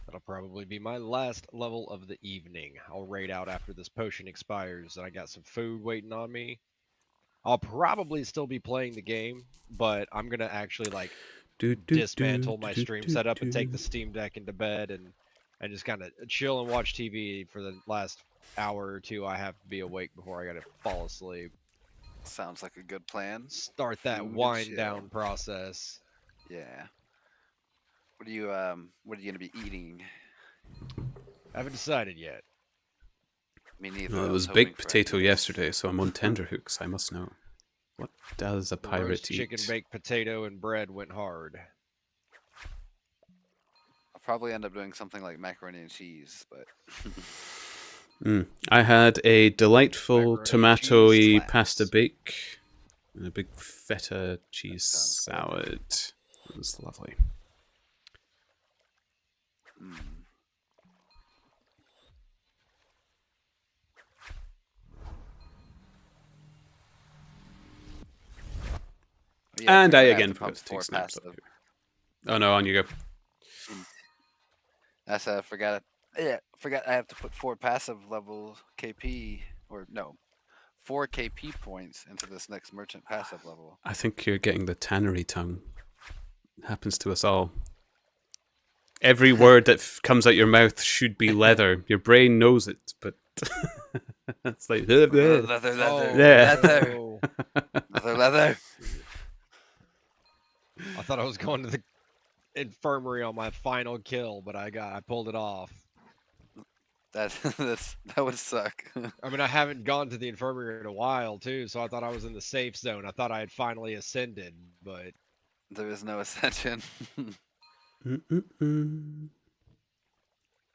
That'll probably be my last level of the evening. I'll raid out after this potion expires, and I got some food waiting on me. I'll probably still be playing the game, but I'm gonna actually like dismantle my stream setup and take the Steam Deck into bed and just kind of chill and watch TV for the last hour or two. I have to be awake before I gotta fall asleep. Sounds like a good plan. Start that Food and wind chill. down process. Yeah. What are you gonna be eating? I haven't decided yet. Me neither. Well, I it was hoping baked for potato eggs. yesterday, so I'm on tenterhooks. I must know. What does a pirate Roast eat? chicken, baked potato, and bread went hard. I'll probably end up doing something like macaroni and cheese, but I had a delightful Macaroni and cheese tomatoey slaps. pasta bake and a big feta cheese sounds good. salad. It was lovely. mm. Yeah, And figure I have again to forgot pump to take 4 snaps. passive. Oh no, on you go. I said I forgot it. Yeah, forgot I have to put 4 passive level KP or no, 4 KP points into this next merchant passive level. I think you're getting the tannery tongue. It happens to us all. every word that comes out your mouth should be leather. Your brain knows it, but it's like Leather, Oh, leather, no. leather. I thought I was going to the infirmary on my final kill, but I pulled it off. That would suck. I mean, I haven't gone to the infirmary in a while too, so I thought I was in the safe zone. I thought I had finally ascended, but There is no ascension. Mm-mm-mm.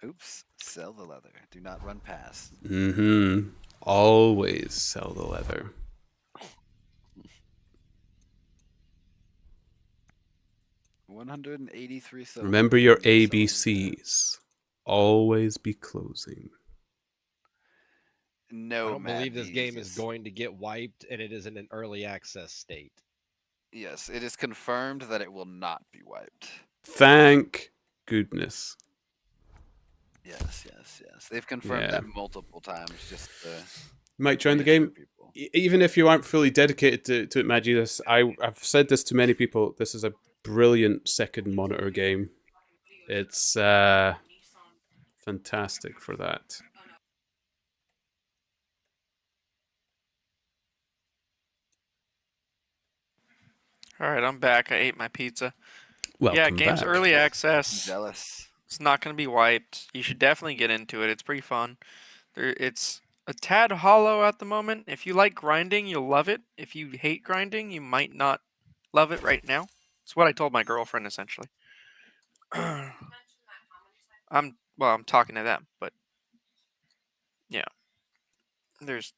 Oops. Sell the leather. Do not run past. Mm-hmm. Always sell the leather. 183 silver. Remember your That's all we got. ABCs. Always be closing. No, I don't believe this game is Yes. going to get wiped, and it is in an early access state. Yes, it is confirmed that it will not be wiped. Thank goodness. Yes. They've confirmed Yeah. that multiple times. Just You might join the reassure game. people. Even if you aren't fully dedicated to it, Maggie, I've said this to many people. This is a brilliant second monitor game. It's fantastic for that. All right, I'm back. I ate my pizza. Welcome yeah, game's back. early I'm access. jealous. It's not going to be wiped. You should definitely get into it. It's pretty fun. It's a tad hollow at the moment. If you like grinding, you'll love it. If you hate grinding, you might not love it right now. It's what I told my girlfriend essentially. I'm talking to them, but yeah, there's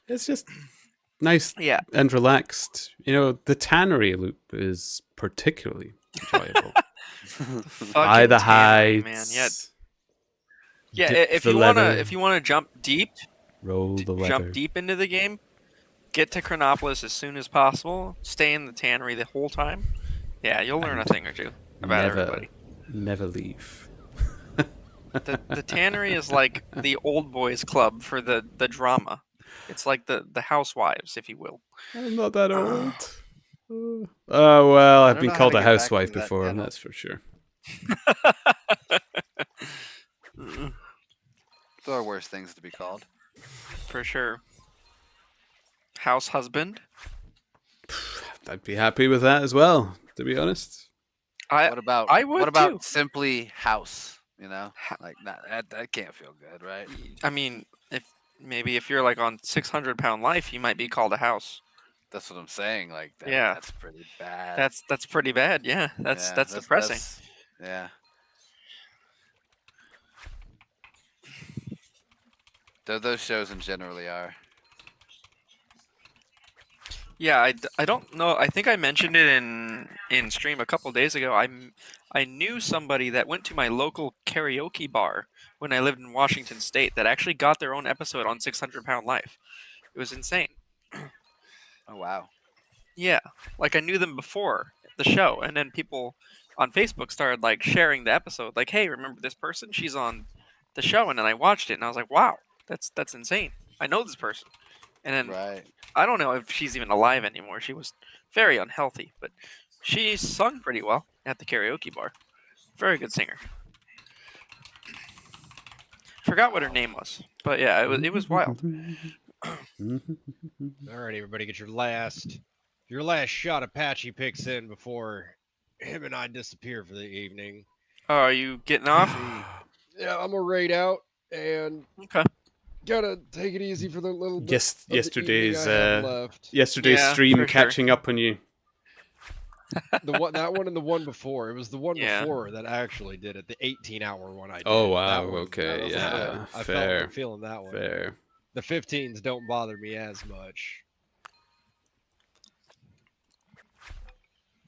It's just nice yeah. and relaxed. You know, the tannery loop is particularly enjoyable. By Fucking the tannery, heights. man. Yeah. dip If the you leather, wanna jump deep, roll the leather. into the game, get to Chronopolis as soon as possible. Stay in the tannery the whole time. Yeah, you'll learn a thing or two about everybody. Never leave. The tannery is like the old boys club for the drama. It's like the housewives, if you will. I'm not that old. Oh well, I've don't been know how called to a get back housewife into that before, channel. that's for sure. There are worse things to be called. For sure. House husband. I'd be happy with that as well, to be honest. What about I would what about too. simply house? You know, like that can't feel good, right? I mean, if you're like on 600-pound life, you might be called a house. That's what I'm saying. Like, Yeah. that's pretty bad. That's pretty bad. Yeah, that's Yeah, depressing. Yeah. Those shows in generally are. Yeah, I don't know. I think I mentioned it in stream a couple days ago. I knew somebody that went to my local karaoke bar when I lived in Washington State that actually got their own episode on 600-pound life. It was insane. Oh wow. Yeah, like I knew them before the show, and then people on Facebook started like sharing the episode, like, "Hey, remember this person? She's on the show." And then I watched it, and I was like, "Wow, that's insane. I know this person." And then Right. I don't know if she's even alive anymore. She was very unhealthy, but she sung pretty well at the karaoke bar. Very good singer. Forgot what her name was, but yeah, it was wild. All right, everybody, get your last shot Apache picks in before him and I disappear for the evening. Oh, are you getting off? Yeah, I'm gonna raid out and Okay. gotta take it easy for the little bit Yes, of the evening I have left. yesterday's Yeah, stream for sure. catching up on you. That one and the one before. It was the one Yeah. before that actually did it. The 18-hour one I did. Oh That wow, one- okay, that was yeah, good. I fair, felt feeling that one. fair. The 15s don't bother me as much.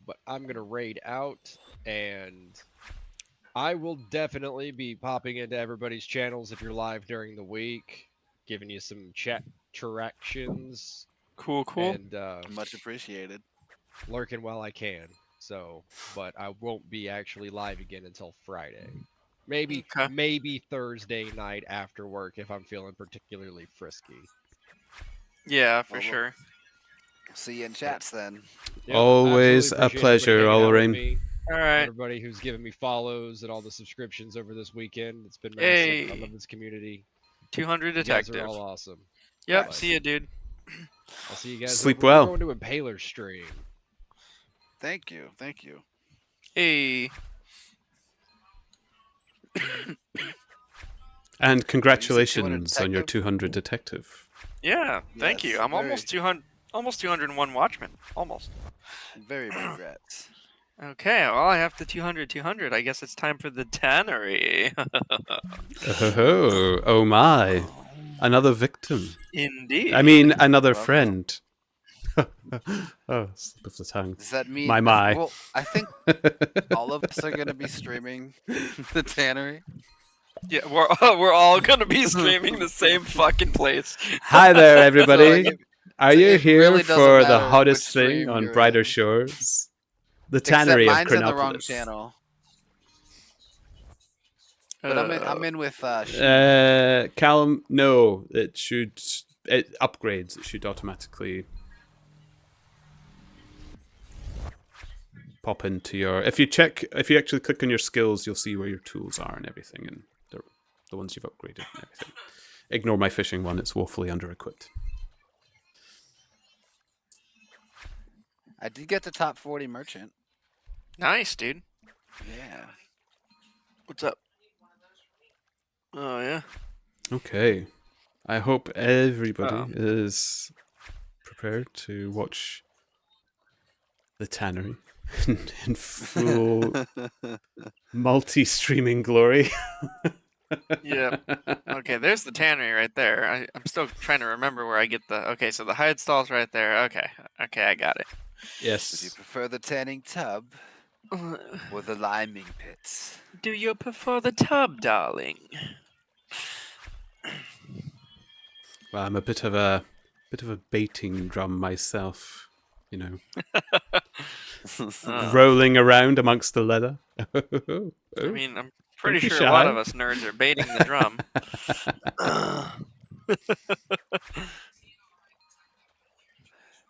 But I'm gonna raid out, and I will definitely be popping into everybody's channels if you're live during the week, giving you some chat interactions Cool. and Much appreciated. lurking while I can. So, but I won't be actually live again until Friday. Maybe Okay. maybe Thursday night after work if I'm feeling particularly frisky. Yeah, for Well, sure. See you in chats then. Yep, Always absolutely a appreciate everybody pleasure, hanging out with Olrain. me. All right. Everybody who's given me follows and all the subscriptions over this weekend. It's been massive. I Hey. love this community. 200 You guys detective. are all awesome. Yep. Nice. See ya, dude. I'll see you guys. Sleep over. well. We're going to Impaler stream. Thank you. Thank you. Hey. And congratulations on your detective? 200 detective. Yeah. Thank you. Yes, I'm very- almost 200. Almost 201 Watchmen. Almost. Very congrats. Okay. Well, I have the 200. I guess it's time for the tannery. Oh, oh my. Another victim. Indeed. I mean, another Welcome. friend. Oh, slip of the tongue. Does that mean? My. Well, I think all of us are going to be streaming the tannery. Yeah, we're all gonna be streaming the same fucking place. Hi there, So, everybody. like, Are so you it here really doesn't for the matter hottest which thing stream on you're Brighter in. Shores? The Except tannery of mine's in the wrong Chronopolis. channel. But I'm in with Callum, no, it upgrades. It should automatically pop into your. If you actually click on your skills, you'll see where your tools are and everything, and the ones you've upgraded and everything. Ignore my fishing one; it's woefully under-equipped. I did get the top 40 merchant. Nice, dude. Yeah. What's up? Oh yeah. Okay, I hope everybody is prepared to watch the tannery in full multi-streaming glory. Yeah. Okay, there's the tannery right there. I'm still trying to remember where I get the. Okay, so the hide stall's right there. Okay, I got it. Would you Yes. prefer the tanning tub or the liming pits? Do you prefer the tub, darling? Well, I'm a bit of a baiting drum myself, you know, rolling around amongst the leather. I mean, I'm pretty Don't be sure a lot shy. of us nerds are baiting the drum.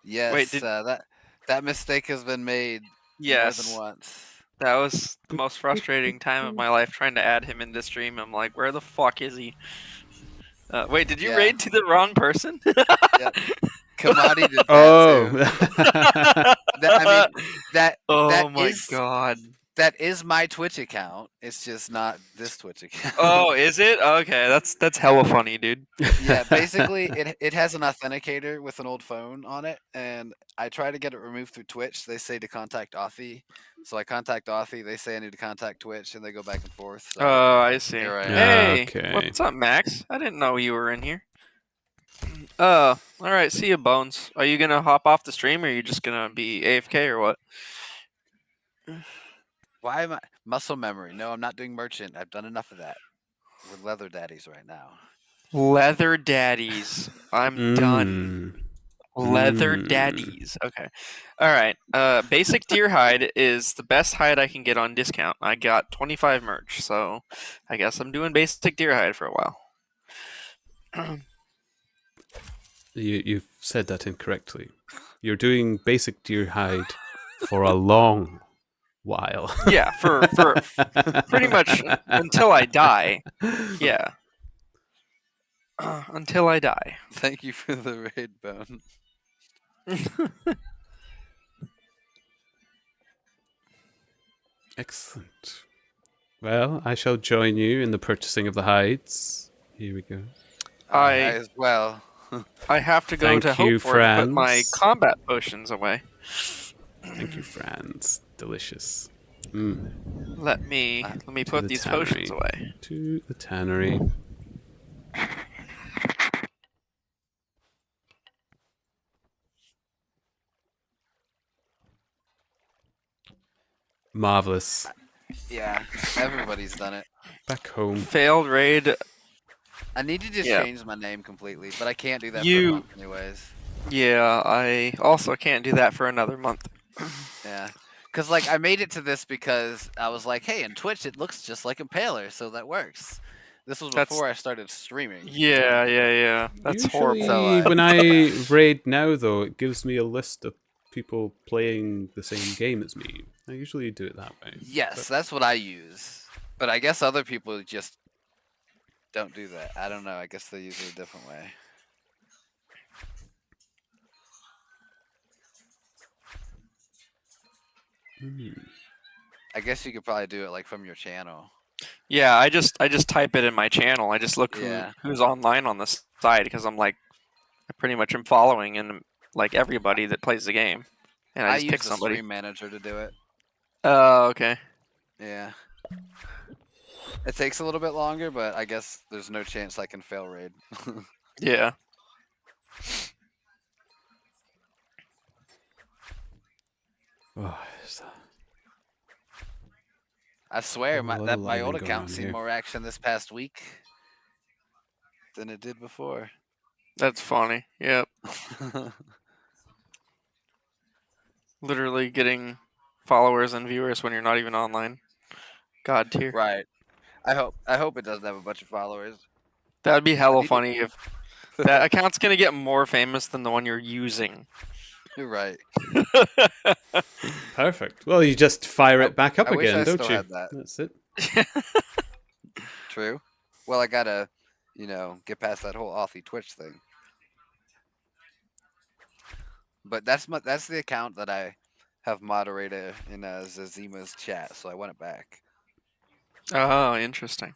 Yes, Wait, did- that mistake has been made Yes. more than once. That was the most frustrating time of my life trying to add him in this stream. I'm like, where the fuck is he? Wait, did you Yeah. raid to the wrong person? Yep. Kamadi did that Oh, too. I mean, that oh that my is- god. that is my Twitch account. It's just not this Twitch account. Oh, is it? Okay, that's hella funny, dude. Yeah, basically it has an authenticator with an old phone on it, and I try to get it removed through Twitch. They say to contact Authy, so I contact Authy. They say I need to contact Twitch, and they go back and forth. So Oh, I see. Here I am. Hey, Okay. what's up, Max? I didn't know you were in here. All right. See you, Bones. Are you gonna hop off the stream, or are you just gonna be AFK, or what? why am I muscle memory? No, I'm not doing merchant. I've done enough of that. We're leather daddies right now. Leather daddies. I'm done. Leather Mm. daddies. Okay. All right. Basic deer hide is the best hide I can get on discount. I got 25 merch, so I guess I'm doing basic deer hide for a while. You've said that incorrectly. You're doing basic deer hide for a long while. Yeah, for pretty much until I die. Yeah. Until I die. Thank you for the raid, Bone. Excellent. Well, I shall join you in the purchasing of the hides. Here we go. I as well. I have to go Thank to you, Hopeford to put my Franz. combat potions away. Thank you, Franz. Delicious. Mm. Let me To put the these tannery. potions away. To the tannery. Marvelous. Yeah, everybody's done it. Back home. Failed raid. I need to just Yeah. change my name completely, but I can't do that for You- a month anyways. Yeah, I also can't do that for another month. Yeah. Because, like, I made it to this because I was like, hey, in Twitch, it looks just like Impaler, so that works. This was That's- before I started streaming. Yeah. That's Usually, horrible. So, when I raid now, though, it gives me a list of people playing the same game as me. I usually do it that way. Yes, that's what I use. But I guess other people just don't do that. I don't know. I guess they use it a different way. I guess you could probably do it like from your channel. Yeah, I just type it in my channel. I just look Yeah. who's online on this side because I'm like, I pretty much am following and like everybody that plays the game, and I just use pick the somebody. stream manager to do it. Oh, okay. Yeah. It takes a little bit longer, but I guess there's no chance I can fail raid. Yeah. Oh, I swear, Oh, my what a my old lining going account on seen here. more action this past week than it did before. That's funny. Yep. Literally getting followers and viewers when you're not even online. God tier. Right. I hope it doesn't have a bunch of followers. That'd be hella need to- funny if that account's gonna get more famous than the one you're using. Right. perfect. Well, you just fire it back up I wish again, I don't still you? had that. That's it. True. Well, I gotta, get past that whole Authy Twitch thing. But that's the account that I have moderated in Zazima's chat, so I want it back. Oh, interesting.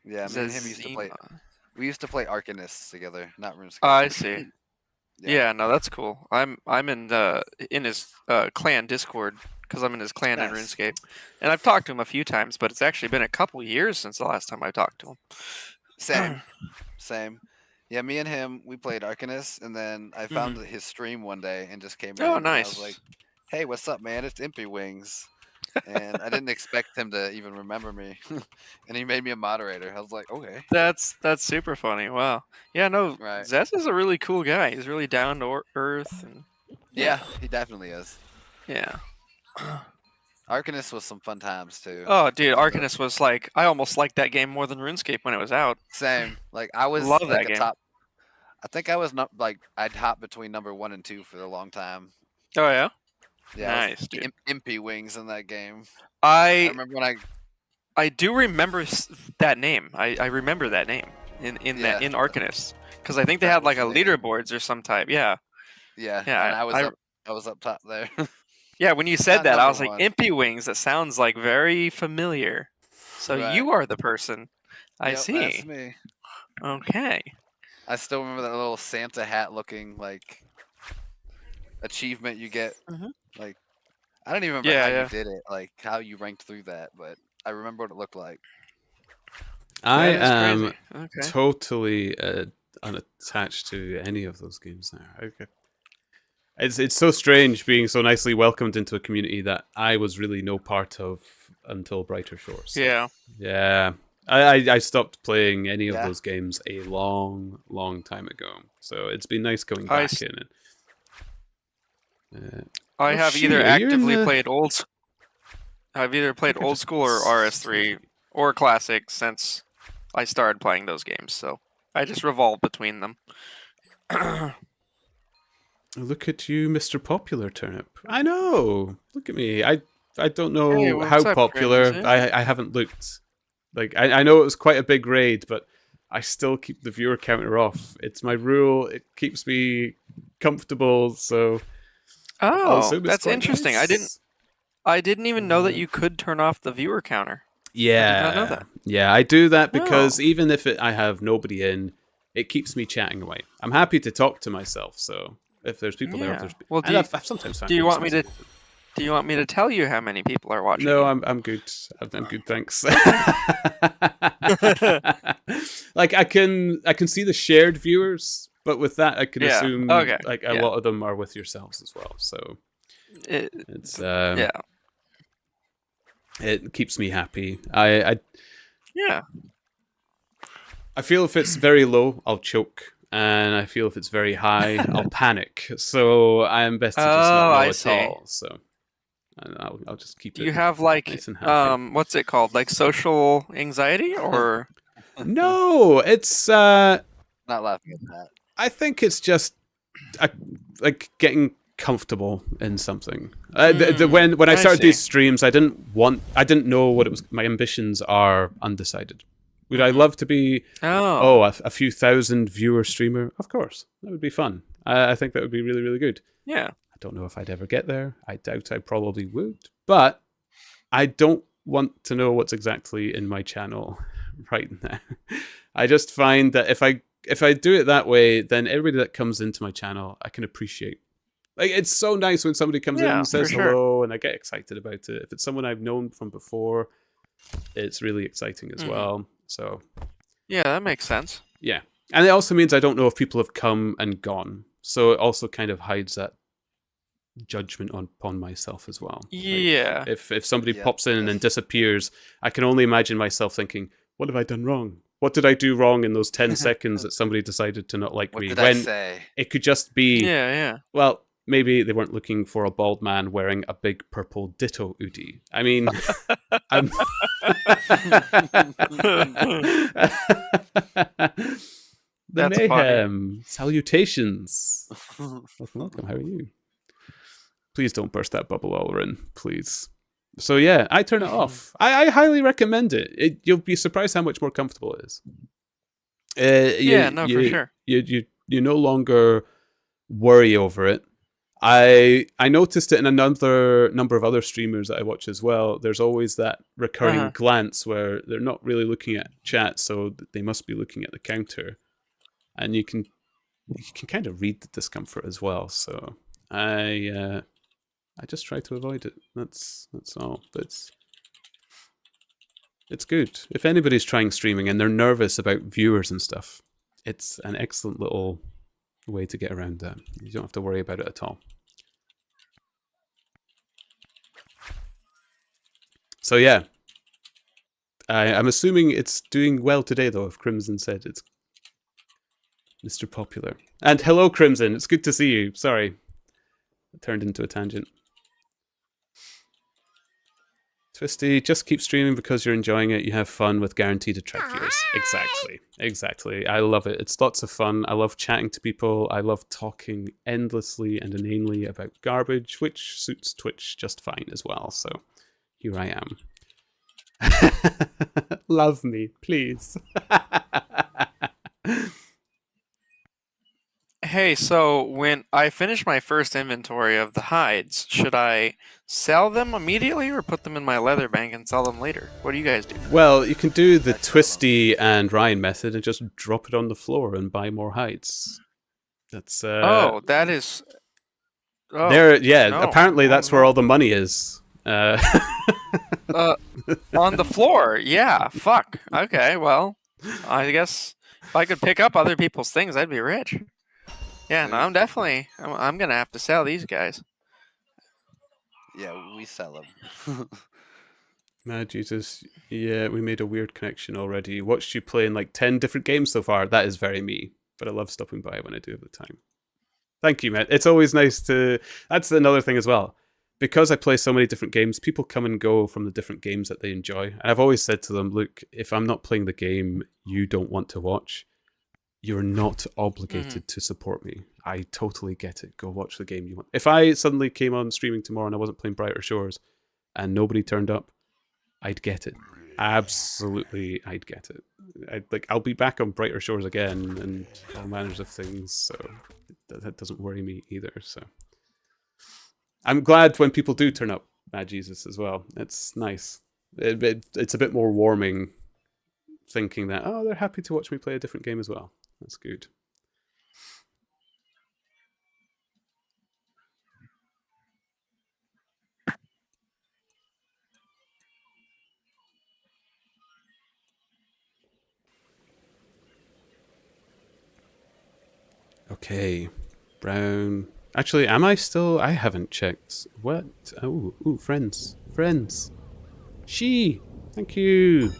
Yeah, me and him used to play. Zazima. We used to play Arcanists together, not RuneScape. Oh, I see. Yeah. Yeah, no, that's cool. I'm in his clan Discord because I'm in his clan in Nice. RuneScape, and I've talked to him a few times, but it's actually been a couple years since the last time I talked to him. Same. Yeah, me and him, we played Arcanist, and then I found his stream one day and just came in. Oh, And I nice. was like, "Hey, what's up, man? It's Impy Wings." And I didn't expect him to even remember me, and he made me a moderator. I was like, "Okay." That's super funny. Wow. Yeah, no, Right. Zez is a really cool guy. He's really down to earth, and Yeah, he definitely is. yeah. Arcanist was some fun times too. Oh, dude, Arcanist was like, I almost liked that game more than RuneScape when it was out. Same. Like I was Love like that a game. top. I think I was not like I'd hop between number 1 and 2 for a long time. Oh yeah. Yeah, I was Nice, dude. Impy Wings in that game. I I remember when I do remember that name. I remember that name in Yeah. Arcanist because I think they That had like a was the name. leaderboards or some type. Yeah. Yeah, Yeah, and I- I was up top there. Yeah, when you said Not that, I was number like, one. Impy Wings. That sounds like very familiar. So Right. you are the person. I Yep, see. That's me. Okay. I still remember that little Santa hat looking like achievement you get. Mhm. Like I don't even remember Yeah, how yeah. you did it, like how you ranked through that, but I remember what it looked like. I That is am crazy. Okay. totally unattached to any of those games now. Okay. It's so strange being so nicely welcomed into a community that I was really no part of until Brighter Shores. Yeah. Yeah. I stopped playing any of Yeah. those games a long, long time ago. So it's been nice coming I back s- in it. I Oh, have shoot, either are you in actively the- played I've either played I old just- school or RS3 or classic since I started playing those games. So I just revolve between them. Look at you, Mr. Popular Turnip. I know. Look at me. I don't know Hey, how what's up, popular. Crimson? I haven't looked. Like I know it was quite a big raid, but I still keep the viewer counter off. It's my rule. It keeps me comfortable. So I'll Oh, assume it's that's quite interesting. nice. I didn't even know that you could turn off the viewer counter. Yeah, not know that. Yeah, I do that because Oh. even if I have nobody in, it keeps me chatting away. I'm happy to talk to myself. So if there's people there, if Yeah. there's Well, and I've sometimes found do you want me coincidences. Do you want me to tell you how many people are watching? No, you? I'm good. I'm good, thanks. Like I can see the shared viewers, but with that I can Yeah, assume okay, like a yeah. lot of them are with yourselves as well. So it's Yeah. it keeps me happy. Yeah. I feel if it's very low, I'll choke, and I feel if it's very high, I'll panic. So I am best to just not Oh, know I at see. all. So I'll just keep Do it. you have like nice and happy. what's it called? Like social anxiety or No, it's Not laughing at that. I think it's just like getting comfortable in something. When I I started see. these streams, I didn't know what it was. My ambitions are undecided. Would I love to be a few thousand viewer streamer? Of course, that would be fun. I think that would be really, really good. Yeah. I don't know if I'd ever get there. I doubt I probably would, but I don't want to know what's exactly in my channel right now. I just find that if I do it that way, then everybody that comes into my channel, I can appreciate. Like, it's so nice when somebody comes in Yeah, and says for sure. hello, and I get excited about it. If it's someone I've known from before, it's really exciting as well. So Yeah, that makes sense. yeah, and it also means I don't know if people have come and gone. So it also kind of hides that judgment upon myself as well. Yeah. Like, if somebody Yeah, pops in and then yes. disappears, I can only imagine myself thinking, what have I done wrong? What did I do wrong in those 10 seconds that somebody decided to not like What me? did I say? It could just be, Yeah. well, maybe they weren't looking for a bald man wearing a big purple Ditto hoodie. I mean, I'm... The That's funny. mayhem. Salutations. Welcome. How are you? Please don't burst that bubble, Olrin. Please. So yeah, I turn it off. I highly recommend it. You'll be surprised how much more comfortable it is. For sure. You no longer worry over it. I noticed it in another number of other streamers that I watch as well. There's always that recurring glance where they're not really looking at chat, so they must be looking at the counter, and you can kind of read the discomfort as well. So I just try to avoid it. That's all. But it's good. If anybody's trying streaming and they're nervous about viewers and stuff, it's an excellent little way to get around that. You don't have to worry about it at all. So yeah, I'm assuming it's doing well today, though. If Crimson said it's Mr. Popular, and hello, Crimson. It's good to see you. Sorry, it turned into a tangent. Twisty, just keep streaming because you're enjoying it. You have fun with guaranteed attract viewers. Exactly. I love it. It's lots of fun. I love chatting to people. I love talking endlessly and inanely about garbage, which suits Twitch just fine as well. So here I am. Love me, please. Hey, so when I finish my first inventory of the hides, should I sell them immediately or put them in my leather bank and sell them later? What do you guys do? Well, you can do the Twisty and Ryan method and just drop it on the floor and buy more hides. That's that is. Oh, there. Yeah, no. apparently that's where all the money is. On the floor. Yeah. Fuck. Okay. Well, I guess if I could pick up other people's things, I'd be rich. Yeah. No, I'm definitely. I'm gonna have to sell these guys. Yeah, we sell them. Mad Jesus. Yeah, we made a weird connection already. Watched you play in like 10 different games so far. That is very me, but I love stopping by when I do have the time. Thank you, Matt. It's always nice to... That's another thing as well. Because I play so many different games, people come and go from the different games that they enjoy. And I've always said to them, look, if I'm not playing the game you don't want to watch, you're not obligated to support me. I totally get it. Go watch the game you want. If I suddenly came on streaming tomorrow and I wasn't playing Brighter Shores and nobody turned up, I'd get it. Absolutely, I'd get it. I'll be back on Brighter Shores again and all manners of things, so that doesn't worry me either. So I'm glad when people do turn up, Mad Jesus, as well. It's nice. It's a bit more warming thinking that, oh, they're happy to watch me play a different game as well. That's good. Okay, Brown. Actually, am I still? I haven't checked. What? Oh, ooh, friends. She. Thank you.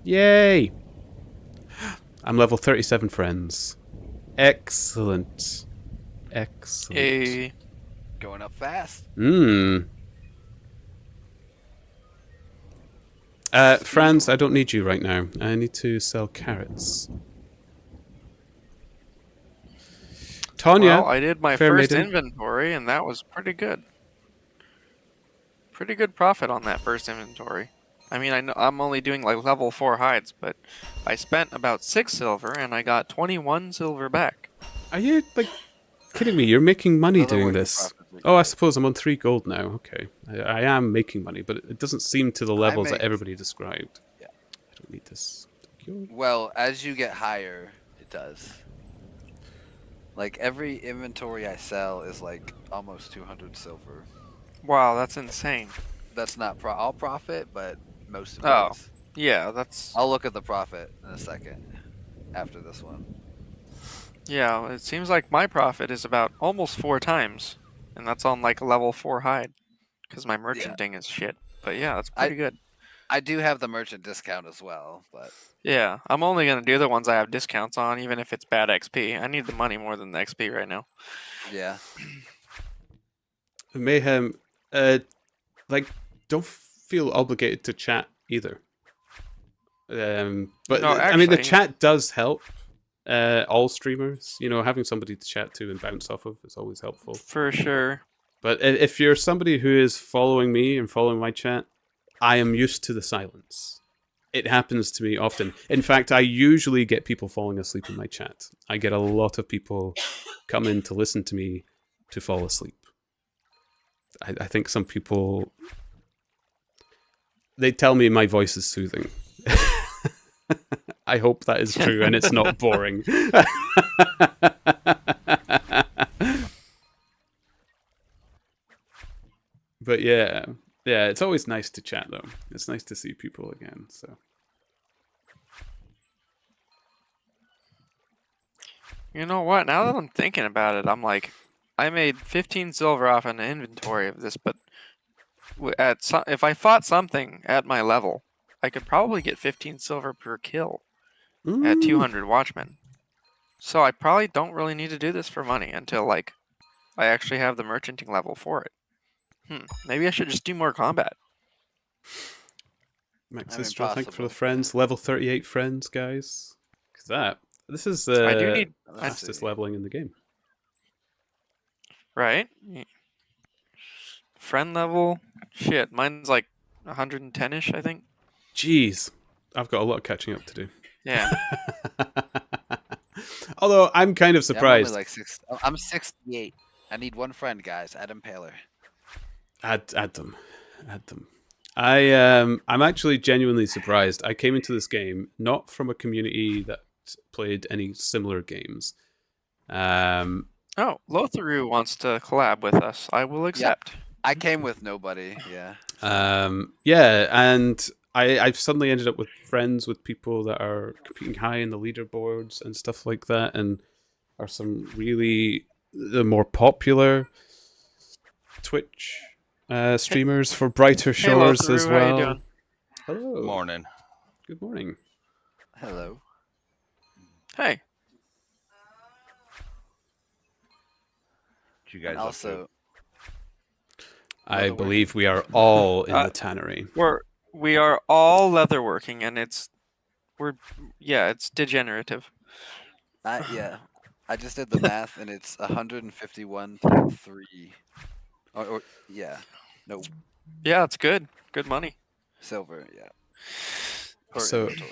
Yay. I'm level 37, friends. Excellent. Hey. Going up fast. Franz, I don't need you right now. I need to sell carrots. Tanya, Well, I did my fair first maiden. inventory, and that was pretty good. Pretty good profit on that first inventory. I mean, I know I'm only doing like level 4 hides, but I spent about 6 silver, and I got 21 silver back. Are you like kidding me? You're making money Other doing working this. profits are Oh, I good. suppose I'm on 3 gold now. Okay, I am making money, but it doesn't seem to the levels that make- everybody described. Yeah. I don't need this. Thank you. Well, as you get higher, it does. Like every inventory I sell is like almost 200 silver. Wow, that's insane. That's not all profit, but most of it Oh. is. Yeah, that's... I'll look at the profit in a second after this one. Yeah, it seems like my profit is about almost 4 times. And that's on like a level 4 hide. Because my merchanting is shit. But yeah, that's pretty good. I do have the merchant discount as well, but Yeah, I'm only going to do the ones I have discounts on, even if it's bad XP. I need the money more than the XP right now. yeah. Mayhem, like, don't feel obligated to chat either. But No, I mean, the actually- chat does help. All streamers, you know, having somebody to chat to and bounce off of is always helpful. For sure. But if you're somebody who is following me and following my chat, I am used to the silence. It happens to me often. In fact, I usually get people falling asleep in my chat. I get a lot of people come in to listen to me to fall asleep. I think some people, they tell me my voice is soothing. I hope that is true and it's not boring. But yeah, it's always nice to chat though. It's nice to see people again. So You know what? Now that I'm thinking about it, I'm like, I made 15 silver off an inventory of this, but if I fought something at my level, I could probably get 15 silver per kill at 200 watchmen. So I probably don't really need to do this for money until like I actually have the merchanting level for it. Maybe I should just do more combat. Max I mean, Istral, thank you for the possible. friends. Level 38 friends, guys. This is I do need fastest see. leveling in the game. right. Friend level, shit. Mine's like 110ish, I think. Jeez, I've got a lot of catching up to do. Yeah. Although I'm kind of Yeah, surprised. I'm only like I'm 68. I need one friend, guys. Adam Paler. Add them. I'm actually genuinely surprised. I came into this game not from a community that played any similar games. Oh, Lotharu wants to collab with us. I will accept. I came with nobody. Yeah. And I've suddenly ended up with friends with people that are competing high in the leaderboards and stuff like that, and are some really the more popular Twitch streamers for Brighter Shores Lotharu, as how you well. doing? Hello. Morning. Good morning. Hello. Hey. What you guys And up also, I Leatherworking. believe we are all in the tannery. We are all leatherworking, and it's degenerative. yeah, I just did the math, and it's 151.3. Or yeah, no Yeah, it's good. Good money. silver. Yeah. Per So- inventory.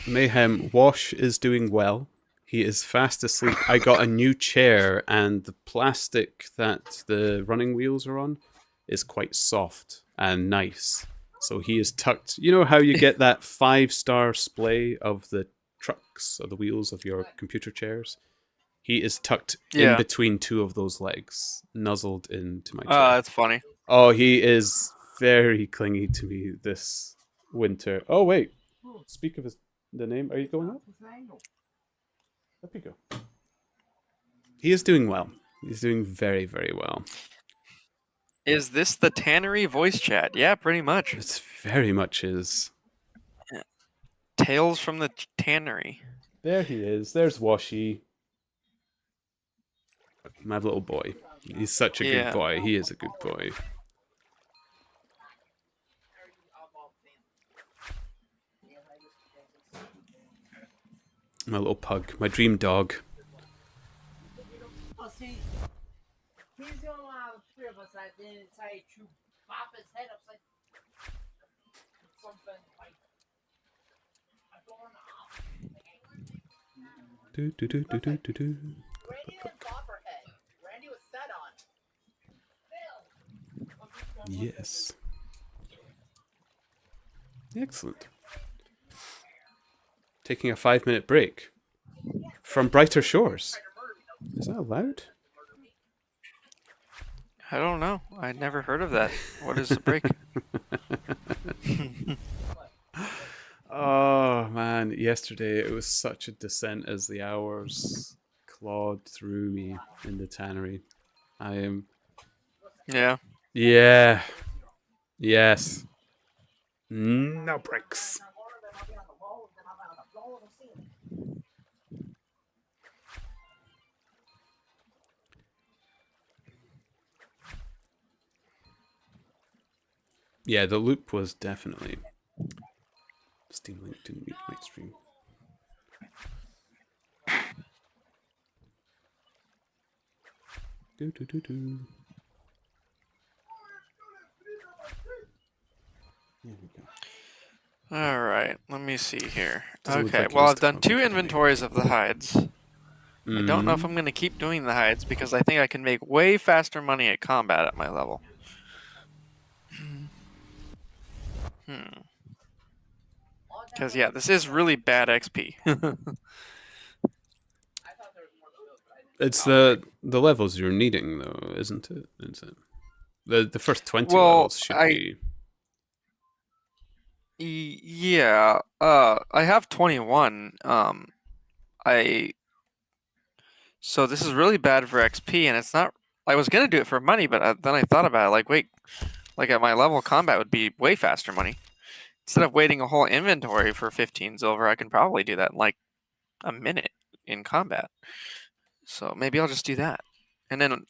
Mayhem, Wash is doing well. He is fast asleep. I got a new chair, and the plastic that the running wheels are on is quite soft and nice. So he is tucked. You know how you get that 5-star splay of the trucks or the wheels of your computer chairs? He is tucked in Yeah. between 2 of those legs, nuzzled into my chair. That's funny. Oh, he is very clingy to me this winter. Oh, wait. Speak of the name. Are you going up? Up you go. He is doing well. He's doing very, very well. Is this the tannery voice chat? Yeah, pretty much. It's very much his. Tales from the tannery. There he is. There's Washi. My little boy. He's such a good Yeah. boy. He is a good boy. My little pug. My dream dog. He's the only one out of the three of us that didn't say to pop his head upside something like a doorknob. Do, do, do, do, do, do, do. Randy had Copperhead. Randy was set on. Yes. Excellent. Taking a 5-minute break from Brighter Shores. Is that allowed? I don't know. I never heard of that. What is the break? Oh man, yesterday it was such a descent as the hours clawed through me in the tannery. I am. Yeah. Yeah. Yes. No breaks. Yeah, the loop was definitely. Steam Link didn't meet my stream. Do, do, do, do. There we go. All right. Let me see here. Doesn't look Okay. like it Well, was I've done 2 technologically inventories of the hides. I don't know if I'm going to keep doing the hides because I think I can make way faster money at combat at my level. Because, yeah, this is really bad XP. It's the levels you're needing, though, isn't it? Is it? The first 20 Well, levels should be. Yeah. I have 21. So this is really bad for XP, and it's not. I was gonna do it for money, but then I thought about it. Like, wait, like at my level, combat would be way faster money. Instead of waiting a whole inventory for 15 silver, I can probably do that in like a minute in combat. So maybe I'll just do that, and then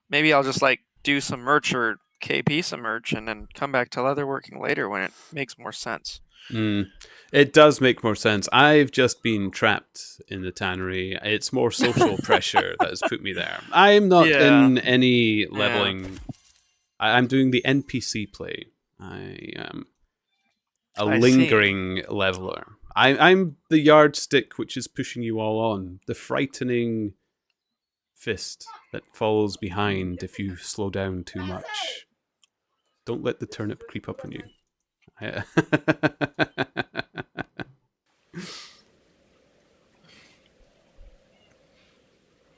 maybe I'll just like do some merch or KP some merch, and then come back to leatherworking later when it makes more sense. It does make more sense. I've just been trapped in the tannery. It's more social pressure that has put me there. I'm not in any leveling. I'm doing the NPC play. I am a lingering leveler. I'm the yardstick which is pushing you all on. The frightening fist that falls behind if you slow down too much. Don't let the turnip creep up on you.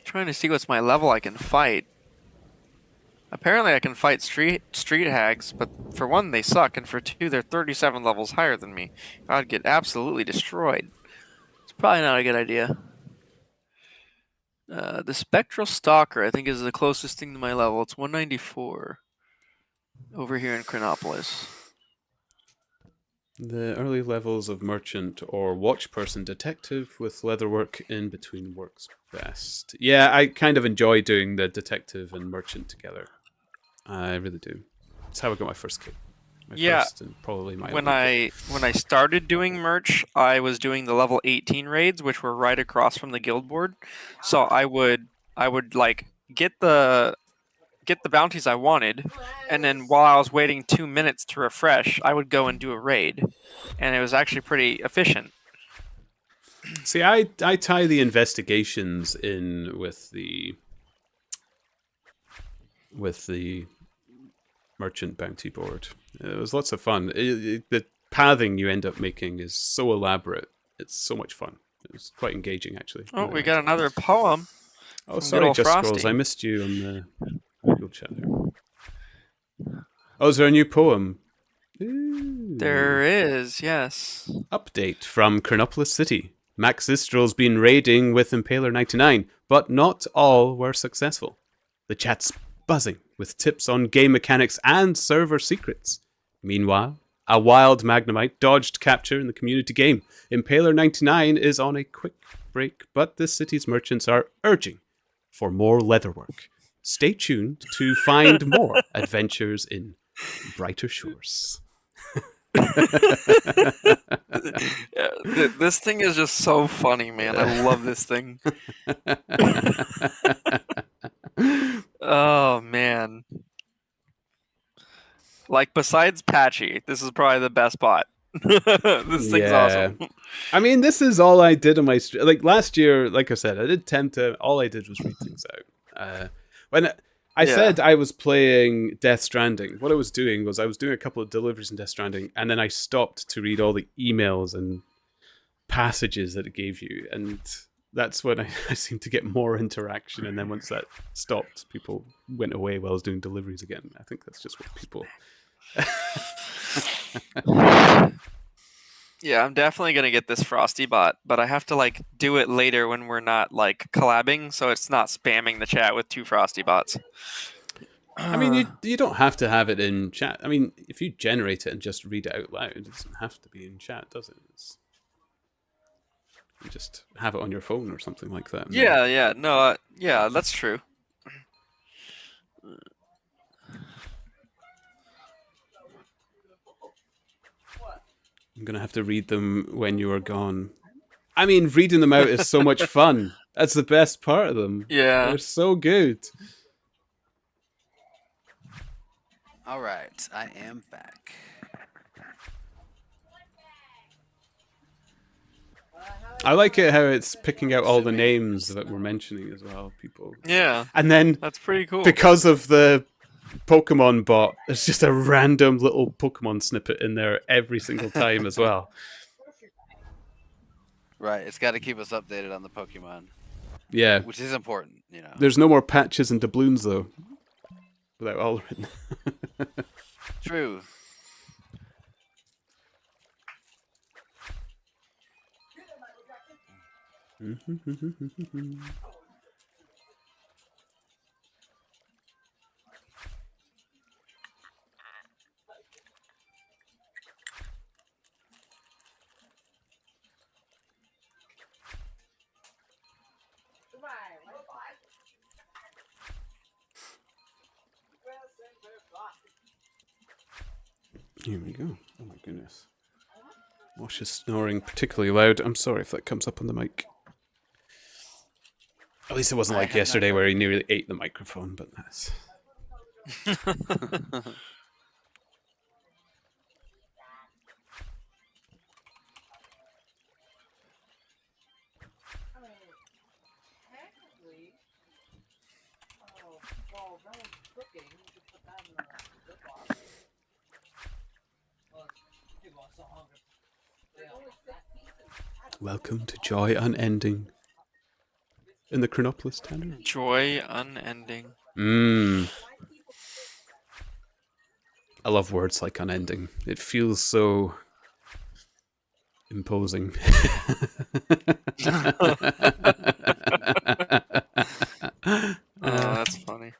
Trying to see what's my level I can fight. Apparently I can fight street hags, but for one they suck, and for two they're 37 levels higher than me. I'd get absolutely destroyed. It's probably not a good idea. The Spectral Stalker I think is the closest thing to my level. It's 194 over here in Chronopolis. The early levels of merchant or watch person detective with leatherwork in between works best. Yeah, I kind of enjoy doing the detective and merchant together. I really do. That's how I got my first kit. First and probably my when I started doing merch, I was doing the level 18 raids, which were right across from the guild board. So I would like get the bounties I wanted, and then while I was waiting 2 minutes to refresh, I would go and do a raid, and it was actually pretty efficient. See, I tie the investigations in with the merchant bounty board. It was lots of fun. The pathing you end up making is so elaborate. It's so much fun. It was quite engaging, actually. Oh, we got another poem. Oh, sorry, Just Scrolls. I missed you on the Google chat there. Oh, is there a new poem? Ooh. There is, yes. Update from Chronopolis City. Max Zistral's been raiding with Impaler 99, but not all were successful. The chat's buzzing with tips on game mechanics and server secrets. Meanwhile, a wild Magnemite dodged capture in the community game. Impaler 99 is on a quick break, but the city's merchants are urging for more leatherwork. Stay tuned to find more adventures in Brighter Shores. This thing is just so funny, man. I love this thing. Oh man. Like besides Patchy, this is probably the best bot. This thing's awesome. I mean, this is all I did on my stream. Like last year, like I said, I did tend to. All I did was read things out. When I Yeah. said I was playing Death Stranding, what I was doing was I was doing a couple of deliveries in Death Stranding, and then I stopped to read all the emails and passages that it gave you, and that's when I seemed to get more interaction. And then once that stopped, people went away while I was doing deliveries again. I think that's just what people. Yeah, I'm definitely gonna get this Frosty bot, but I have to like do it later when we're not like collabing, so it's not spamming the chat with 2 Frosty bots. I mean, you don't have to have it in chat. I mean, if you generate it and just read it out loud, it doesn't have to be in chat, does it? You just have it on your phone or something like that. Yeah, no, yeah, that's true. I'm gonna have to read them when you are gone. I mean, reading them out is so much fun. That's the best part of them. Yeah. They're so good. All right, I am back. I like it how it's picking out all the names that we're mentioning as well, people. Yeah, And then that's pretty cool. because of the Pokemon bot, there's just a random little Pokemon snippet in there every single time as well. Right, it's got to keep us updated on the Pokemon, Yeah. which is important, you know. There's no more patches and doubloons though. Without all written. True. Here we go. Oh my goodness. Wash is snoring particularly loud. I'm sorry if that comes up on the mic. At least it wasn't I like have not yesterday where heard he nearly ate the microphone, but that's... I mean, technically, well, that was cooking. You could put that in the Ziploc. Well, people are so hungry. There's only 6 pieces. Welcome to Joy Unending. In the Chronopolis Tanner. Joy unending. I love words like unending. It feels so imposing. Oh, that's funny.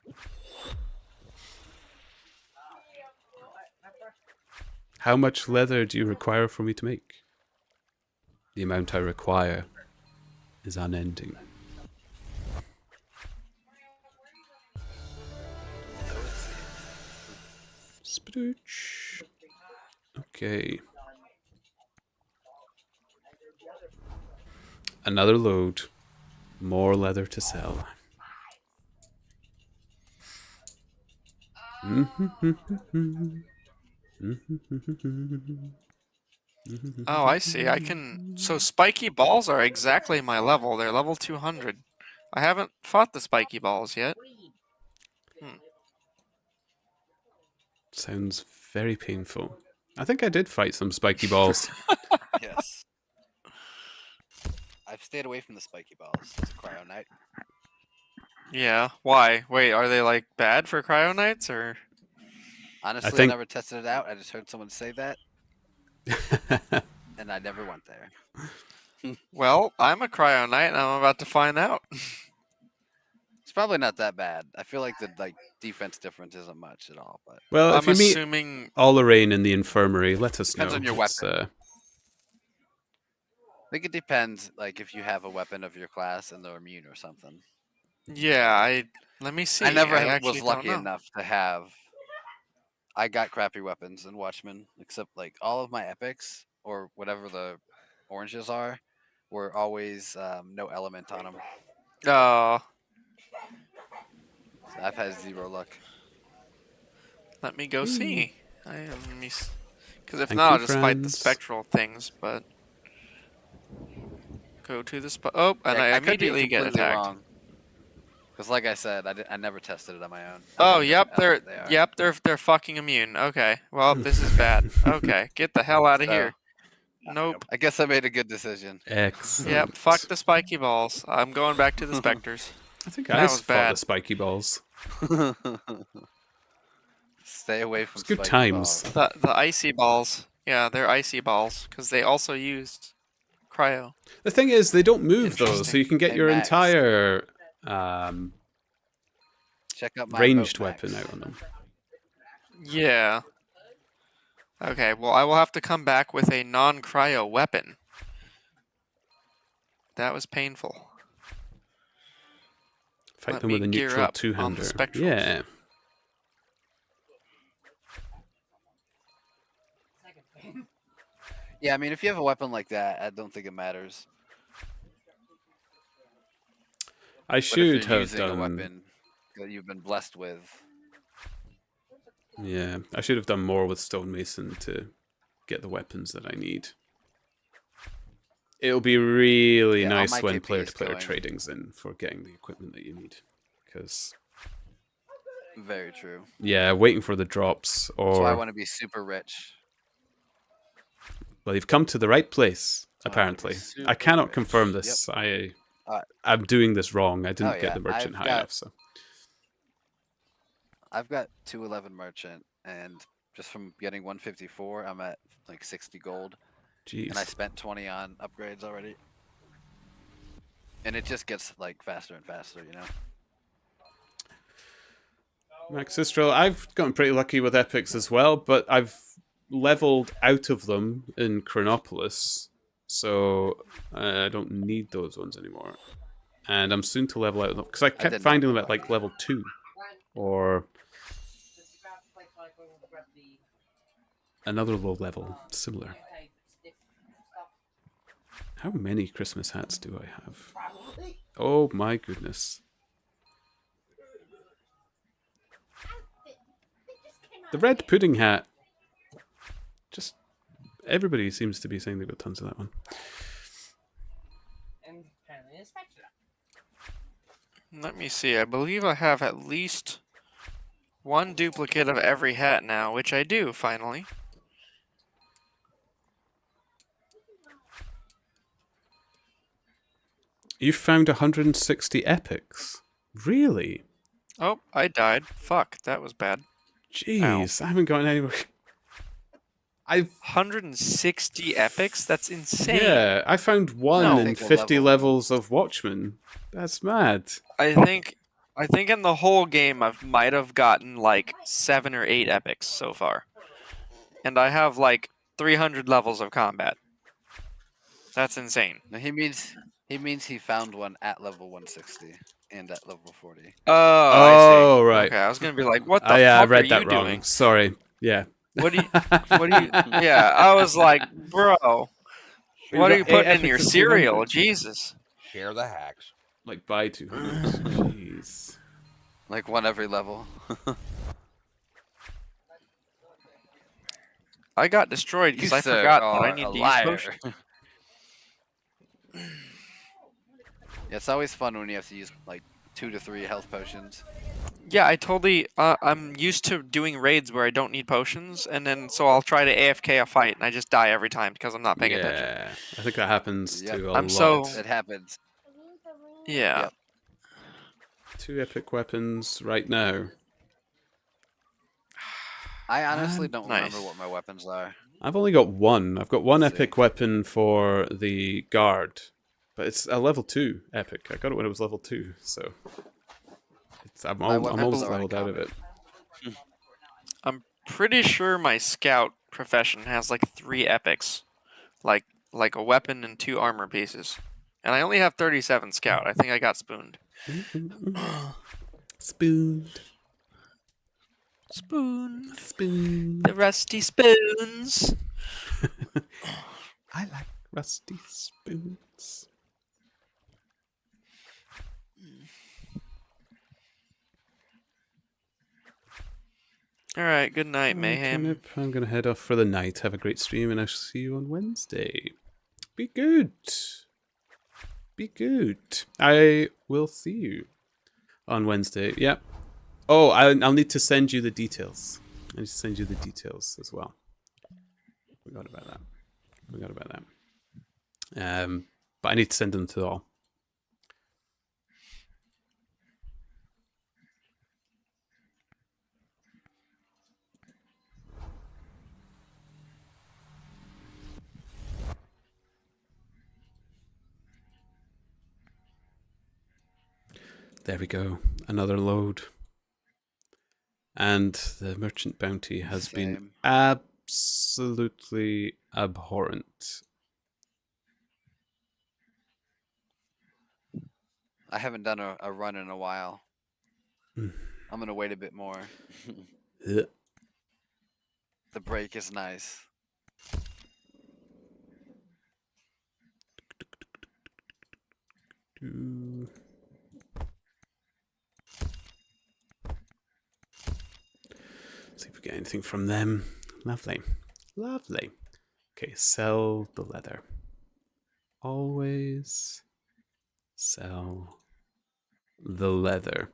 How much leather do you require for me to make? The amount I require is unending. Spooch. Okay. Another load. More leather to sell. Oh, I see. I can. So spiky balls are exactly my level. They're level 200. I haven't fought the spiky balls yet. Sounds very painful. I think I did fight some spiky balls. Yes. I've stayed away from the spiky balls as a Cryo Knight. Yeah. Why? Wait, are they like bad for Cryo Knights or? Honestly, I think- never tested it out. I just heard someone say that, and I never went there. Well, I'm a Cryo Knight, and I'm about to find out. It's probably not that bad. I feel like the defense difference isn't much at all, but Well, if I'm you meet assuming. Allerain in the infirmary, let us know. Depends on your It's, I think it depends. Like if you have a weapon of your class and they're immune or something. Yeah, let me see. I never actually was don't lucky know. enough to have. I got crappy weapons in Watchmen, except like all of my epics or whatever the oranges are, were always no element on them. Oh, So I've had 0 luck. Let me go see. Because if Thank not, you, I'll just fight the friends. spectral things. But go to the spot. Oh, and Yeah, I I could be immediately get completely attacked. wrong. Because like I said, I never tested it on my own. Oh, think yep, they're they are. they're fucking immune. Okay, well, this is bad. Okay, get the hell out of So, here. Nope. I guess I made a good decision. Excellent. Yep, fuck the spiky balls. I'm going back to the specters. I think That I was fought bad. the spiky balls. Stay away from It's good spiky times. balls. The icy balls. Yeah, they're icy balls because they also used cryo. The thing is, they don't move those, so Interesting. you can get Hey, your Max. entire Check out my ranged boat, weapon Max. out on them. Yeah. Okay, well, I will have to come back with a non-cryo weapon. That was painful. Fight Let them with me a gear neutral up on the two-hander. spectrals. Yeah. Second thing. Yeah, I mean, if you have a weapon like that, I don't think it matters. I But if should you're have using a done. weapon that you've been blessed with, Yeah, I should have done more with stonemason to get the weapons that I need. It'll be really Yeah, all nice my when KP is player-to-player going. trading's in for getting the equipment that you need, because very true. yeah, waiting for the drops That's why I or want to be super rich. well, you've come to the right place. That's why I wanna be Apparently, I super cannot rich. confirm Yep. this. Uh, I'm doing this wrong. I didn't oh, get yeah, the merchant I've high got- enough. So I've got 211 merchant, and just from getting 154, I'm at like 60 gold, and I jeez. spent 20 on upgrades already. And it just gets like faster and faster, you know. Max Sistro, I've gotten pretty lucky with epics as well, but I've leveled out of them in Chronopolis, so I don't need those ones anymore. And I'm soon to level out of them because I kept did not finding them go at like level 2 or another low level similar. How many Christmas hats do I have? Oh my goodness. The red pudding hat. Just everybody seems to be saying they've got tons of that one. And apparently a spectra. Let me see. I believe I have at least one duplicate of every hat now, which I do, finally. You found 160 epics. Really? Oh, I died. Fuck, that was bad. Jeez, I haven't gotten anywhere. I've 160 epics? That's insane. yeah, I found one No. in 50 levels of Watchmen. That's mad. I think in the whole game I might have gotten like 7 or 8 epics so far. And I have like 300 levels of combat. That's insane. No, he means he found one at level 160 and at level 40. Oh, I see. Oh, right. Okay, I was gonna be like, what the I fuck read are that you wrong. doing? Sorry. Yeah. What do you? Yeah, I was like, bro, what are you putting in your cereal? Jesus. Share the hacks. Like buy 200. Jeez. Like one every level. I got destroyed because You, I sir, forgot that I are need a to use liar. potions. Yeah, it's always fun when you have to use like 2 to 3 health potions. Yeah, I totally. I'm used to doing raids where I don't need potions, and then so I'll try to AFK a fight, and I just die every time because I'm not paying attention. Yeah, I think that happens Yep. to a I'm lot. so- It happens. Yeah. Yep. 2 epic weapons right now. I honestly don't Nice. remember what my weapons are. I've only got one. I've got one Let's epic weapon for the guard, but it's a level 2 epic. I got it when it was level 2, so I'm My almost weapons are leveled out of uncommon. it. I'm pretty sure my scout profession has like 3 epics, like a weapon and 2 armor pieces, and I only have 37 scout. I think I got spooned. Spooned. Spoon. Spoon. The rusty spoons. I like rusty spoons. All right. Good night, Alright, Mayhem. Turnip, I'm gonna head off for the night. Have a great stream, and I shall see you on Wednesday. Be good. Be good. I will see you on Wednesday. Yep. Oh, I'll need to send you the details. I need to send you the details as well. Forgot about that. Forgot about that. But I need to send them to all. There we go. Another load. And the merchant bounty has been Same. absolutely abhorrent. I haven't done a run in a while. Mm. I'm gonna wait a bit more. Ugh. The break is nice. Do- See if we get anything from them. Lovely. Lovely. Okay, sell the leather. Always sell the leather.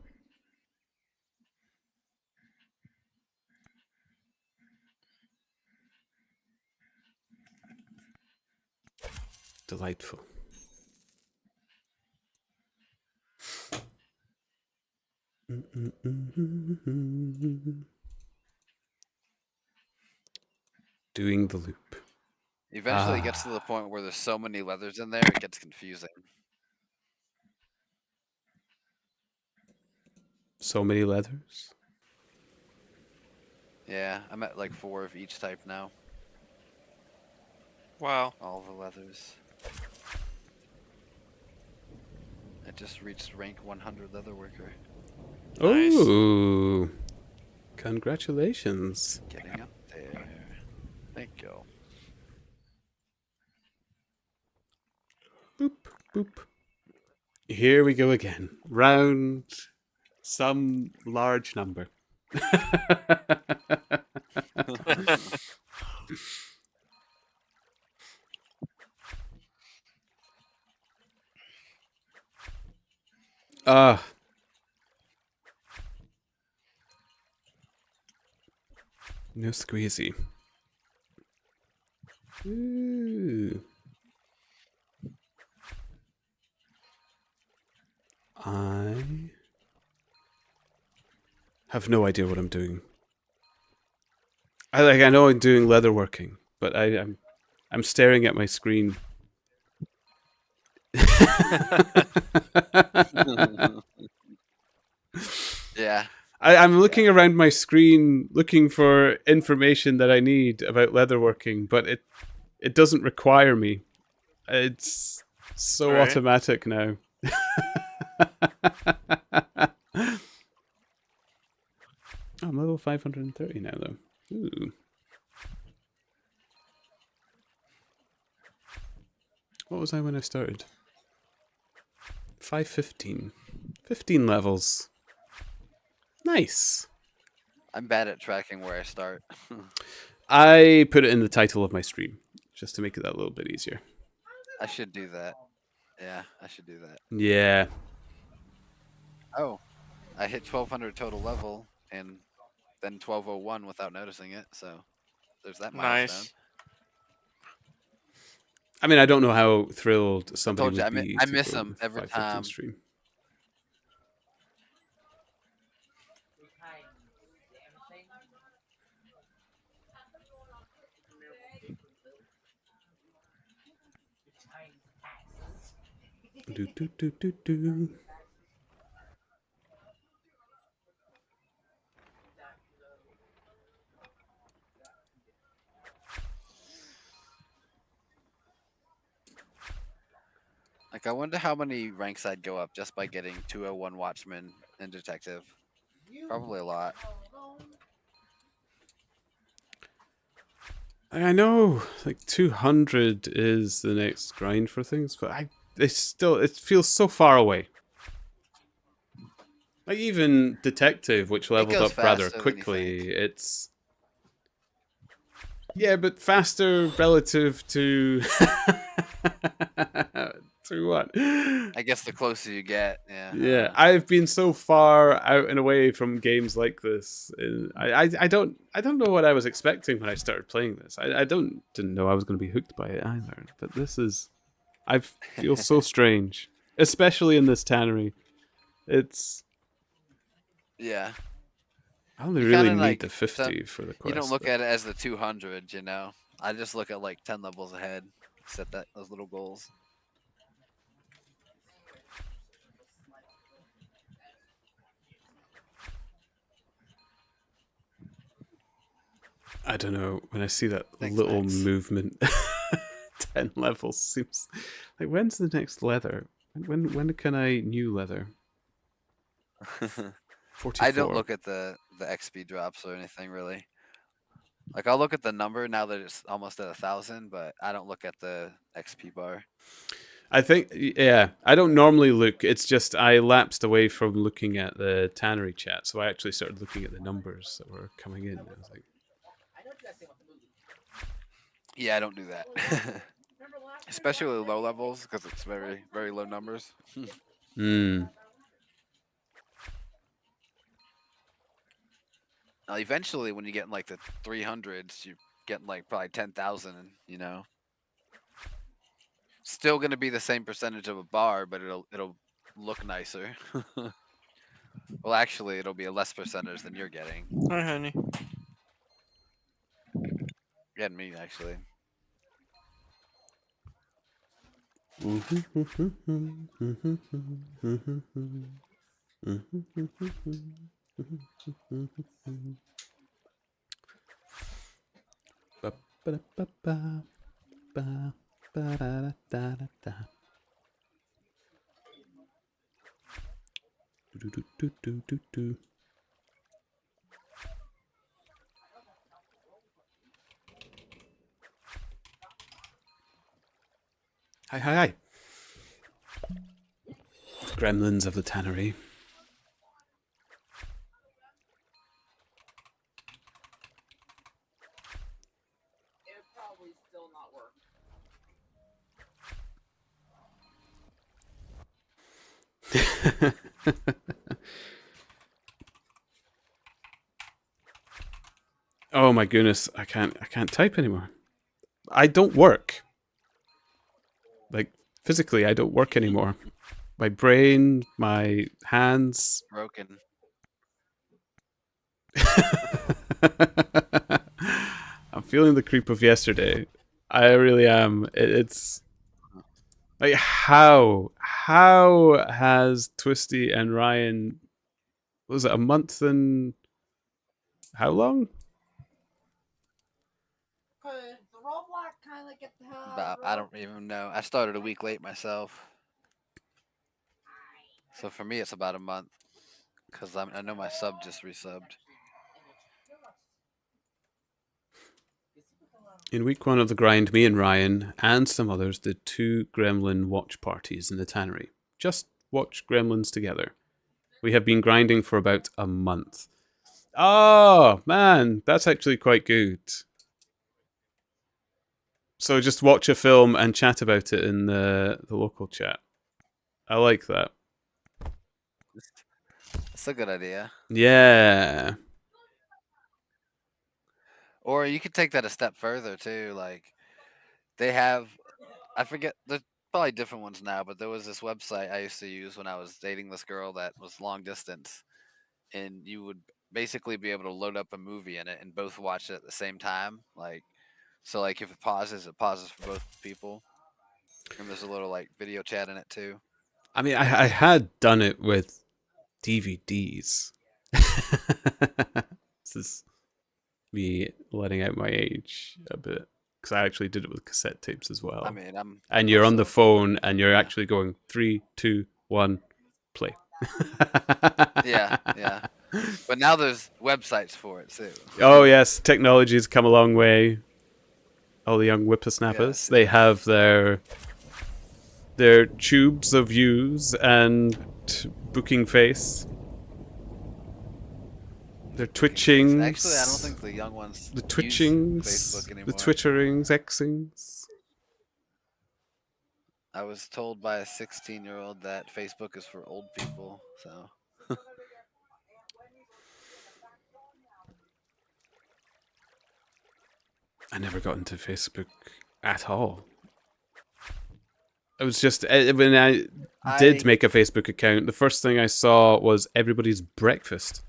Delightful. Doing the loop. Eventually, it gets to the point where there's so many leathers in there, it gets confusing. So many leathers. Yeah, I'm at like 4 of each type now. Wow. All the leathers. I just reached rank 100 leatherworker. Nice. Oh, congratulations. Getting up there. Thank you. Boop, boop. Here we go again. Round some large number. Ah. No squeezy. Ooh. I have no idea what I'm doing. I know I'm doing leatherworking, but I'm staring at my screen. Yeah. I'm looking around my screen looking for information that I need about leatherworking, but it doesn't require me. It's so Right. automatic now. I'm level 530 now, though. Ooh. What was I when I started? 515. 15 levels. Nice. I'm bad at tracking where I start. I put it in the title of my stream, just to make it that little bit easier. I should do that. Yeah, I should do that. Yeah. Oh, I hit 1200 total level and then 1201 without noticing it. So there's that milestone. Nice. I mean, I don't know how thrilled somebody told you, would be. I to miss go him with every 515 time. Stream. Do, do, do, do, do. Like, I wonder how many ranks I'd go up just by getting 201 Watchman and Detective. Probably a lot. I know, like 200 is the next grind for things, but it feels so far away. Like even detective, which levels goes up rather faster than you quickly, think. it's but faster relative to to what? I guess the closer you get, yeah. Yeah, I've been so far out and away from games like this. I don't know what I was expecting when I started playing this. I didn't know I was going to be hooked by it either. But this is, I feel so strange, especially in this tannery. It's Yeah. I only You really kinda, need like, the 50 for the quest. You don't look though. at it as the 200, you know. I just look at like 10 levels ahead. Set those little goals. I don't know. When I see that Thanks, little Max. movement, 10 levels seems like when's the next leather? When can I new leather? 44. I don't look at the XP drops or anything really. Like I'll look at the number now that it's almost at 1,000, but I don't look at the XP bar. I think, yeah, I don't normally look. It's just I lapsed away from looking at the tannery chat, so I actually started looking at the numbers that were coming in. I was like, Yeah, I don't do that. Especially with low levels because it's very, very low numbers. hmm. Now, eventually, when you get in like the 300s, you're getting like probably 10,000, you know. Still going to be the same percentage of a bar, but it'll look nicer. Well, actually, it'll be a less percentage than you're getting. Hi, honey. Yeah, me actually. Hi, hi, hi. Gremlins of the tannery. It would probably still not work. Oh my goodness, I can't type anymore. I don't work. Like physically, I don't work anymore. My brain, my hands. Broken. I'm feeling the creep of yesterday. I really am. It's like how has Twisty and Ryan, was it a month and how long? Cause the roadblock kind of get the hell out About, of the I road. don't even know. I started a week late myself. So for me, it's about a month. Because I know my sub just resubbed. In week 1 of the grind, me and Ryan and some others did 2 gremlin watch parties in the tannery. Just watch gremlins together. We have been grinding for about a month. Oh, man, that's actually quite good. So just watch a film and chat about it in the local chat. I like that. It's a good idea. Yeah. Or you could take that a step further too. Like they have, I forget. There's probably different ones now, but there was this website I used to use when I was dating this girl that was long distance, and you would basically be able to load up a movie in it and both watch it at the same time. Like, so like if it pauses for both people, and there's a little like video chat in it too. I mean, I had done it with DVDs. This is me letting out my age a bit. Because I actually did it with cassette tapes as well. I mean, and you're on the also- phone and you're yeah. actually going 3, 2, 1, play. Yeah. But now there's websites for it too. Oh yes, technology's come a long way. All the young whippersnappers, Yes, they yes. have their tubes of views and booking face. They're twitching. Actually, I don't think the young ones The use twitchings, Facebook the anymore. twitterings, Xings. I was told by a 16-year-old that Facebook is for old people. So I never got into Facebook at all. It was just when I did make a Facebook account, the first thing I saw was everybody's breakfast.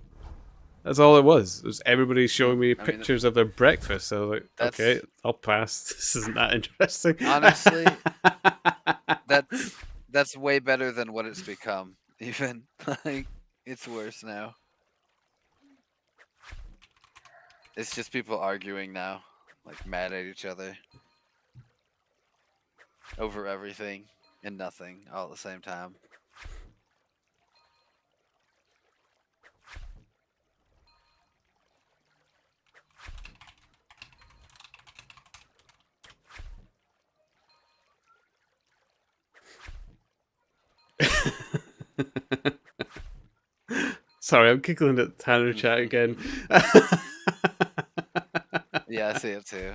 That's all it was. It was everybody showing me pictures of their breakfast. So I was like, okay, I'll pass. This isn't that interesting. Honestly, that's way better than what it's become. Even like it's worse now. It's just people arguing now, like mad at each other over everything and nothing all at the same time. Sorry, I'm giggling at Tanner chat again. Yeah, I see it too.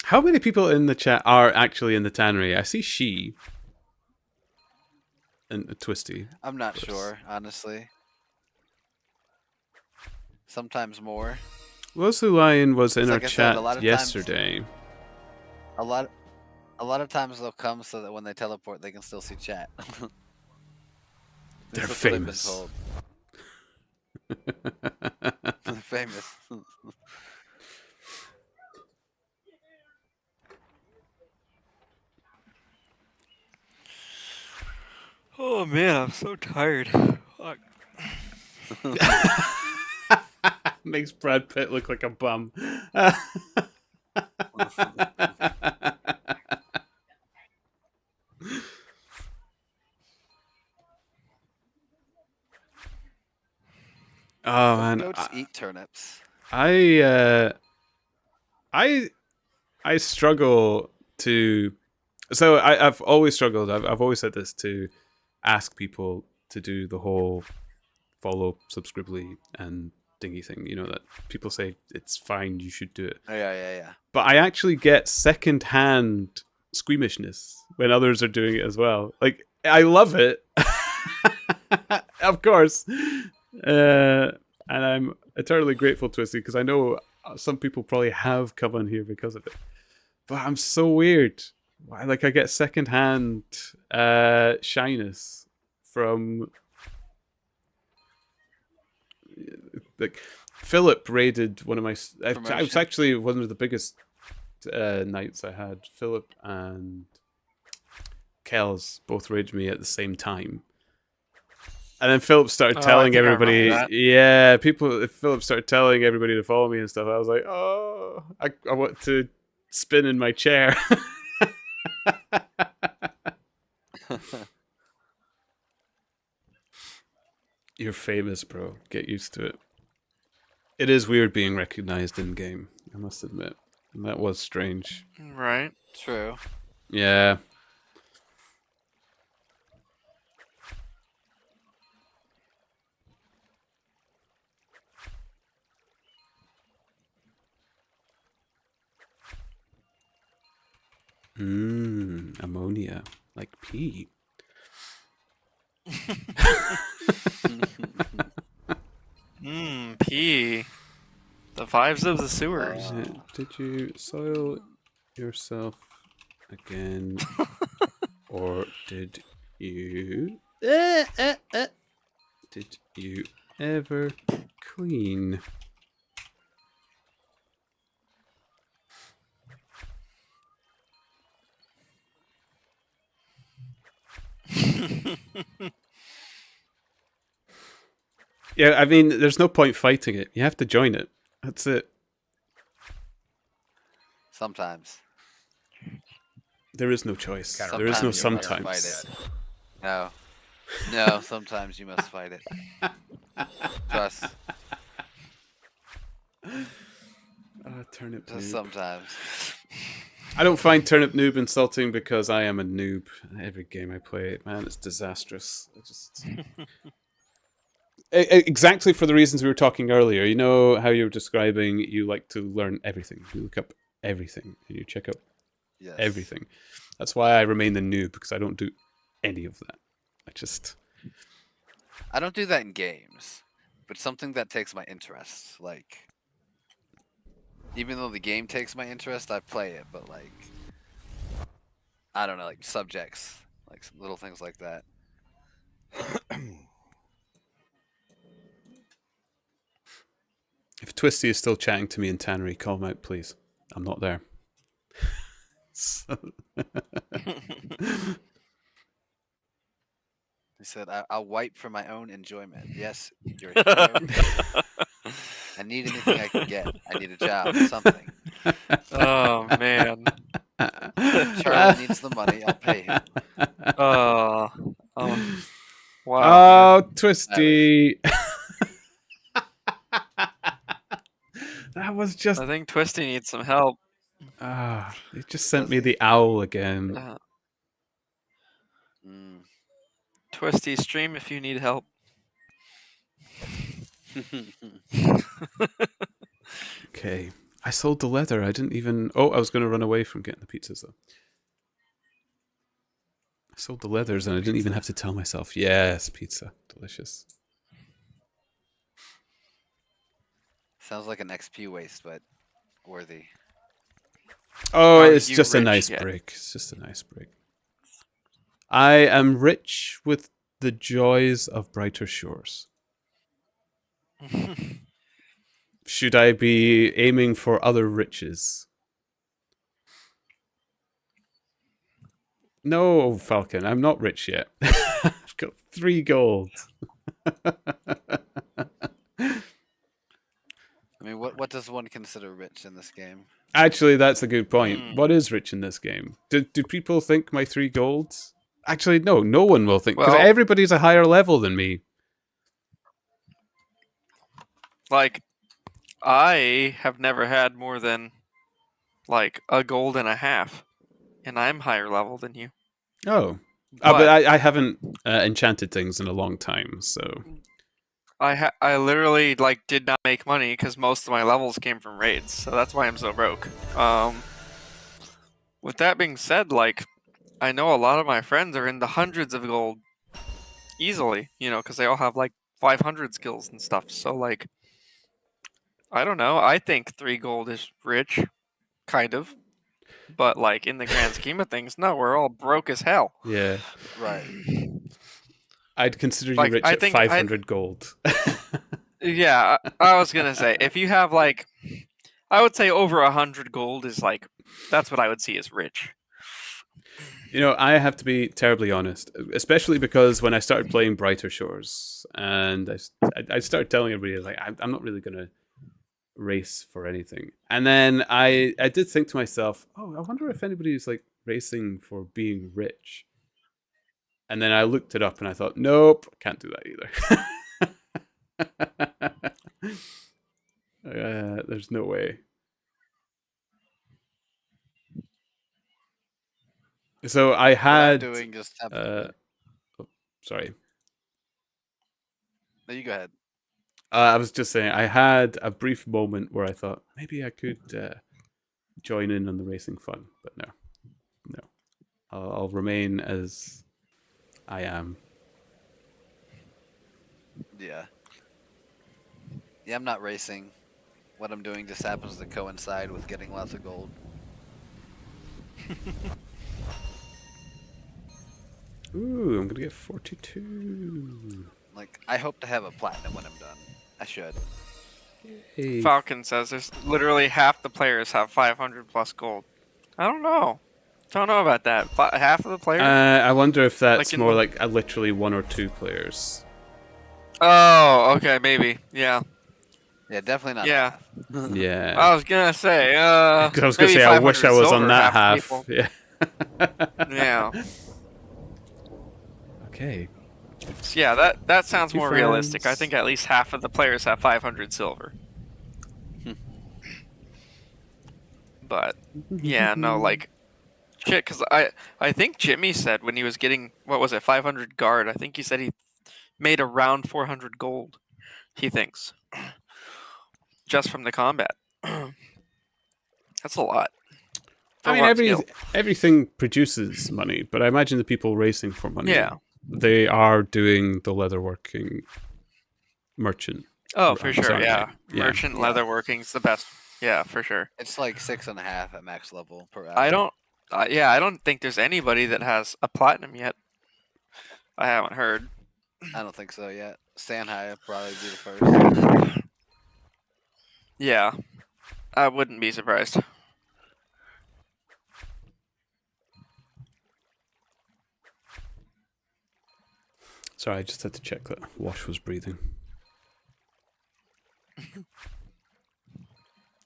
How many people in the chat are actually in the tannery? I see she and a Twisty. I'm not sure, honestly. Sometimes more. Leslie Lion was in our Like I said, chat a lot of yesterday. A lot of times they'll come so that when they teleport, they can still see chat. They're That's famous. what I've been told. Famous. Oh man, I'm so tired. Fuck. Makes Brad Pitt look like a bum. Oh man, Goats eat turnips. I struggle to. So I've always struggled. I've always said this to ask people to do the whole follow, subscribely, and dingy thing. You know that people say it's fine, you should do it. Oh, yeah. But I actually get secondhand squeamishness when others are doing it as well. Like I love it, of course, and I'm eternally grateful to Twisty because I know some people probably have come on here because of it. But I'm so weird. Like I get secondhand shyness from like Philip raided one of my. It was actually one of the biggest nights I had. Philip and Kels both raided me at the same time. And then Philip started telling everybody, yeah, Philip started telling everybody to follow me and stuff. I was like, oh, I want to spin in my chair. You're famous, bro. Get used to it. It is weird being recognized in game, I must admit. And that was strange. Right. True. Yeah. Ammonia. Like pee. Pee. The vibes of the sewers. Did you soil yourself again? Or did you... Did you ever clean? Yeah, I mean, there's no point fighting it. You have to join it. That's it. Sometimes. There is no choice. Sometimes There is no you must sometimes. fight it. No. No, sometimes you must fight it. Trust. Turnip. Just sometimes. I don't find Turnip Noob insulting because I am a noob. Every game I play, man, it's disastrous. I just exactly for the reasons we were talking earlier. You know how you were describing you like to learn everything. You look up everything and you check out Yes. everything. That's why I remain the noob, because I don't do any of that. I don't do that in games, but something that takes my interest. Like, even though the game takes my interest, I play it. But like, I don't know, like subjects, like some little things like that. If Twisty is still chatting to me in Tannery, call him out, please. I'm not there. He said, "I'll wipe for my own enjoyment." Yes, you're a hero. I need anything I can get. I need a job, something. Oh man. Charlie needs the money. I'll pay him. Oh. Oh, Wow. Twisty. That was just. I think Twisty needs some help. He just sent Does me he? the owl again. Mm. Twisty, stream if you need help. Okay. I sold the leather. I didn't even. Oh, I was going to run away from getting the pizzas, though. I sold the leathers and I didn't even have to tell myself. Yes, pizza. Delicious. Sounds like an XP waste, but worthy. Oh, Are it's you just a rich nice yet? break. It's just a nice break. I am rich with the joys of brighter shores. Should I be aiming for other riches? No, Falcon, I'm not rich yet. I've got 3 gold. I mean, what does one consider rich in this game? Actually, that's a good point. Hmm. What is rich in this game? Do people think my 3 golds? Actually, no one will think, because Well- everybody's a higher level than me. Like, I have never had more than like a gold and a half, and I'm higher level than you. Oh. But, But I haven't enchanted things in a long time, so... I literally like did not make money because most of my levels came from raids, so that's why I'm so broke. With that being said, like, I know a lot of my friends are in the hundreds of gold easily, you know, because they all have like 500 skills and stuff. So like, I don't know. I think 3 gold is rich, kind of, but like in the grand scheme of things, no, we're all broke as hell. Yeah. Right. I'd consider you Like, rich I at think 500 gold. Yeah, I was gonna say if you have like, I would say over 100 gold is like, that's what I would see as rich. You know, I have to be terribly honest, especially because when I started playing Brighter Shores, and I started telling everybody, like, I'm not really going to race for anything. And then I did think to myself, oh, I wonder if anybody's like racing for being rich. And then I looked it up and I thought, nope, can't do that either. There's no way. So I What I'm had... doing just sorry. No, you go ahead. I was just saying, I had a brief moment where I thought, maybe I could join in on the racing fun. But no. I'll remain as I am. Yeah. Yeah, I'm not racing. What I'm doing just happens to coincide with getting lots of gold. Ooh, I'm gonna get 42. Like, I hope to have a platinum when I'm done. I should. Hey. Falcon says there's literally half the players have 500 plus gold. I don't know. Don't know about that. Half of the players? I wonder if that's Like in more the- like literally 1 or 2 players. Oh, okay, maybe. Yeah. Yeah, definitely not. Yeah. half. Yeah. I was gonna say, 'Cause I was gonna maybe say, I wish 500 I was on silver, that the half. people. Yeah. Yeah. Okay. So yeah, that sounds Two more realistic. I friends. think at least half of the players have 500 silver. But yeah, no, like shit. Because I think Jimmy said when he was getting what was it 500 guard. I think he said he made around 400 gold. He thinks just from the combat. That's a lot. For I mean, one skill. everything produces money, but I imagine the people racing for money, Yeah. they are doing the leatherworking merchant. Oh, for sure. aren't Yeah. they? Yeah. Merchant leatherworking's the best. Yeah, for sure. It's like 6.5 at max level per hour. I don't. Yeah, I don't think there's anybody that has a platinum yet. I haven't heard. I don't think so yet. Sanhai will probably be the first. Yeah, I wouldn't be surprised. Sorry, I just had to check that Wash was breathing.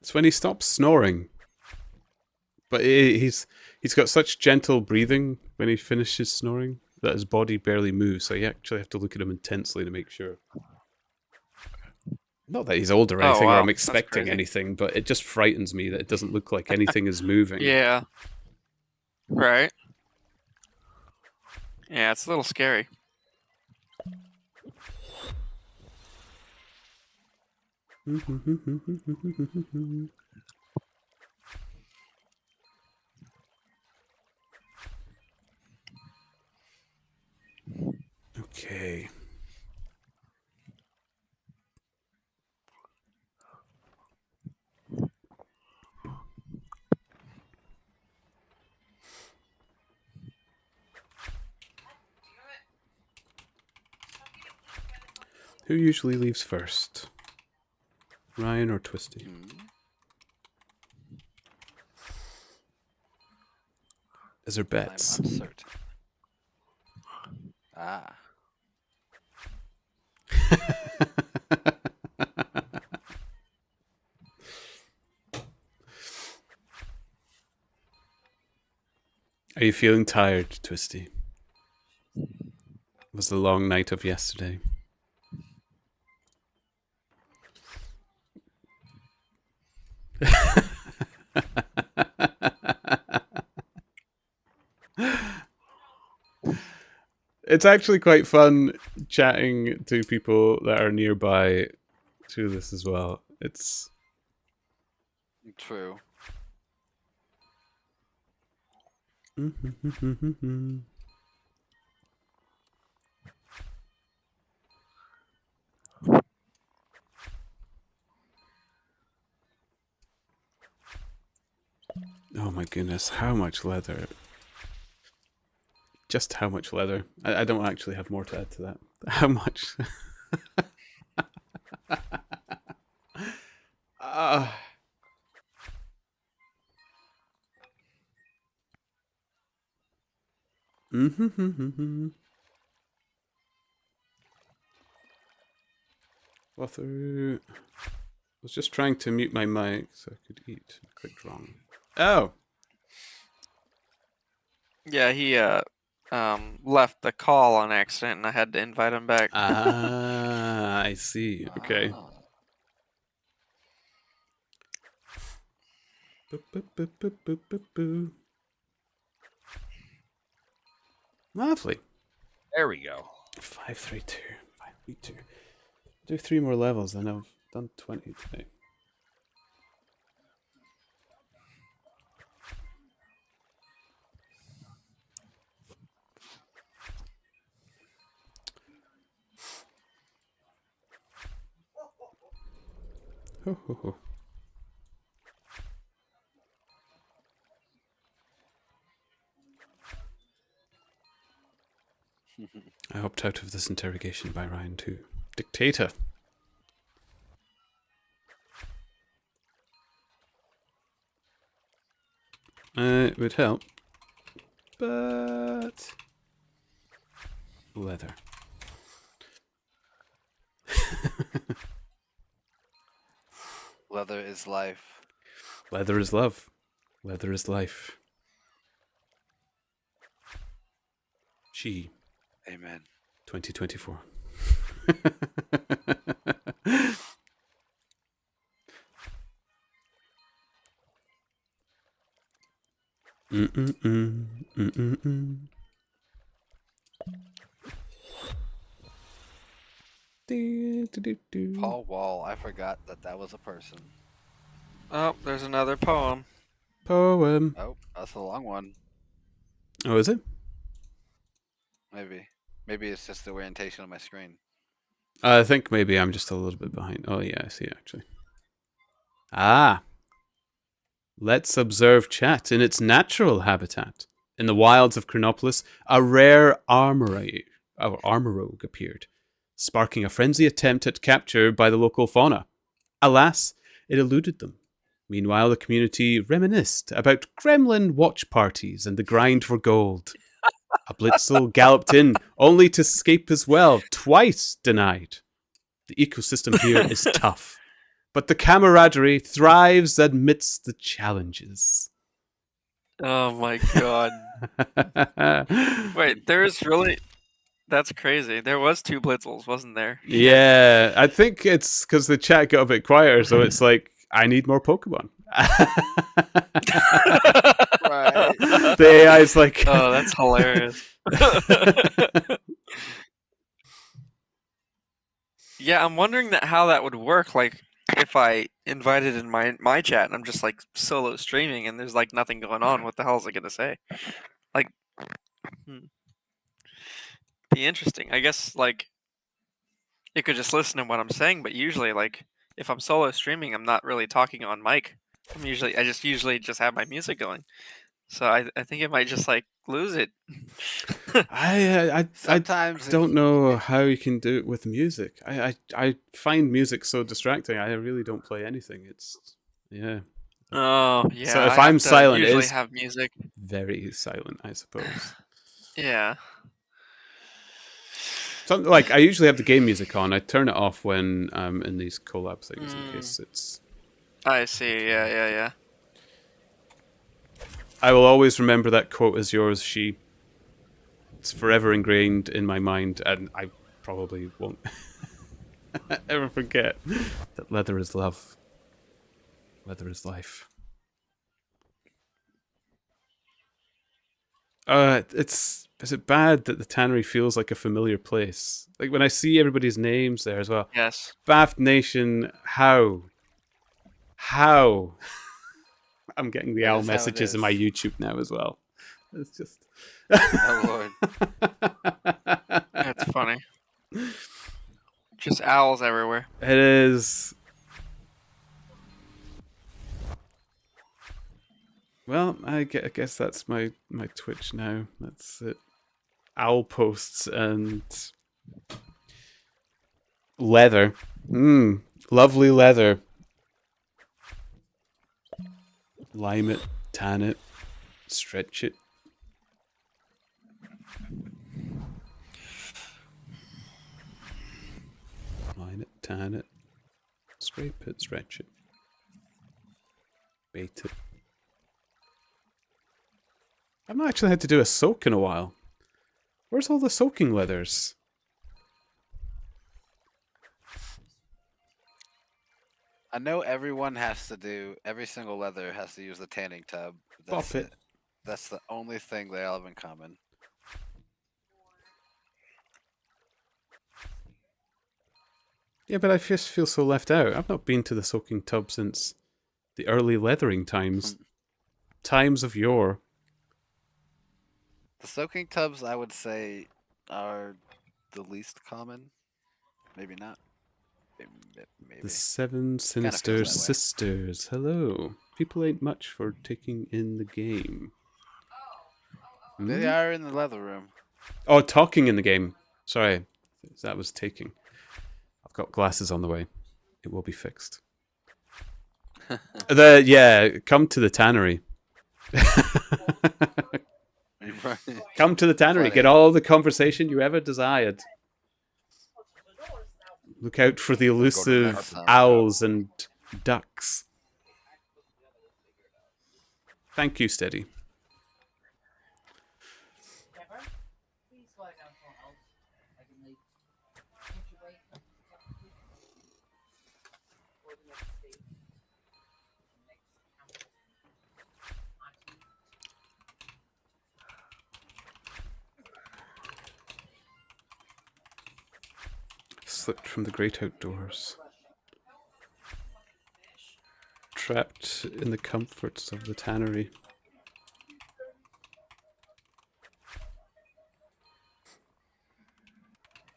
It's when he stops snoring. But he's got such gentle breathing when he finishes snoring that his body barely moves, so you actually have to look at him intensely to make sure. Not that he's old or Oh, anything, or wow. I'm That's expecting crazy. anything, but it just frightens me that it doesn't look like anything is moving. Yeah. Right. Yeah, it's a little scary. Okay. Who usually leaves first? Ryan or Twisty? Is there bets? I'm uncertain. Ah. Are you feeling tired, Twisty? Was the long night of yesterday? It's actually quite fun chatting to people that are nearby to this as well. It's True. oh my goodness, how much leather? Just how much leather? I don't actually have more to add to that. How much? Well, through. I was just trying to mute my mic so I could eat. I clicked wrong. Oh, Yeah, he left the call on accident, and I had to invite him back. I see. Okay. Ah. Boop, boop, boop, boop, boop, boop, boop. Lovely. There we go. 532. 532. Do 3 more levels, then I've done 20 today. Ho, ho, ho. I opted out of this interrogation by Ryan too. Dictator. It would help. But... leather. Leather is life. Leather is love. Leather is life. She. Amen. 2024. Mm-mm-mm. Mm-mm-mm. Do-do-do-do. Paul Wall. I forgot that was a person. Oh, there's another poem. Poem. Oh, that's a long one. Oh, is it? Maybe it's just the orientation of my screen. I think maybe I'm just a little bit behind. Oh, yeah, I see, actually. Ah. Let's observe chat in its natural habitat. In the wilds of Chronopolis, a rare armorogue appeared, sparking a frenzy attempt at capture by the local fauna. Alas, it eluded them. Meanwhile, the community reminisced about gremlin watch parties and the grind for gold. A Blitzel galloped in, only to escape as well, twice denied. The ecosystem here is tough, but the camaraderie thrives amidst the challenges. Oh my god. Wait, there's really. That's crazy. There was 2 Blitzels, wasn't there? Yeah, I think it's because the chat got a bit quieter, so it's like, I need more Pokemon. Right. The AI is like, Oh, that's hilarious. Yeah, I'm wondering how that would work. Like, if I invited in my chat and I'm just like solo streaming and there's like nothing going on, what the hell is it gonna say? Like, be interesting. I guess like you could just listen to what I'm saying, but usually like if I'm solo streaming, I'm not really talking on mic. I just usually just have my music going. So I think it might just like lose it. I Sometimes don't know how you can do it with music. I find music so distracting. I really don't play anything. It's yeah. Oh yeah. So if I have I'm to silent, usually it's have music. very silent, I suppose. Yeah. Something like I usually have the game music on. I turn it off when I'm in these collab things in case it's. I see. Yeah. I will always remember that quote as yours, she. It's forever ingrained in my mind, and I probably won't ever forget that leather is love. Leather is life. Is it bad that the tannery feels like a familiar place? Like when I see everybody's names there as well. Yes. Bath Nation, how? I'm getting the That owl is how it messages in my is. YouTube now as well. It's just. Oh Lord. That's funny. Just owls everywhere. It is. Well, I guess that's my Twitch now. That's it. Owl posts and leather. Lovely leather. Lime it, tan it, stretch it. Line it, tan it, scrape it, stretch it, bait it. I've not actually had to do a soak in a while. Where's all the soaking leathers? I know every single leather has to use the tanning tub. That's Bop it. That's the only thing they all have in common. Yeah, but I just feel so left out. I've not been to the soaking tub since the early leathering times. Times of yore. The soaking tubs, I would say, are the least common. Maybe not. Maybe. The Seven feels Sinister that way. Sisters. Hello. People ain't much for taking in the game. They are in the leather room. Oh, talking in the game. Sorry. That was taking. I've got glasses on the way. It will be fixed. Come to the tannery. Come to the tannery. Funny. Get all the conversation you ever desired. Look out for the elusive Go to owls and ducks. Thank you, Steady. Pepper, please fly down someone else. I can leave. Can't you wait? For the next stage. Next count. slipped from the great outdoors, trapped in the comforts of the tannery.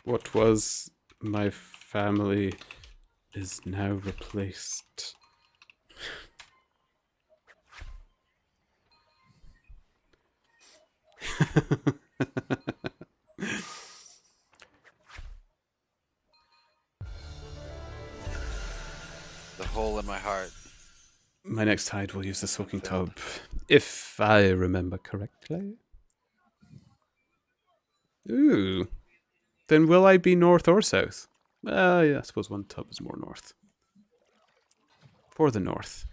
What was my family is now replaced. The hole in my heart. My next tide will use the soaking tub, if I remember correctly. Ooh. Then will I be north or south? Yeah, I suppose one tub is more north. For the north.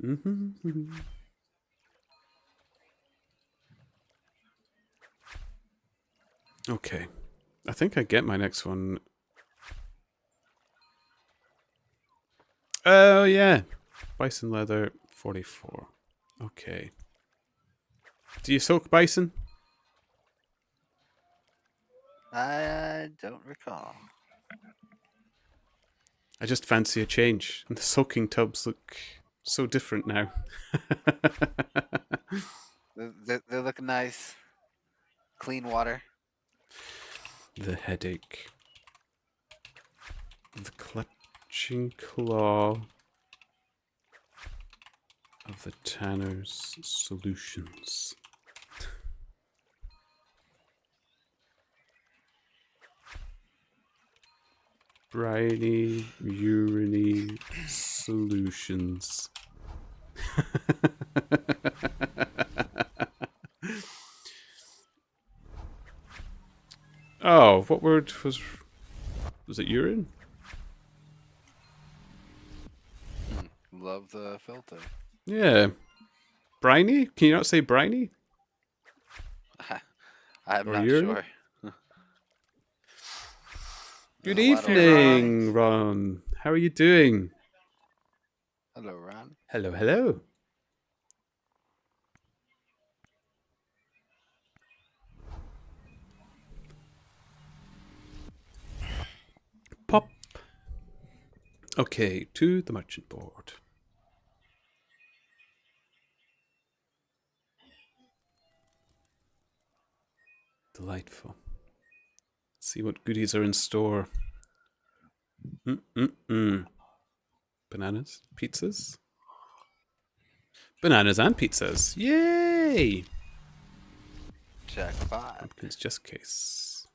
Mm-hmm. Okay. I think I get my next one. Oh, yeah. Bison leather, 44. Okay. Do you soak bison? I don't recall. I just fancy a change. And the soaking tubs look so different now. They look nice. Clean water. The headache. The clutching claw of the Tanner's solutions. Briny, uriny solutions. Oh, what word was it urine? Love the filter. Yeah. Briny? Can you not say briny? I'm Or not urine? sure. Good There's a lot of evening, lines. Ron. How are you doing? Hello, Ron. Hello, hello. Pop. Okay, to the merchant board. Delightful. See what goodies are in store. Bananas, pizzas. Bananas and pizzas. Yay! Jackpot. Pumpkins just case.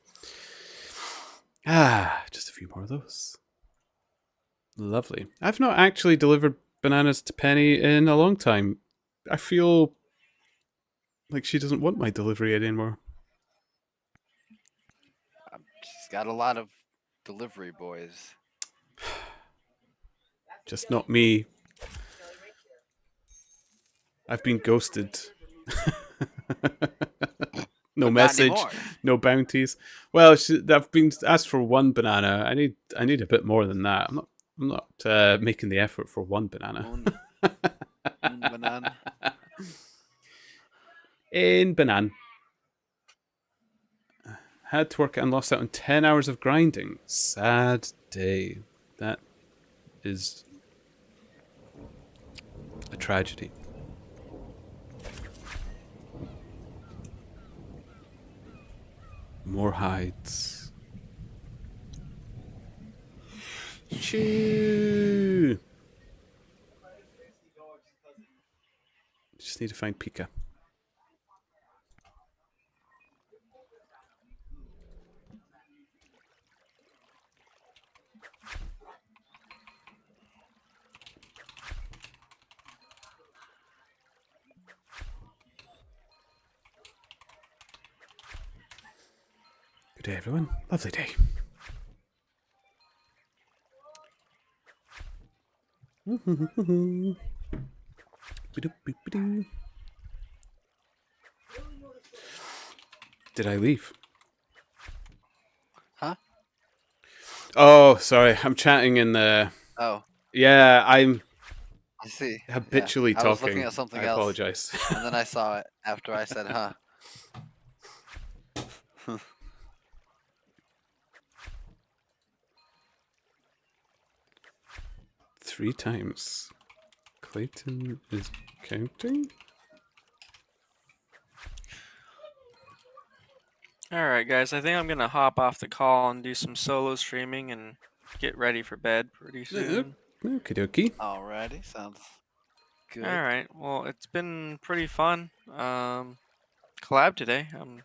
Ah, just a few more of those. Lovely. I've not actually delivered bananas to Penny in a long time. I feel like she doesn't want my delivery anymore. She's got a lot of delivery boys. Just not me. I've been ghosted. No But not message, anymore. no bounties. Well, I've been asked for one banana. I need a bit more than that. I'm not making the effort for one banana. Un banana. In banana. Had to work and lost out on 10 hours of grinding. Sad day. That is a tragedy. More hides. Choo! Just need to find Pika. Good day, everyone. Lovely day. Did I leave? Oh, sorry. I'm chatting in the... Oh, Yeah, I'm I see. habitually I was looking talking. at something I else, apologize. and then I saw it after I said, "Huh." 3 times. Clayton is counting? Alright, guys, I think I'm gonna hop off the call and do some solo streaming and get ready for bed pretty soon. Okie dokie. Alrighty, sounds good. Alright, well, it's been pretty fun. Collab today. I'm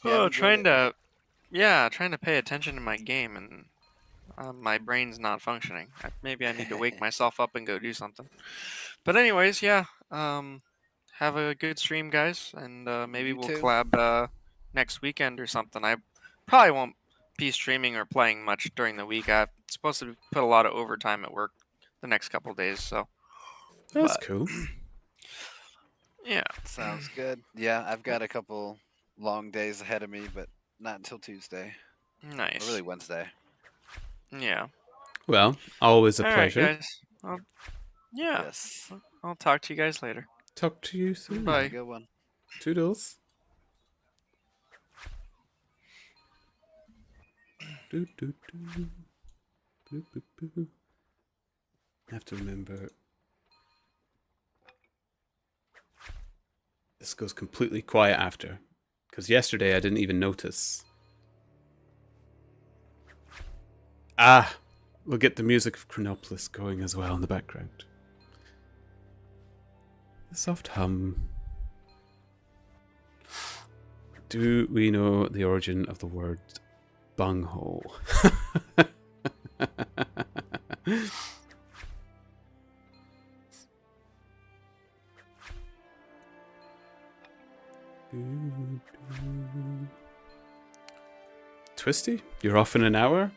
Yeah, I've enjoyed it. trying to pay attention to my game, and my brain's not functioning. Maybe I need to wake myself up and go do something. But anyways, yeah. Have a good stream, guys, and maybe You we'll too. collab next weekend or something. I probably won't be streaming or playing much during the week. I'm supposed to put a lot of overtime at work the next couple days, so That's but- cool. yeah. Sounds good. Yeah, I've got a couple long days ahead of me, but not until Tuesday. Or Nice. really Wednesday. Yeah. Well, always a All right, pleasure. guys. Yeah. Yes. I'll talk to you guys later. Talk to you soon. Bye. Have a good one. Toodles. Do, do, do. Boo, boo, boo. I have to remember. This goes completely quiet after. Because yesterday I didn't even notice. Ah! We'll get the music of Chronopolis going as well in the background. The soft hum. Do we know the origin of the word bunghole? Twisty, you're off in an hour?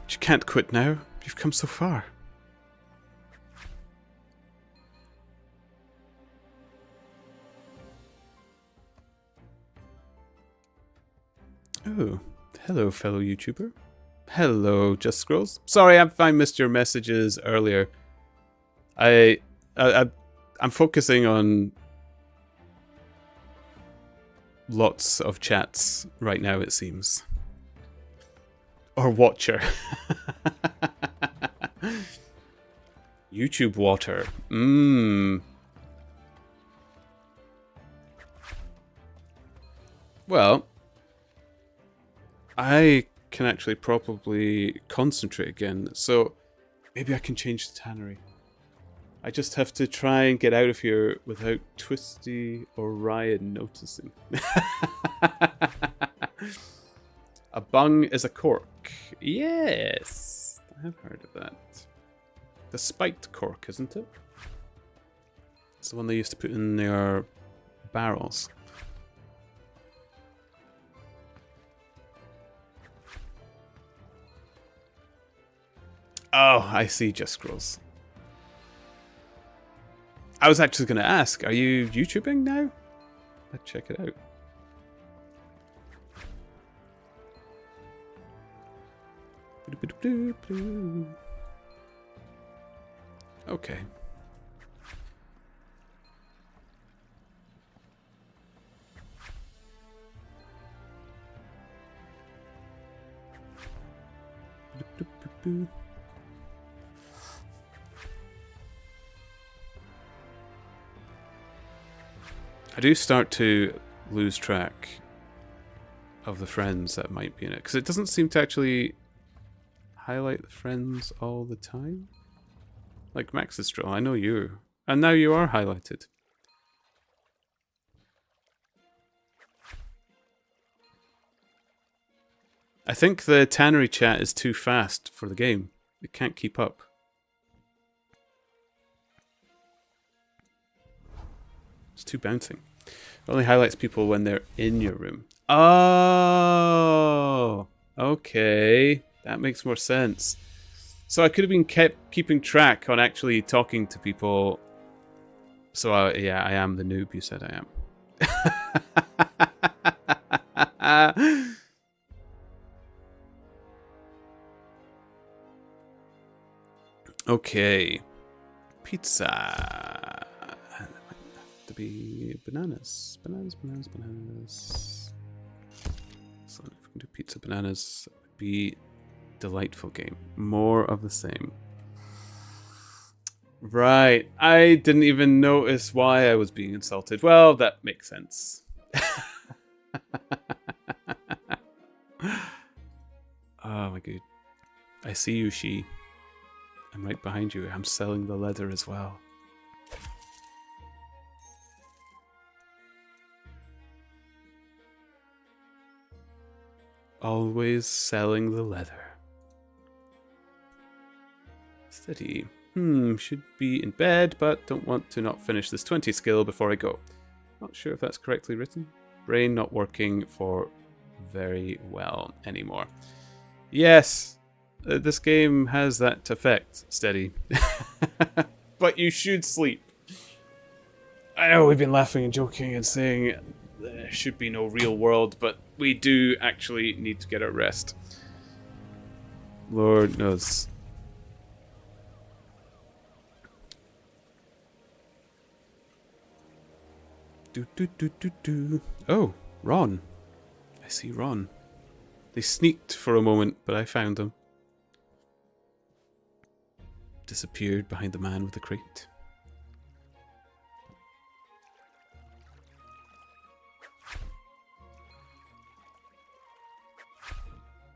But you can't quit now. You've come so far. Oh, hello, fellow YouTuber. Hello, Just Scrolls. Sorry, I missed your messages earlier. I'm focusing on lots of chats right now, it seems. Or watcher. YouTube water. Mmm. Well, I can actually probably concentrate again, so maybe I can change the tannery. I just have to try and get out of here without Twisty or Ryan noticing. A bung is a cork. Yes, I have heard of that. The spiked cork, isn't it? It's the one they used to put in their barrels. Oh, I see, Just Scrolls. I was actually going to ask, are you YouTubing now? Let's check it out. Okay. I do start to lose track of the friends that might be in it, because it doesn't seem to actually highlight the friends all the time. Like Max's Stroll, I know you. And now you are highlighted. I think the tannery chat is too fast for the game. It can't keep up. It's too bouncing. It only highlights people when they're in your room. Oh, okay. That makes more sense. So I could have been keeping track on actually talking to people. So yeah, I am the noob you said I am. Okay. Pizza. To be bananas. Bananas. So if we can do pizza bananas, it would be delightful game. More of the same. Right. I didn't even notice why I was being insulted. Well, that makes sense. Oh my god. I see you, She. I'm right behind you. I'm selling the leather as well. Always selling the leather. Steady. Should be in bed, but don't want to not finish this 20 skill before I go. Not sure if that's correctly written. Brain not working for very well anymore. Yes, this game has that effect, Steady. But you should sleep. I know we've been laughing and joking and saying there should be no real world, but we do actually need to get our rest. Lord knows. Oh, Ron. I see Ron. They sneaked for a moment, but I found them. Disappeared behind the man with the crate.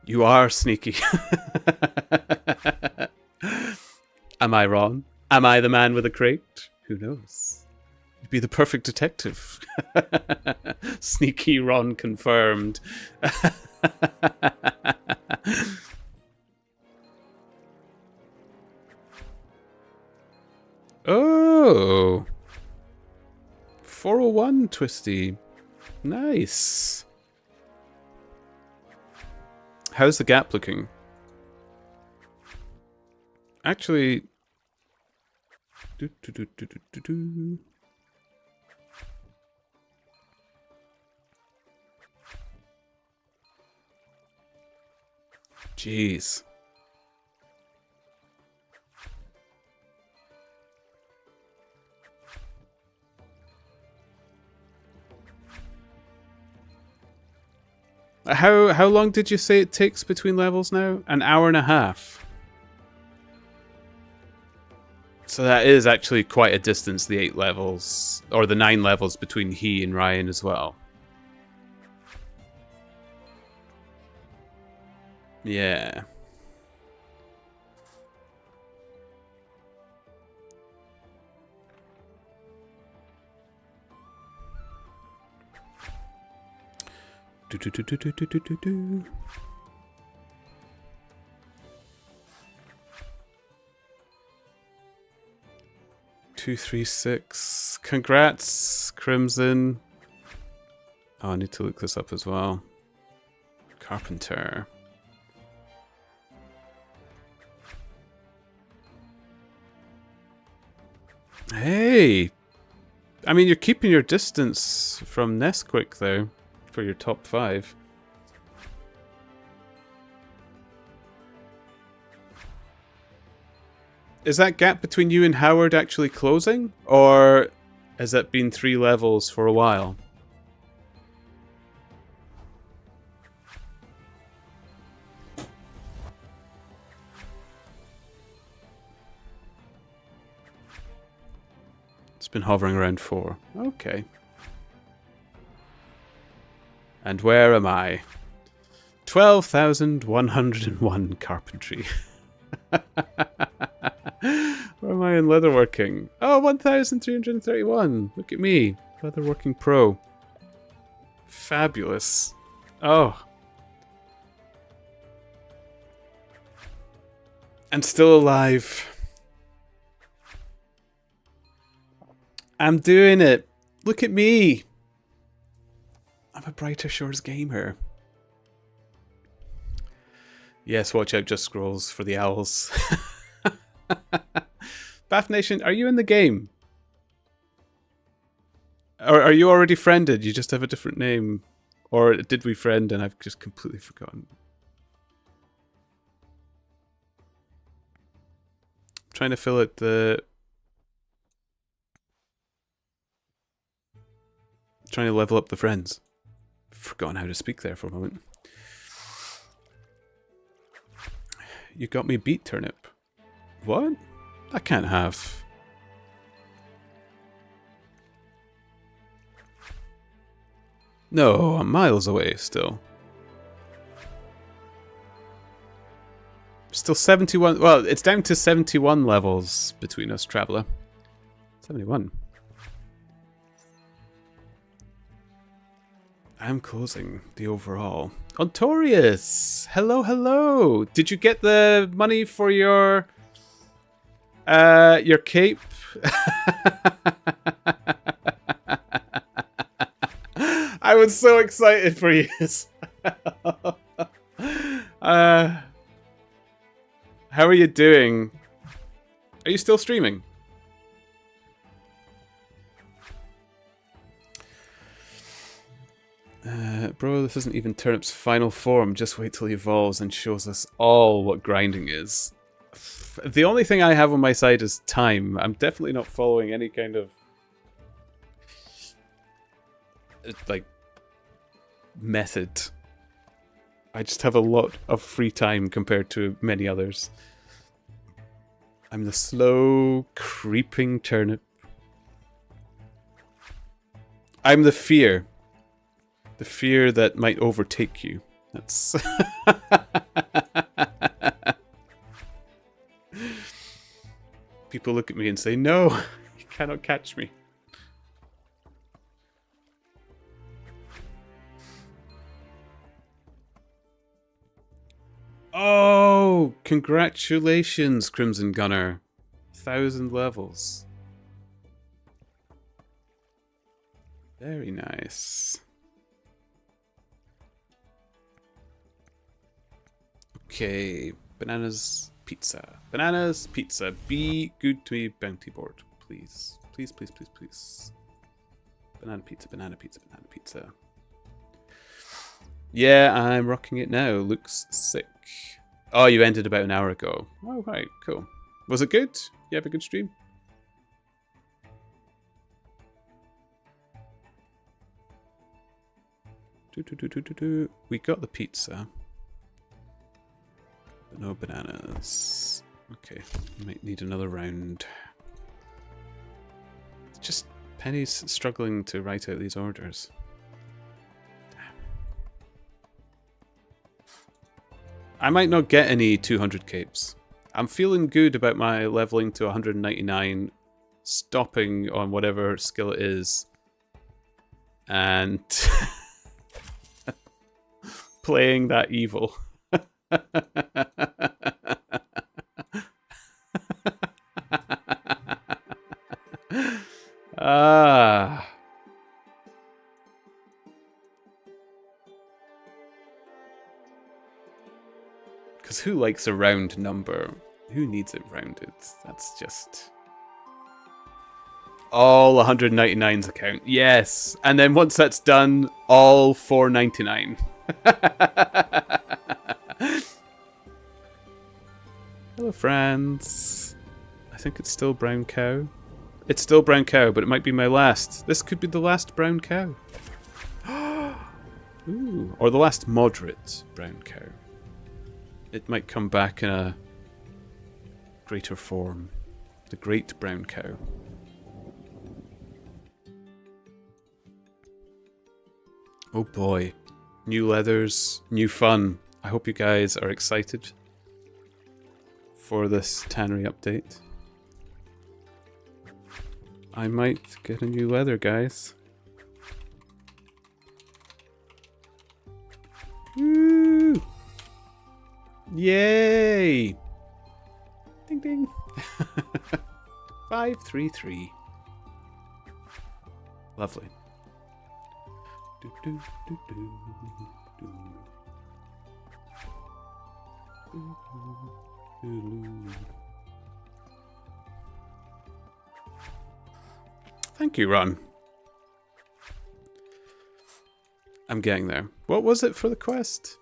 You are sneaky. Am I Ron? Am I the man with the crate? Who knows? You'd be the perfect detective. Sneaky Ron confirmed. Oh. 401 Twisty. Nice. How's the gap looking? Actually... Jeez. How long did you say it takes between levels now? An hour and a half. So that is actually quite a distance, the 8 levels, or the 9 levels between he and Ryan as well. Yeah. Do. 236. Congrats, Crimson. Oh, I need to look this up as well. Carpenter. Hey! I mean, you're keeping your distance from Nesquik, though, for your top 5. Is that gap between you and Howard actually closing? Or has that been 3 levels for a while? It's been hovering around 4. Okay. And where am I? 12,101 carpentry. Where am I in leatherworking? Oh, 1,331. Look at me. Leatherworking pro. Fabulous. Oh. And still alive. I'm doing it. Look at me. I'm a Brighter Shores gamer. Yes, watch out, Just Scrolls, for the owls. Bath Nation, are you in the game? Are you already friended? You just have a different name. Or did we friend and I've just completely forgotten? I'm trying to fill out the... Trying to level up the friends. Forgotten how to speak there for a moment. You got me beat, Turnip. What? I can't have. No, I'm miles away still. Still 71. Well, it's down to 71 levels between us, Traveller. 71. I'm closing the overall. Ontorius! Hello, hello! Did you get the money for your cape? I was so excited for you. How are you doing? Are you still streaming? Bro, this isn't even Turnip's final form. Just wait till he evolves and shows us all what grinding is. The only thing I have on my side is time. I'm definitely not following any kind of... like... method. I just have a lot of free time compared to many others. I'm the slow, creeping turnip. I'm the fear. The fear that might overtake you. That's... People look at me and say, no, you cannot catch me. Oh, congratulations, Crimson Gunner. 1,000 levels. Very nice. Okay, bananas, pizza. Bananas, pizza. Be good to me, bounty board. Please. Please, please, please, please. Banana pizza, banana pizza, banana pizza. Yeah, I'm rocking it now. Looks sick. Oh, you ended about an hour ago. Oh, right, cool. Was it good? You have a good stream? We got the pizza. But no bananas. Okay, might need another round. It's just Penny's struggling to write out these orders. I might not get any 200 capes. I'm feeling good about my leveling to 199, stopping on whatever skill it is, and playing that evil. Ah. Because who likes a round number? Who needs it rounded? That's just... all 199's account. Yes! And then once that's done, all 499. Hello, friends. I think it's still brown cow. It's still brown cow, but it might be my last. This could be the last brown cow. Ooh, or the last moderate brown cow. It might come back in a greater form. The great brown cow. Oh boy. New leathers, new fun. I hope you guys are excited for this tannery update. I might get a new leather, guys. Woo! Yay! Ding ding. 533. Lovely. Do, do, do, do, do. Do, do, do. Thank you, Ron. I'm getting there. What was it for the quest?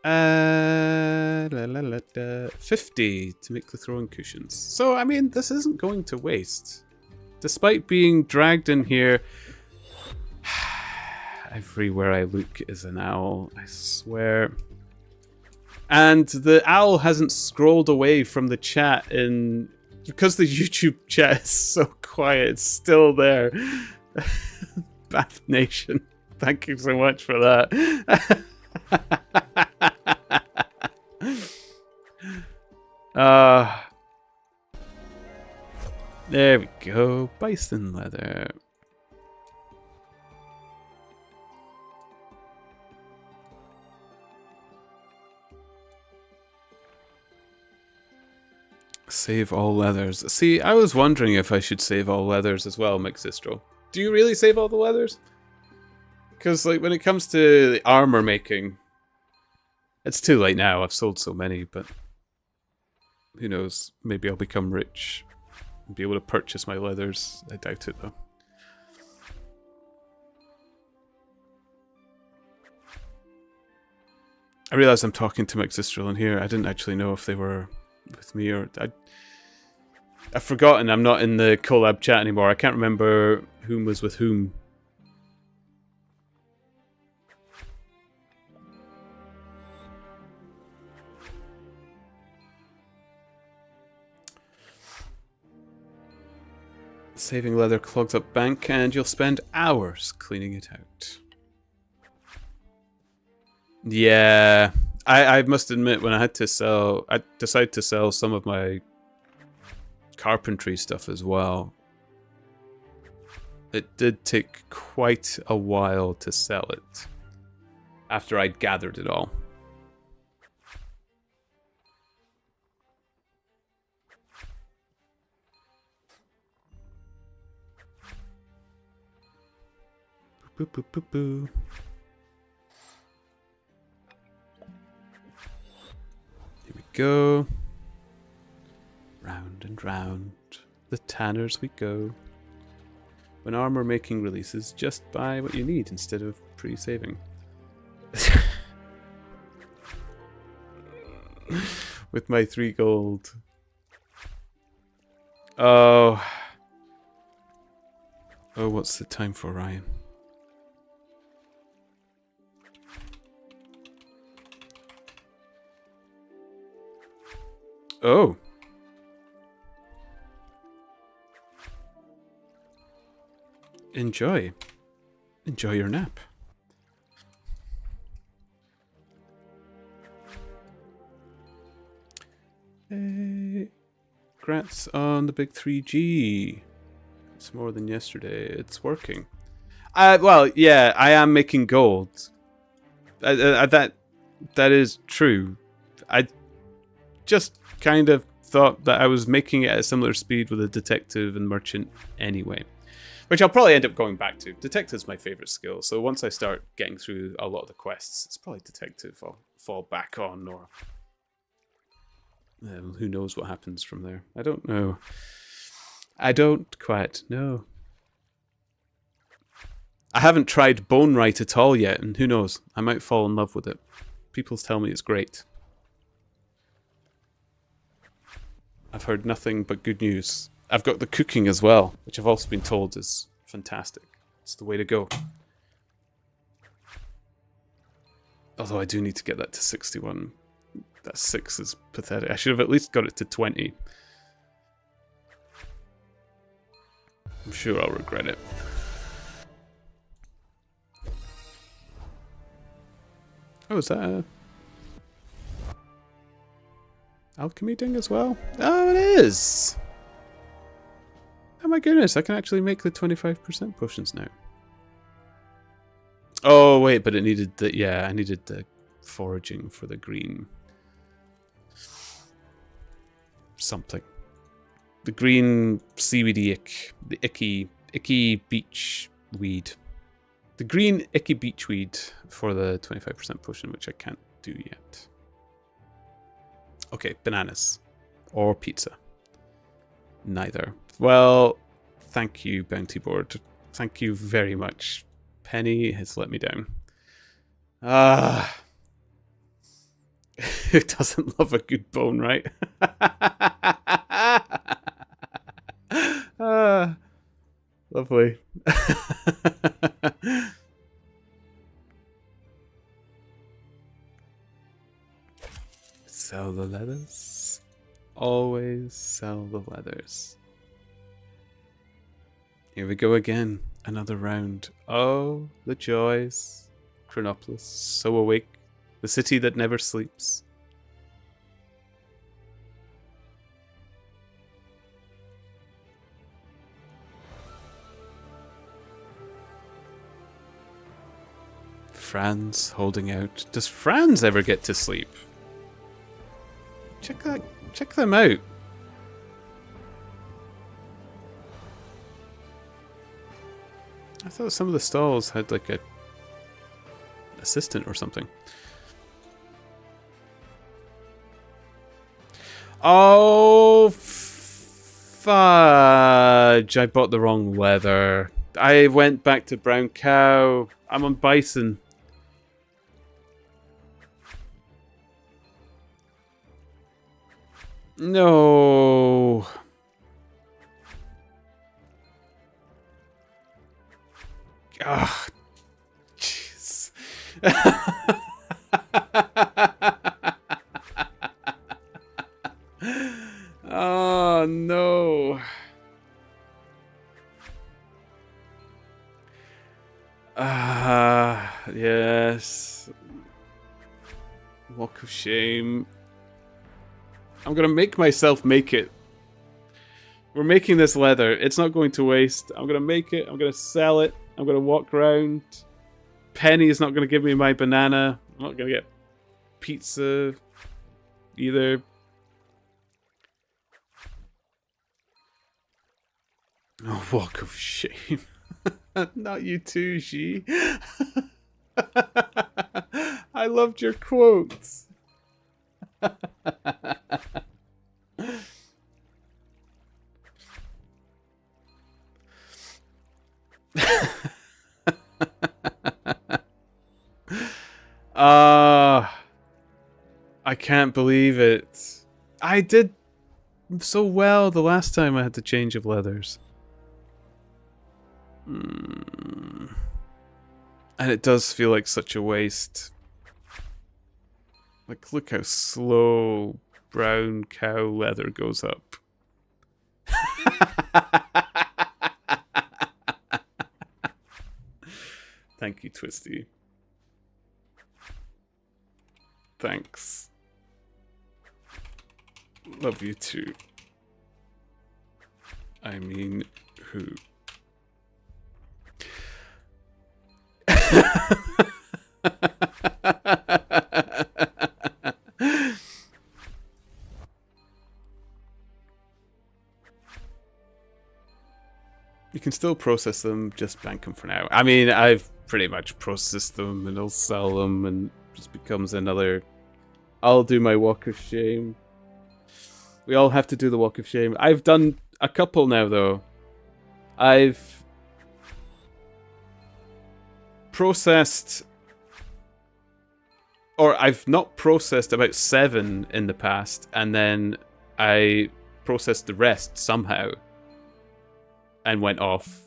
50 to make the throwing cushions. So, I mean, this isn't going to waste. Despite being dragged in here, everywhere I look is an owl, I swear. And the owl hasn't scrolled away from the chat in... Because the YouTube chat is so quiet, it's still there. Bath Nation, thank you so much for that. There we go. Bison leather. Save all leathers. See, I was wondering if I should save all leathers as well, Mixistro. Do you really save all the leathers? Because, like, when it comes to the armor making, it's too late now. I've sold so many, but who knows? Maybe I'll become rich and be able to purchase my leathers. I doubt it, though. I realize I'm talking to Mixistro in here. I didn't actually know if they were with me or... I've forgotten. I'm not in the collab chat anymore. I can't remember whom was with whom. Saving leather clogs up bank and you'll spend hours cleaning it out. Yeah, I must admit, when I decided to sell some of my carpentry stuff as well. It did take quite a while to sell it after I'd gathered it all. Boo, boo, boo, boo. Here we go. Round and round the tanners we go. When armor making releases, just buy what you need instead of pre-saving. With my 3 gold. Oh. Oh, what's the time for, Ryan? Oh. Enjoy. Enjoy your nap. Hey. Congrats on the big 3G. It's more than yesterday. It's working. Well, yeah, I am making gold. That is true. I just kind of thought that I was making it at a similar speed with a detective and merchant anyway. Which I'll probably end up going back to. Detective's my favourite skill, so once I start getting through a lot of the quests, it's probably detective I'll fall back on, or who knows what happens from there. I don't know. I don't quite know. I haven't tried Bone Right at all yet, and who knows, I might fall in love with it. People tell me it's great. I've heard nothing but good news. I've got the cooking as well, which I've also been told is fantastic. It's the way to go. Although I do need to get that to 61. That 6 is pathetic. I should have at least got it to 20. I'm sure I'll regret it. Oh, is that a alchemy ding as well? Oh, it is! Oh my goodness, I can actually make the 25% potions now. Oh wait, but it needed the... Yeah, I needed the foraging for the green... something. The green seaweedy ick. The icky beach weed. The green icky beach weed for the 25% potion, which I can't do yet. Okay, bananas. Or pizza. Neither. Well, thank you, Bounty Board. Thank you very much. Penny has let me down. Ah. Who doesn't love a good bone, right? Ah, lovely. Sell the leathers. Always sell the leathers. Here we go again. Another round. Oh, the joys. Chronopolis, so awake. The city that never sleeps. Franz holding out. Does Franz ever get to sleep? Check them out. I thought some of the stalls had like a assistant or something. Oh, fudge. I bought the wrong leather. I went back to brown cow. I'm on bison. No. Ah, jeez. Oh no. Ah, yes. Walk of shame. I'm gonna make myself make it. We're making this leather. It's not going to waste. I'm gonna make it. I'm gonna sell it. I'm gonna walk around. Penny is not gonna give me my banana. I'm not gonna get pizza either. Oh, walk of shame. Not you too, Xi. I loved your quotes. I can't believe it. I did so well the last time I had the change of leathers. And it does feel like such a waste. Like, look how slow brown cow leather goes up. Thank you, Twisty. Thanks. Love you too. I mean, who? You can still process them, just bank them for now. I mean, I've pretty much processed them and I'll sell them and just becomes another... I'll do my walk of shame. We all have to do the walk of shame. I've done a couple now, though. I've processed... Or I've not processed about 7 in the past, and then I processed the rest somehow. And went off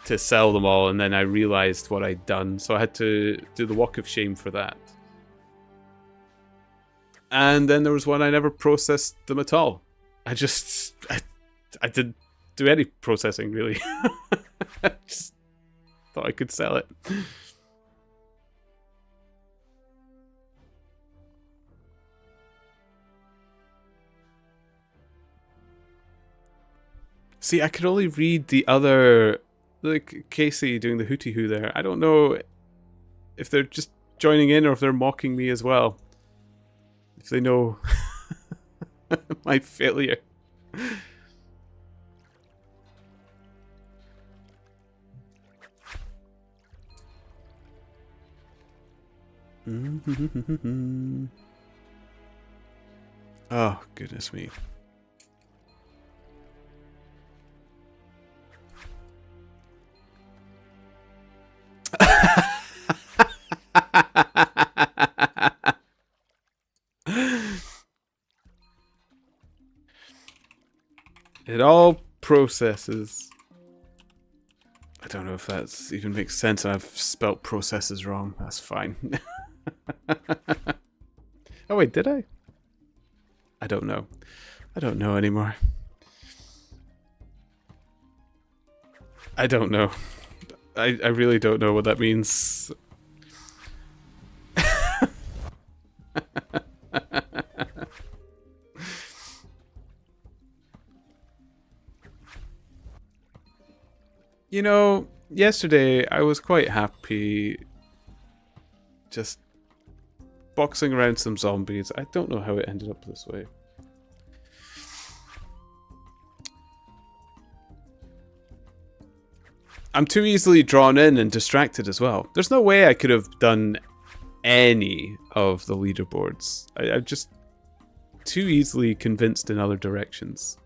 to sell them all, and then I realized what I'd done, so I had to do the walk of shame for that. And then there was one I never processed them at all. I didn't do any processing, really. I just thought I could sell it. See, I could only read the other, like Casey doing the hooty hoo there. I don't know if they're just joining in or if they're mocking me as well. If they know my failure. Oh, goodness me. It all processes. I don't know if that even makes sense. I've spelt processes wrong. That's fine. Oh wait, did I? I don't know. I don't know anymore. I don't know. I really don't know what that means. You know, yesterday I was quite happy just boxing around some zombies. I don't know how it ended up this way. I'm too easily drawn in and distracted as well. There's no way I could have done any of the leaderboards. I'm just too easily convinced in other directions.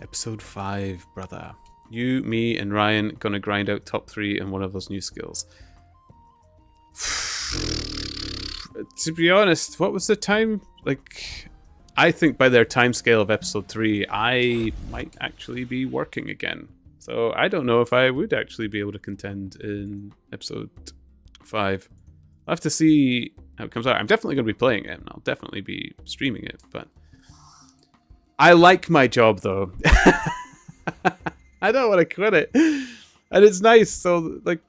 Episode 5, brother. You, me, and Ryan gonna grind out top 3 in one of those new skills. To be honest, what was the time? Like, I think by their time scale of episode 3, I might actually be working again. So I don't know if I would actually be able to contend in episode 5. I'll have to see how it comes out. I'm definitely going to be playing it, and I'll definitely be streaming it, but I like my job, though. I don't want to quit it. And it's nice, so, like,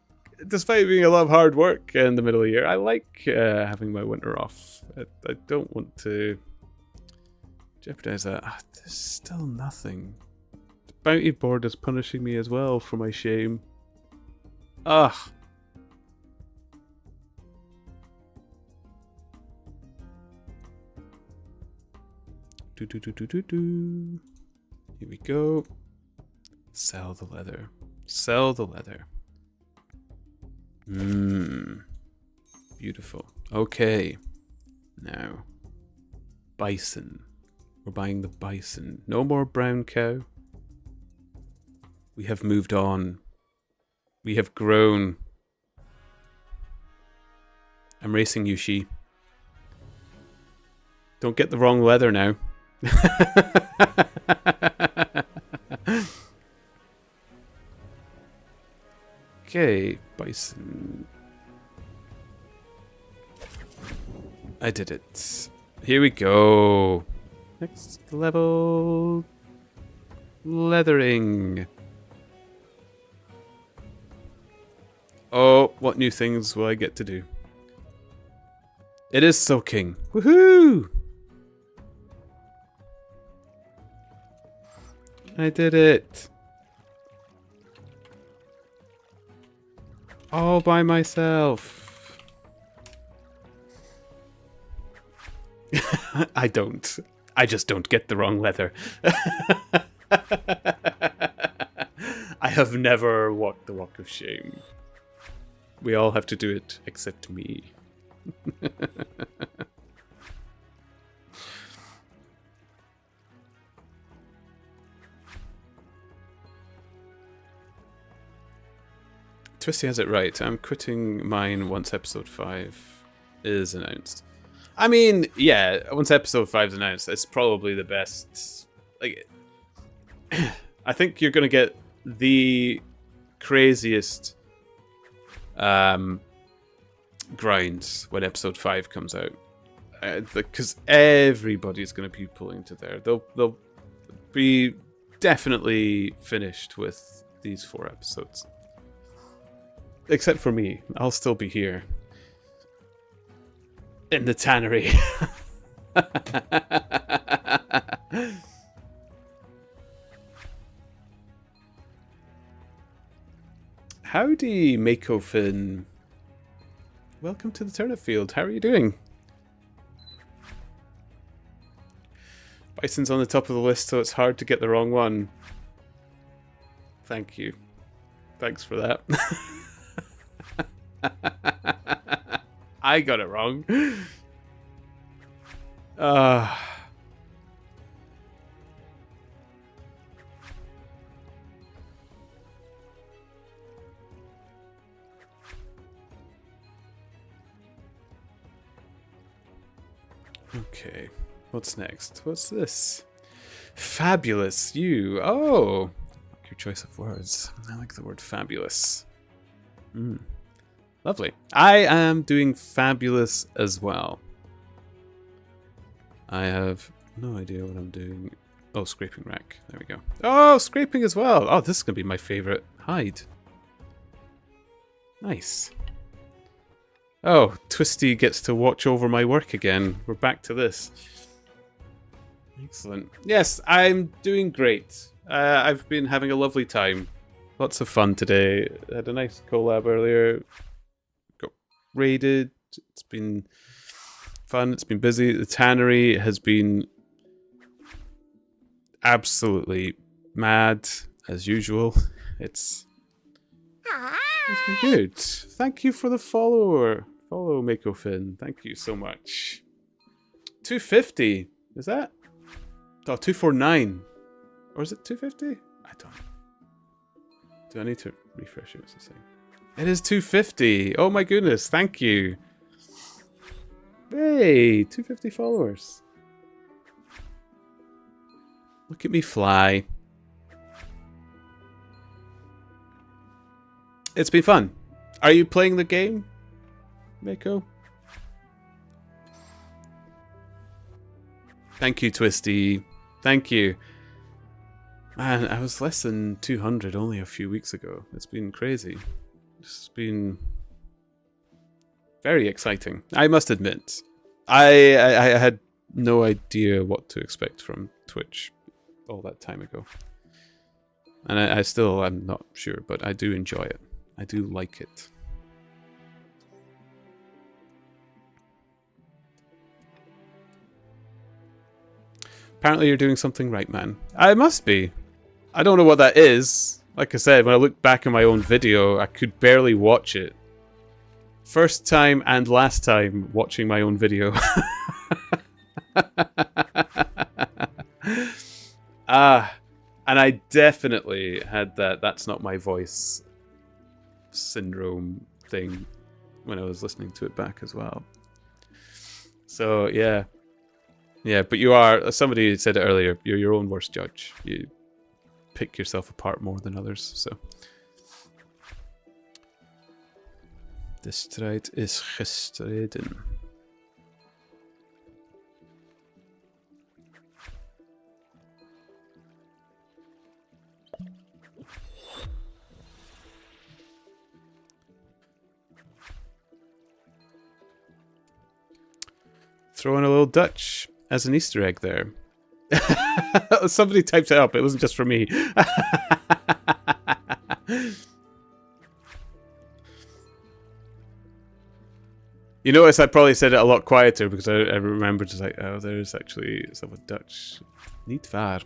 despite being a lot of hard work in the middle of the year, I like having my winter off. I don't want to jeopardize that. There's still nothing. The bounty board is punishing me as well for my shame. Ugh. Do. Here we go. Sell the leather. Sell the leather. Beautiful. Okay. Now. Bison. We're buying the bison. No more brown cow. We have moved on. We have grown. I'm racing you, she. Don't get the wrong leather now. Okay, bison. I did it. Here we go. Next level. Leathering. Oh, what new things will I get to do? It is soaking. Woohoo! I did it. All by myself. I don't. I just don't get the wrong leather. I have never walked the walk of shame. We all have to do it except me. Twisty has it right. I'm quitting mine once episode 5 is announced. I mean, yeah, once episode 5 is announced, it's probably the best. Like, I think you're gonna get the craziest grinds when episode 5 comes out, because everybody's gonna be pulling to there. They'll be definitely finished with these 4 episodes. Except for me. I'll still be here. In the tannery. Howdy, Makofin. Welcome to the turnip field. How are you doing? Bison's on the top of the list, so it's hard to get the wrong one. Thank you. Thanks for that. I got it wrong. Okay, what's next? What's this? Fabulous, you. Oh, your choice of words. I like the word fabulous. Lovely. I am doing fabulous as well. I have no idea what I'm doing. Oh, scraping rack. There we go. Oh, scraping as well. Oh, this is going to be my favorite hide. Nice. Oh, Twisty gets to watch over my work again. We're back to this. Excellent. Yes, I'm doing great. I've been having a lovely time. Lots of fun today. Had a nice collab earlier. Got raided. It's been fun. It's been busy. The tannery has been absolutely mad, as usual. It's been good. Thank you for the follower. Follow Mako Finn. Thank you so much. 250. Is that? Oh, 249. Or is it 250? I don't know. Do I need to refresh it? What's it saying? It is 250. Oh my goodness. Thank you. Hey, 250 followers. Look at me fly. It's been fun. Are you playing the game, Mako? Thank you, Twisty. Thank you. Man, I was less than 200 only a few weeks ago. It's been crazy. It's been very exciting. I must admit. I had no idea what to expect from Twitch all that time ago. And I still am not sure, but I do enjoy it. I do like it. Apparently you're doing something right, man. I must be. I don't know what that is. Like I said, when I look back at my own video, I could barely watch it. First time and last time watching my own video. And I definitely had that "that's not my voice" syndrome thing when I was listening to it back as well. So yeah, but you are, somebody said it earlier, you're your own worst judge. You pick yourself apart more than others. So de strijd is gestreden. Throw in a little Dutch as an Easter egg there. Somebody typed it up. It wasn't just for me. You notice I probably said it a lot quieter because I remembered just like, oh, there's actually some Dutch. Niet waar.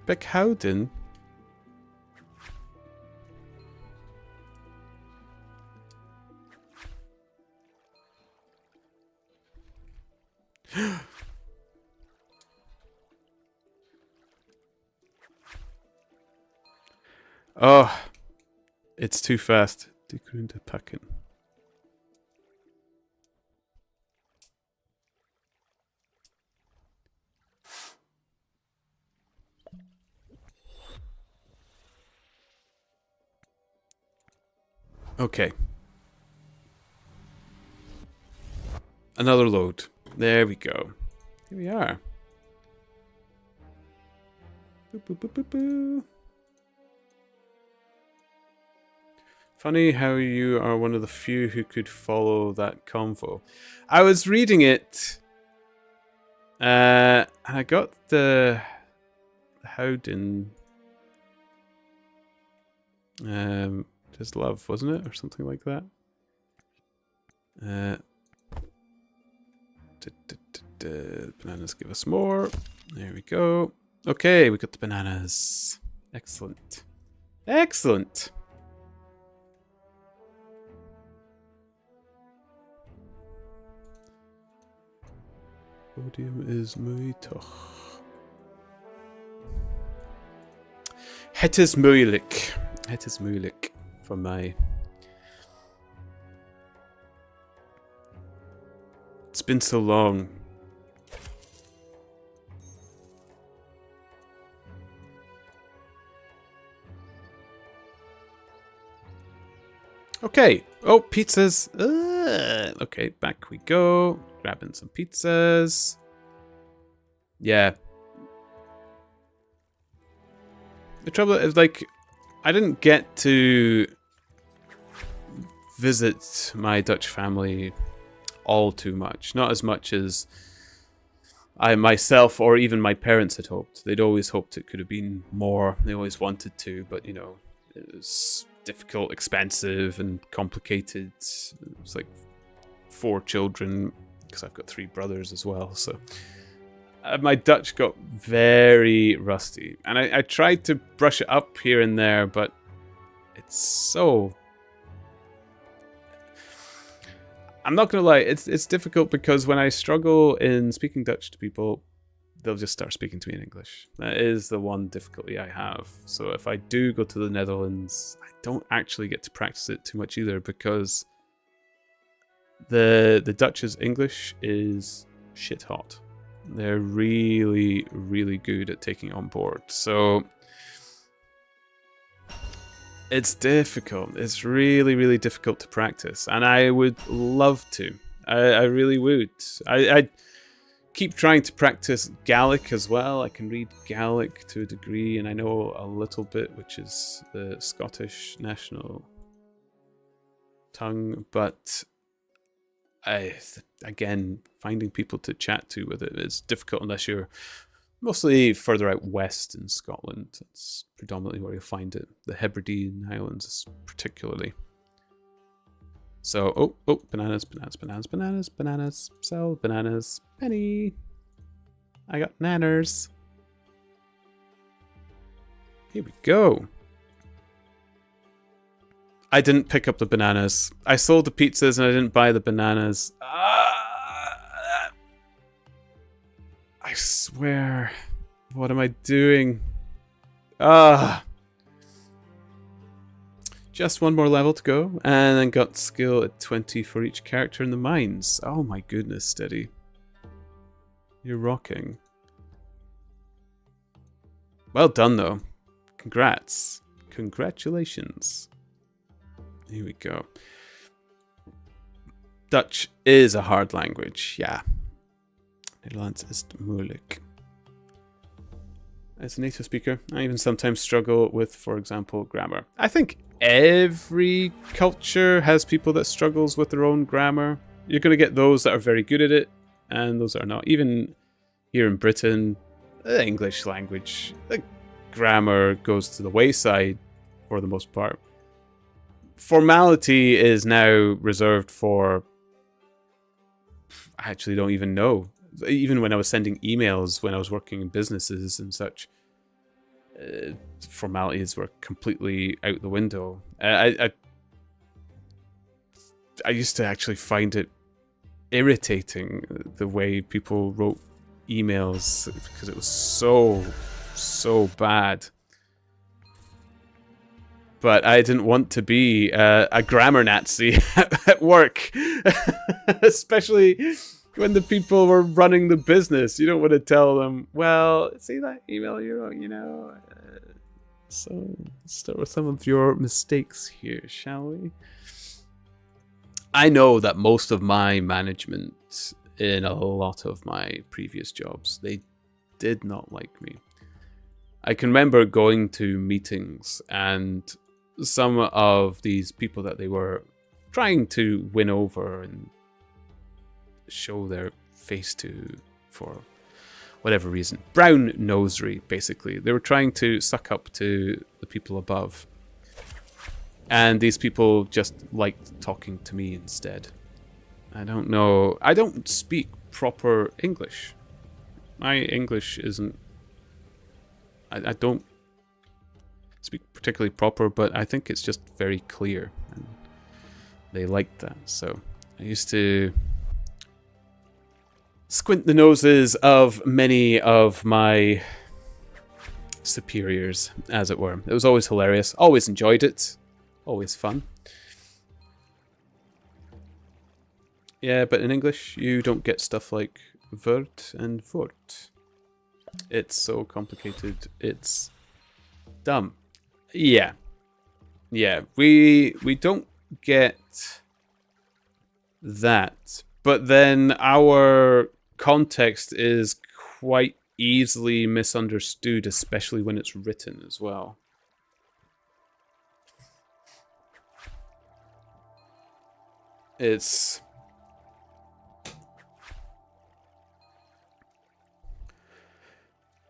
Beckhouden? Oh, it's too fast. Die Gründe packen. Okay. Another load. There we go. Here we are. Boop, boop, boop, boop, boop. Funny how you are one of the few who could follow that convo. I was reading it, and I got the Howden. Just love, wasn't it, or something like that? Bananas give us more. There we go. Okay, we got the bananas. Excellent. Excellent. Podium is moeitoch. Het is moeilijk. Het is moeilijk voor mij. It's been so long. Okay. Oh, pizzas. Okay, back we go. Grabbing some pizzas. Yeah. The trouble is, like, I didn't get to visit my Dutch family all too much. Not as much as I myself or even my parents had hoped. They'd always hoped it could have been more. They always wanted to, but, you know, it was difficult, expensive, and complicated. It was like 4 children, because I've got 3 brothers as well, so my Dutch got very rusty, and I tried to brush it up here and there, but it's so... I'm not gonna lie, it's difficult because when I struggle in speaking Dutch to people, they'll just start speaking to me in English. That is the one difficulty I have. So if I do go to the Netherlands, I don't actually get to practice it too much either, because the Dutch's English is shit hot. They're really, really good at taking on board. So it's difficult. It's really, really difficult to practice. And I would love to. I really would. I keep trying to practice Gaelic as well. I can read Gaelic to a degree, and I know a little bit, which is the Scottish national tongue, but again, finding people to chat to with it is difficult unless you're mostly further out west in Scotland. That's predominantly where you'll find it. The Hebridean Islands particularly. So, oh, bananas, bananas, bananas, bananas, bananas, sell bananas, penny. I got nanners. Here we go. I didn't pick up the bananas. I sold the pizzas and I didn't buy the bananas. I swear. What am I doing? Just one more level to go, and then got skill at 20 for each character in the mines. Oh my goodness, Steady. You're rocking. Well done, though. Congrats. Congratulations. Here we go. Dutch is a hard language, yeah. Nederlands is moeilijk. As a native speaker, I even sometimes struggle with, for example, grammar. I think every culture has people that struggles with their own grammar. You're going to get those that are very good at it, and those that are not. Even here in Britain, the English language, the grammar goes to the wayside for the most part. Formality is now reserved for... I actually don't even know. Even when I was sending emails, when I was working in businesses and such, formalities were completely out the window. I used to actually find it irritating the way people wrote emails, because it was so bad. But I didn't want to be a grammar Nazi at work, especially when the people were running the business. You don't want to tell them, well, see that email you wrote, so let's start with some of your mistakes here, shall we? I know that most of my management in a lot of my previous jobs, they did not like me. I can remember going to meetings and some of these people that they were trying to win over and show their face to for whatever reason. Brown nosery, basically. They were trying to suck up to the people above. And these people just liked talking to me instead. I don't know. I don't speak proper English. My English isn't... I don't speak particularly proper, but I think it's just very clear. And they liked that. So I used to squint the noses of many of my superiors, as it were. It was always hilarious. Always enjoyed it. Always fun. Yeah, but in English, you don't get stuff like vert and vort. It's so complicated. It's dumb. Yeah. Yeah, we don't get that. But then our context is quite easily misunderstood, especially when it's written as well. It's...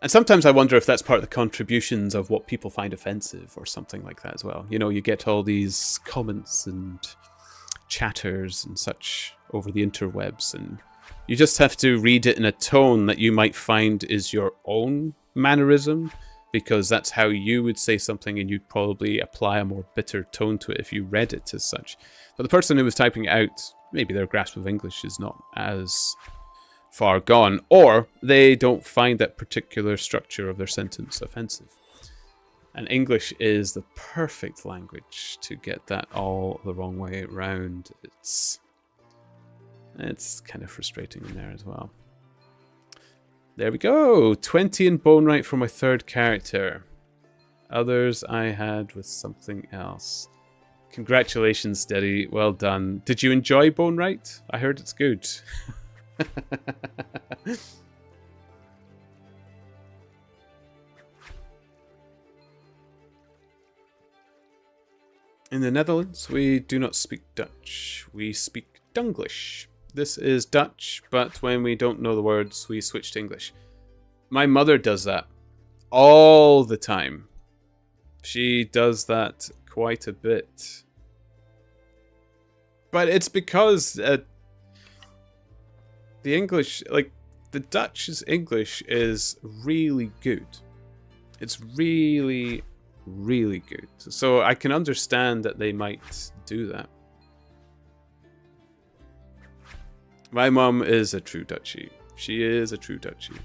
And sometimes I wonder if that's part of the contributions of what people find offensive or something like that as well. You know, you get all these comments and chatters and such over the interwebs, and you just have to read it in a tone that you might find is your own mannerism, because that's how you would say something, and you'd probably apply a more bitter tone to it if you read it as such. But the person who was typing it out, maybe their grasp of English is not as far gone, or they don't find that particular structure of their sentence offensive. And English is the perfect language to get that all the wrong way around. It's kind of frustrating in there as well. There we go. 20 in bone right for my third character. Others I had with something else. Congratulations, Steady. Well done. Did you enjoy bone right? I heard it's good. In the Netherlands, we do not speak Dutch. We speak Dunglish. This is Dutch, but when we don't know the words, we switch to English. My mother does that all the time. She does that quite a bit. But it's because the English, like the Dutch's English is really good. It's really, really good. So I can understand that they might do that. My mum is a true Dutchie. She is a true Dutchie.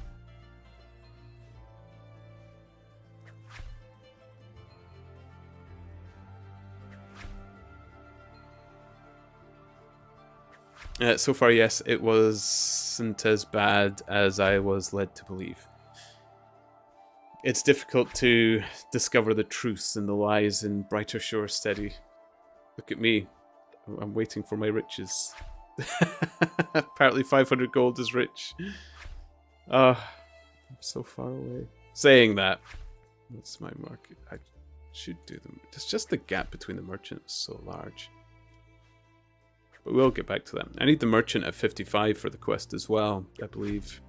So far, yes, it wasn't as bad as I was led to believe. It's difficult to discover the truths and the lies in brighter shore steady. Look at me. I'm waiting for my riches. Apparently 500 gold is rich. I'm so far away. Saying that, that's my market. I should do them. It's just the gap between the merchants so large. But we'll get back to that. I need the merchant at 55 for the quest as well, I believe.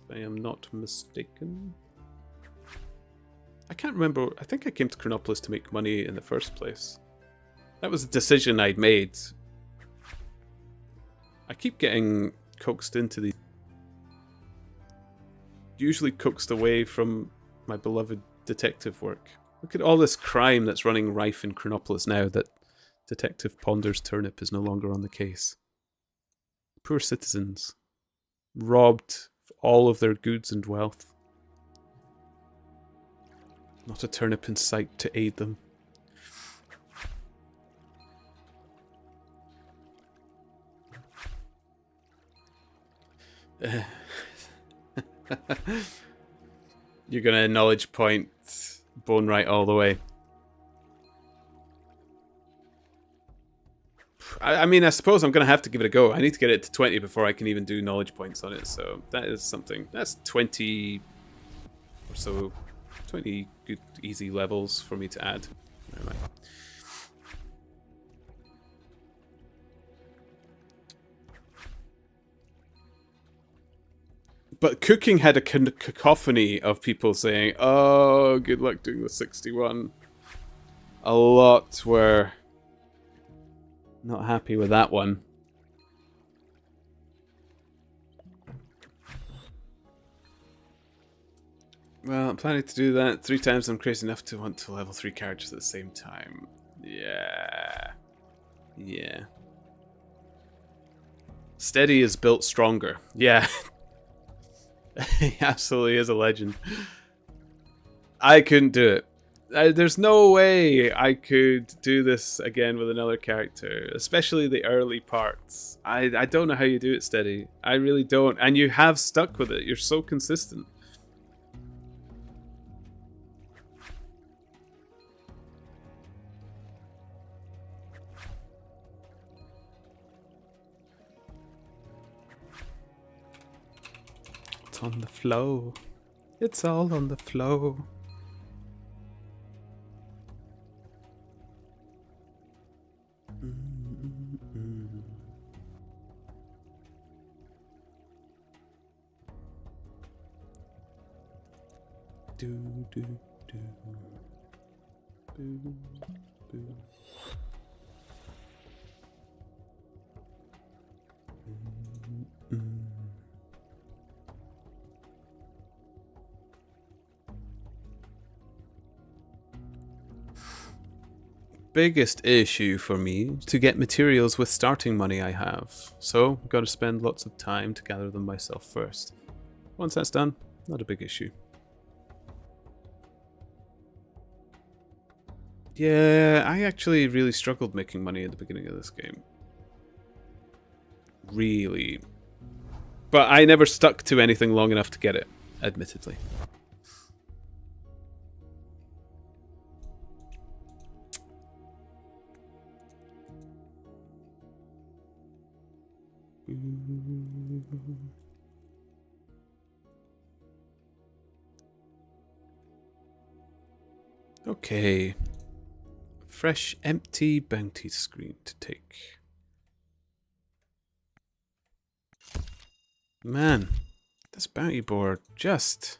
If I am not mistaken. I can't remember. I think I came to Chronopolis to make money in the first place. That was a decision I'd made. I keep getting coaxed into these. Usually coaxed away from my beloved detective work. Look at all this crime that's running rife in Chronopolis now that Detective Ponder's Turnip is no longer on the case. Poor citizens. Robbed of all of their goods and wealth. Not a turnip in sight to aid them. You're gonna knowledge point bone right all the way. I mean, I suppose I'm going to have to give it a go. I need to get it to 20 before I can even do knowledge points on it. So that is something. That's 20 or so. 20 good, easy levels for me to add. Never mind. But cooking had a cacophony of people saying, "Oh, good luck doing the 61." A lot were not happy with that one. Well, I'm planning to do that 3 times. I'm crazy enough to want to level 3 characters at the same time. Yeah. Yeah. Steady is built stronger. Yeah. He absolutely is a legend. I couldn't do it. There's no way I could do this again with another character, especially the early parts. I don't know how you do it, Steady. I really don't. And you have stuck with it. You're so consistent. It's on the flow. It's all on the flow. Do do do. Boo, boo. Biggest issue for me to get materials with starting money I have. So, got to spend lots of time to gather them myself first. Once that's done, not a big issue. Yeah, I actually really struggled making money at the beginning of this game. Really. But I never stuck to anything long enough to get it, admittedly. Okay. Fresh, empty bounty screen to take. Man, this bounty board just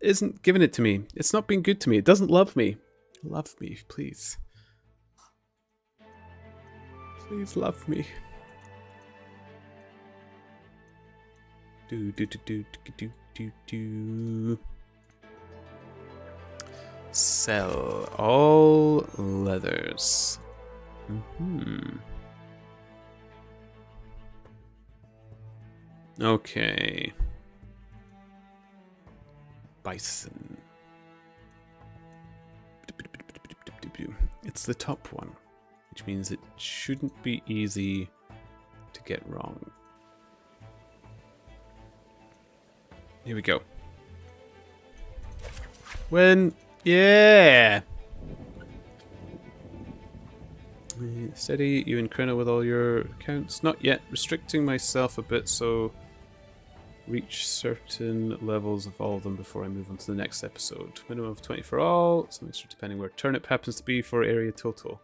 isn't giving it to me. It's not being good to me. It doesn't love me. Love me, please. Please love me. Do. Sell all leathers. Okay. Bison. It's the top one, which means it shouldn't be easy to get wrong. Here we go. When... Yeah! Steady, you and Krina with all your accounts. Not yet. Restricting myself a bit so reach certain levels of all of them before I move on to the next episode. Minimum of 20 for all. Some extra depending where Turnip happens to be for area total.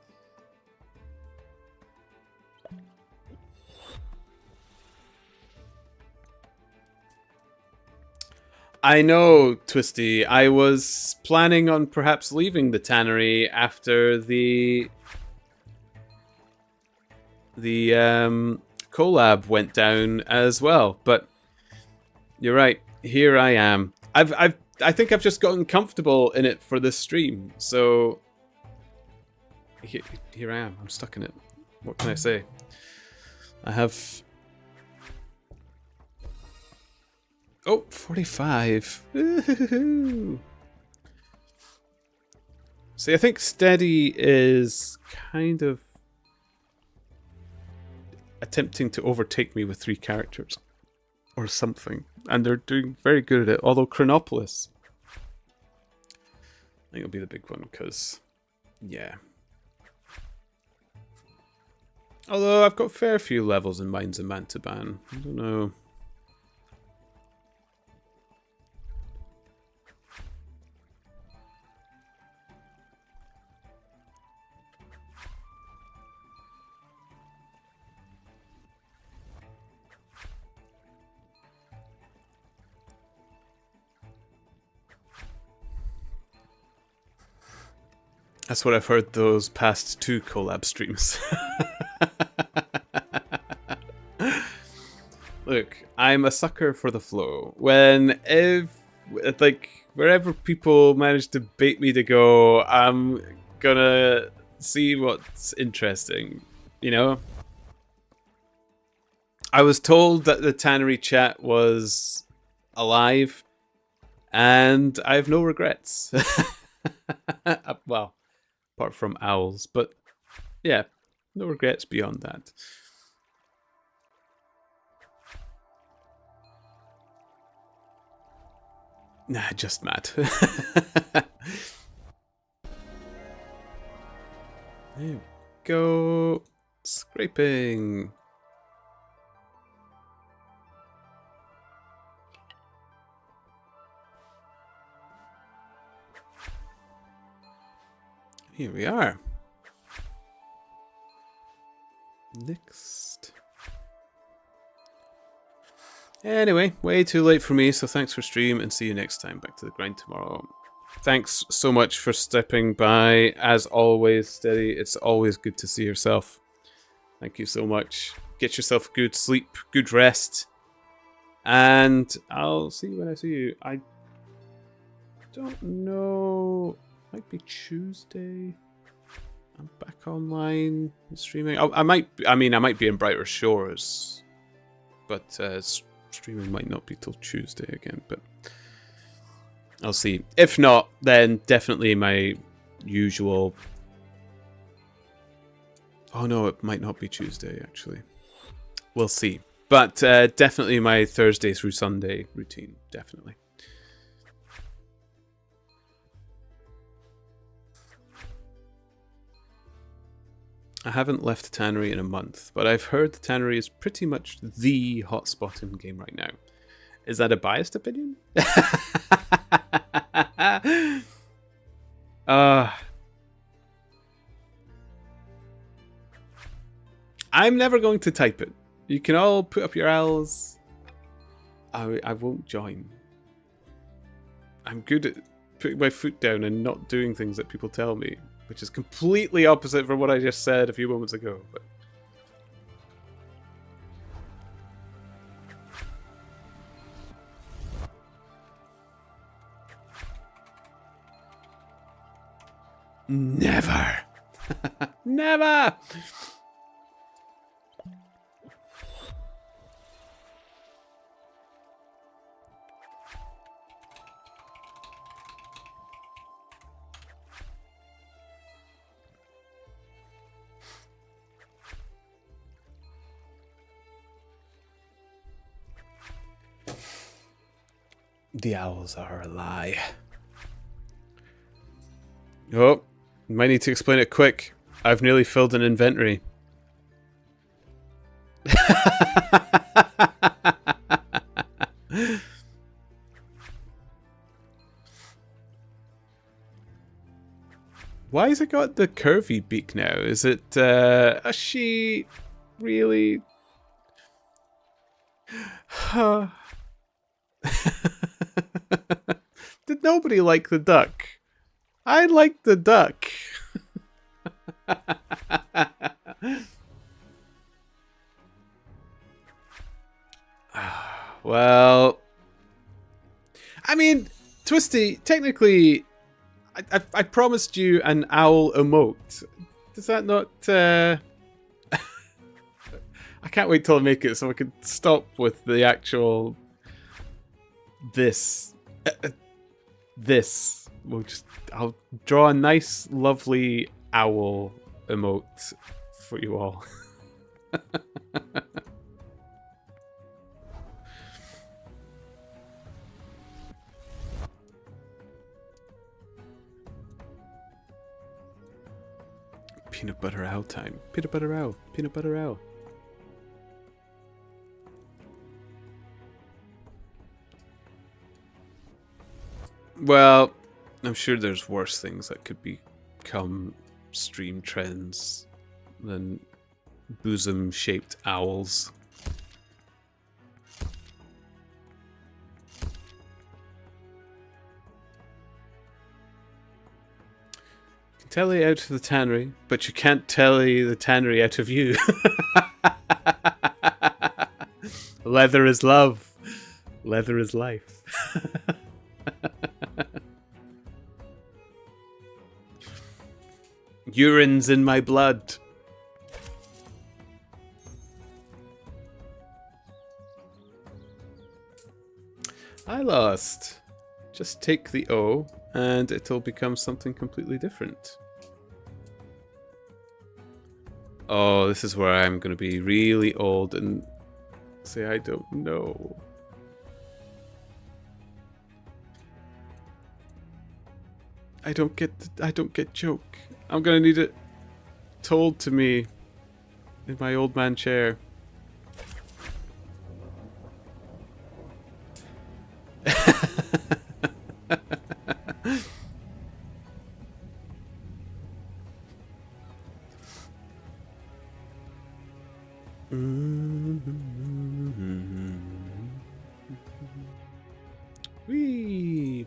I know, Twisty. I was planning on perhaps leaving the tannery after the collab went down as well, but you're right. Here I am. I think I've just gotten comfortable in it for this stream, so here I am. I'm stuck in it. What can I say? I have... Oh, 45. Ooh. See, I think Steady is kind of attempting to overtake me with 3 characters or something, and they're doing very good at it. Although Chronopolis, I think it'll be the big one because, yeah. Although I've got a fair few levels in Mines and Mantaban. I don't know. That's what I've heard those past 2 collab streams. Look, I'm a sucker for the flow. Like, wherever people manage to bait me to go, I'm gonna see what's interesting, you know? I was told that the Tannery chat was alive, and I have no regrets. Well, apart from owls, but yeah, no regrets beyond that. Nah, just mad. There we go. Scraping. Here we are. Next. Anyway, way too late for me, so thanks for stream and see you next time. Back to the grind tomorrow. Thanks so much for stepping by. As always, Steady, it's always good to see yourself. Thank you so much. Get yourself good sleep, good rest. And I'll see you when I see you. I don't know. Might be Tuesday. I'm back online streaming. I might be in Brighter Shores, but streaming might not be till Tuesday again. But I'll see. If not, then definitely my usual. Oh no, it might not be Tuesday actually. We'll see. But definitely my Thursday through Sunday routine. Definitely. I haven't left the Tannery in a month, but I've heard the Tannery is pretty much the hotspot in the game right now. Is that a biased opinion? I'm never going to type it. You can all put up your L's. I won't join. I'm good at putting my foot down and not doing things that people tell me, which is completely opposite from what I just said a few moments ago. But never. Never. The owls are a lie. Oh, might need to explain it quick. I've nearly filled an inventory. Why has it got the curvy beak now? Is it a she really? Did nobody like the duck? I like the duck. Well, I mean, Twisty, technically, I promised you an owl emote. Does that not... I can't wait till I make it so I can stop with the actual... This. This. I'll draw a nice, lovely owl emote for you all. Peanut butter owl time. Peanut butter owl. Peanut butter owl. Well, I'm sure there's worse things that could become stream trends than bosom-shaped owls. telly out of the tannery, but you can't telly the tannery out of you. Leather is love. Leather is life. Urine's in my blood. I lost. Just take the O and it'll become something completely different. Oh, this is where I'm going to be really old and say I don't know. I don't get joke. I'm going to need it told to me in my old man chair. Wee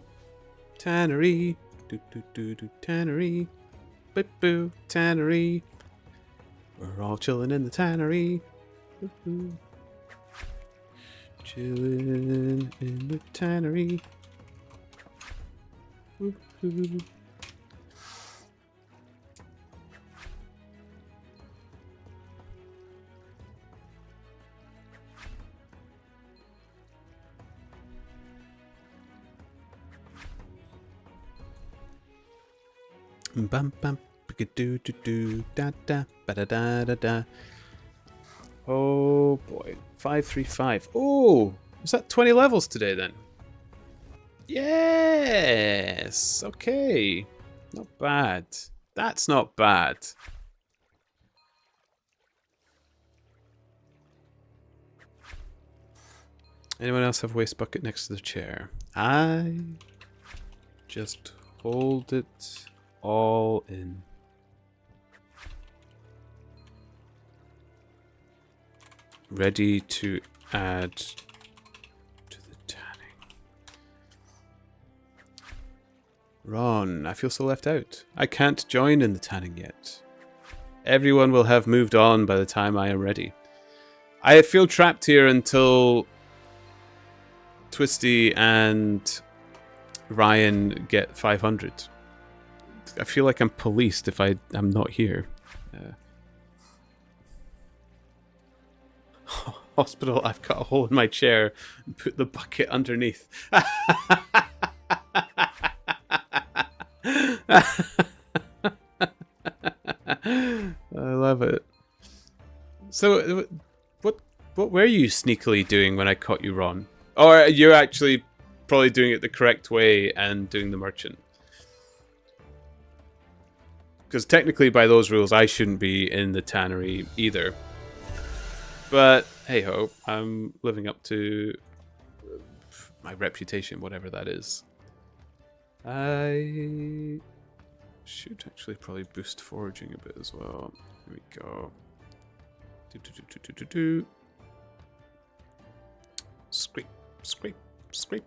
tannery, do do do do tannery, boo boo tannery. We're all chilling in the tannery. Woo-hoo. Chilling in the tannery. Woo-hoo. Bum bum do do do da da ba da da da da. Oh boy, 535. Oh, is that 20 levels today then? Yes. Okay, not bad. That's not bad. Anyone else have waste bucket next to the chair? I just hold it all in. Ready to add to the tanning. Ron, I feel so left out. I can't join in the tanning yet. Everyone will have moved on by the time I am ready. I feel trapped here until Twisty and Ryan get 500. I feel like I'm policed if I'm not here. Hospital, I've cut a hole in my chair and put the bucket underneath. I love it. So, what were you sneakily doing when I caught you, Ron? Or you're actually probably doing it the correct way and doing the merchant? Because technically, by those rules, I shouldn't be in the tannery either. But hey ho, I'm living up to my reputation, whatever that is. I should actually probably boost foraging a bit as well. Here we go. Scrape, scrape, scrape.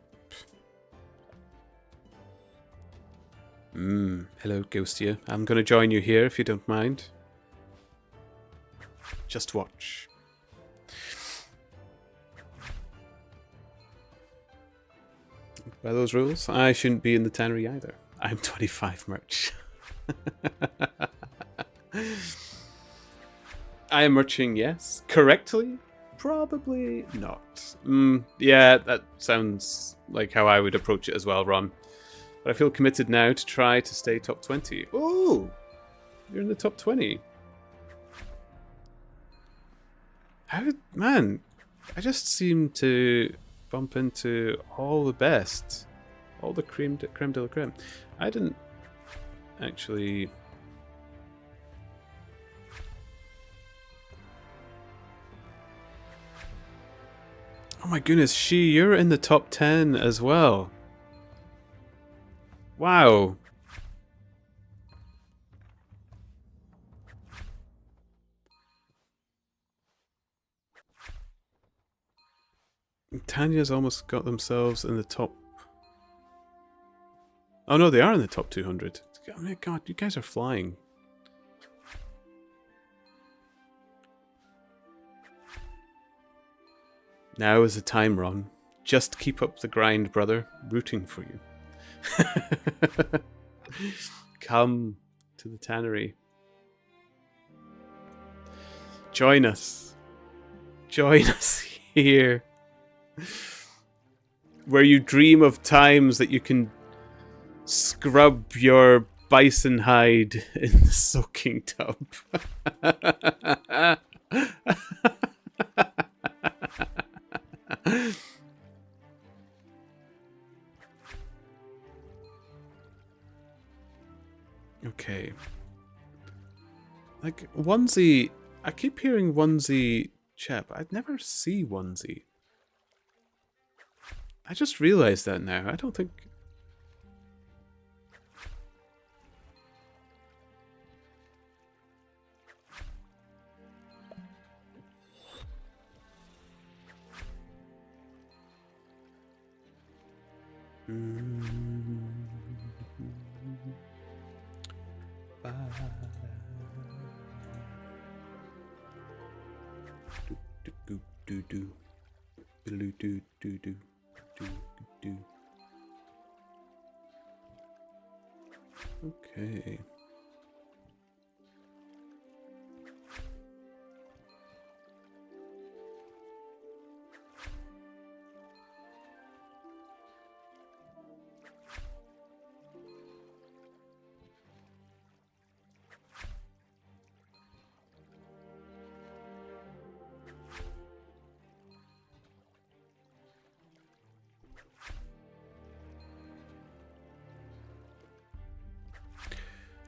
Hello, Ghostia. I'm going to join you here if you don't mind. Just watch. By those rules, I shouldn't be in the tannery either. I'm 25 merch. I am merching, yes. Correctly? Probably not. Yeah, that sounds like how I would approach it as well, Ron. But I feel committed now to try to stay top 20. Oh! You're in the top 20. Man, I just seem to bump into all the best. All the creme de la creme. I didn't actually... Oh my goodness, you're in the top 10 as well. Wow. Tanya's almost got themselves in the top... Oh no, they are in the top 200. Oh my god, you guys are flying. Now is the time, Ron. Just keep up the grind, brother. Rooting for you. Come to the tannery. Join us. Join us here. Where you dream of times that you can scrub your bison hide in the soaking tub. Okay. Like, onesie... I keep hearing onesie chat, but I'd never see onesie. I just realized that now. I don't think... Okay.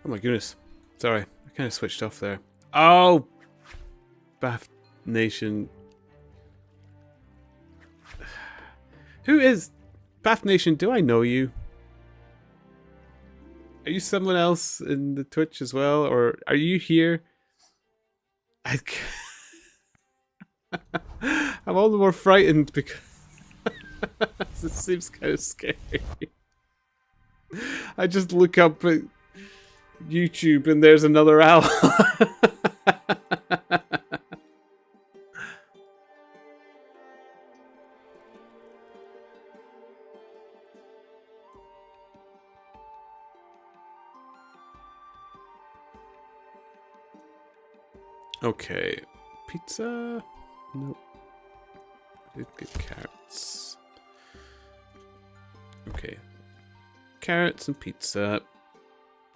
Oh my goodness. Sorry, I kind of switched off there. Oh! Bath Nation. Who is... Bath Nation, do I know you? Are you someone else in the Twitch as well? Or are you here? I'm all the more frightened because... it seems kind of scary. I just look up at YouTube and there's another owl. Okay, pizza? Nope. I did get carrots. Okay, carrots and pizza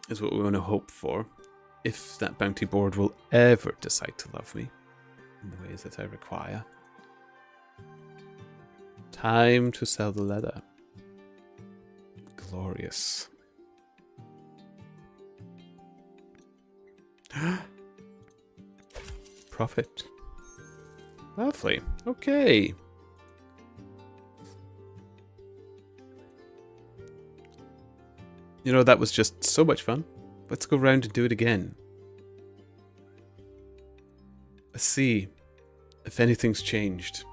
is what we want to hope for, if that bounty board will ever decide to love me in the ways that I require. Time to sell the leather. Glorious. Profit. Lovely. Okay. You know, that was just so much fun. Let's go round and do it again. Let's see if anything's changed.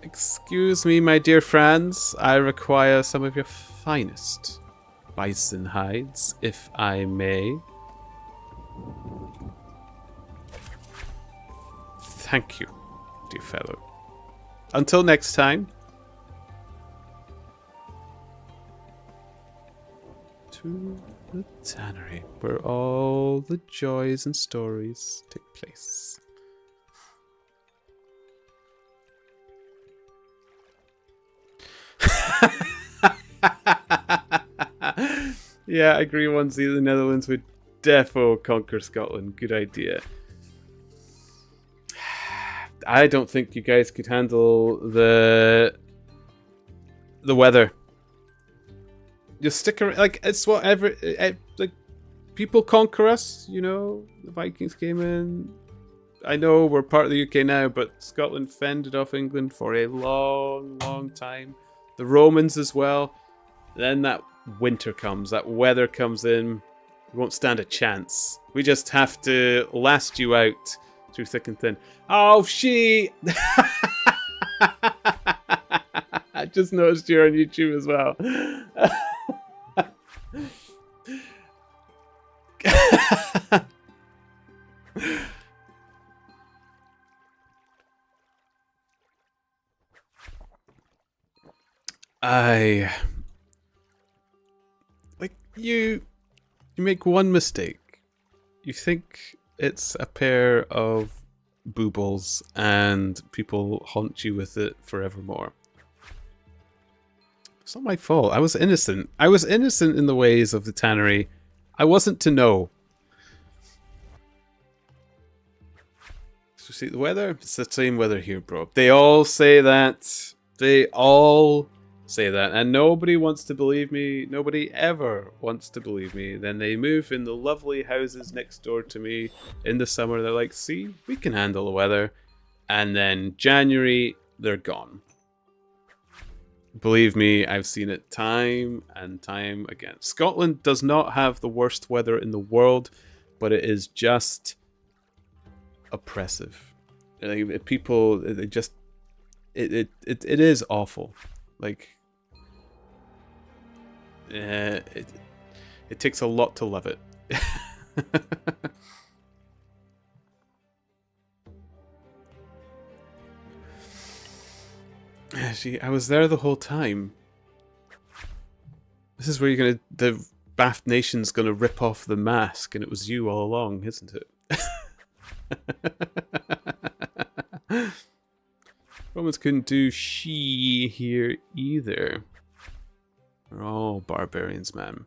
Excuse me, my dear friends. I require some of your finest bison hides, if I may. Thank you, dear fellow. Until next time. To the tannery, where all the joys and stories take place. Yeah, I agree, onesie. The Netherlands would defo conquer Scotland. Good idea. I don't think you guys could handle the weather. Just stick around, like, it's whatever, like, people conquer us, you know, the Vikings came in. I know we're part of the UK now, but Scotland fended off England for a long, long time. The Romans as well. Then that winter comes, that weather comes in, we won't stand a chance. We just have to last you out through thick and thin. Oh, she! just noticed you're on YouTube as well. I like you make one mistake. You think it's a pair of boobles and people haunt you with it forevermore. It's not my fault. I was innocent. I was innocent in the ways of the tannery. I wasn't to know. So see the weather? It's the same weather here, bro. They all say that. They all say that. And nobody wants to believe me. Nobody ever wants to believe me. Then they move in the lovely houses next door to me in the summer. They're like, see, we can handle the weather. And then January, they're gone. Believe me, I've seen it time and time again. Scotland does not have the worst weather in the world, but it is just oppressive. Like, people, they just, it is awful. Like, it takes a lot to love it. Actually, I was there the whole time. This is where you're the Bath Nation's gonna rip off the mask, and it was you all along, isn't it? Romans couldn't do she here either. We're all barbarians, man.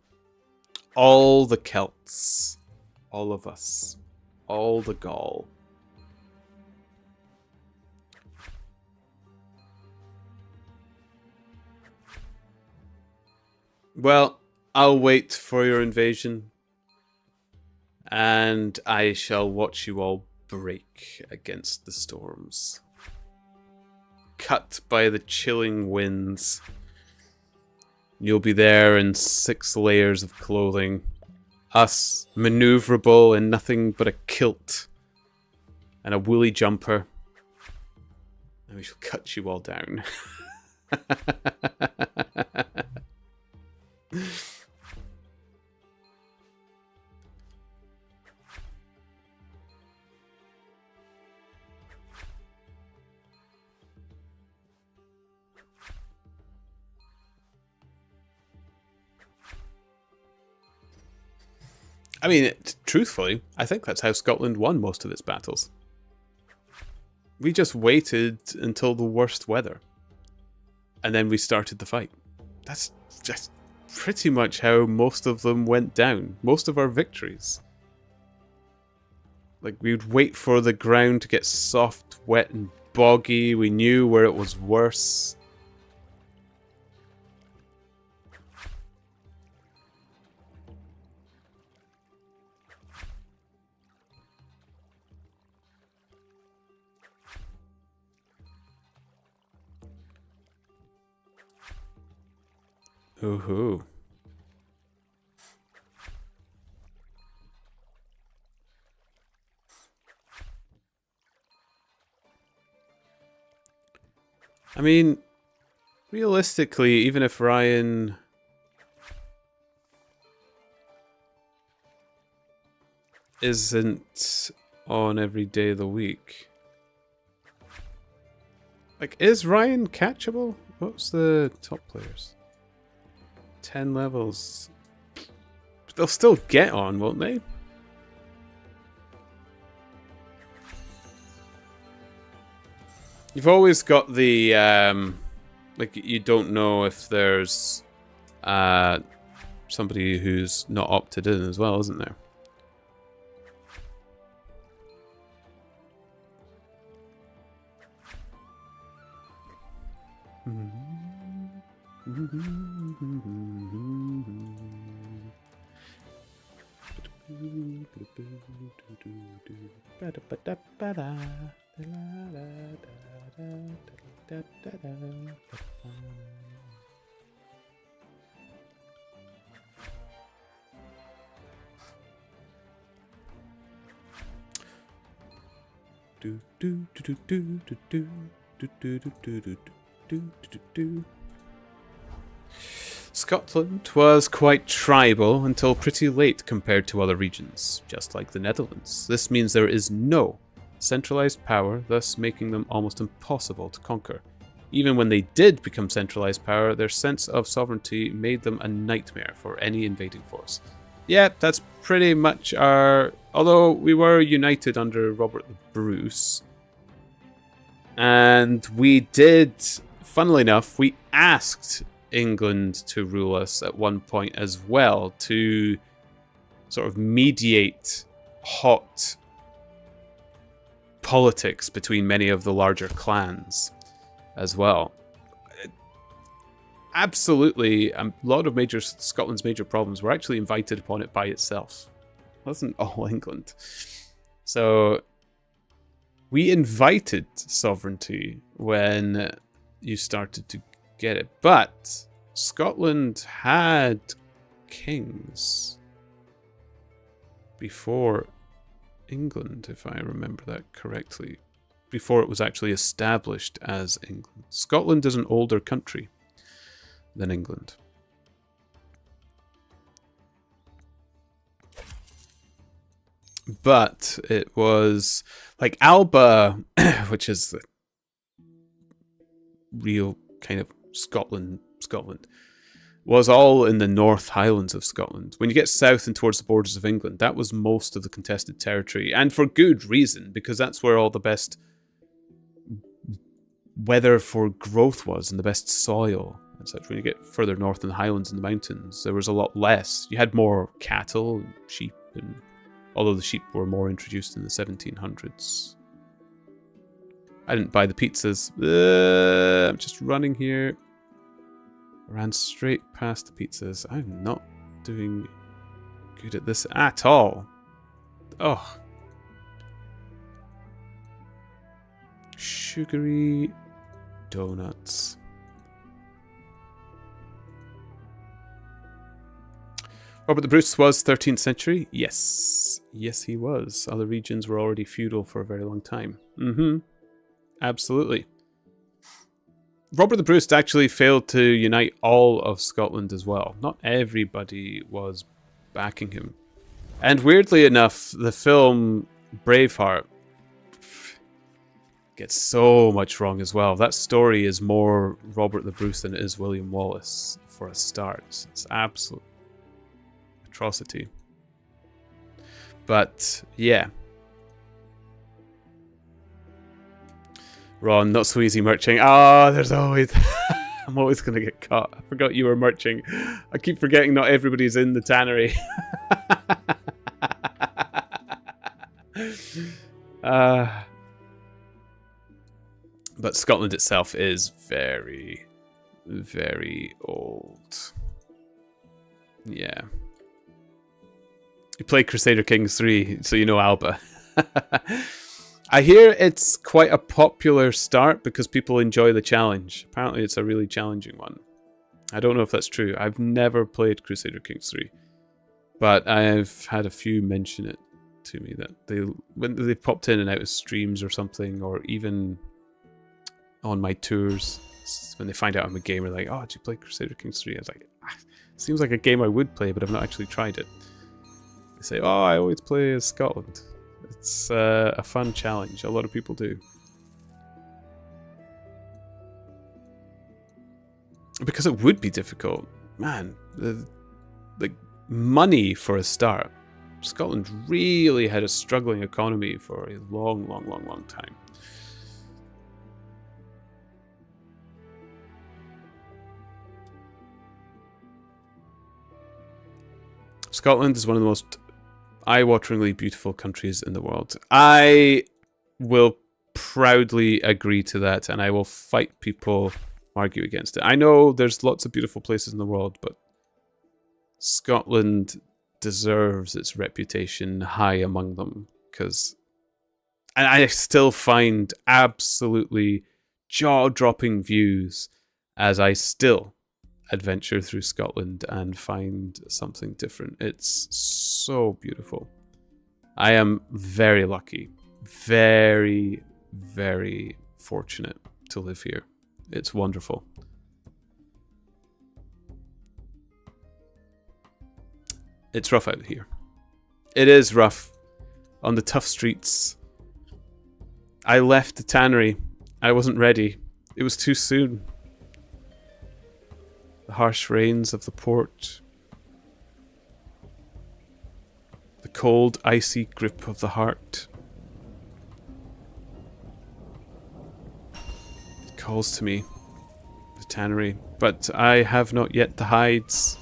All the Celts. All of us. All the Gaul. Well, I'll wait for your invasion. And I shall watch you all break against the storms. Cut by the chilling winds. You'll be there in 6 layers of clothing. Us, maneuverable in nothing but a kilt and a woolly jumper. And we shall cut you all down. I mean, truthfully, I think that's how Scotland won most of its battles. We just waited until the worst weather. And then we started the fight. That's just pretty much how most of them went down. Most of our victories. Like, we would wait for the ground to get soft, wet, and boggy. We knew where it was worse. Ooh. I mean, realistically, even if Ryan isn't on every day of the week, like, is Ryan catchable? What's the top players? 10 levels. But they'll still get on, won't they? You've always got the, like, you don't know if there's somebody who's not opted in as well, isn't there? Scotland was quite tribal until pretty late compared to other regions, just like the Netherlands. This means there is no centralized power, thus making them almost impossible to conquer. Even when they did become centralized power, their sense of sovereignty made them a nightmare for any invading force. Yeah, that's pretty much our... Although we were united under Robert the Bruce, and we did, funnily enough, we asked England to rule us at one point as well, to sort of mediate hot politics between many of the larger clans as well. Absolutely, a lot of Scotland's major problems were actually invited upon it by itself. It wasn't all England. So we invited sovereignty when you started to get it. But Scotland had kings before England, if I remember that correctly. Before it was actually established as England. Scotland is an older country than England. But it was like Alba, which is the real kind of Scotland, was all in the North Highlands of Scotland. When you get south and towards the borders of England, that was most of the contested territory, and for good reason, because that's where all the best weather for growth was and the best soil and such. When you get further north in the Highlands and the mountains, there was a lot less. You had more cattle and sheep, and although the sheep were more introduced in the 1700s. I didn't buy the pizzas. I'm just running here. I ran straight past the pizzas. I'm not doing good at this at all. Oh. Sugary donuts. Robert the Bruce was 13th century? Yes. Yes, he was. Other regions were already feudal for a very long time. Absolutely. Robert the Bruce actually failed to unite all of Scotland as well. Not everybody was backing him. And weirdly enough, the film Braveheart gets so much wrong as well. That story is more Robert the Bruce than it is William Wallace, for a start. It's absolute atrocity. But, yeah. Ron, not so easy merching. Ah, there's always... I'm always going to get caught. I forgot you were merching. I keep forgetting not everybody's in the tannery. But Scotland itself is very, very old. Yeah. You play Crusader Kings 3, so you know Alba. I hear it's quite a popular start because people enjoy the challenge. Apparently it's a really challenging one. I don't know if that's true. I've never played Crusader Kings 3. But I've had a few mention it to me that when they've popped in and out of streams or something, or even on my tours, when they find out I'm a gamer, like, oh, did you play Crusader Kings 3? I was like, seems like a game I would play, but I've not actually tried it. They say, oh, I always play as Scotland. It's a fun challenge. A lot of people do. Because it would be difficult. Man, like money for a start. Scotland really had a struggling economy for a long, long, long, long time. Scotland is one of the most eye-wateringly beautiful countries in the world. I will proudly agree to that, and I will fight people who argue against it. I know there's lots of beautiful places in the world, but Scotland deserves its reputation high among them, because... And I still find absolutely jaw-dropping views as I still adventure through Scotland and find something different. It's so beautiful. I am very lucky, very, very fortunate to live here. It's wonderful. It's rough out here. It is rough on the tough streets. I left the tannery. I wasn't ready. It was too soon. The harsh rains of the port. The cold, icy grip of the heart. It calls to me, the tannery, but I have not yet the hides.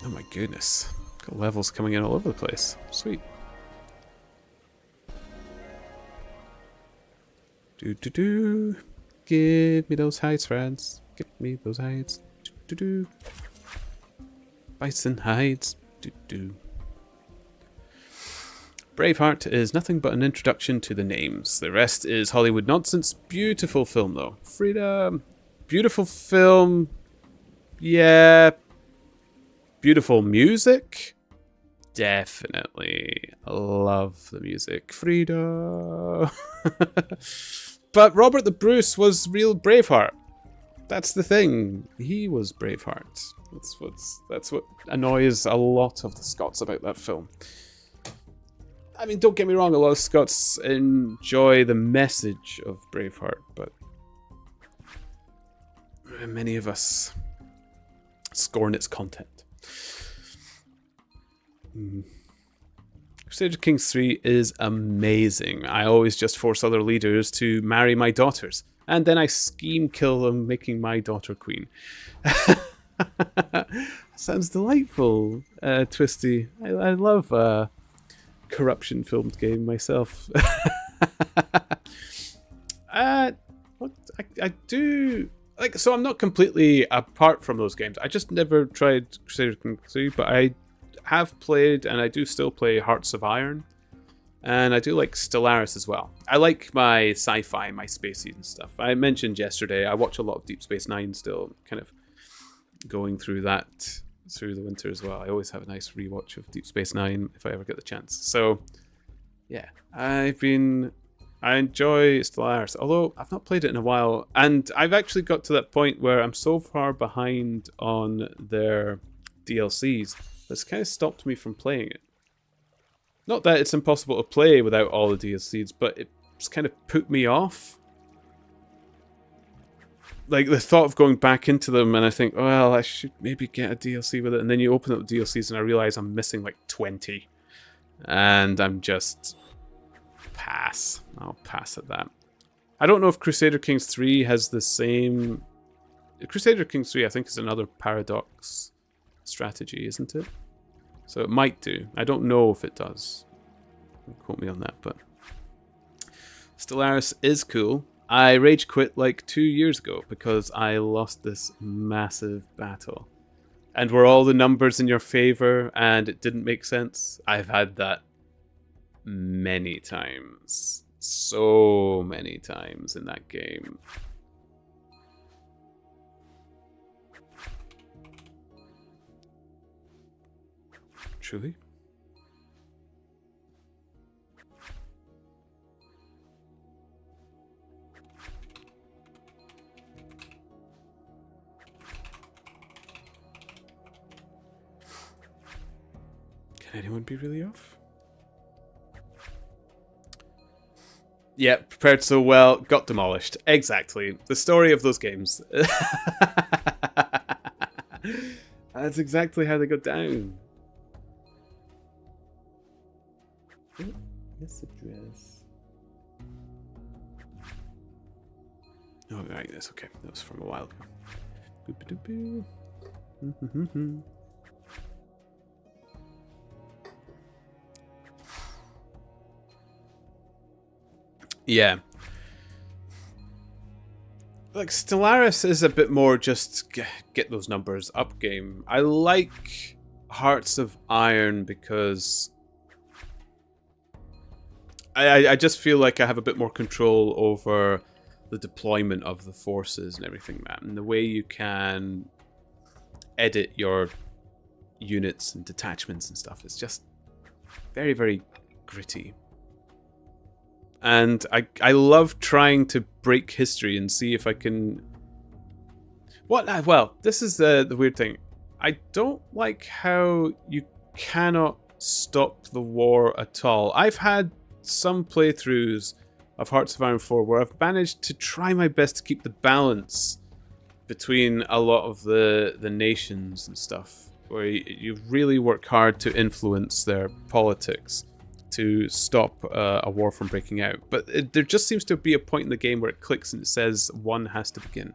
Oh my goodness. Got levels coming in all over the place. Sweet. Do. Give me those hides, friends. Give me those hides. Do. Bison hides. Do. Braveheart is nothing but an introduction to the names. The rest is Hollywood nonsense. Beautiful film, though. Freedom. Beautiful film. Yeah. Beautiful music. Definitely. Love the music. Freedom. But Robert the Bruce was real Braveheart. That's the thing. He was Braveheart. That's what annoys a lot of the Scots about that film. I mean, don't get me wrong, a lot of Scots enjoy the message of Braveheart, but many of us scorn its content. Crusader Kings 3 is amazing. I always just force other leaders to marry my daughters, and then I scheme kill them, making my daughter queen. Sounds delightful, Twisty. I love a corruption-filmed game myself. I do... Like, so I'm not completely apart from those games. I just never tried Crusader Kings 3, but I have played, and I do still play Hearts of Iron, and I do like Stellaris as well. I like my sci-fi, my spacey and stuff. I mentioned yesterday, I watch a lot of Deep Space Nine still, kind of going through that through the winter as well. I always have a nice rewatch of Deep Space Nine if I ever get the chance. So, yeah, I enjoy Stellaris, although I've not played it in a while, and I've actually got to that point where I'm so far behind on their DLCs that's kind of stopped me from playing it. Not that it's impossible to play without all the DLCs, but it's kind of put me off. Like, the thought of going back into them, and I think, well, I should maybe get a DLC with it, and then you open up the DLCs and I realize I'm missing like 20. And I'm just... pass. I'll pass at that. I don't know if Crusader Kings 3 has the same... Crusader Kings 3, I think, is another Paradox strategy, isn't it? So it might do. I don't know if it does. Don't quote me on that, but Stellaris is cool. I rage quit like 2 years ago because I lost this massive battle. And were all the numbers in your favor and it didn't make sense? I've had that many times. So many times in that game. Truly? Can anyone be really off? Yeah, prepared so well, got demolished. Exactly. The story of those games. That's exactly how they go down. Oh, this address. Oh, right, that's okay. That was from a while ago. Yeah. Like, Stellaris is a bit more just get those numbers up game. I like Hearts of Iron because I just feel like I have a bit more control over the deployment of the forces and everything, man. And the way you can edit your units and detachments and stuff is just very, very gritty. And I love trying to break history and see if I can... Well, this is the weird thing. I don't like how you cannot stop the war at all. I've had some playthroughs of Hearts of Iron 4 where I've managed to try my best to keep the balance between a lot of the nations and stuff, where you really work hard to influence their politics to stop a war from breaking out. But there just seems to be a point in the game where it clicks and it says one has to begin.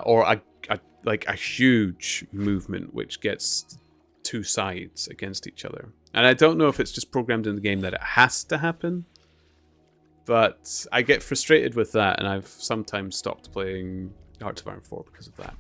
Or a huge movement which gets two sides against each other. And I don't know if it's just programmed in the game that it has to happen, but I get frustrated with that, and I've sometimes stopped playing Hearts of Iron 4 because of that.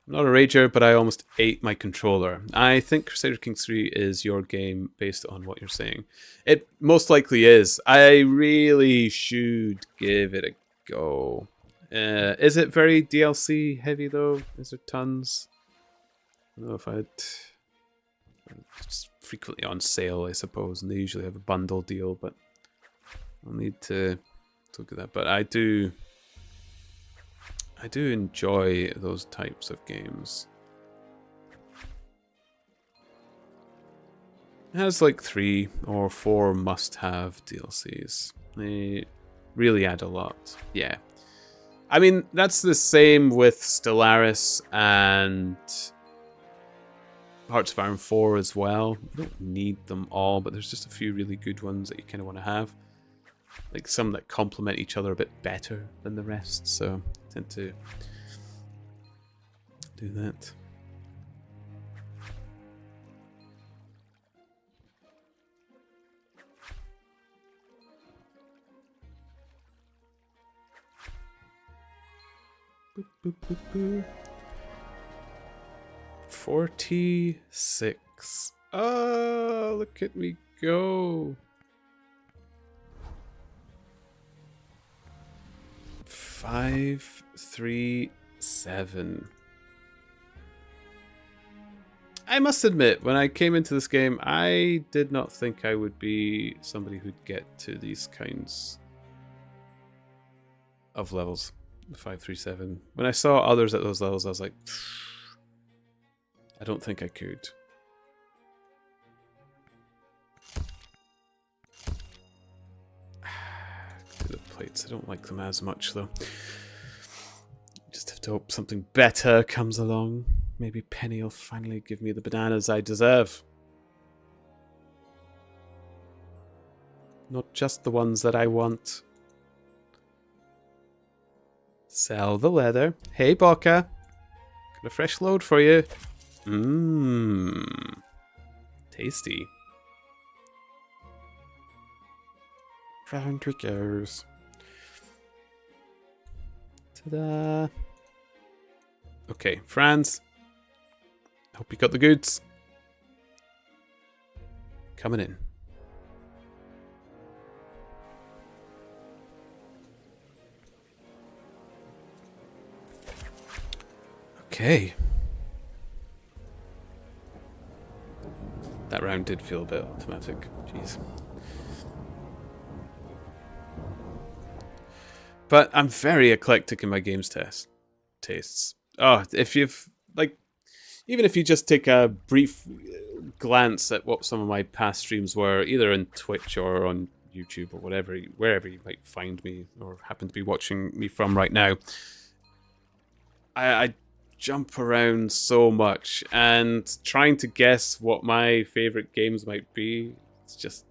I'm not a rager, but I almost ate my controller. I think Crusader Kings 3 is your game based on what you're saying. It most likely is. I really should give it a go. Is it very DLC heavy though? Is there tons? I don't know if it's frequently on sale, I suppose, and they usually have a bundle deal, but I'll need to look at that. But I do enjoy those types of games. It has like 3 or 4 must-have DLCs. They really add a lot. Yeah. I mean, that's the same with Stellaris and Hearts of Iron 4 as well. You don't need them all, but there's just a few really good ones that you kind of want to have. Like some that complement each other a bit better than the rest, so I tend to do that. Boop, boop, boop, boop. 46. Oh, look at me go. 5, 3, 7. I must admit, when I came into this game, I did not think I would be somebody who'd get to these kinds of levels. 5, 3, 7. When I saw others at those levels, I was like, I don't think I could. The plates, I don't like them as much though. Just have to hope something better comes along. Maybe Penny will finally give me the bananas I deserve. Not just the ones that I want. Sell the leather. Hey, Bocca. Got a fresh load for you. Mmm. Tasty. Round we goes. Ta-da. Okay, Franz. Hope you got the goods. Coming in. Okay. That round did feel a bit automatic. Jeez. But I'm very eclectic in my games tastes. Oh, if you've, like, even if you just take a brief glance at what some of my past streams were, either on Twitch or on YouTube or whatever, wherever you might find me or happen to be watching me from right now, I jump around so much, and trying to guess what my favorite games might be, it's just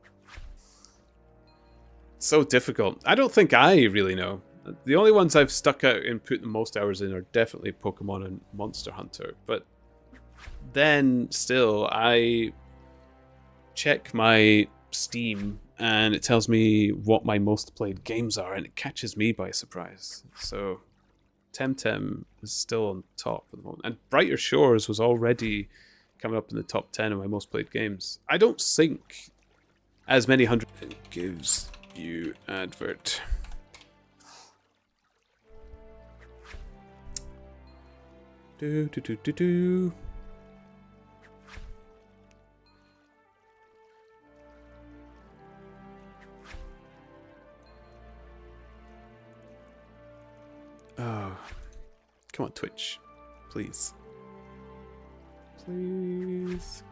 so difficult. I don't think I really know. The only ones I've stuck out and put the most hours in are definitely Pokemon and Monster Hunter, but then still I check my Steam and it tells me what my most played games are, and it catches me by surprise. So Temtem is still on top at the moment, and Brighter Shores was already coming up in the top 10 of my most played games. I don't think as many hundred. It gives you advert. Do do do do do. Come on, Twitch. Please. Please.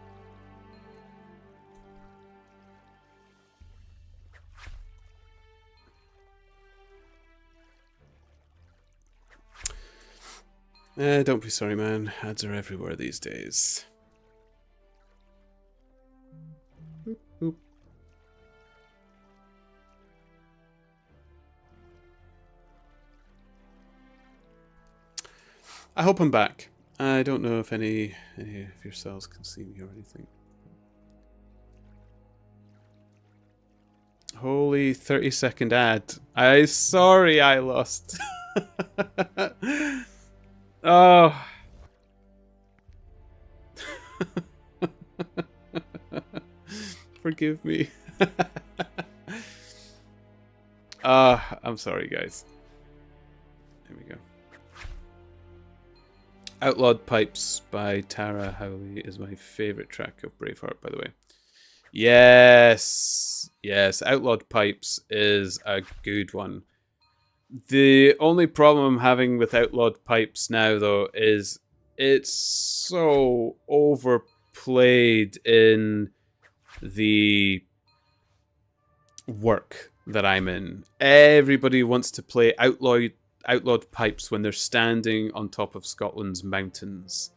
Don't be sorry, man. Ads are everywhere these days. Boop, boop. I hope I'm back. I don't know if any of yourselves can see me or anything. Holy 30-second ad. Sorry I lost. Oh. Forgive me. I'm sorry, guys. Here we go. Outlawed Pipes by Tara Howley is my favorite track of Braveheart, by the way. Yes. Yes, Outlawed Pipes is a good one. The only problem I'm having with Outlawed Pipes now, though, is it's so overplayed in the work that I'm in. Everybody wants to play outlawed pipes when they're standing on top of Scotland's mountains.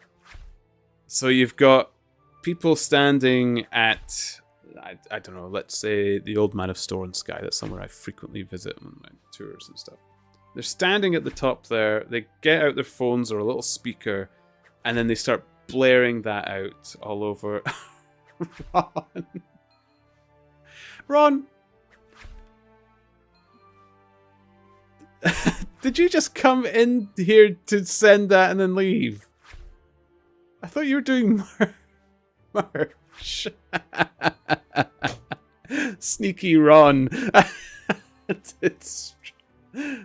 So you've got people standing at, I don't know, let's say the Old Man of Store and Sky. That's somewhere I frequently visit on my tours and stuff. They're standing at the top there. They get out their phones or a little speaker, and then they start blaring that out all over. Ron. Ron. Did you just come in here to send that and then leave? I thought you were doing merch. Sneaky Ron. It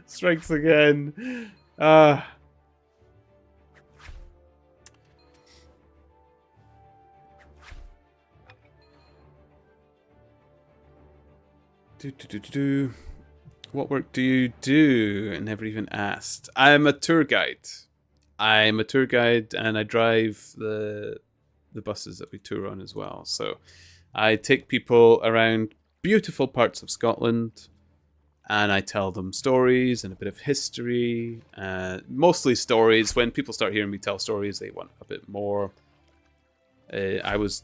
strikes again. What work do you do? I never even asked. I'm a tour guide. I'm a tour guide and I drive the buses that we tour on as well. So I take people around beautiful parts of Scotland and I tell them stories and a bit of history. Mostly stories. When people start hearing me tell stories, they want a bit more. I was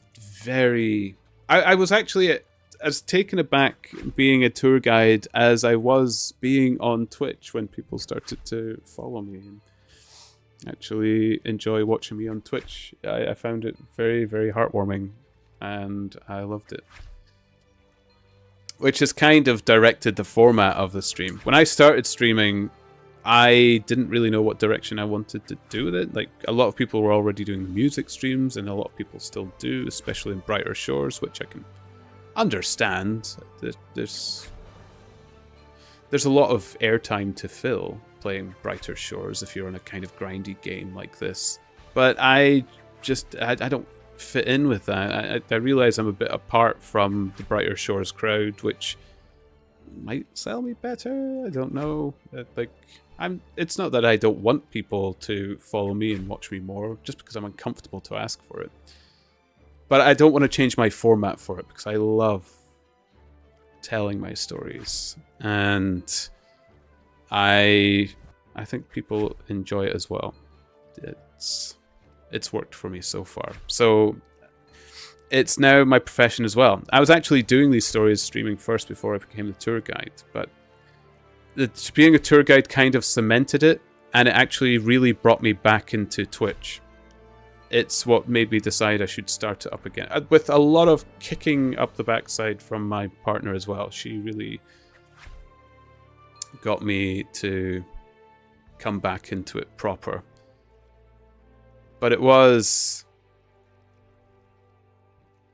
actually as taken aback being a tour guide as I was being on Twitch when people started to follow me and actually enjoy watching me on Twitch. I found it very, very heartwarming and I loved it. Which has kind of directed the format of the stream. When I started streaming, I didn't really know what direction I wanted to do with it. Like, a lot of people were already doing music streams and a lot of people still do, especially in Brighter Shores, which I can understand. There's a lot of airtime to fill playing Brighter Shores if you're on a kind of grindy game like this. But I don't fit in with that. I realize I'm a bit apart from the Brighter Shores crowd, which might sell me better. I don't know. It's not that I don't want people to follow me and watch me more, just because I'm uncomfortable to ask for it. But I don't want to change my format for it because I love telling my stories, and I think people enjoy it as well. It's worked for me so far. So it's now my profession as well. I was actually doing these stories streaming first before I became the tour guide, but being a tour guide kind of cemented it, and it actually really brought me back into Twitch. It's what made me decide I should start it up again. With a lot of kicking up the backside from my partner as well. She really got me to come back into it proper. But it was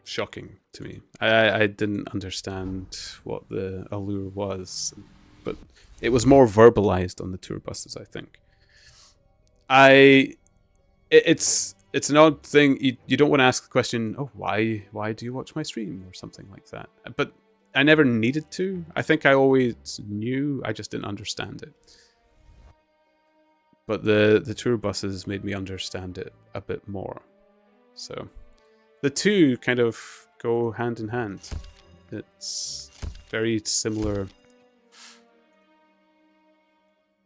shocking to me. I didn't understand what the allure was. But it was more verbalized on the tour buses, I think. It's an odd thing. You don't want to ask the question, oh, why do you watch my stream? Or something like that. But I never needed to. I think I always knew. I just didn't understand it. But the tour buses made me understand it a bit more. So the two kind of go hand in hand. It's very similar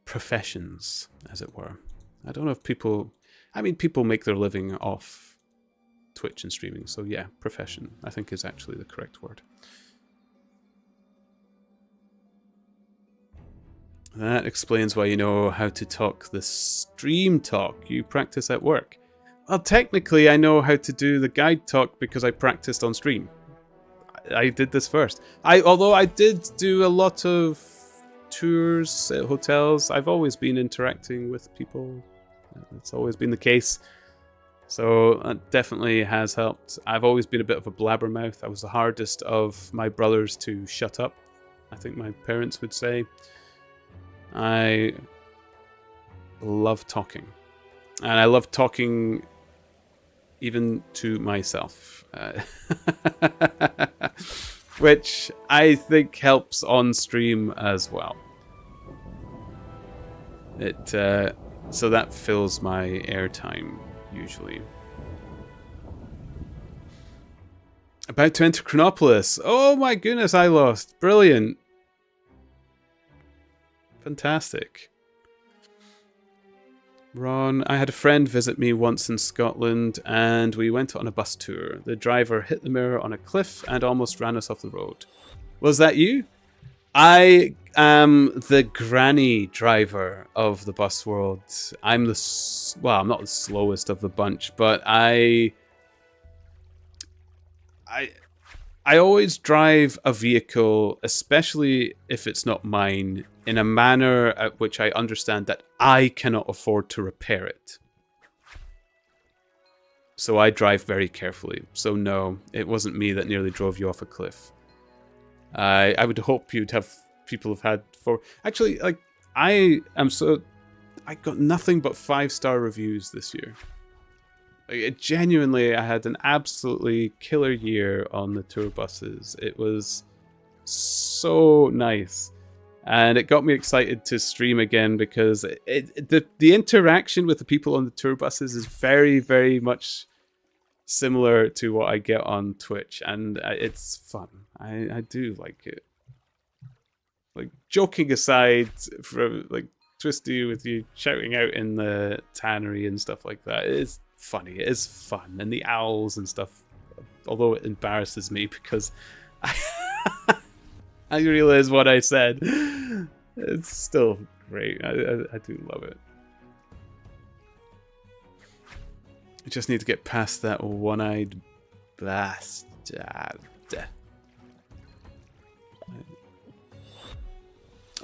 professions, as it were. I don't know if people... I mean, people make their living off Twitch and streaming, so yeah, profession, I think, is actually the correct word. That explains why you know how to talk the stream talk you practice at work. Well, technically, I know how to do the guide talk because I practiced on stream. I did this first. Although I did do a lot of tours at hotels, I've always been interacting with people. It's always been the case. So that definitely has helped. I've always been a bit of a blabbermouth. I was the hardest of my brothers to shut up, I think my parents would say. I love talking. And I love talking even to myself. Which I think helps on stream as well. So that fills my airtime, usually. About to enter Chronopolis. Oh my goodness, I lost. Brilliant. Fantastic. Ron, I had a friend visit me once in Scotland and we went on a bus tour. The driver hit the mirror on a cliff and almost ran us off the road. Was that you? I am the granny driver of the bus world. I'm I'm not the slowest of the bunch, but I always drive a vehicle, especially if it's not mine, in a manner at which I understand that I cannot afford to repair it. So I drive very carefully. So no, it wasn't me that nearly drove you off a cliff. I would hope you'd have people have had for... Actually, like, I got nothing but 5-star reviews this year. Genuinely, I had an absolutely killer year on the tour buses. It was so nice. And it got me excited to stream again because the interaction with the people on the tour buses is very, very much similar to what I get on Twitch. And it's fun. I do like it. Like, joking aside, from like Twisty with you shouting out in the tannery and stuff like that, it is funny. It is fun. And the owls and stuff, although it embarrasses me because I realize what I said. It's still great. I do love it. I just need to get past that one-eyed bastard.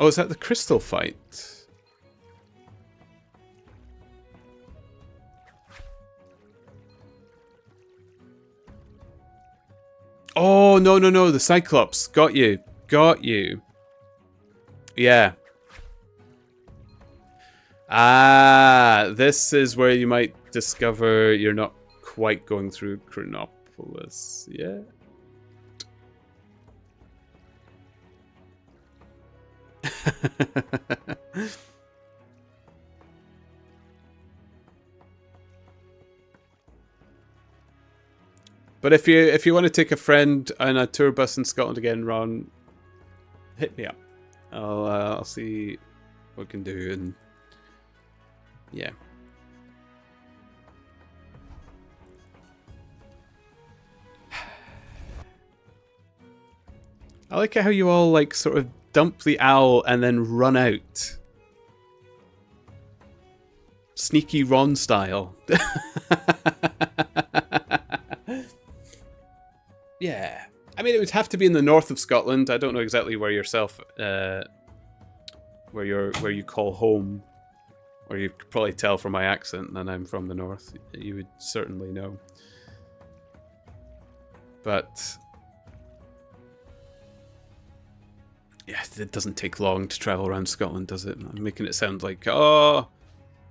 Oh, is that the crystal fight? Oh, no, the Cyclops. Got you. Yeah. Ah, this is where you might discover you're not quite going through Chronopolis yet. But if you want to take a friend on a tour bus in Scotland again, Ron, hit me up. I'll see what we can do, and yeah. I like how you all like sort of dump the owl and then run out. Sneaky Ron style. Yeah. I mean, it would have to be in the north of Scotland. I don't know exactly where yourself, where you call home, or you could probably tell from my accent that I'm from the north. You would certainly know. But yeah, it doesn't take long to travel around Scotland, does it? I'm making it sound like, oh,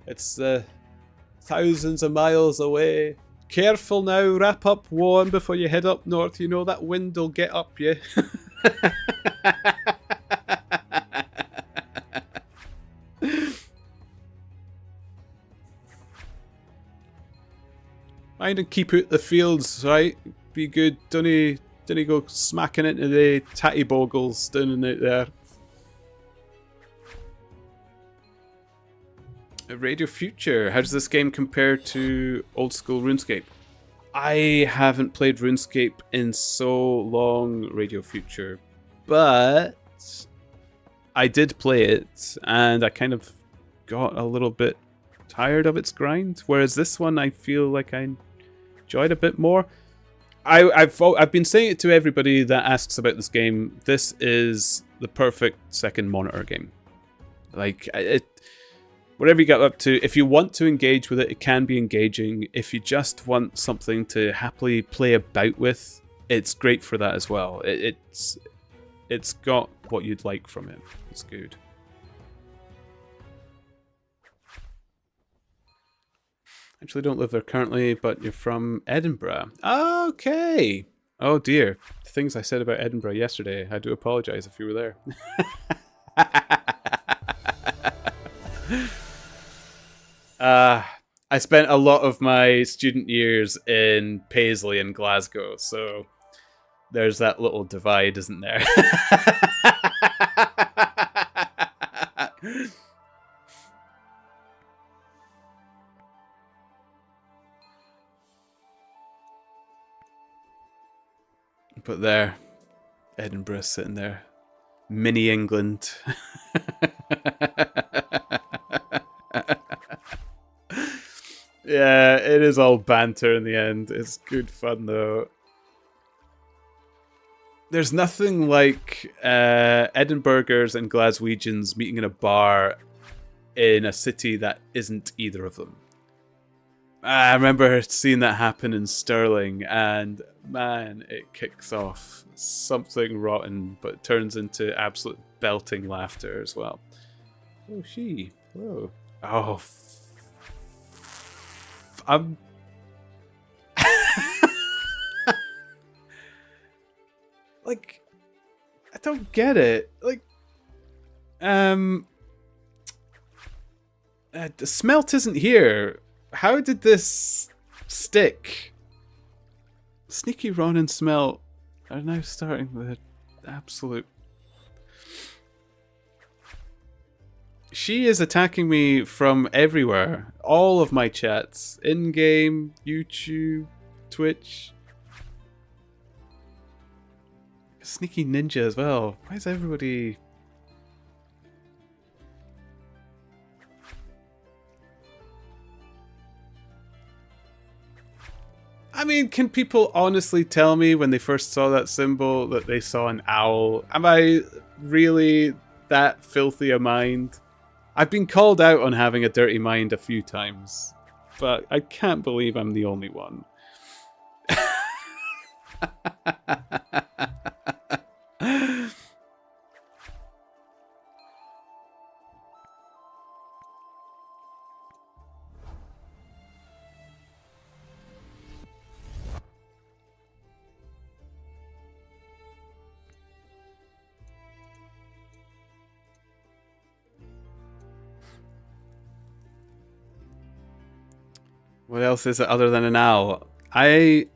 it's thousands of miles away. Careful now, wrap up warm before you head up north. You know that wind will get up you. Mind and keep out the fields, right? Be good. Don't go smacking into the tatty bogles down and out there. Radio Future. How does this game compare to old school RuneScape? I haven't played RuneScape in so long, Radio Future, but I did play it, and I kind of got a little bit tired of its grind. Whereas this one, I feel like I enjoyed a bit more. I've been saying it to everybody that asks about this game. This is the perfect second monitor game. Like whatever you get up to, if you want to engage with it, it can be engaging. If you just want something to happily play about with, it's great for that as well. It's got what you'd like from it. It's good. Actually, don't live there currently, but you're from Edinburgh. Okay. Oh dear. The things I said about Edinburgh yesterday. I do apologise if you were there. I spent a lot of my student years in Paisley and Glasgow, so there's that little divide, isn't there? But there, Edinburgh sitting there. Mini England. Yeah, it is all banter in the end. It's good fun though. There's nothing like Edinburghers and Glaswegians meeting in a bar in a city that isn't either of them. I remember seeing that happen in Stirling, and man, it kicks off something rotten, but it turns into absolute belting laughter as well. Oh, she. Whoa. Oh, I'm... like, I don't get it. Like, the smelt isn't here. How did this stick? Sneaky Ron and Smelt are now starting with absolute... She is attacking me from everywhere. All of my chats. In-game, YouTube, Twitch. Sneaky Ninja as well. Why is everybody... I mean, can people honestly tell me when they first saw that symbol that they saw an owl? Am I really that filthy a mind? I've been called out on having a dirty mind a few times, but I can't believe I'm the only one. What else is it other than an owl? I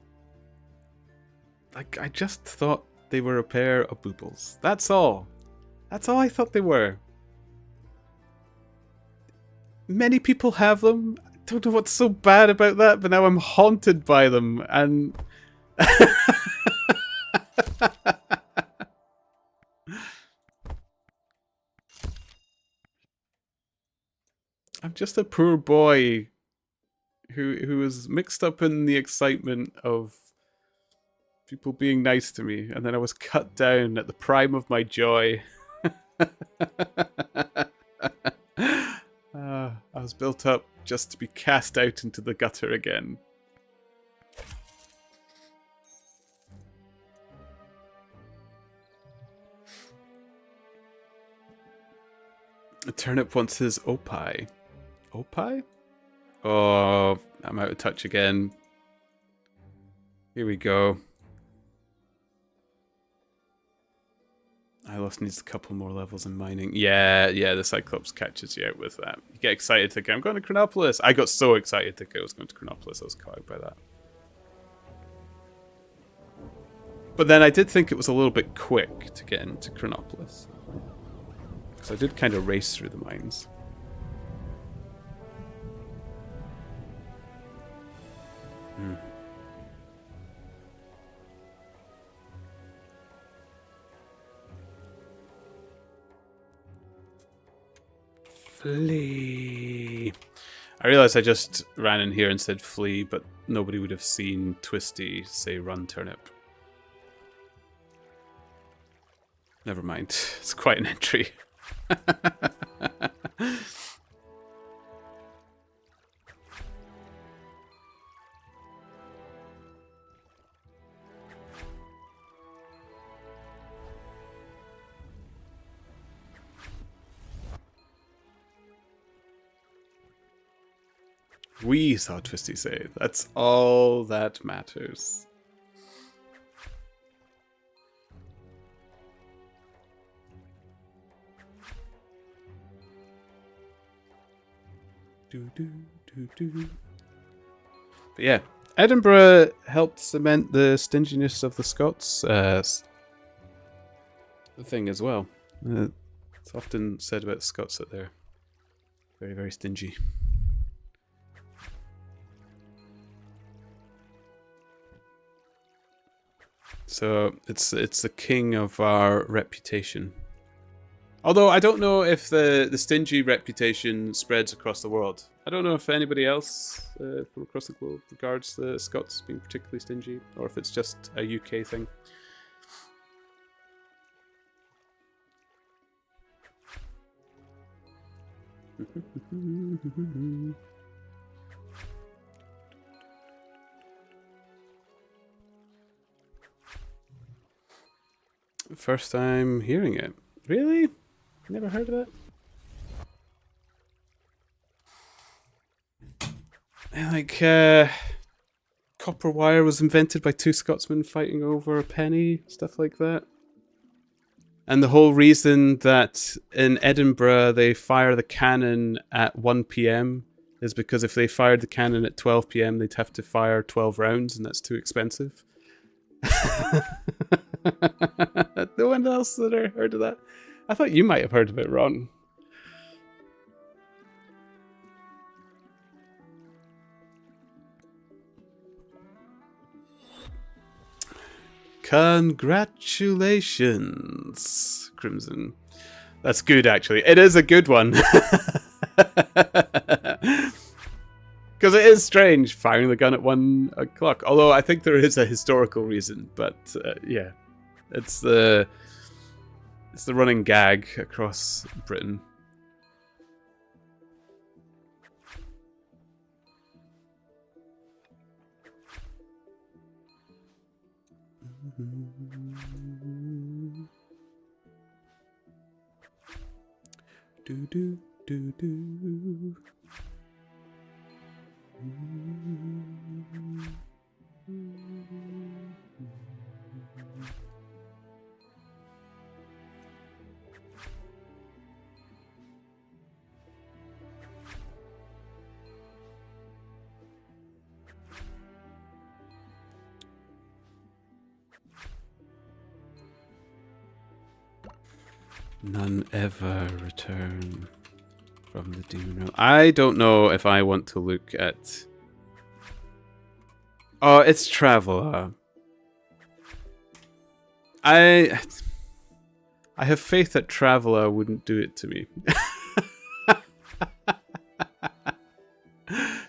just thought they were a pair of boobles. That's all. That's all I thought they were. Many people have them. I don't know what's so bad about that, but now I'm haunted by them, and... I'm just a poor boy who was mixed up in the excitement of people being nice to me, and then I was cut down at the prime of my joy. I was built up just to be cast out into the gutter again. Turnip wants his opie. Opie? Oh, I'm out of touch again. Here we go. Ilos needs a couple more levels in mining. Yeah, the Cyclops catches you out with that. You get excited to go, I'm going to Chronopolis. I got so excited to go. I was going to Chronopolis. I was caught out by that. But then I did think it was a little bit quick to get into Chronopolis. Because I did kind of race through the mines. Hmm. Flee. I realized I just ran in here and said flee, but nobody would have seen Twisty say run Turnip. Never mind. It's quite an entry. We saw Twisty say. That's all that matters. But yeah, Edinburgh helped cement the stinginess of the Scots thing as well. It's often said about the Scots that they're very, very stingy. So it's the king of our reputation. Although I don't know if the stingy reputation spreads across the world. I don't know if anybody else from across the globe regards the Scots being particularly stingy, or if it's just a UK thing. First time hearing it. Really? Never heard of it? Like, copper wire was invented by two Scotsmen fighting over a penny, stuff like that. And the whole reason that in Edinburgh they fire the cannon at 1 PM is because if they fired the cannon at 12 PM, they'd have to fire 12 rounds, and that's too expensive. No one else that heard of that? I thought you might have heard of it, Ron. Congratulations, Crimson. That's good, actually. It is a good one. Because it is strange firing the gun at 1 o'clock. Although I think there is a historical reason. But yeah, it's the running gag across Britain. Do do do do. None ever return from the demon realm. I don't know if I want to look at... Oh, it's Traveler. I have faith that Traveler wouldn't do it to me.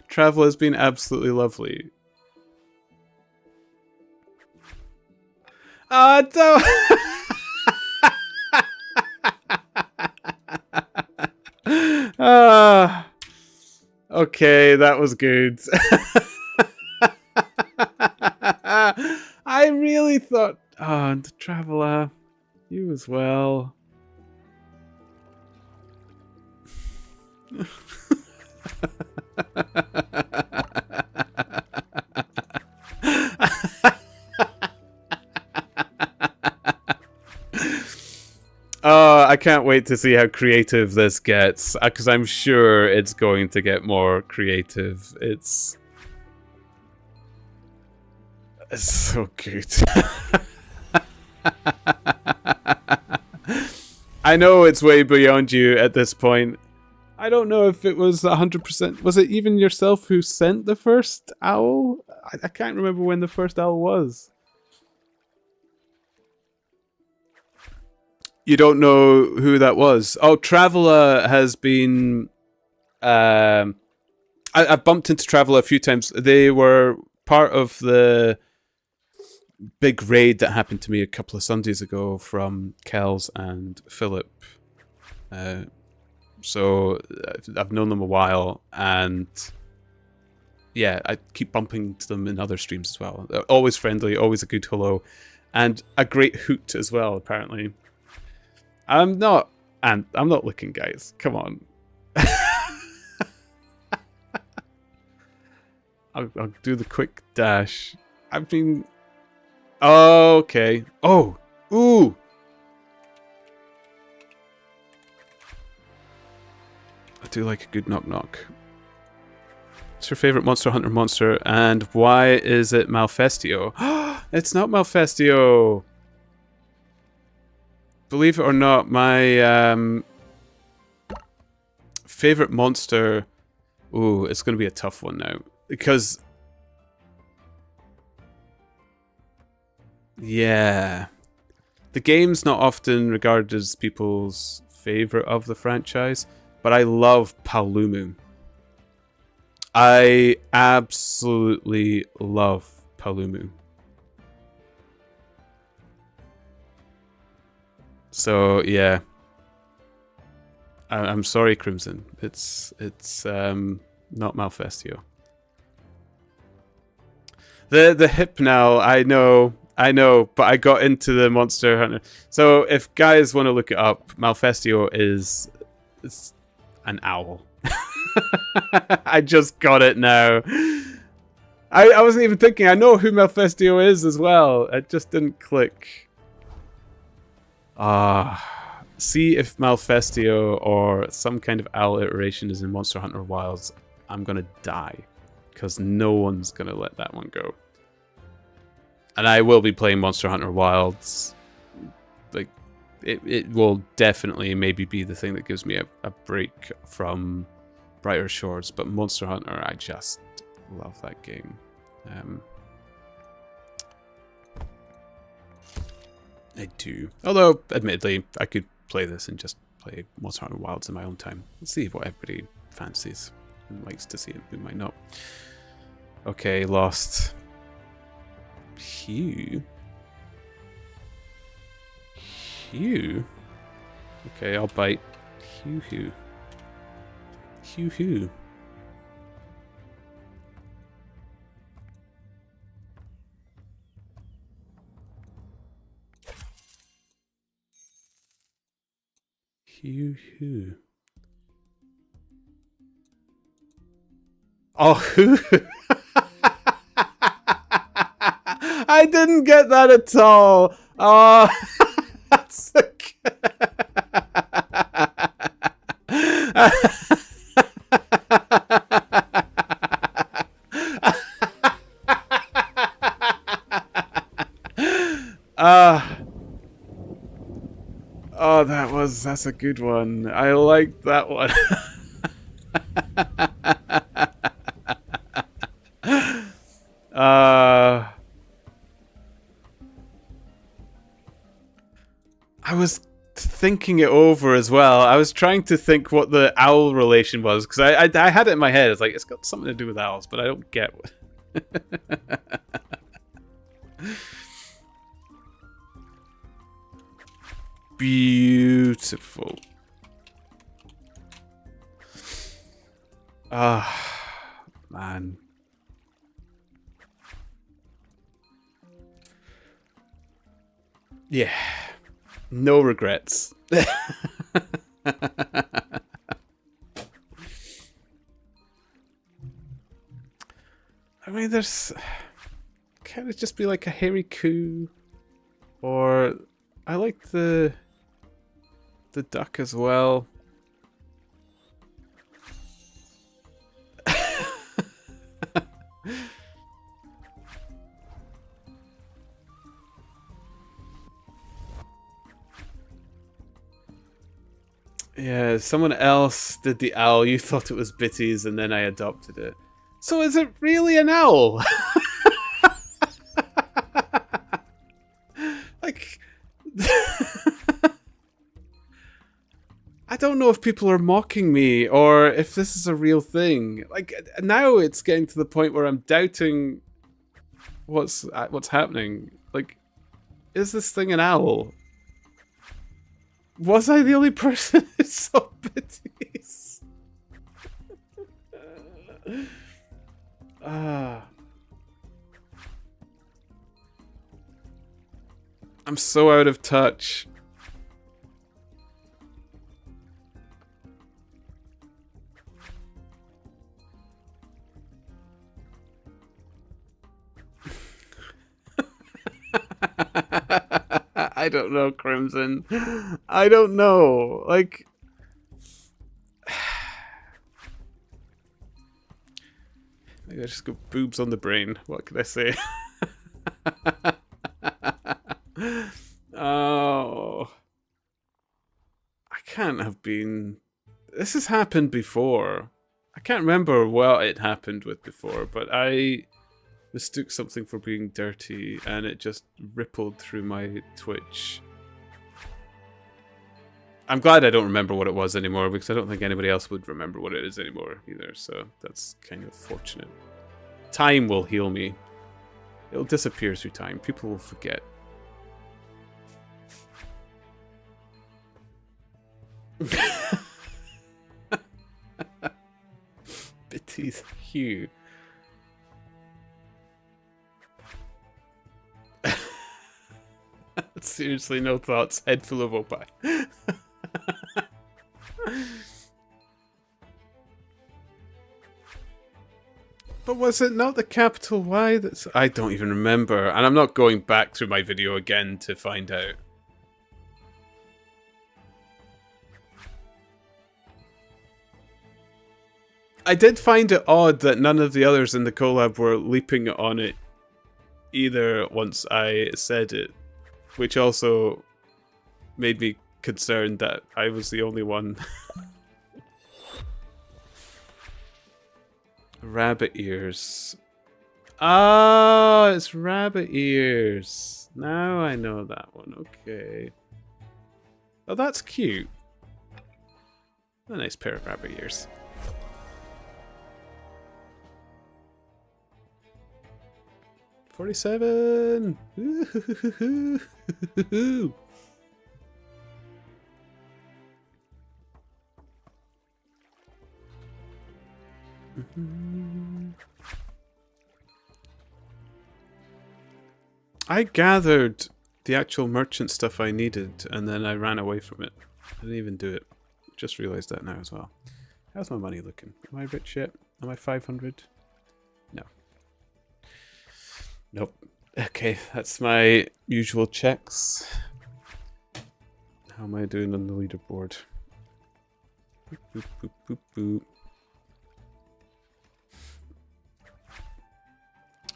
Traveler's been absolutely lovely. Don't... Okay, that was good. I really thought, oh, the Traveler, you as well. Oh, I can't wait to see how creative this gets, because I'm sure it's going to get more creative. It's so good. I know it's way beyond you at this point. I don't know if it was 100%. Was it even yourself who sent the first owl? I can't remember when the first owl was. You don't know who that was? Oh, Traveler has been... I've bumped into Traveler a few times. They were part of the big raid that happened to me a couple of Sundays ago from Kels and Philip. So I've known them a while, and yeah, I keep bumping into them in other streams as well. They're always friendly, always a good hello, and a great hoot as well, apparently. I'm not looking, guys. Come on. I'll do the quick dash. I've been... Oh, okay. Oh! Ooh! I do like a good knock-knock. What's your favourite Monster Hunter monster, and why is it Malfestio? It's not Malfestio! Believe it or not, my favourite monster... Ooh, it's going to be a tough one now. Because... Yeah. The game's not often regarded as people's favourite of the franchise, but I love Paolumu. I absolutely love Paolumu. So, yeah. I'm sorry, Crimson. It's not Malfestio. The Hypnal, I know, but I got into the Monster Hunter. So if guys want to look it up, Malfestio is an owl. I just got it now. I wasn't even thinking. I know who Malfestio is as well. It just didn't click. See if Malfestio or some kind of owl iteration is in Monster Hunter Wilds. I'm gonna die. Because no one's gonna let that one go. And I will be playing Monster Hunter Wilds. Like, it will definitely maybe be the thing that gives me a break from Brighter Shores. But Monster Hunter, I just love that game. I do. Although, admittedly, I could play this and just play Monster Hunter Wilds in my own time. Let's see what everybody fancies and likes to see and who might not. Okay, lost. Hugh. Okay, I'll bite. Hugh. Hugh. Oh, who? I didn't get that at all. Oh, that's so Oh, that's a good one. I like that one. I was thinking it over as well. I was trying to think what the owl relation was, because I had it in my head. It's like, it's got something to do with owls, but I don't get what. Beautiful. Man. Yeah. No regrets. I mean, there's... Can't it just be like a hairy coo? Or... I like the duck as well. Yeah, someone else did the owl. You thought it was Bitty's, and then I adopted it. So is it really an owl? Like, I don't know if people are mocking me or if this is a real thing. Like, now it's getting to the point where I'm doubting what's happening. Like, is this thing an owl? Was I the only person who saw Bitties? I'm so out of touch. I don't know, Crimson. I don't know. Like, maybe I just go boobs on the brain. What could I say? Oh, I can't have been. This has happened before. I can't remember what it happened with before, but I mistook something for being dirty, and it just rippled through my Twitch. I'm glad I don't remember what it was anymore, because I don't think anybody else would remember what it is anymore either, so that's kind of fortunate. Time will heal me. It'll disappear through time. People will forget. Bitty's Hugh. Seriously, no thoughts. Head full of opie. But was it not the capital Y that's... I don't even remember. And I'm not going back through my video again to find out. I did find it odd that none of the others in the collab were leaping on it either once I said it. Which also made me concerned that I was the only one. Rabbit ears. Oh, it's rabbit ears. Now I know that one. Okay. Oh, that's cute. A nice pair of rabbit ears. $47. Ooh. I gathered the actual merchant stuff I needed, and then I ran away from it. I didn't even do it. Just realized that now as well. How's my money looking? Am I rich yet? Am I 500? No. Nope. Okay, that's my usual checks. How am I doing on the leaderboard? Boop, boop, boop, boop, boop.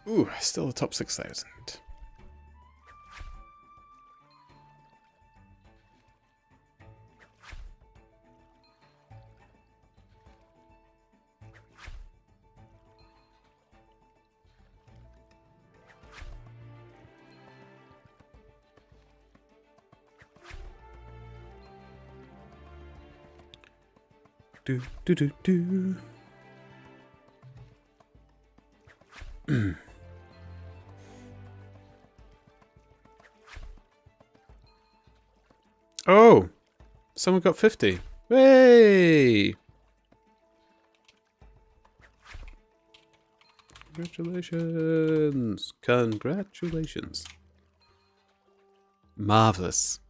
Ooh, still the top 6,000. Do do do do. Oh, someone got 50. Hey! Congratulations! Congratulations! Marvelous.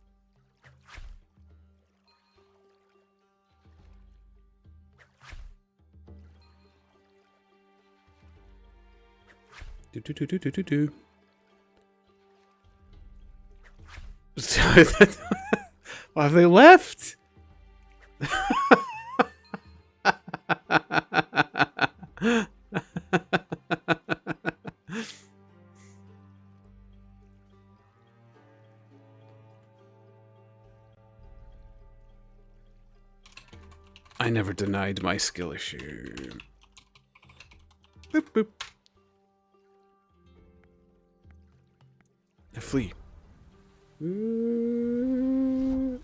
Do do do do do do do. Why have they left? never denied my skill issue. Boop, boop. A flea. Ooh.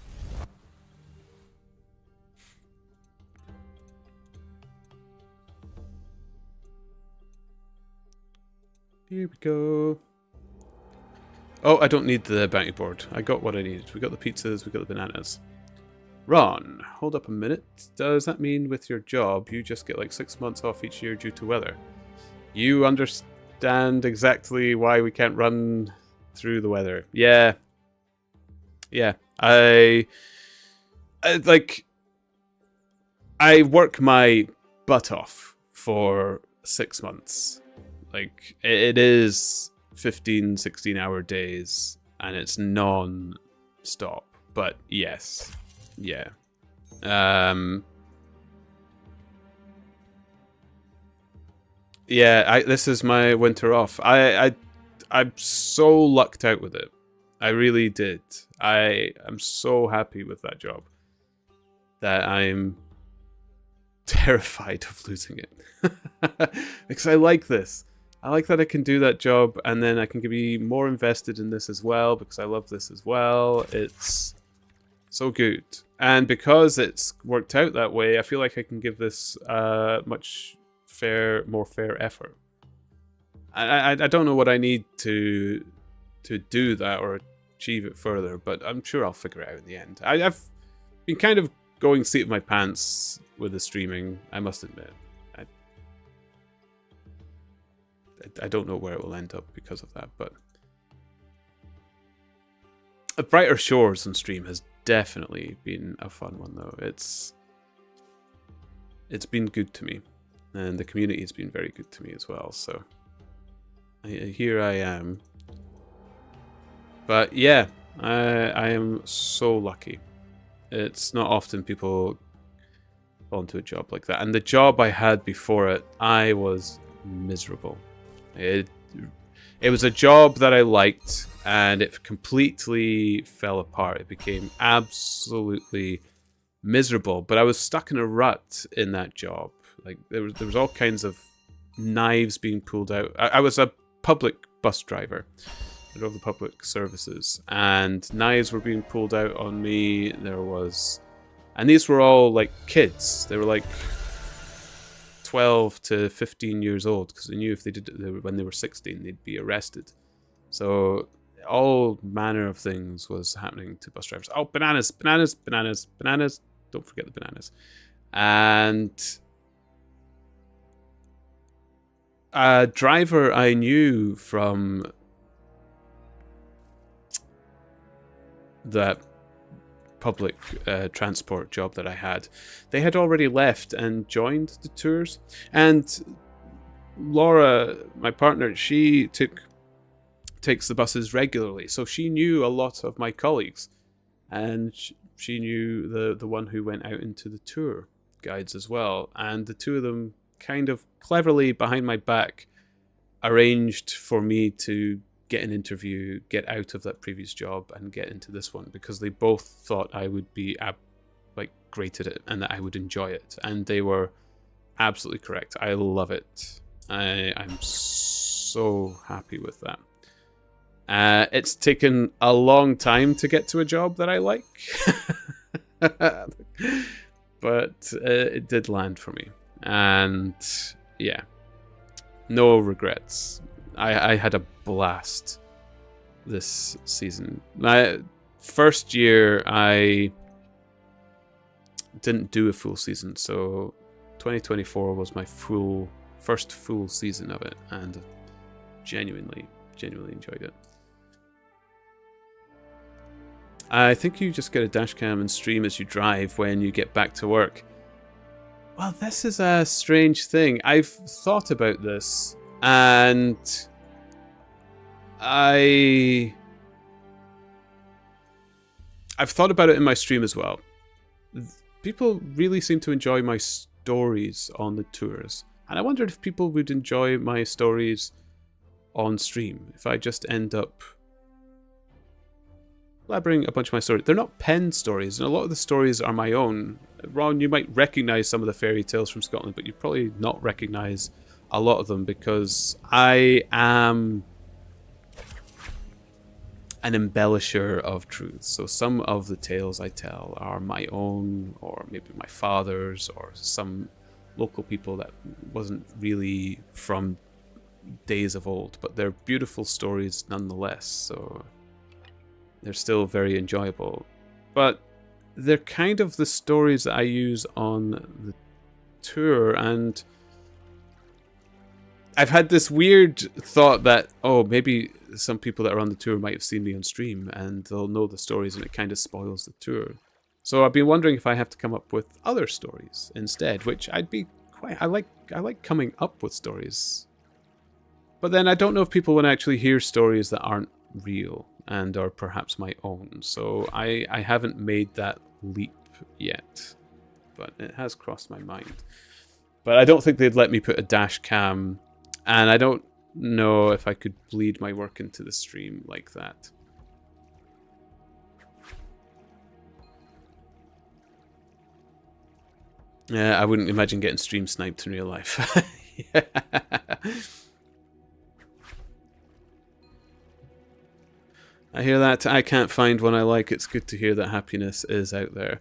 Here we go. Oh, I don't need the bounty board. I got what I needed. We got the pizzas, we got the bananas. Ron, hold up a minute. Does that mean with your job you just get like 6 months off each year due to weather? You understand exactly why we can't run through the weather. Yeah. Yeah. I work my butt off for 6 months. Like, it is 15, 16-hour days, and it's non-stop. But yes, yeah. Yeah, this is my winter off. I'm so lucked out with it. I really did. I am so happy with that job that I'm terrified of losing it. Because I like this. I like that I can do that job, and then I can be more invested in this as well, because I love this as well. It's so good. And because it's worked out that way, I feel like I can give this much more fair effort. I don't know what I need to do that or achieve it further, but I'm sure I'll figure it out in the end. I've been kind of going seat of my pants with the streaming, I must admit. I don't know where it will end up because of that, but A Brighter Shores on stream has definitely been a fun one, though. It's been good to me, and the community has been very good to me as well. So here I am. But yeah, I am so lucky. It's not often people fall into a job like that, and the job I had before it, I was miserable. It was a job that I liked, and it completely fell apart. It became absolutely miserable. But I was stuck in a rut in that job. Like there was all kinds of knives being pulled out. I was a public bus driver. I drove the public services, and knives were being pulled out on me. And these were all like kids. They were like 12 to 15 years old, because they knew if they did it when they were 16, they'd be arrested. So all manner of things was happening to bus drivers. Oh, bananas, bananas, bananas, bananas. Don't forget the bananas. And a driver I knew from that public transport job that I had, they had already left and joined the tours. And Laura, my partner, she takes the buses regularly, so she knew a lot of my colleagues, and she knew the one who went out into the tour guides as well. And the two of them kind of cleverly behind my back arranged for me to get an interview, get out of that previous job, and get into this one, because they both thought I would be great at it and that I would enjoy it, and they were absolutely correct. I love it. I'm so happy with that. It's taken a long time to get to a job that I like, but it did land for me, and yeah, no regrets. I had a blast this season. My first year, I didn't do a full season, so 2024 was my first full season of it, and genuinely enjoyed it. I think you just get a dash cam and stream as you drive when you get back to work. Well, this is a strange thing. I've thought about this, and I've thought about it in my stream as well. People really seem to enjoy my stories on the tours, and I wondered if people would enjoy my stories on stream, if I just end up blabbering a bunch of my stories. They're not penned stories, and a lot of the stories are my own. Ron, you might recognize some of the fairy tales from Scotland, but you probably not recognize a lot of them because I am an embellisher of truth. So some of the tales I tell are my own, or maybe my father's, or some local people that wasn't really from days of old, but they're beautiful stories nonetheless, so they're still very enjoyable. But they're kind of the stories that I use on the tour, and I've had this weird thought that, oh, maybe some people that are on the tour might have seen me on stream and they'll know the stories, and it kind of spoils the tour. So I've been wondering if I have to come up with other stories instead, which I'd be quite... I like coming up with stories. But then I don't know if people want to actually hear stories that aren't real and are perhaps my own. So I haven't made that leap yet, but it has crossed my mind. But I don't think they'd let me put a dash cam, and I don't know if I could bleed my work into the stream like that. Yeah, I wouldn't imagine getting stream sniped in real life. Yeah. I hear that. I can't find one I like. It's good to hear that happiness is out there.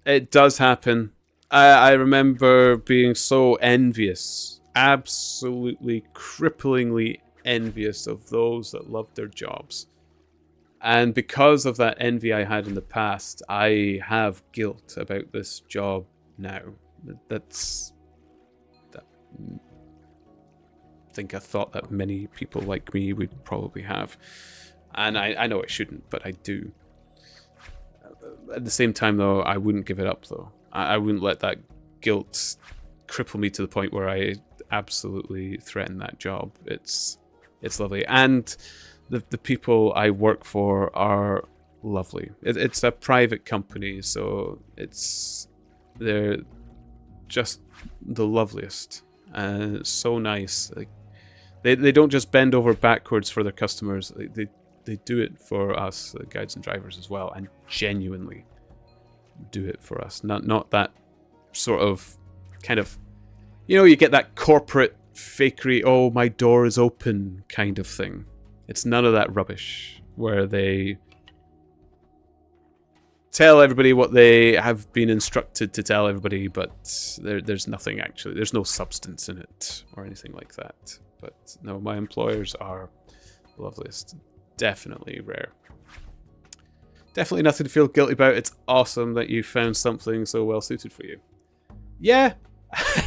It does happen. I remember being so envious, absolutely cripplingly envious of those that loved their jobs. And because of that envy I had in the past, I have guilt about this job now. I think a thought that many people like me would probably have. And I know I shouldn't, but I do. At the same time, though, I wouldn't give it up, though. I wouldn't let that guilt cripple me to the point where I absolutely threaten that job. It's lovely. And the people I work for are lovely. It's a private company, so they're just the loveliest. And it's so nice. Like, they don't just bend over backwards for their customers. They do it for us, the guides and drivers as well, and genuinely do it for us. Not that sort of kind of, you get that corporate fakery, oh, my door is open kind of thing. It's none of that rubbish where they tell everybody what they have been instructed to tell everybody, but there's nothing actually. There's no substance in it or anything like that. But no, my employers are the loveliest. Definitely rare. Definitely nothing to feel guilty about. It's awesome that you found something so well suited for you. Yeah.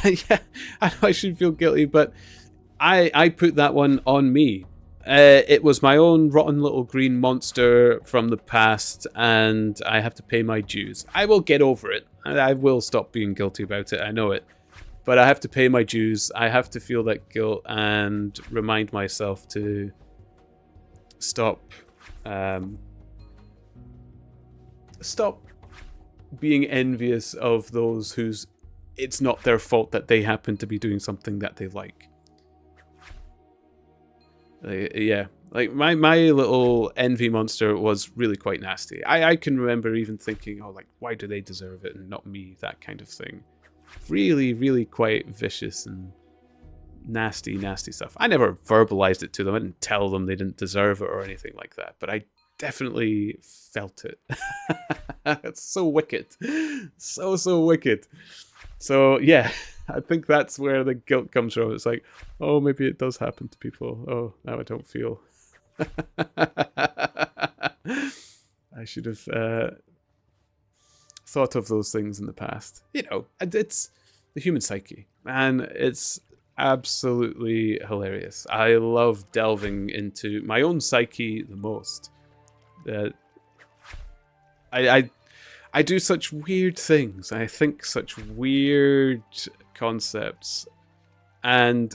Yeah, I know I should feel guilty, but I put that one on me. It was my own rotten little green monster from the past, and I have to pay my dues. I will get over it. I will stop being guilty about it. I know it. But I have to pay my dues. I have to feel that guilt and remind myself to stop being envious of those whose it's not their fault that they happen to be doing something that they like. Yeah, like my little envy monster was really quite nasty. I can remember even thinking, oh, like, why do they deserve it and not me, that kind of thing. Really, really quite vicious and nasty stuff. I never verbalized it to them. I didn't tell them they didn't deserve it or anything like that, but I definitely felt it. It's so wicked. So wicked. So yeah, I think that's where the guilt comes from. It's like, oh, maybe it does happen to people. Oh, now I don't feel. I should have thought of those things in the past. It's the human psyche, and it's absolutely hilarious. I love delving into my own psyche the most. I do such weird things. I think such weird concepts, and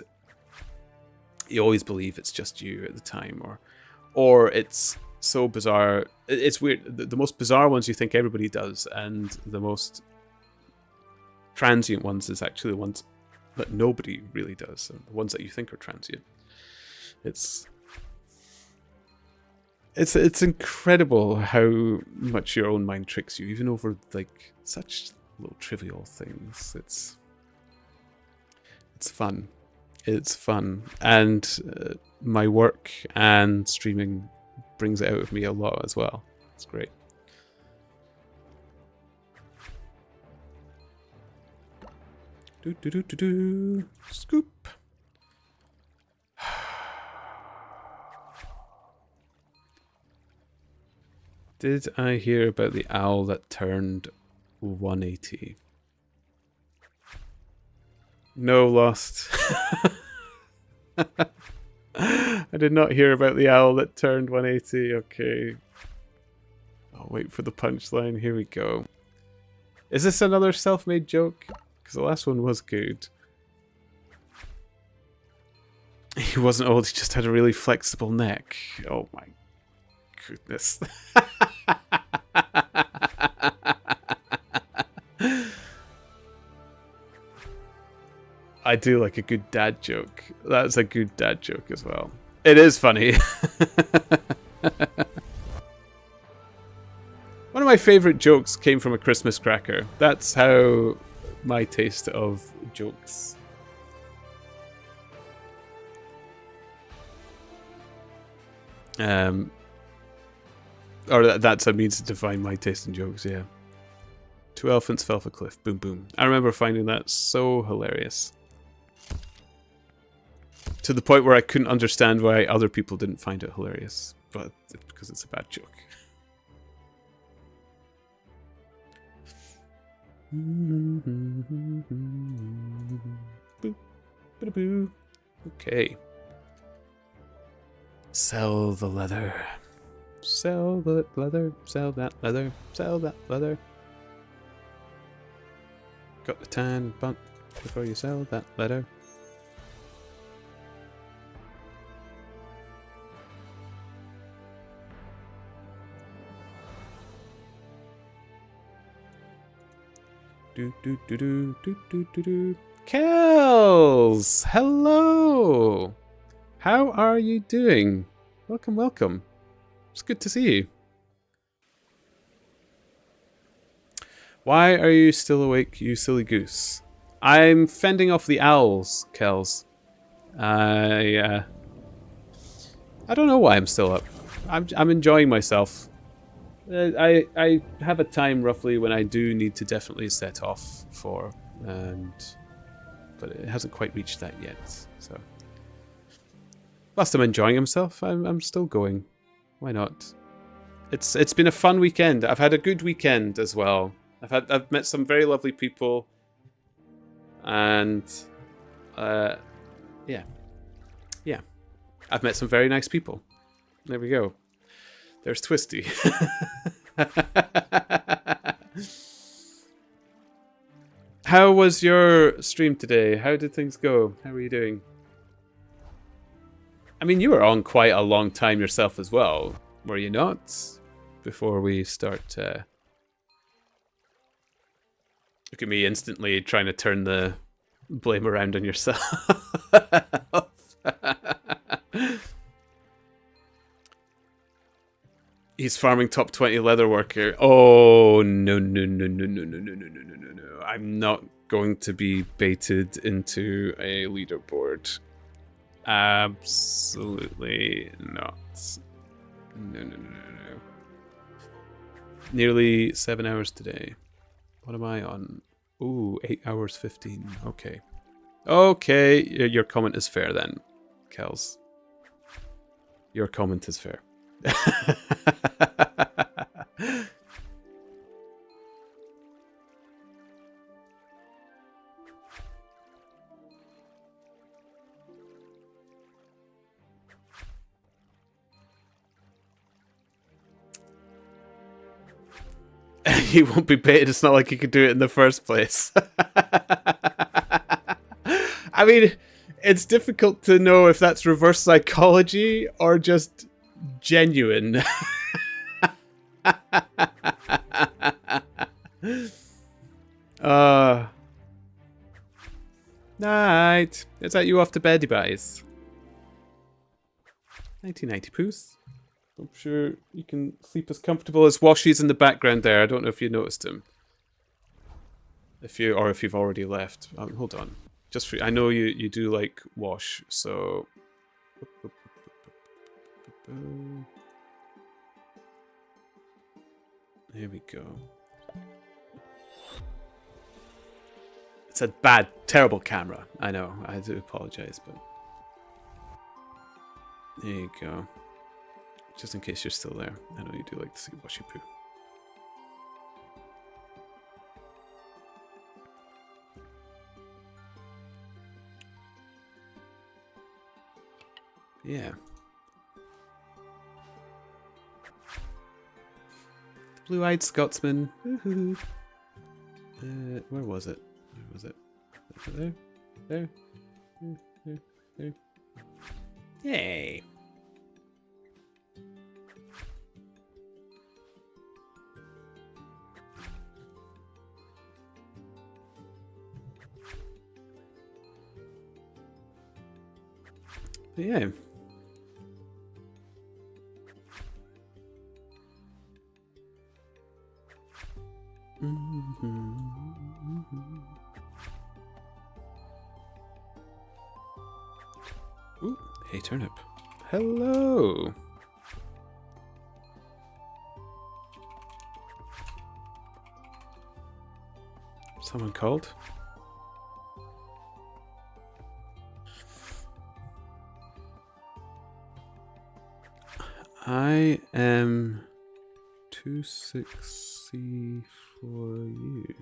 you always believe it's just you at the time, or it's so bizarre. It's weird. The most bizarre ones you think everybody does, and the most transient ones is actually the ones that nobody really does, and the ones that you think are transient. It's incredible how much your own mind tricks you, even over like such little trivial things. It's fun. It's fun, and my work and streaming brings it out of me a lot as well. It's great. Do do do do do. Scoop. Did I hear about the owl that turned 180? No, lost. I did not hear about the owl that turned 180. Okay. I'll wait for the punchline. Here we go. Is this another self-made joke? Because the last one was good. He wasn't old, he just had a really flexible neck. Oh my goodness. I do like a good dad joke. That's a good dad joke as well. It is funny. One of my favourite jokes came from a Christmas cracker. That's how my taste of jokes. Or that's a means to define my taste in jokes, yeah. 2 elephants fell off a cliff. Boom, boom. I remember finding that so hilarious. To the point where I couldn't understand why other people didn't find it hilarious. But because it's a bad joke. Boop. Ba-da-boo. Okay. Sell the leather. Sell the leather. Sell that leather. Sell that leather. Got the tan bunt before you sell that leather. Do do do do do do do do. Kels! Hello! How are you doing? Welcome, welcome. It's good to see you. Why are you still awake, you silly goose? I'm fending off the owls, Kels. I don't know why I'm still up. I'm enjoying myself. I have a time roughly when I do need to definitely set off for, but it hasn't quite reached that yet. So, whilst I'm enjoying myself, I'm still going. Why not? It's been a fun weekend. I've had a good weekend as well. I've met some very lovely people, and yeah, I've met some very nice people. There we go. There's Twisty. How was your stream today? How did things go? How are you doing? I mean, you were on quite a long time yourself as well, were you not? Before we start... Look at me instantly trying to turn the blame around on yourself. He's farming top 20 leatherworker. Oh, no. I'm not going to be baited into a leaderboard. Absolutely not. No. Nearly 7 hours today. What am I on? Ooh, 8 hours 15. Okay. Okay, your comment is fair then, Kels. Your comment is fair. He won't be baited. It's not like he could do it in the first place. I mean, it's difficult to know if that's reverse psychology or just genuine. Night. Is that you off to beddy buys? 1990 poos. I'm sure you can sleep as comfortable as Washy's in the background there. I don't know if you noticed him. If you've already left. Hold on. Just for, I know you do like Wash, so there we go. It's a bad, terrible camera. I know. I do apologize, but there you go. Just in case you're still there. I know you do like to see Washy Poo. Yeah. The Blue-Eyed Scotsman. Woohoo. Where was it? Where was it? There? There? There? Yay! Yeah. Ooh, hey Turnip. Hello. Someone called? I am 26C for you.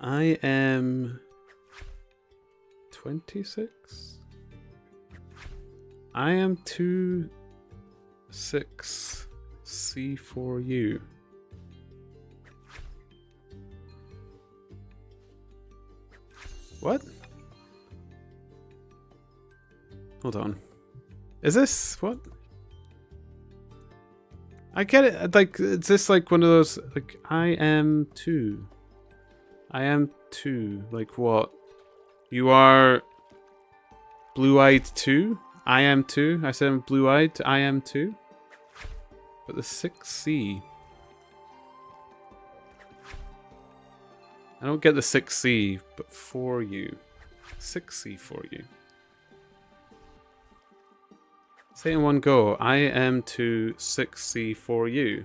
I am 26. I am 26C for you. What? Hold on. Is this what? I get it. Like, is this like one of those? Like, I am 2. I am 2. Like what? You are blue-eyed 2. I am 2. I said I'm blue-eyed. I am 2. But the 6C. I don't get the 6C, but for you. 6C for you. Say it in one go. I am 2 6C for you.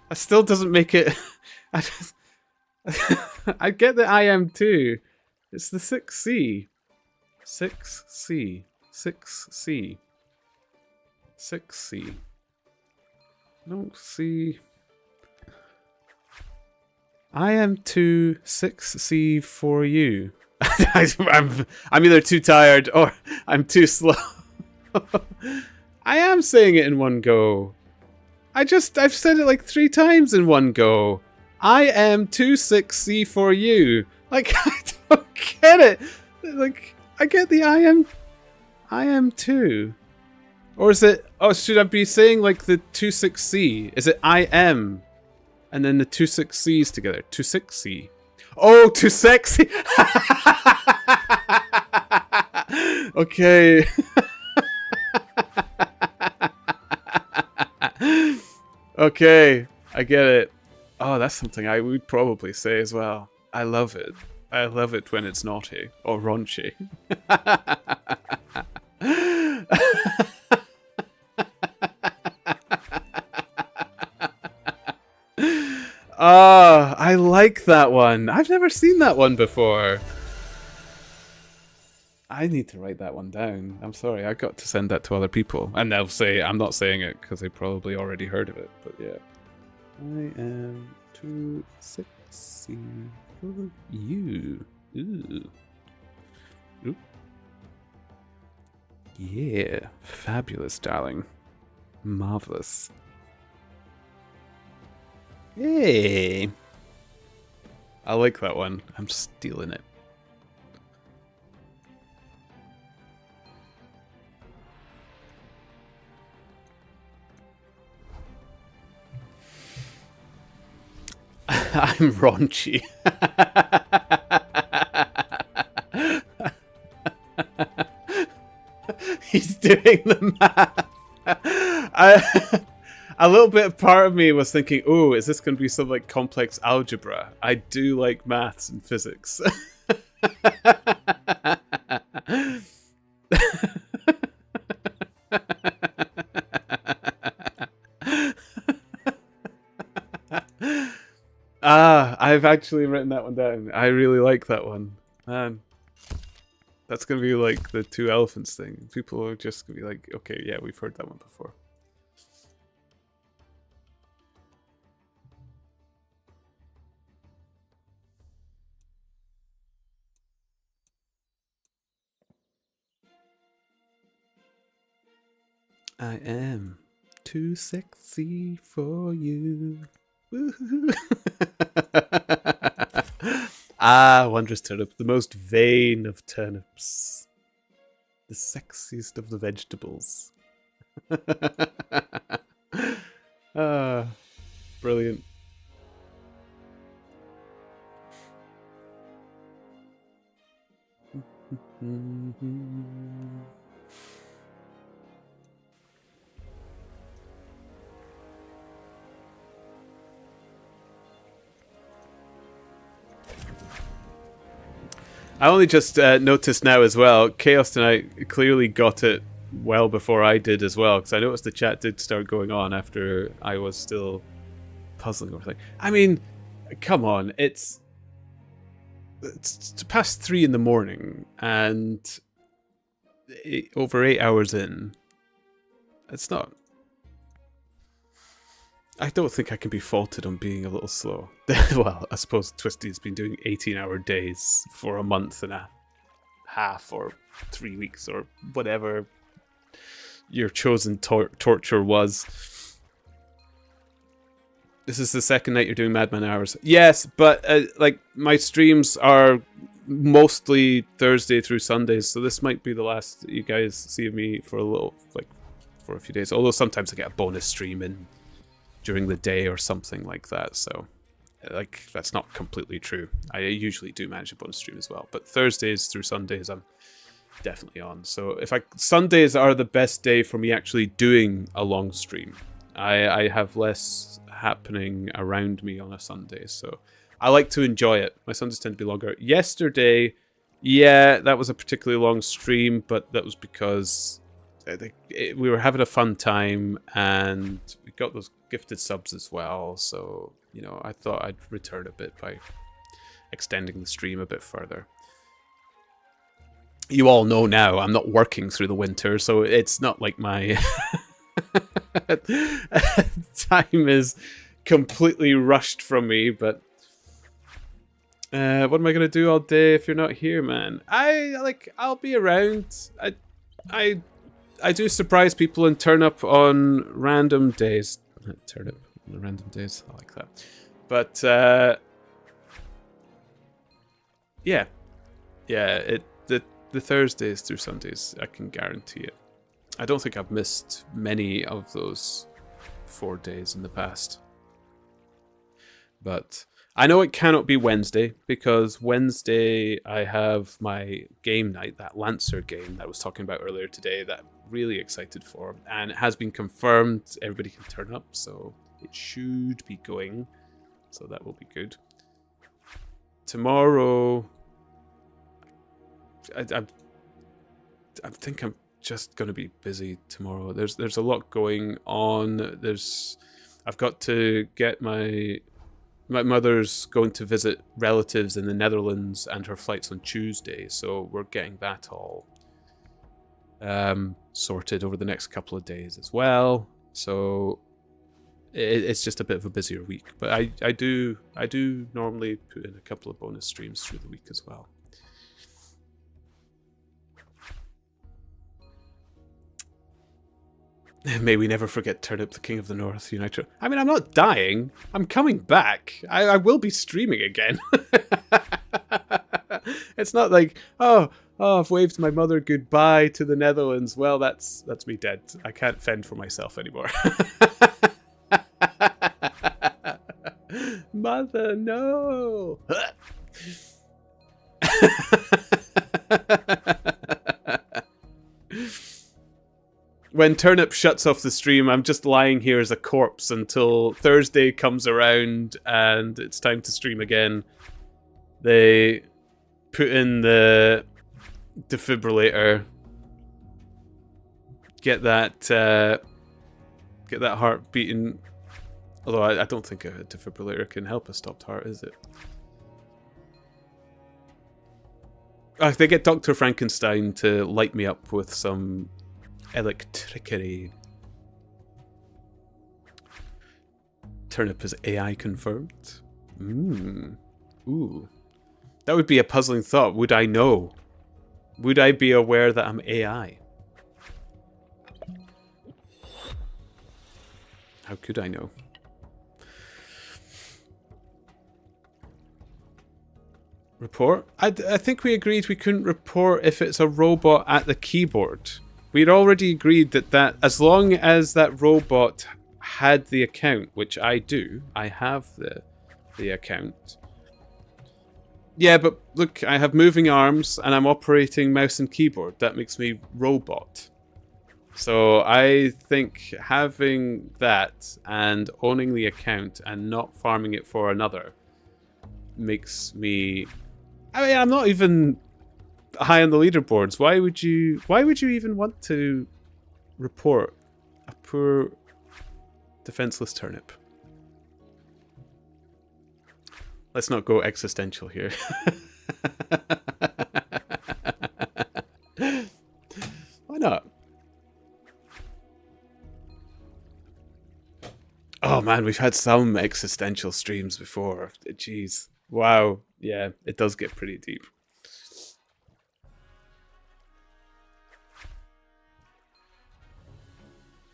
That still doesn't make it. I get that I am 2. It's the 6C. 6C. 6C. 6C. I don't see. I am 2 6C for you. I'm either too tired or I'm too slow. I am saying it in one go. I've said it like 3 times in one go. I am 2 6C for you. Like, I don't get it. Like, I get the I am 2. Or is it, oh, should I be saying like the 2 6C? Is it I am? And then the 2 6Cs together. 2 6C. Oh, 2 sexy. Okay. Okay, I get it. Oh, that's something I would probably say as well. I love it. I love it when it's naughty or raunchy. Ah, I like that one. I've never seen that one before. I need to write that one down. I'm sorry, I got to send that to other people. And they'll say, I'm not saying it because they probably already heard of it. But yeah. I am 2 6C for you. Ooh. Ooh. Yeah. Fabulous, darling. Marvelous. Yay! I like that one. I'm stealing it. I'm raunchy. doing the math. A little bit of part of me was thinking, oh, is this going to be some like complex algebra? I do like maths and physics. I've actually written that one down. I really like that one. Man, that's going to be like the two elephants thing. People are just going to be like, okay, yeah, we've heard that one before. I am too sexy for you. Woohoo! Wondrous turnip, the most vain of turnips. The sexiest of the vegetables. Brilliant. I only just noticed now as well, Chaos Tonight clearly got it well before I did as well, because I noticed the chat did start going on after I was still puzzling over things. I mean, come on, it's past 3 in the morning, and over 8 hours in. It's not... I don't think I can be faulted on being a little slow. Well, I suppose Twisty's been doing 18-hour days for a month and a half, or 3 weeks, or whatever your chosen torture was. This is the second night you're doing Madman Hours. Yes, but like my streams are mostly Thursday through Sundays, so this might be the last that you guys see of me for a little, like, for a few days. Although sometimes I get a bonus stream in during the day or something like that, so like that's not completely true. I usually do manage a bonus stream as well, but Thursdays through Sundays I'm definitely on. So Sundays are the best day for me actually doing a long stream. I have less happening around me on a Sunday, so I like to enjoy it. My Sundays tend to be longer. Yesterday, yeah, that was a particularly long stream, but that was because we were having a fun time and we got those gifted subs as well, so you know, I thought I'd return a bit by extending the stream a bit further. You all know now I'm not working through the winter, so it's not like my time is completely rushed from me, but what am I gonna do all day if you're not here, man? I'll be around. I do surprise people and turn up on random days. Turnip on random days, I like that. But yeah, the Thursdays through Sundays, I can guarantee it. I don't think I've missed many of those 4 days in the past. But I know it cannot be Wednesday, because Wednesday I have my game night, that Lancer game that I was talking about earlier today, that I'm really excited for. And it has been confirmed, everybody can turn up, so it should be going. So that will be good. Tomorrow, I think I'm just going to be busy tomorrow. There's a lot going on. I've got to get my mother's going to visit relatives in the Netherlands, and her flight's on Tuesday, so we're getting that all sorted over the next couple of days as well. So it's just a bit of a busier week, but I do normally put in a couple of bonus streams through the week as well. May we never forget Turnip, the King of the North, Uniter. I mean, I'm not dying. I'm coming back. I will be streaming again. It's not like, oh, I've waved my mother goodbye to the Netherlands. Well, that's me dead. I can't fend for myself anymore. Mother, no. when Turnip shuts off the stream, I'm just lying here as a corpse until Thursday comes around and it's time to stream again. They put in the defibrillator, get that heart beating. Although I don't think a defibrillator can help a stopped heart, is it? They get Dr. Frankenstein to light me up with some electricity. Turnip is AI confirmed. Ooh. That would be a puzzling thought. Would I know? Would I be aware that I'm AI? How could I know? Report? I think we agreed we couldn't report if it's a robot at the keyboard. We'd already agreed that as long as that robot had the account, which I do, I have the account. Yeah, but look, I have moving arms and I'm operating mouse and keyboard. That makes me robot. So I think having that and owning the account and not farming it for another makes me... I mean, I'm not even high on the leaderboards. Why would you even want to report a poor defenseless turnip? Let's not go existential here. Why not? Oh man, we've had some existential streams before. Jeez. Wow. Yeah, it does get pretty deep.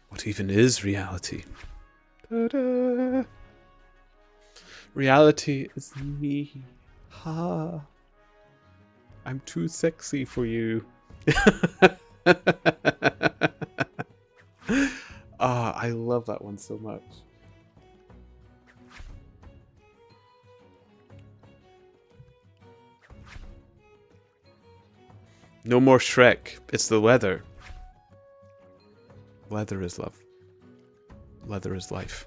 What even is reality? Ta-da! Reality is me. Ha. I'm too sexy for you. I love that one so much. No more Shrek. It's the leather. Leather is love. Leather is life.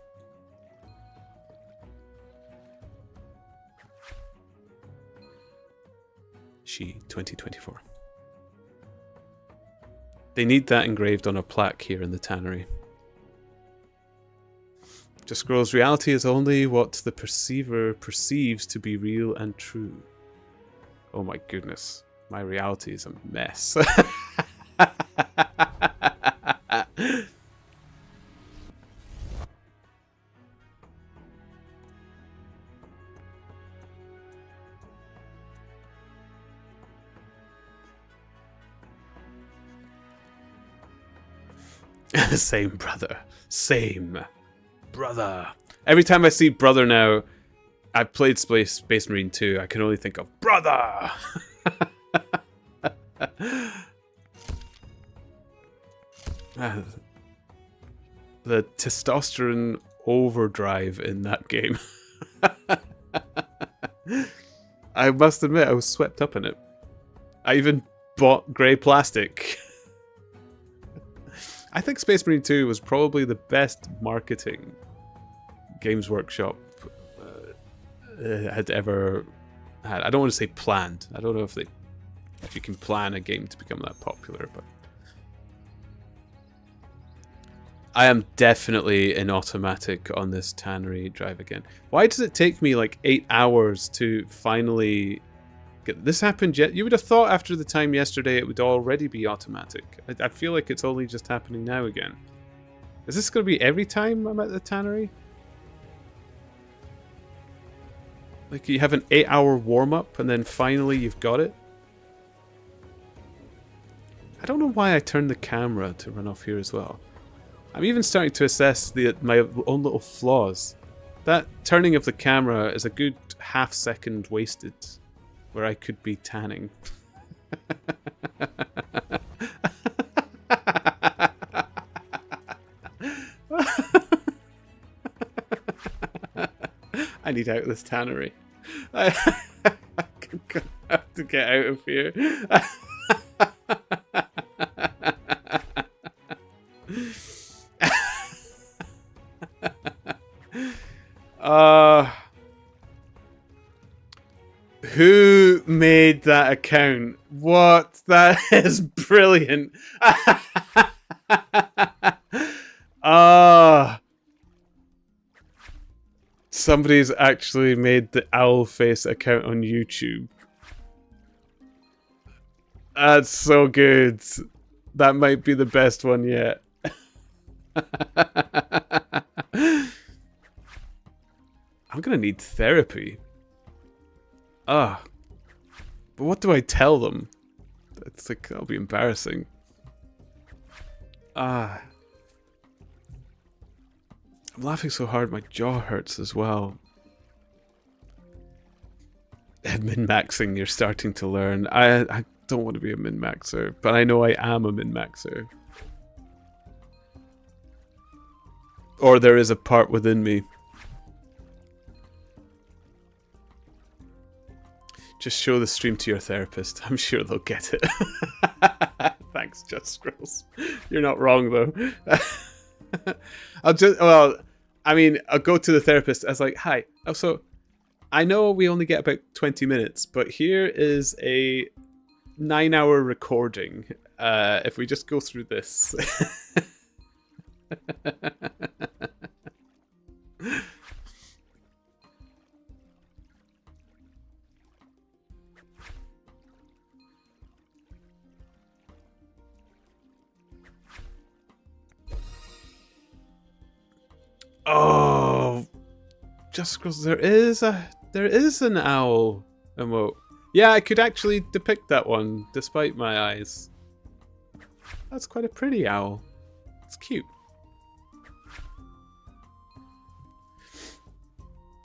She 2024. They need that engraved on a plaque here in the tannery. Just scrolls, reality is only what the perceiver perceives to be real and true. Oh my goodness. My reality is a mess. Same brother. Same brother. Every time I see brother now, I've played Space Marine 2, I can only think of brother. The testosterone overdrive in that game. I must admit, I was swept up in it. I even bought grey plastic. I think Space Marine 2 was probably the best marketing Games Workshop had ever had. I don't want to say planned. I don't know if you can plan a game to become that popular, but I am definitely in automatic on this tannery drive again. Why does it take me like 8 hours to finally get this happened yet? You would have thought after the time yesterday it would already be automatic. I feel like it's only just happening now again. Is this going to be every time I'm at the tannery? Like you have an 8-hour warm-up and then finally you've got it? I don't know why I turned the camera to run off here as well. I'm even starting to assess my own little flaws. That turning of the camera is a good half second wasted where I could be tanning. I need out of this tannery. I have to get out of here. Who made that account? What? That is brilliant. Somebody's actually made the owl face account on YouTube. That's so good. That might be the best one yet. I'm gonna need therapy. But what do I tell them? It's like, that'll be embarrassing. I'm laughing so hard my jaw hurts as well. Min-maxing, you're starting to learn. I don't want to be a min-maxer, but I know I am a min-maxer. Or there is a part within me. Just show the stream to your therapist. I'm sure they'll get it. Thanks, Just Scrolls. You're not wrong, though. I'll go to the therapist. I was like, hi. Also, I know we only get about 20 minutes, but here is a 9-hour recording. If we just go through this. Oh, just because there is an owl emote. Yeah, I could actually depict that one despite my eyes. That's quite a pretty owl. It's cute.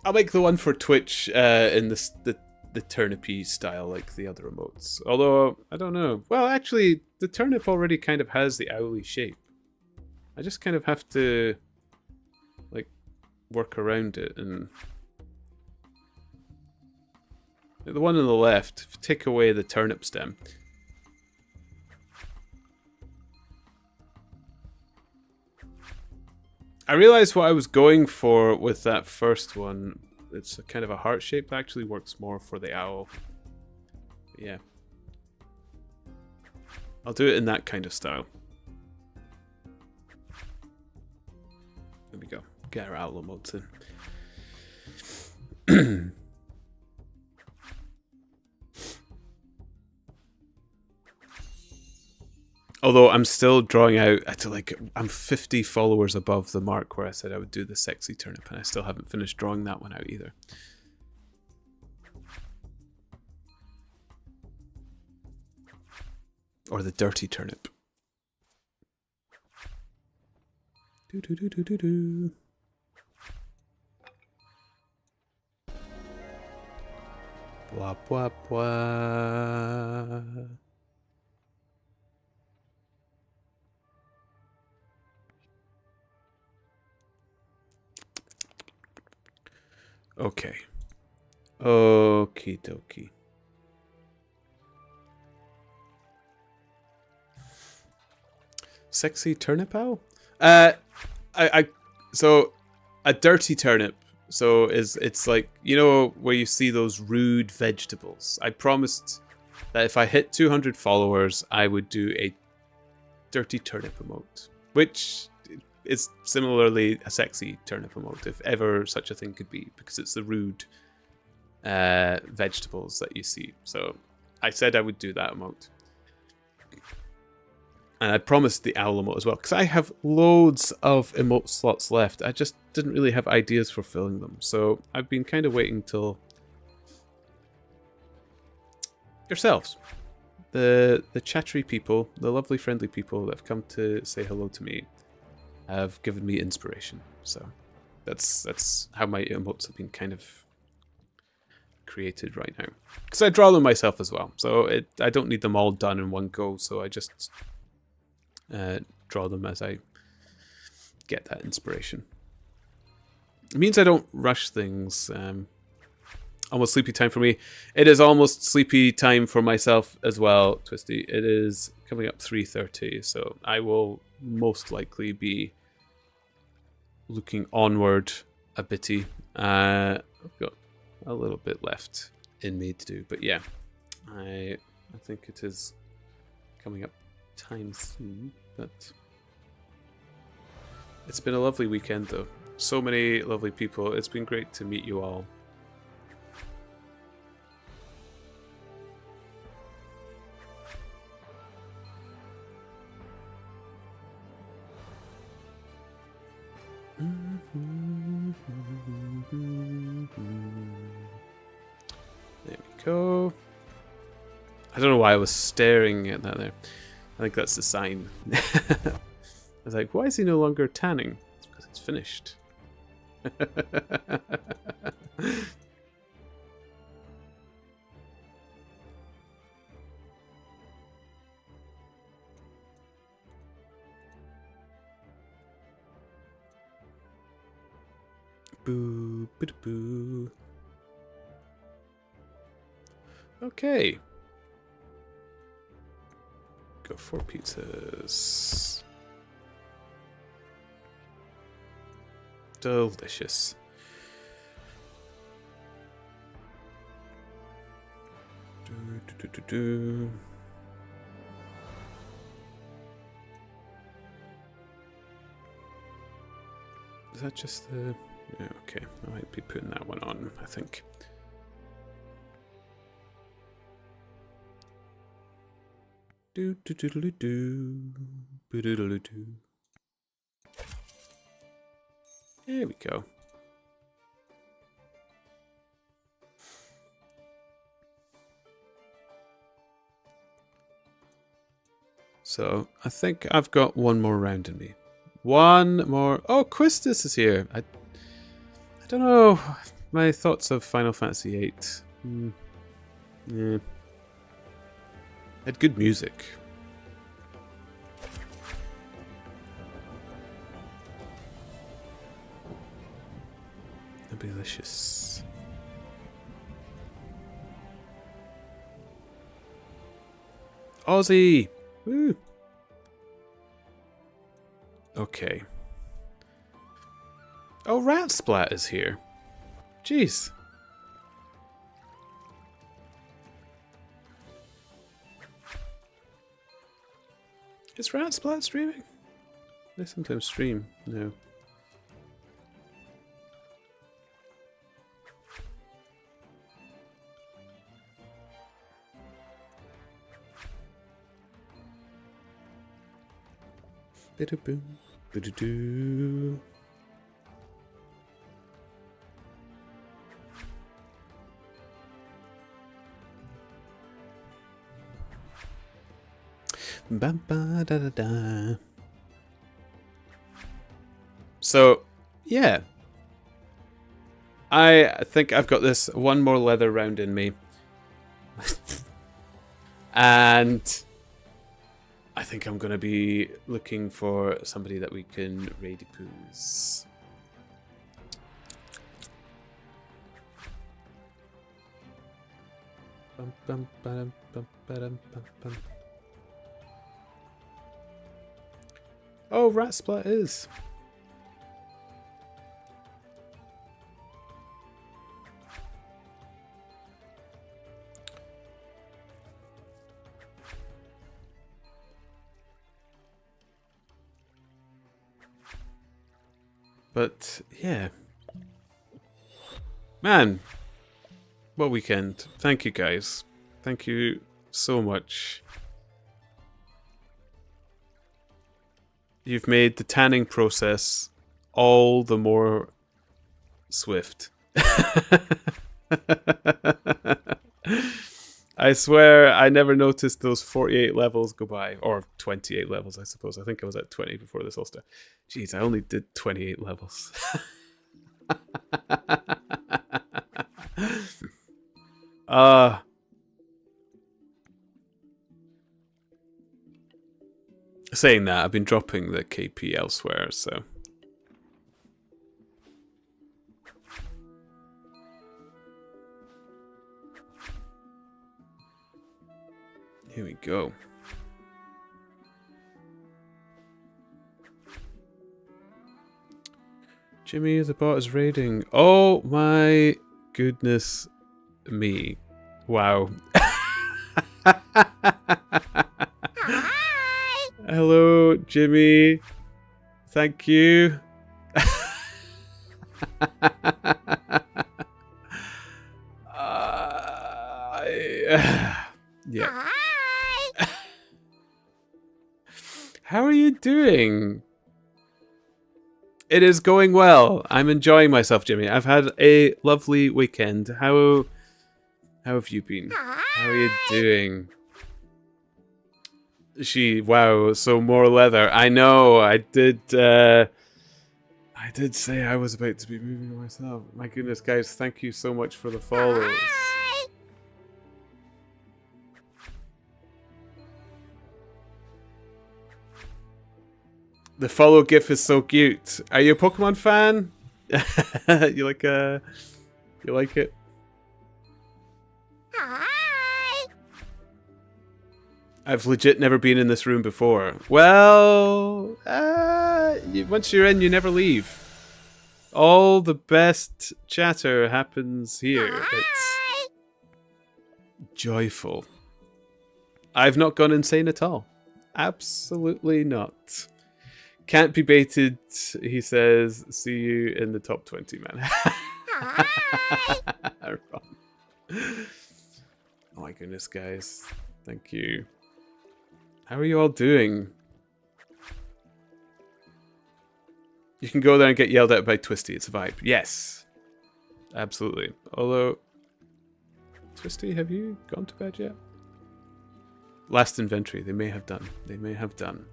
I'll make the one for Twitch in the Turnipy style like the other emotes. Although, I don't know. Well, actually, the Turnip already kind of has the owly shape. I just kind of have to like work around it, and the one on the left, take away the turnip stem. I realized what I was going for with that first one. It's a kind of a heart shape that actually works more for the owl. But yeah. I'll do it in that kind of style. There we go. Get our owl emotes in. Although I'm still drawing out at I'm 50 followers above the mark where I said I would do the sexy turnip, and I still haven't finished drawing that one out either. Or the dirty turnip. Do do do do do do. Blah blah blah. Okay. Okie dokie. Sexy turnip owl? So a dirty turnip. So it's like, you know, where you see those rude vegetables. I promised that if I hit 200 followers, I would do a dirty turnip emote, which is similarly a sexy turnip emote, if ever such a thing could be, because it's the rude vegetables that you see. So I said I would do that emote. And I promised the owl emote as well, because I have loads of emote slots left. I just didn't really have ideas for filling them. So I've been kind of waiting till yourselves, the chattery people, the lovely friendly people that have come to say hello to me, have given me inspiration. So that's how my emotes have been kind of created right now. Because I draw them myself as well. So I don't need them all done in one go. So I just draw them as I get that inspiration. It means I don't rush things. Almost sleepy time for me. It is almost sleepy time for myself as well, Twisty. It is coming up 3:30, so I will most likely be looking onward a bitty I've got a little bit left in me to do, but yeah, I think it is coming up time soon. But it's been a lovely weekend, though. So many lovely people. It's been great to meet you all. There we go. I don't know why I was staring at that there. I think that's the sign. I was like, why is he no longer tanning? It's because it's finished. Boo, boo, boo. Okay. Go 4 pizzas. Delicious. Do, do, do, do, do. Is that just the... Yeah, okay, I might be putting that one on, I think. Do do do do do do do do do. There we go. So I think I've got one more round in me. One more. Oh, Quistis is here. I don't know. My thoughts of Final Fantasy VIII. Yeah. Had good music. Delicious. Aussie! Woo! Okay. Oh, Rat Splat is here. Jeez. Is Rat Splat streaming? They sometimes stream. No. Bidda-boom, bidda-doo. Ba-ba-da-da-da. So, yeah. I think I've got this one more leather round in me. And I think I'm going to be looking for somebody that we can raid poos. Bum, bum, ba-dum, bum, ba-dum, bum, bum. Oh, Rat Splat is. But, yeah. Man. What weekend. Thank you, guys. Thank you so much. You've made the tanning process all the more swift. I swear I never noticed those 48 levels go by. Or 28 levels, I suppose. I think I was at 20 before this Ulster. Jeez, I only did 28 levels. Saying that, I've been dropping the KP elsewhere, so... Here we go. Jimmy, the bot is raiding. Oh my goodness me. Wow. Hello, Jimmy. Thank you. Yeah. How are you doing? It is going well. I'm enjoying myself, Jimmy. I've had a lovely weekend. How have you been? How are you doing? Wow, so more leather. I know, I did say I was about to be moving myself. My goodness, guys, thank you so much for the follows. The follow gif is so cute. Are you a Pokemon fan? You like it? I've legit never been in this room before. Well, once you're in, you never leave. All the best chatter happens here. It's joyful. I've not gone insane at all. Absolutely not. Can't be baited, he says. See you in the top 20, man. Oh my goodness, guys. Thank you. How are you all doing? You can go there and get yelled at by Twisty. It's a vibe. Yes. Absolutely. Although, Twisty, have you gone to bed yet? Last inventory. They may have done. They may have done.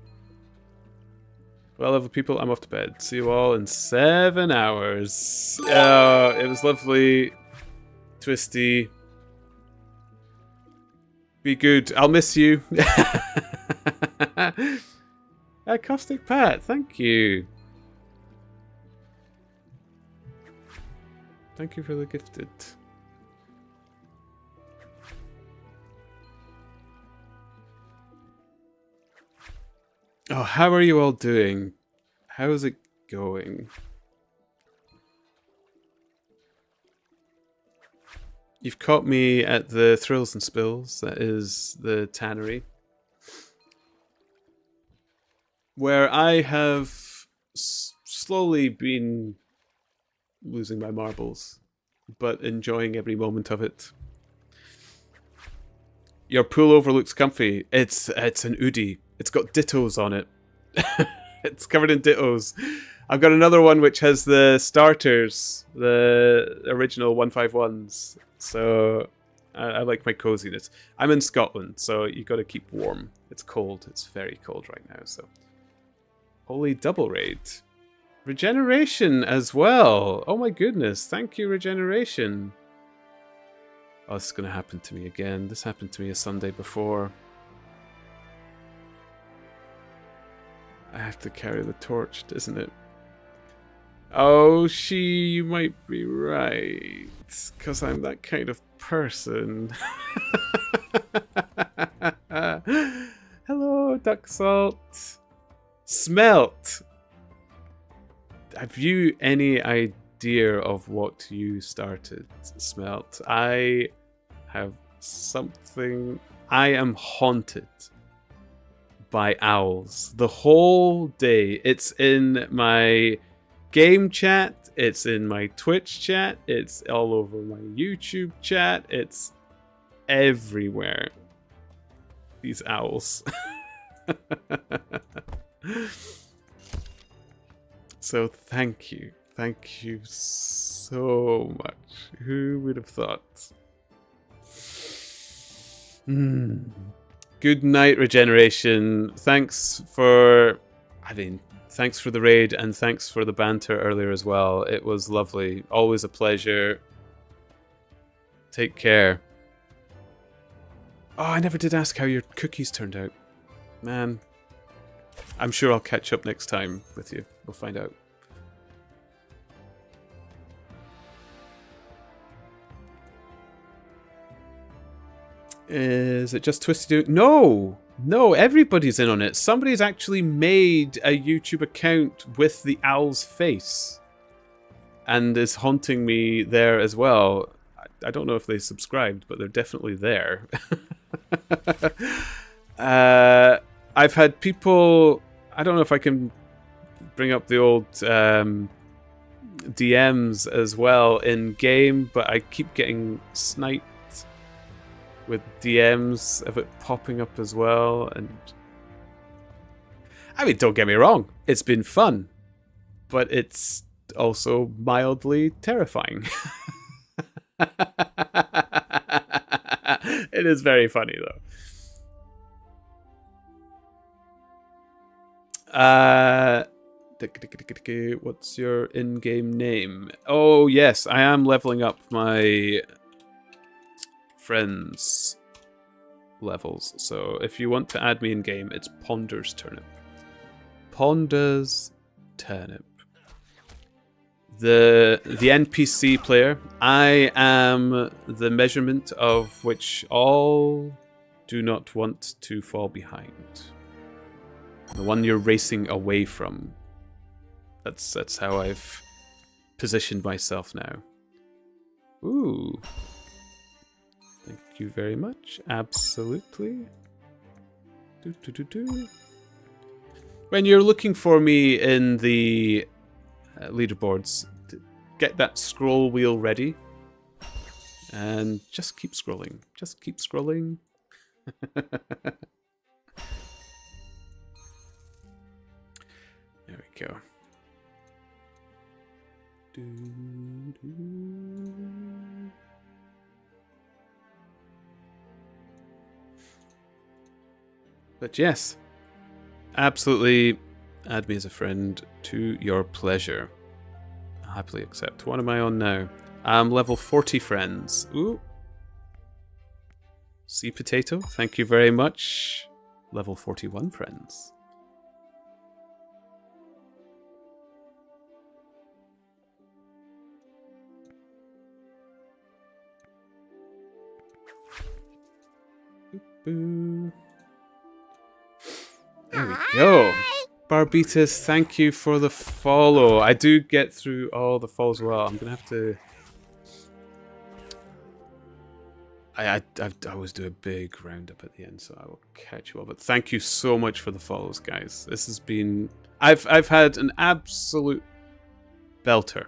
Well, other people, I'm off to bed. See you all in 7 hours. It was lovely. Twisty. Be good. I'll miss you. Caustic Pat, thank you. Thank you for the gifted. Oh, how are you all doing? How's it going? You've caught me at the Thrills and Spills, that is the tannery, where I have slowly been losing my marbles, but enjoying every moment of it. Your pullover looks comfy. It's an Udi. It's got dittos on it. It's covered in dittos. I've got another one which has the starters, the original 151s. So I like my coziness. I'm in Scotland, so you got to keep warm. It's cold. It's very cold right now. So holy double raid, regeneration as well. Oh my goodness! Thank you, regeneration. Oh, this is gonna happen to me again. This happened to me a Sunday before. I have to carry the torch, isn't it? Oh, you might be right. Because I'm that kind of person. Hello, Duck Salt. Smelt. Have you any idea of what you started, Smelt? I have something. I am haunted by owls the whole day. It's in my game chat, it's in my Twitch chat, it's all over my YouTube chat, it's everywhere. These owls. So thank you so much. Who would have thought? Good night, regeneration. Thanks for the raid, and thanks for the banter earlier as well. It was lovely. Always a pleasure. Take care. Oh, I never did ask how your cookies turned out. Man. I'm sure I'll catch up next time with you. We'll find out. Is it just Twisty? No! No, everybody's in on it. Somebody's actually made a YouTube account with the owl's face. and is haunting me there as well. I don't know if they subscribed, but they're definitely there. I've had people... I don't know if I can bring up the old DMs as well in game, but I keep getting sniped with DMs of it popping up as well. And I mean, don't get me wrong, it's been fun, but it's also mildly terrifying. It is very funny though. What's your in-game name? Oh yes, I am leveling up my friends levels. So if you want to add me in game, it's Ponder's Turnip. Ponder's Turnip. The NPC player, I am the measurement of which all do not want to fall behind. The one you're racing away from. That's how I've positioned myself now. Ooh. Thank you very much. Absolutely. When you're looking for me in the leaderboards, get that scroll wheel ready. And just keep scrolling. Just keep scrolling. There we go. But yes, absolutely add me as a friend to your pleasure. I'll happily accept. What am I on now? I'm level 40 friends. Ooh. Sea Potato, thank you very much. Level 41 friends. There we go. Barbitas, thank you for the follow. I do get through all the follows well. I'm gonna have to. I always do a big roundup at the end, so I will catch you all. But thank you so much for the follows, guys. This has been. I've had an absolute belter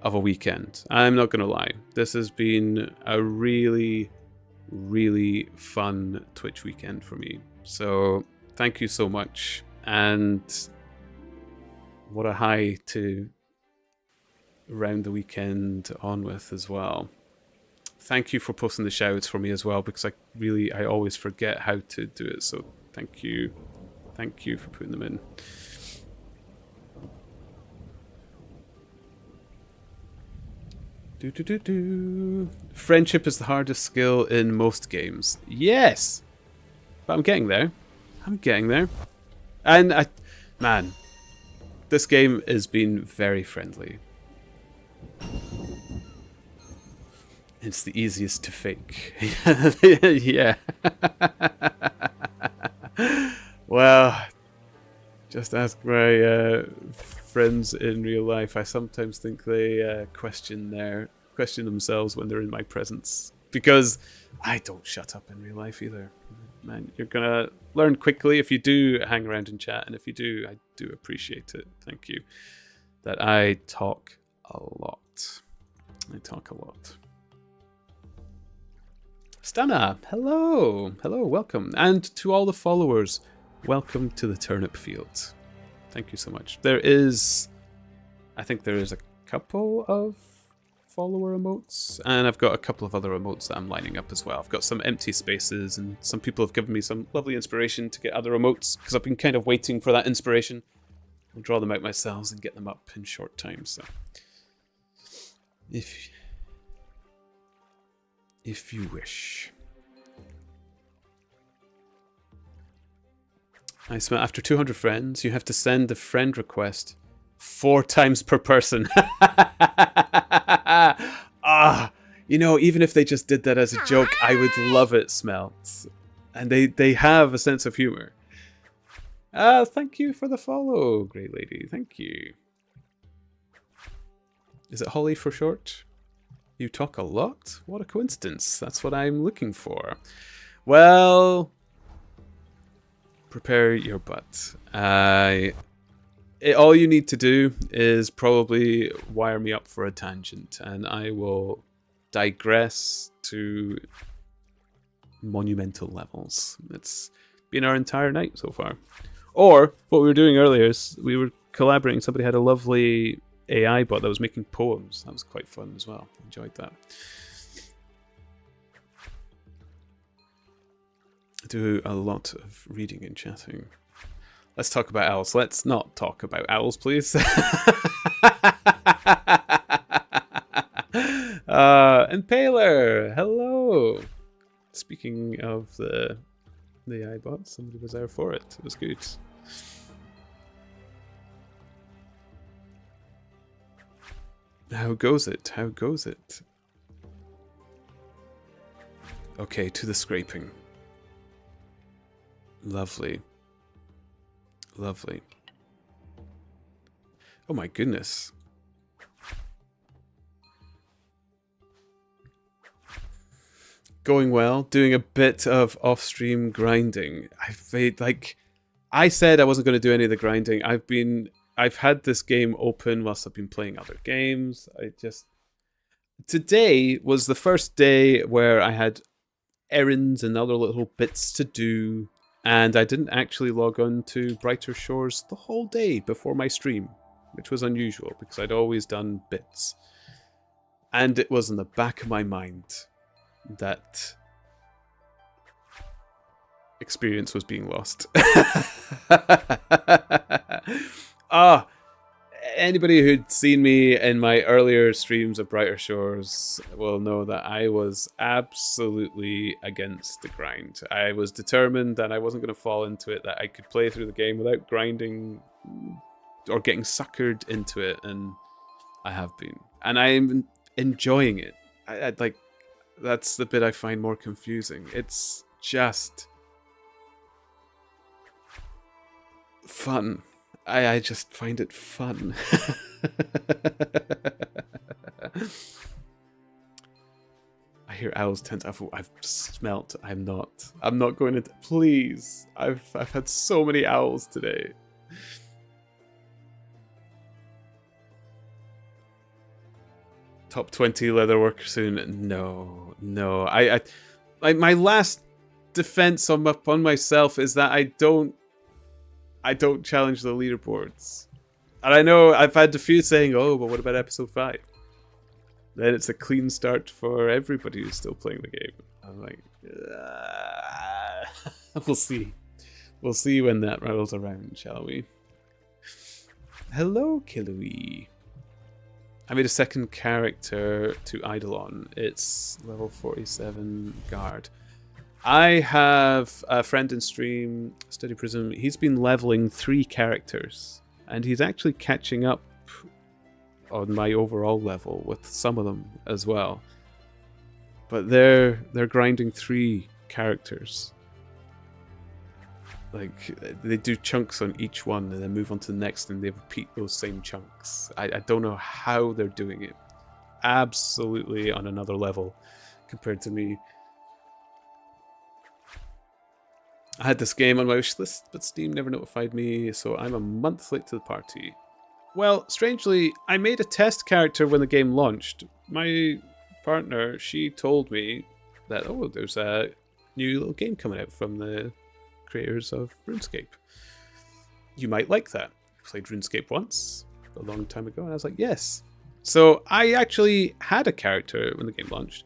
of a weekend. I'm not gonna lie. This has been a really fun Twitch weekend for me. So thank you so much. And what a high to round the weekend on with as well. Thank you for posting the shouts for me as well, because I always forget how to do it. So thank you for putting them in. Friendship is the hardest skill in most games. Yes, but I'm getting there. And man, this game has been very friendly. It's the easiest to fake. Yeah. Well, just ask my friends in real life. I sometimes think they question themselves when they're in my presence, because I don't shut up in real life either. Man, you're gonna learn quickly if you do hang around and chat, and if you do, I do appreciate it. Thank you. That I talk a lot. Stana, hello, welcome, and to all the followers, welcome to the Turnip Field. Thank you so much. I think there is a couple of follower emotes, and I've got a couple of other emotes that I'm lining up as well. I've got some empty spaces, and some people have given me some lovely inspiration to get other emotes, because I've been kind of waiting for that inspiration. I'll draw them out myself and get them up in short time, so if you wish. I smell after 200 friends, you have to send the friend request 4 times per person. Even if they just did that as a joke, I would love it, Smelt. And they have a sense of humor. Thank you for the follow, great lady. Thank you. Is it Holly for short? You talk a lot? What a coincidence. That's what I'm looking for. Well, prepare your butt. All you need to do is probably wire me up for a tangent, and I will digress to monumental levels. It's been our entire night so far. Or, what we were doing earlier is we were collaborating. Somebody had a lovely AI bot that was making poems. That was quite fun as well. Enjoyed that. I do a lot of reading and chatting. Let's talk about owls. Let's not talk about owls, please. Impaler, hello. Speaking of the AI bot, somebody was there for it. It was good. How goes it? How goes it? Okay, to the scraping. Lovely. Lovely. Oh my goodness. Going well. Doing a bit of off-stream grinding. I've made, like, I said I wasn't going to do any of the grinding. I've had this game open whilst I've been playing other games. Today was the first day where I had errands and other little bits to do, and I didn't actually log on to Brighter Shores the whole day before my stream, which was unusual because I'd always done bits. And it was in the back of my mind that experience was being lost. Anybody who'd seen me in my earlier streams of Brighter Shores will know that I was absolutely against the grind. I was determined that I wasn't going to fall into it, that I could play through the game without grinding or getting suckered into it, and I have been. And I'm enjoying it. I'd like, that's the bit I find more confusing. It's just fun. I just find it fun. I hear owls tend to... I've smelt. I'm not going to... Please. I've had so many owls today. Top 20 leatherworker soon. No. My last defense on myself is that I don't challenge the leaderboards. And I know I've had a few saying, oh, but what about episode 5? Then it's a clean start for everybody who's still playing the game. I'm like, we'll see. We'll see when that rolls around, shall we? Hello, Kilui. I made a second character to Eidolon. It's level 47 guard. I have a friend in stream, Steady Prism. He's been leveling 3 characters, and he's actually catching up on my overall level with some of them as well. But they're grinding 3 characters. Like, they do chunks on each one and then move on to the next, and they repeat those same chunks. I don't know how they're doing it. Absolutely on another level compared to me. I had this game on my wish list, but Steam never notified me, so I'm a month late to the party. Well, strangely, I made a test character when the game launched. My partner, she told me that, oh, there's a new little game coming out from the creators of RuneScape. You might like that. I played RuneScape once, a long time ago, and I was like, yes. So I actually had a character when the game launched.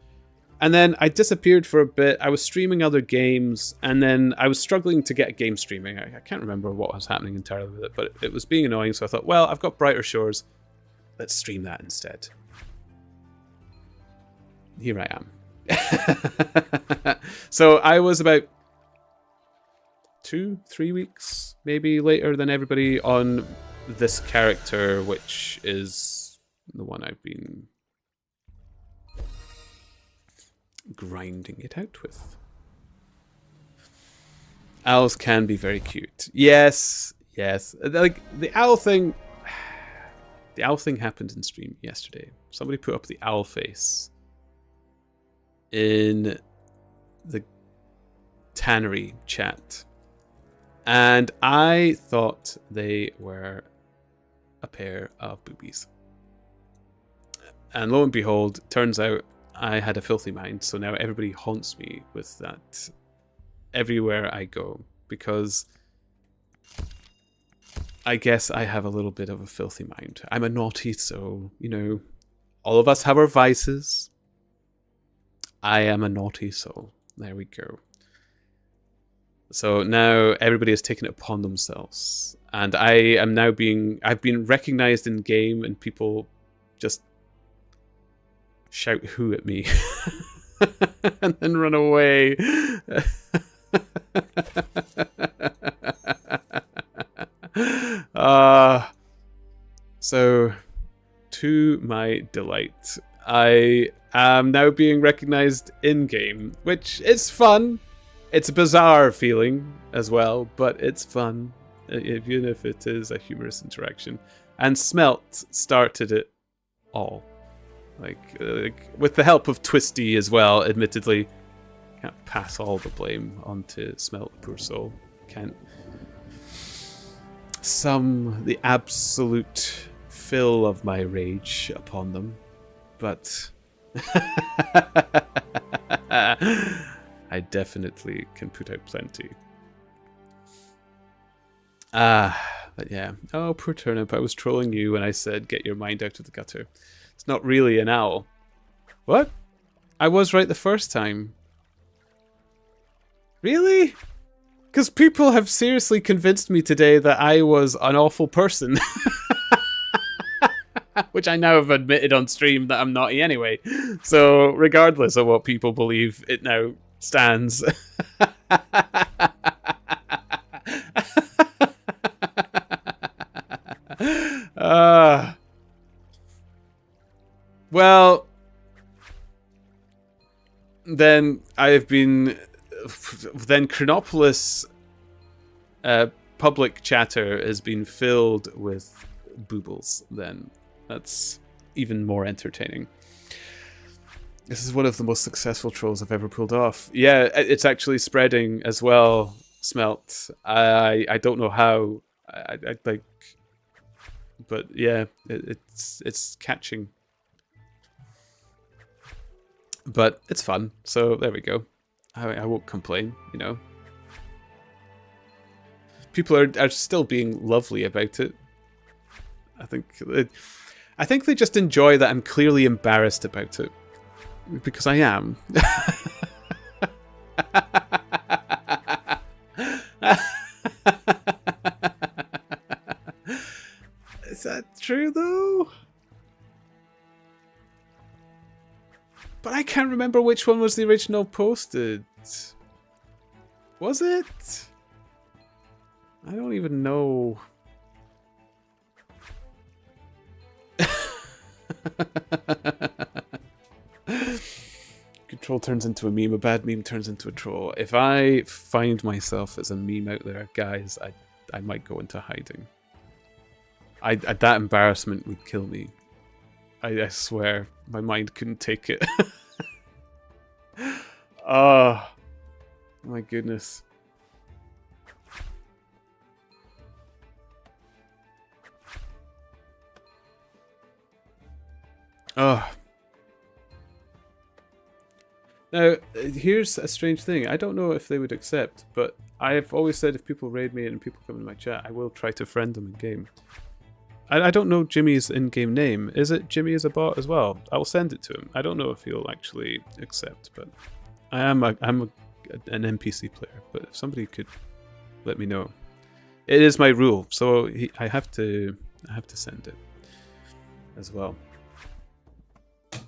And then I disappeared for a bit. I was streaming other games, and then I was struggling to get a game streaming. I can't remember what was happening entirely with it, but it was being annoying, so I thought, well, I've got Brighter Shores. Let's stream that instead. Here I am. So I was about 2-3 weeks, maybe later than everybody on this character, which is the one I've been grinding it out with. Owls can be very cute. Yes. Like, the owl thing... The owl thing happened in stream yesterday. Somebody put up the owl face in the tannery chat. And I thought they were a pair of boobies. And lo and behold, turns out I had a filthy mind, so now everybody haunts me with that everywhere I go, because I guess I have a little bit of a filthy mind. I'm a naughty soul, you know. All of us have our vices. I am a naughty soul. There we go. So now everybody has taken it upon themselves. And I've been recognized in game, and people just shout "who" at me and then run away. So to my delight, I am now being recognized in game, which is fun. It's a bizarre feeling as well, but it's fun, even if it is a humorous interaction. And Smelt started it all. Like with the help of Twisty as well, admittedly. Can't pass all the blame onto Smelt, poor soul. Can't sum the absolute fill of my rage upon them. But I definitely can put out plenty. But yeah. Oh, poor Turnip, I was trolling you when I said get your mind out of the gutter. It's not really an owl. What? I was right the first time. Really? Because people have seriously convinced me today that I was an awful person. Which I now have admitted on stream that I'm naughty anyway. So regardless of what people believe, it now stands. Well, then I've been... Then Chronopolis public chatter has been filled with boobles then. That's even more entertaining. This is one of the most successful trolls I've ever pulled off. Yeah, it's actually spreading as well, Smelt. I don't know how. I like, but yeah, it's catching. But it's fun, so there we go. I won't complain, you know. People are still being lovely about it. I think they just enjoy that I'm clearly embarrassed about it. Because I am. Is that true, though? But I can't remember which one was the original posted. Was it? I don't even know. Good troll turns into a meme, a bad meme turns into a troll. If I find myself as a meme out there, guys, I might go into hiding. That embarrassment would kill me. I swear, my mind couldn't take it. Oh, my goodness. Oh. Now, here's a strange thing. I don't know if they would accept, but I've always said if people raid me and people come in my chat, I will try to friend them in-game. I don't know Jimmy's in-game name. Is it Jimmy as a bot as well? I will send it to him. I don't know if he'll actually accept, but I'm an NPC player. But if somebody could let me know, it is my rule. So I have to send it as well.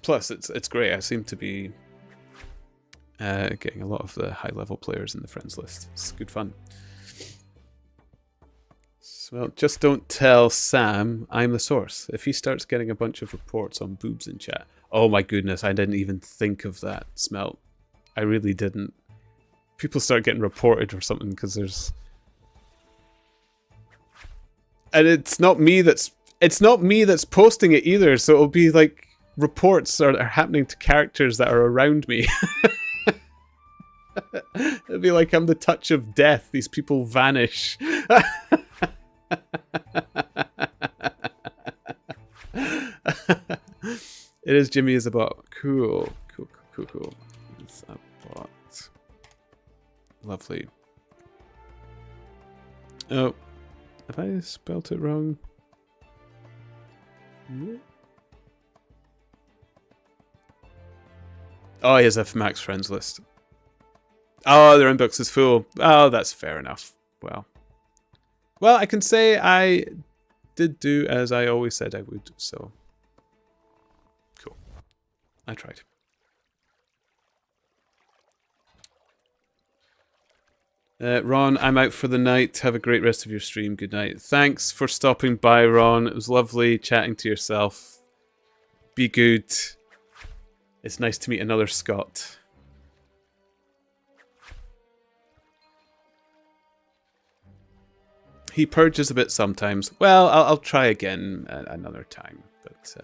Plus, it's great. I seem to be getting a lot of the high-level players in the friends list. It's good fun. Well, just don't tell Sam I'm the source. If he starts getting a bunch of reports on boobs in chat. Oh my goodness, I didn't even think of that, Smelt. I really didn't. People start getting reported or something because there's... And it's not me that's it's not me that's posting it either, so it'll be like reports are happening to characters that are around me. It'll be like I'm the touch of death. These people vanish. It is Jimmy is a bot. Cool. It's a bot. Lovely. Oh, have I spelt it wrong? Oh, he has a Max friends list. Oh, their inbox is full. Oh, that's fair enough. Well, I can say I did do as I always said I would, so cool. I tried. Ron, I'm out for the night. Have a great rest of your stream. Good night. Thanks for stopping by, Ron. It was lovely chatting to yourself. Be good. It's nice to meet another Scot. He purges a bit sometimes. Well, I'll try again another time. But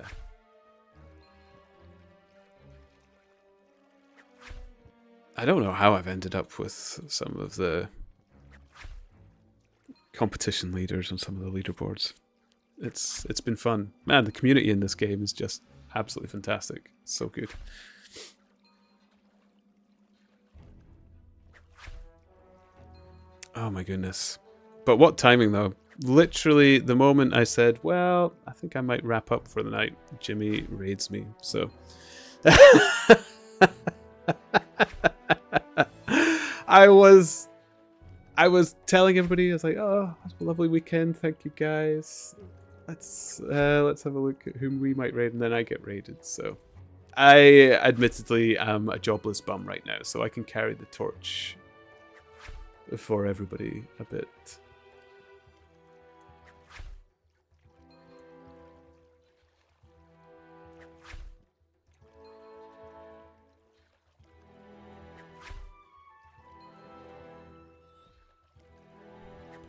I don't know how I've ended up with some of the competition leaders on some of the leaderboards. It's been fun. Man, the community in this game is just absolutely fantastic. It's so good. Oh my goodness. But what timing though? Literally the moment I said, well, I think I might wrap up for the night, Jimmy raids me. So I was telling everybody, I was like, oh, have a lovely weekend, thank you guys. Let's have a look at whom we might raid, and then I get raided. So I admittedly am a jobless bum right now, so I can carry the torch for everybody a bit.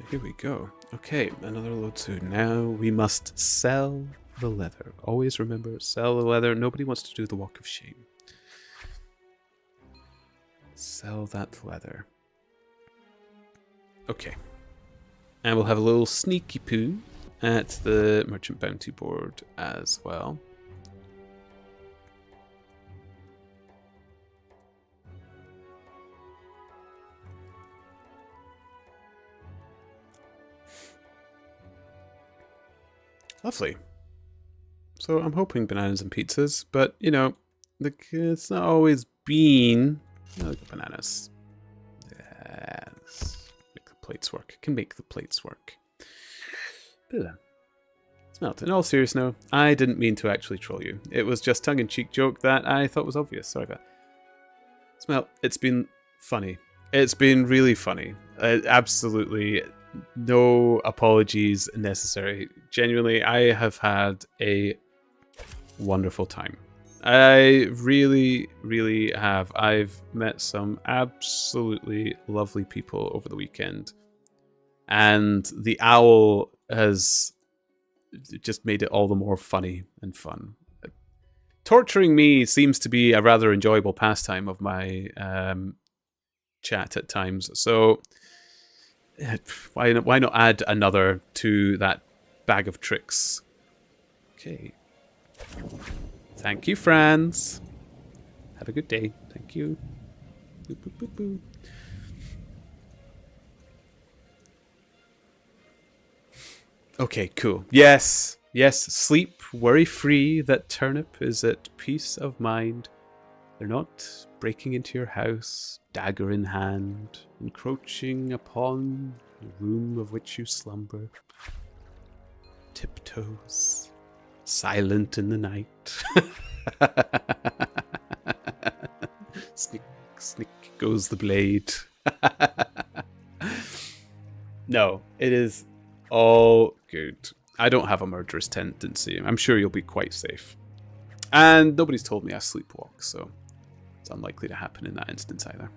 Here we go. Okay, another load soon. Now we must sell the leather. Always remember, sell the leather. Nobody wants to do the walk of shame. Sell that leather. Okay. And we'll have a little sneaky poo at the merchant bounty board as well. Lovely. So I'm hoping bananas and pizzas, but you know, it's not always been. Look at bananas. Yes. Make the plates work. Can make the plates work. Smelt. In all seriousness, no, I didn't mean to actually troll you. It was just tongue-in-cheek joke that I thought was obvious. Sorry about that. Smelt. It's been funny. It's been really funny. Absolutely. No apologies necessary. Genuinely, I have had a wonderful time. I really, really have. I've met some absolutely lovely people over the weekend. And the owl has just made it all the more funny and fun. Torturing me seems to be a rather enjoyable pastime of my chat at times. So why not add another to that bag of tricks? Okay. Thank you, Franz. Have a good day. Thank you. Boop, boop, boop, boop. Okay, cool. Yes, sleep worry-free. That Turnip is at peace of mind. They're not breaking into your house, dagger in hand, encroaching upon the room of which you slumber. Tiptoes, silent in the night. Snick, snick goes the blade. No, it is all good. I don't have a murderous tendency. I'm sure you'll be quite safe. And nobody's told me I sleepwalk, so it's unlikely to happen in that instance either.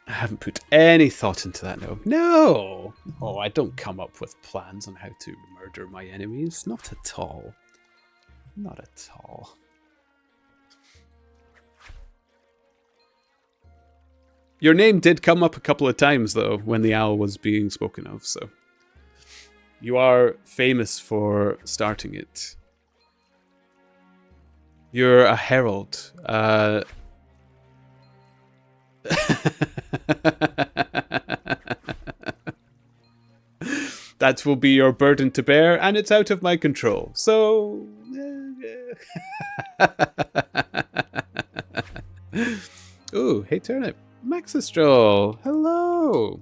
I haven't put any thought into that, no. No! Oh, I don't come up with plans on how to murder my enemies. Not at all. Not at all. Your name did come up a couple of times, though, when the owl was being spoken of, so... You are famous for starting it. You're a herald. That will be your burden to bear, and it's out of my control. So... Ooh, hey Turnip. Maxistral, hello.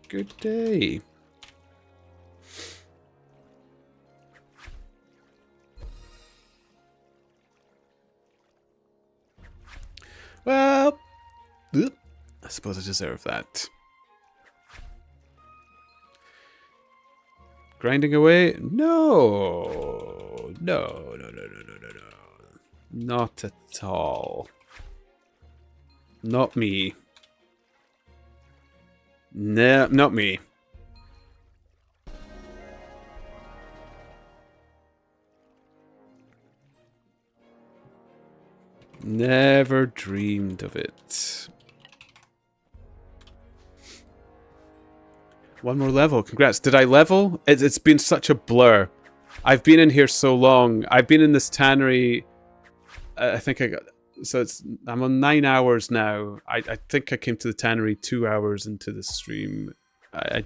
Good day. Well, I suppose I deserve that. Grinding away? No. No. Not at all. Not me. No, not me. Never dreamed of it. One more level. Congrats. Did I level? It's been such a blur. I've been in here so long. I've been in this tannery. I think I got... So I'm on 9 hours now. I think I came to the tannery 2 hours into the stream. I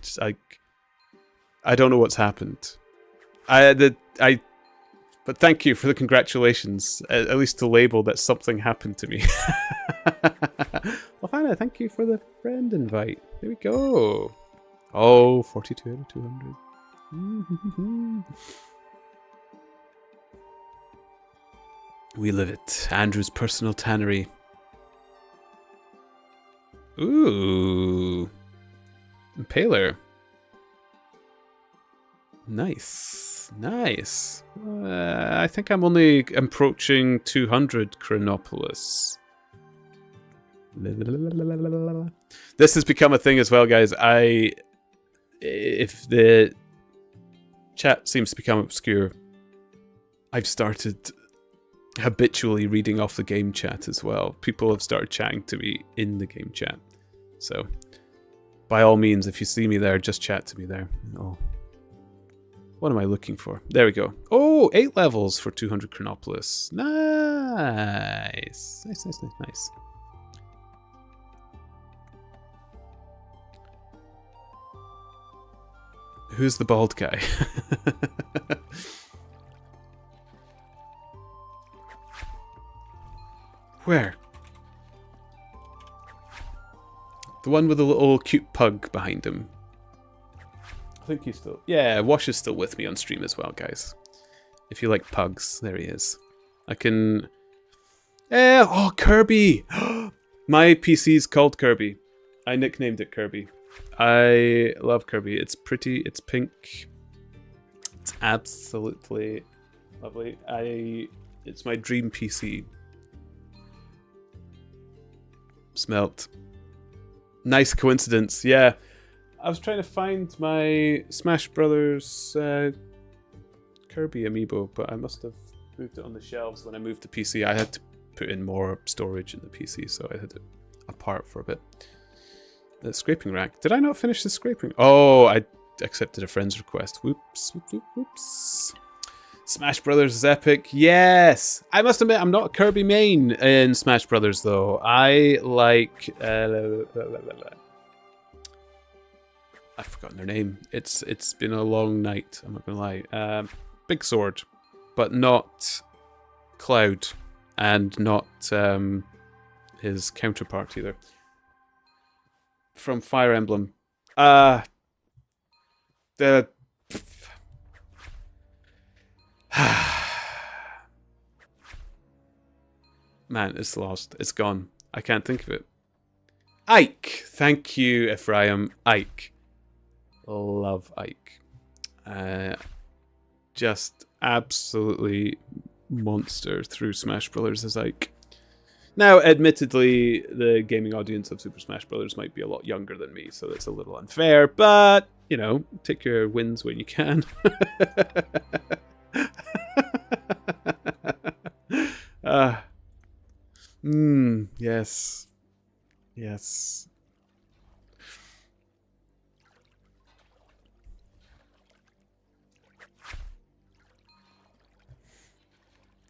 don't know what's happened. But thank you for the congratulations. At least to label that something happened to me. Well, Hannah, thank you for the friend invite. There we go. Oh, 42 out of 200. We live it. Andrew's personal tannery. Ooh. Impaler. Nice. Nice. I think I'm only approaching 200 Chronopolis. This has become a thing as well, guys. If the chat seems to become obscure, I've started habitually reading off the game chat as well. People have started chatting to me in the game chat. So, by all means, if you see me there, just chat to me there. Oh. What am I looking for? There we go. Oh, 8 levels for 200 Chronopolis. Nice. Nice. Who's the bald guy? Where? The one with the little cute pug behind him. I think he's still... Yeah, Wash is still with me on stream as well, guys. If you like pugs, there he is. I can... oh, Kirby! My PC's called Kirby. I nicknamed it Kirby. I love Kirby. It's pretty, it's pink. It's absolutely lovely. It's my dream PC. Smelt. Nice coincidence, yeah. I was trying to find my Smash Brothers Kirby amiibo, but I must have moved it on the shelves when I moved the PC. I had to put in more storage in the PC, so I had it apart for a bit. The scraping rack. Did I not finish the scraping? Oh, I accepted a friend's request. Whoops. Smash Brothers is epic. Yes! I must admit, I'm not a Kirby main in Smash Brothers, though. I like... I've forgotten their name. It's been a long night, I'm not going to lie. Big Sword, but not Cloud, and not his counterpart either. From Fire Emblem. Man, it's lost. It's gone. I can't think of it. Ike! Thank you, Ephraim. Ike. Love Ike. Just absolutely monster through Smash Brothers as Ike. Now, admittedly, the gaming audience of Super Smash Brothers might be a lot younger than me, so that's a little unfair, but, you know, take your wins when you can. Yes. Yes.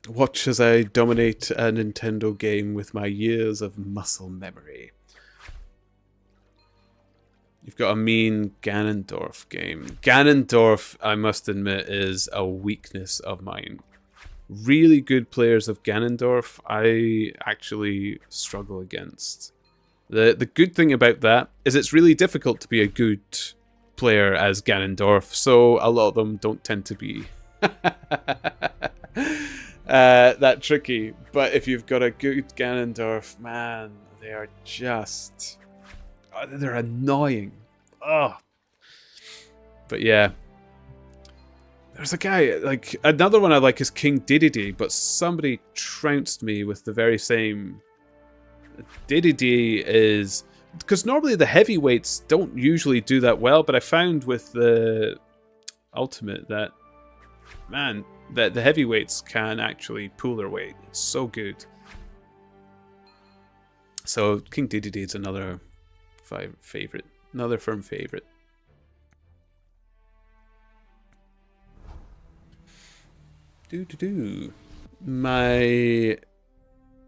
Watch as I dominate a Nintendo game with my years of muscle memory. You've got a mean Ganondorf game. Ganondorf, I must admit, is a weakness of mine. Really good players of Ganondorf, I actually struggle against. The good thing about that is it's really difficult to be a good player as Ganondorf, so a lot of them don't tend to be that tricky. But if you've got a good Ganondorf, man, they are just... they're annoying. Oh. But yeah. There's a guy, like, another one I like is King Dedede, but somebody trounced me with the very same. Dedede is... because normally the heavyweights don't usually do that well, but I found with the Ultimate that, man, that the heavyweights can actually pull their weight. It's so good. So King Dedede is another favorite, another firm favorite. My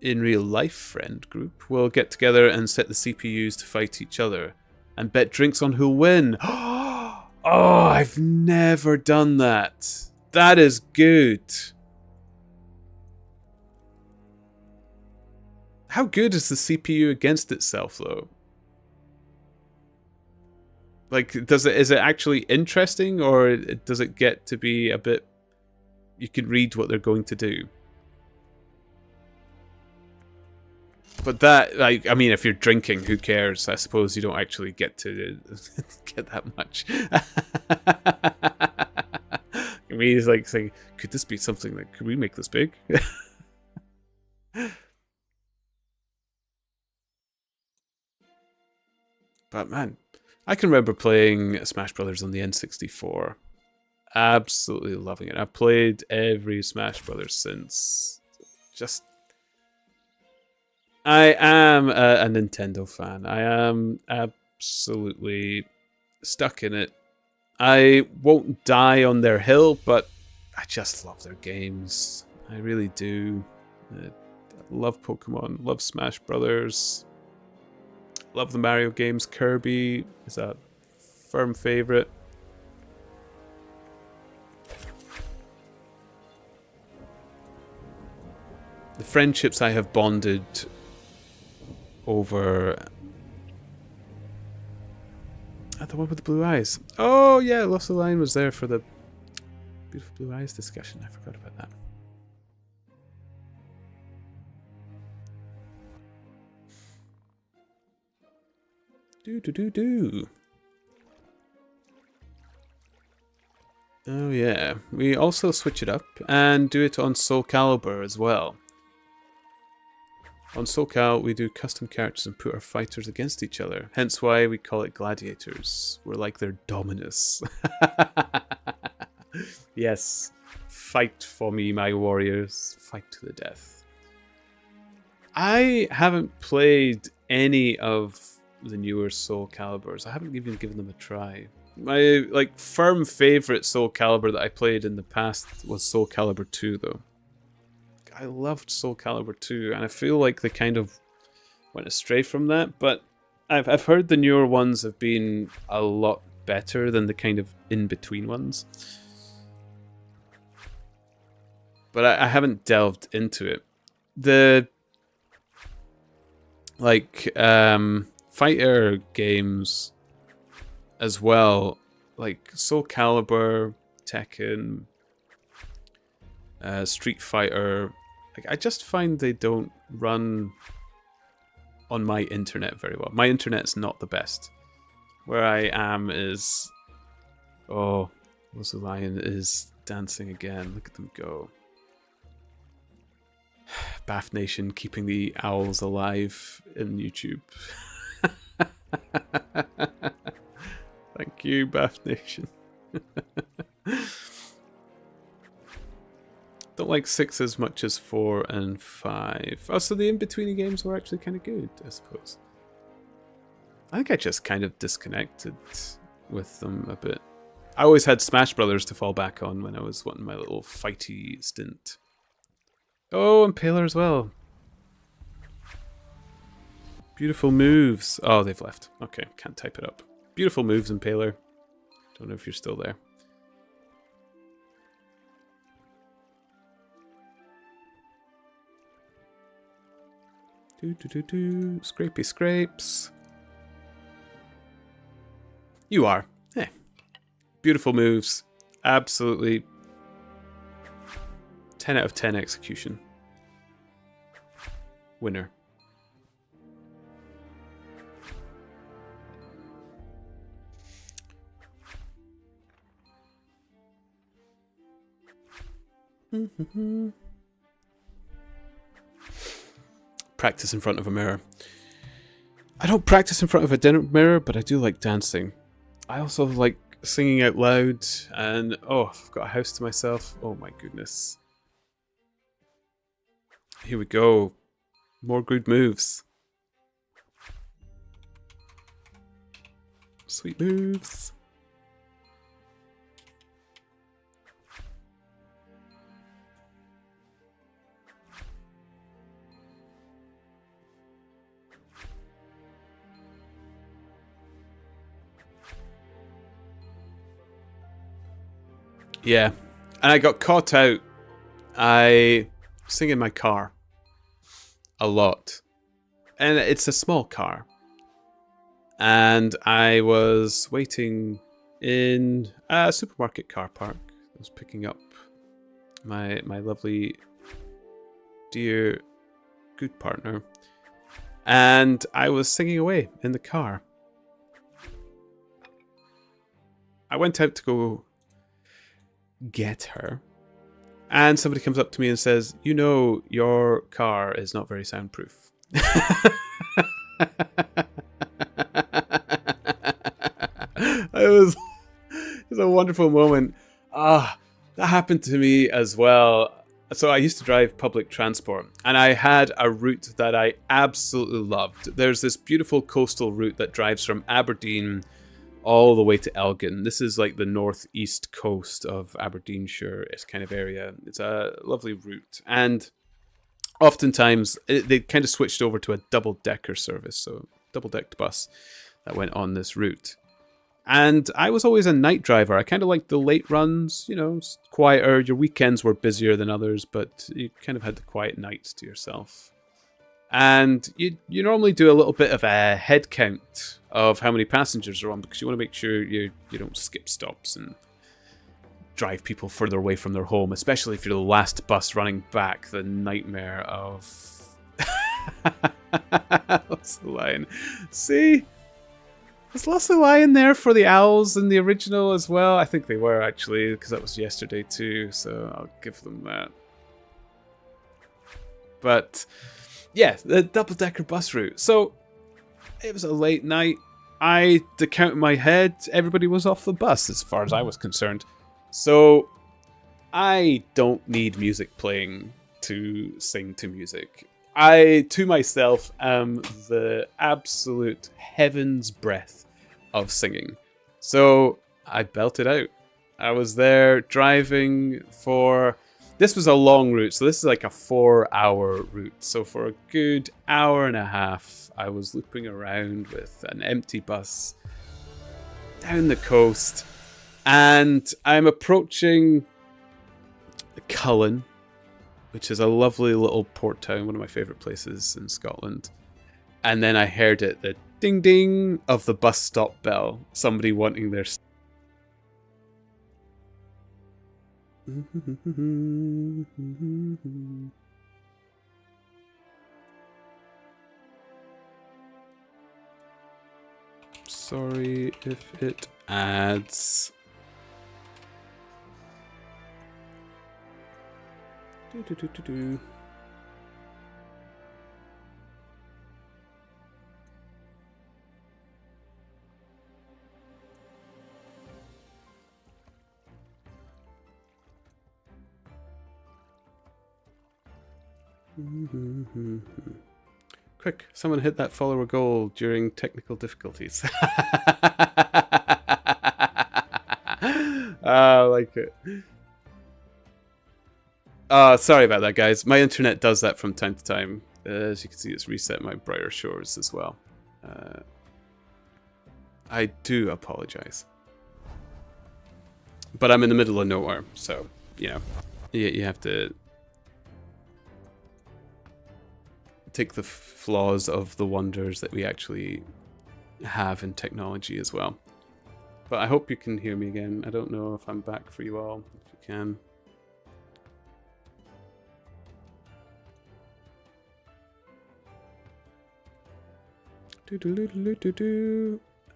in real life friend group will get together and set the CPUs to fight each other and bet drinks on who'll win. Oh, I've never done that. That is good. How good is the CPU against itself, though? Like, is it actually interesting, or does it get to be a bit... you can read what they're going to do? But that, like, I mean, if you're drinking, who cares? I suppose you don't actually get to get that much. I mean, it's like saying, could this be something that, could we make this big? But man, I can remember playing Smash Brothers on the N64. Absolutely loving it. I've played every Smash Brothers since. Just... I am a Nintendo fan. I am absolutely stuck in it. I won't die on their hill, but I just love their games. I really do. I love Pokemon, love Smash Brothers, love the Mario games. Kirby is a firm favorite. The friendships I have bonded over... the one with the blue eyes. Oh yeah, Lost the Line was there for the Beautiful Blue Eyes discussion. I forgot about that. Do. Oh yeah, we also switch it up and do it on Soul Calibur as well. On Soul Cal, we do custom characters and put our fighters against each other. Hence why we call it gladiators. We're like their Dominus. Yes. Fight for me, my warriors. Fight to the death. I haven't played any of the newer Soul Caliburs. I haven't even given them a try. My firm favorite Soul Calibur that I played in the past was Soul Calibur 2, though. I loved Soul Calibur 2, and I feel like they kind of went astray from that, but I've heard the newer ones have been a lot better than the kind of in-between ones. But I haven't delved into it. The fighter games as well, like Soul Calibur, Tekken, Street Fighter, I just find they don't run on my internet very well. My internet's not the best. Where I am is... oh, Rose the Lion is dancing again. Look at them go. Bath Nation keeping the owls alive in YouTube. Thank you, Bath Nation. Don't like 6 as much as 4 and 5. Oh, so the in-betweeny games were actually kind of good, I suppose. I think I just kind of disconnected with them a bit. I always had Smash Brothers to fall back on when I was wanting my little fighty stint. Oh, and Paler as well. Beautiful moves. Oh, they've left. Okay, can't type it up. Beautiful moves, Impaler. Don't know if you're still there. Scrapey scrapes. You are. Eh. Beautiful moves. Absolutely. 10 out of 10 execution. Winner. Practice in front of a mirror. I don't practice in front of a mirror, but I do like dancing. I also like singing out loud, and oh, I've got a house to myself. Oh my goodness. Here we go. More good moves. Sweet moves. Yeah, and I got caught out. I sing in my car a lot, and it's a small car. And I was waiting in a supermarket car park. I was picking up my lovely, dear, good partner, and I was singing away in the car. I went out to go get her, and somebody comes up to me and says, "You know, your car is not very soundproof." It was a wonderful moment. That happened to me as well. So I used to drive public transport, and I had a route that I absolutely loved. There's this beautiful coastal route that drives from Aberdeen all the way to Elgin. This is like the northeast coast of Aberdeenshire. It's kind of area. It's a lovely route, and oftentimes they kind of switched over to a double-decker service, so double-decked bus that went on this route. And I was always a night driver. I kind of liked the late runs, you know, quieter. Your weekends were busier than others, but you kind of had the quiet nights to yourself. And you normally do a little bit of a head count of how many passengers are on, because you want to make sure you don't skip stops and drive people further away from their home, especially if you're the last bus running back. The nightmare of... What's the line? See? Was Leslie Lion there for the owls in the original as well? I think they were, actually, because that was yesterday too, so I'll give them that. But yeah, the double-decker bus route. So it was a late night. I decounted my head. Everybody was off the bus as far as I was concerned. So I don't need music playing to sing to music. I, to myself, am the absolute heaven's breath of singing. So I belted out. I was there driving for... This was a long route, so this is like a 4-hour route. So for a good hour and a half, I was looping around with an empty bus down the coast. And I'm approaching Cullen, which is a lovely little port town, one of my favourite places in Scotland. And then I heard it, the ding ding of the bus stop bell. Somebody wanting their... Sorry if it adds... Quick, someone hit that follower goal during technical difficulties. I like it. Sorry about that, guys. My internet does that from time to time. As you can see, it's reset my Brighter Shores as well. I do apologize. But I'm in the middle of nowhere, so, you know, you have to take the flaws of the wonders that we actually have in technology as well. But I hope you can hear me again. I don't know if I'm back for you all, if you can.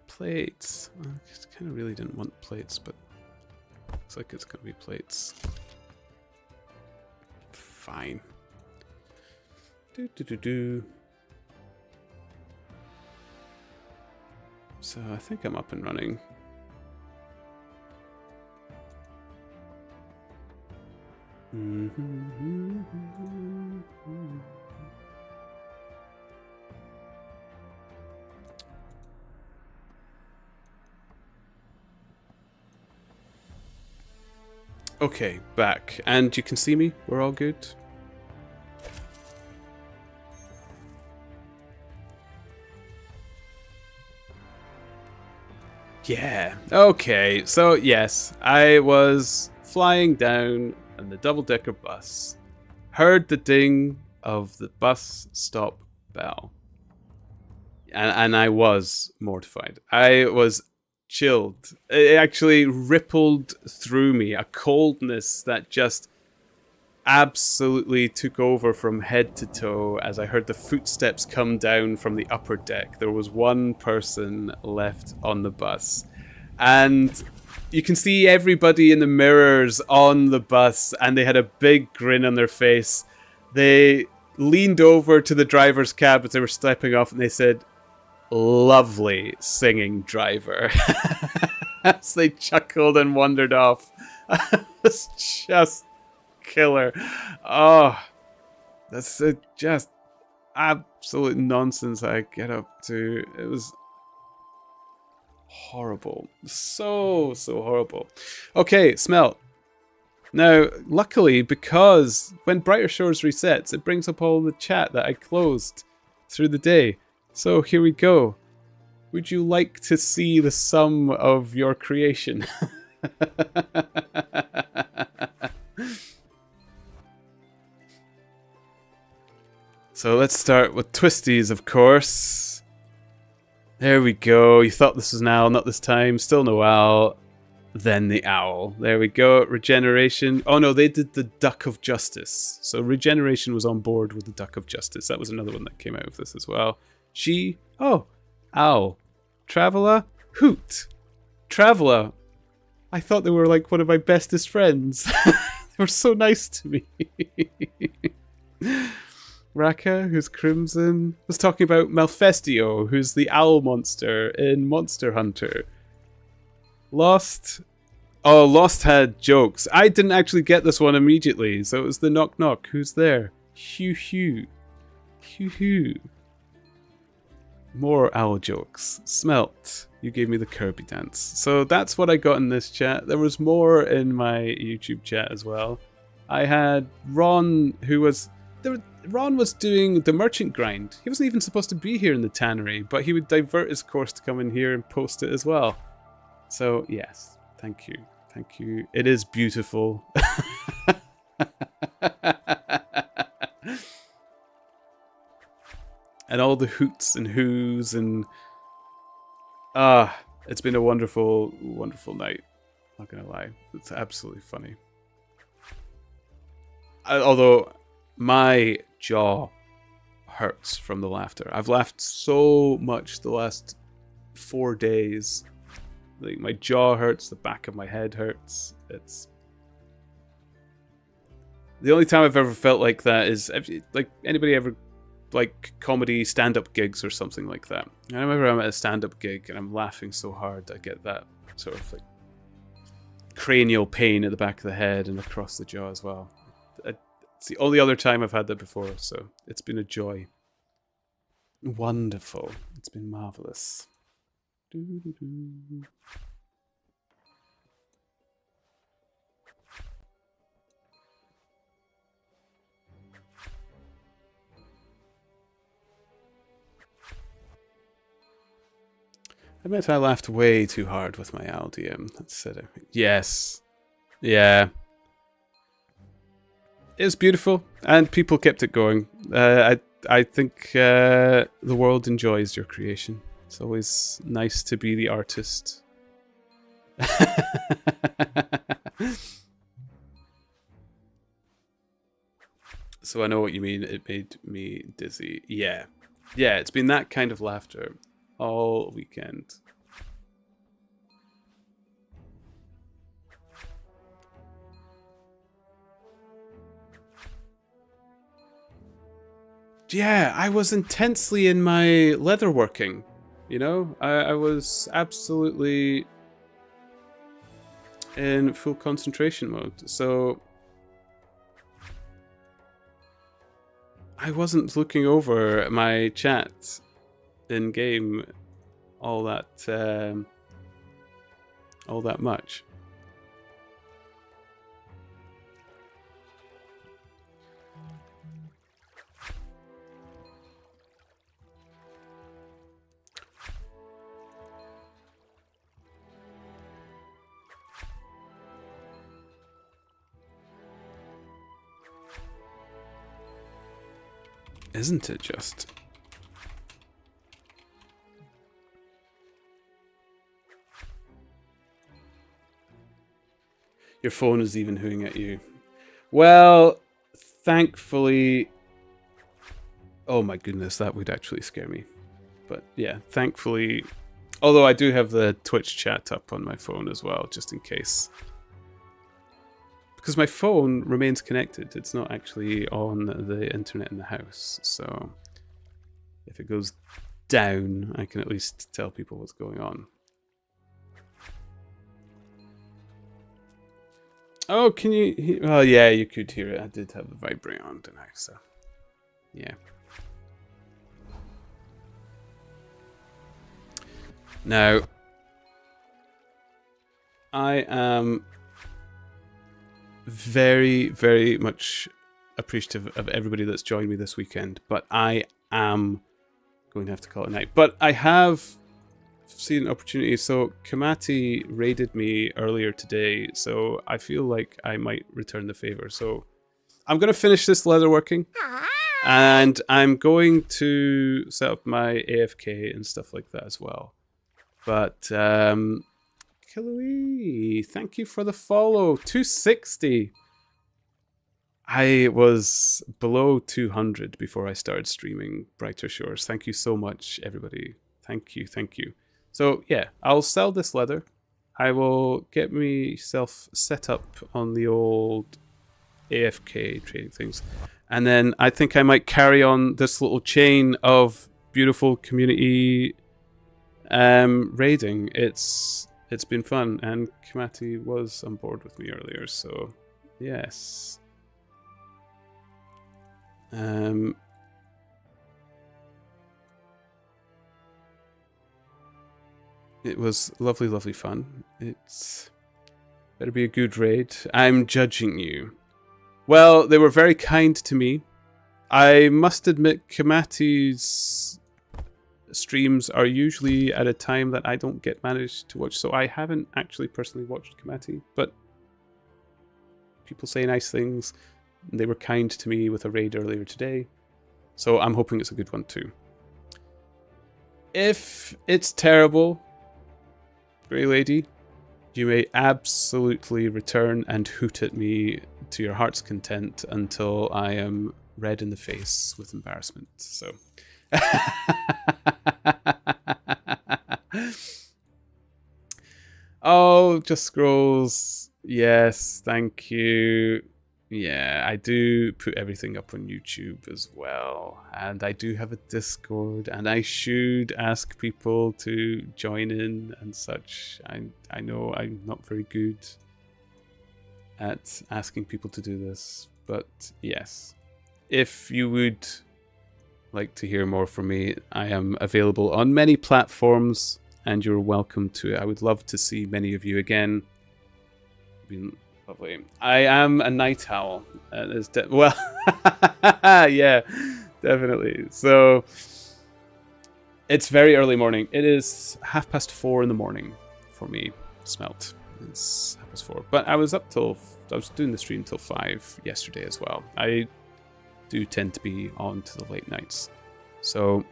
Plates. I kind of really didn't want plates, but looks like it's gonna be plates. Fine. So I think I'm up and running. Okay, back. And you can see me? We're all good? Yeah. Okay, so yes, I was flying down on the double-decker bus, heard the ding of the bus stop bell, and I was mortified. I was chilled. It actually rippled through me, a coldness that just absolutely took over from head to toe as I heard the footsteps come down from the upper deck. There was one person left on the bus, and you can see everybody in the mirrors on the bus, and they had a big grin on their face. They leaned over to the driver's cab as they were stepping off, and they said, "Lovely singing driver," as they chuckled and wandered off. It's just killer. Oh, that's just absolute nonsense I get up to. It was horrible. So horrible. Okay, Smelt. Now, luckily, because when Brighter Shores resets, it brings up all the chat that I closed through the day. So here we go. Would you like to see the sum of your creation? So let's start with twisties, of course. There we go. You thought this was an owl, not this time. Still no owl. Then the owl. There we go. Regeneration. Oh no, they did the Duck of Justice. So regeneration was on board with the Duck of Justice. That was another one that came out of this as well. She. Oh, owl. Traveler. Hoot. Traveler. I thought they were like one of my bestest friends. They were so nice to me. Raka, who's Crimson, was talking about Malfestio, who's the owl monster in Monster Hunter. Lost. Oh, Lost had jokes. I didn't actually get this one immediately, so it was the knock knock. Who's there? Hugh Hugh. Hugh Hugh. More owl jokes. Smelt. You gave me the Kirby dance. So that's what I got in this chat. There was more in my YouTube chat as well. I had Ron, who was... Ron was doing the merchant grind. He wasn't even supposed to be here in the tannery, but he would divert his course to come in here and post it as well. So, yes. Thank you. Thank you. It is beautiful. And all the hoots and whoos and... it's been a wonderful, wonderful night. Not gonna lie. It's absolutely funny. Although... my jaw hurts from the laughter. I've laughed so much the last 4 days. Like, my jaw hurts, the back of my head hurts. It's... the only time I've ever felt like that is... like, anybody ever... like, comedy stand-up gigs or something like that. I remember I'm at a stand-up gig and I'm laughing so hard I get that sort of, like, cranial pain at the back of the head and across the jaw as well. It's the only other time I've had that before, so it's been a joy. Wonderful. It's been marvelous. Doo-doo-doo. I admit I laughed way too hard with my LDM. That's it. Yes. Yeah. It was beautiful, and people kept it going. I think the world enjoys your creation. It's always nice to be the artist. So I know what you mean. It made me dizzy. Yeah. Yeah, it's been that kind of laughter all weekend. Yeah, I was intensely in my leatherworking. You know, I was absolutely in full concentration mode. So I wasn't looking over my chat in game all that much. Isn't it just? Your phone is even hooting at you. Well, thankfully... Oh my goodness, that would actually scare me. But yeah, thankfully... Although I do have the Twitch chat up on my phone as well, just in case. Because my phone remains connected. It's not actually on the internet in the house. So if it goes down, I can at least tell people what's going on. Oh, can you... Oh, yeah, you could hear it. I did have the vibrate on tonight, so... Yeah. Now... I am... very, very much appreciative of everybody that's joined me this weekend, but I am going to have to call it a night. But I have seen an opportunity. So Kamati raided me earlier today, so I feel like I might return the favor. So I'm going to finish this leatherworking, and I'm going to set up my AFK and stuff like that as well. But Killoe, thank you for the follow. 260. I was below 200 before I started streaming Brighter Shores. Thank you so much, everybody. Thank you, thank you. So yeah, I'll sell this leather. I will get myself set up on the old AFK trading things. And then I think I might carry on this little chain of beautiful community raiding. It's been fun, and Kamati was on board with me earlier, so yes. It was lovely, lovely fun. It's better be a good raid. I'm judging you. Well, they were very kind to me. I must admit, Kamati's streams are usually at a time that I don't get managed to watch, so I haven't actually personally watched Kamati, but people say nice things. They were kind to me with a raid earlier today, so I'm hoping it's a good one too. If it's terrible, Grey Lady, you may absolutely return and hoot at me to your heart's content until I am red in the face with embarrassment. So oh, just scrolls. Yes, thank you. Yeah, I do put everything up on YouTube as well. And I do have a Discord, and I should ask people to join in and such. I know I'm not very good at asking people to do this, But yes, if you would like to hear more from me, I am available on many platforms, and you're welcome to it. I would love to see many of you again. Been lovely. I am a night owl. Well, yeah, definitely. So it's very early morning. It is 4:30 in the morning for me. Smelt. It's 4:30. But I was doing the stream till 5 yesterday as well. I do tend to be on to the late nights. So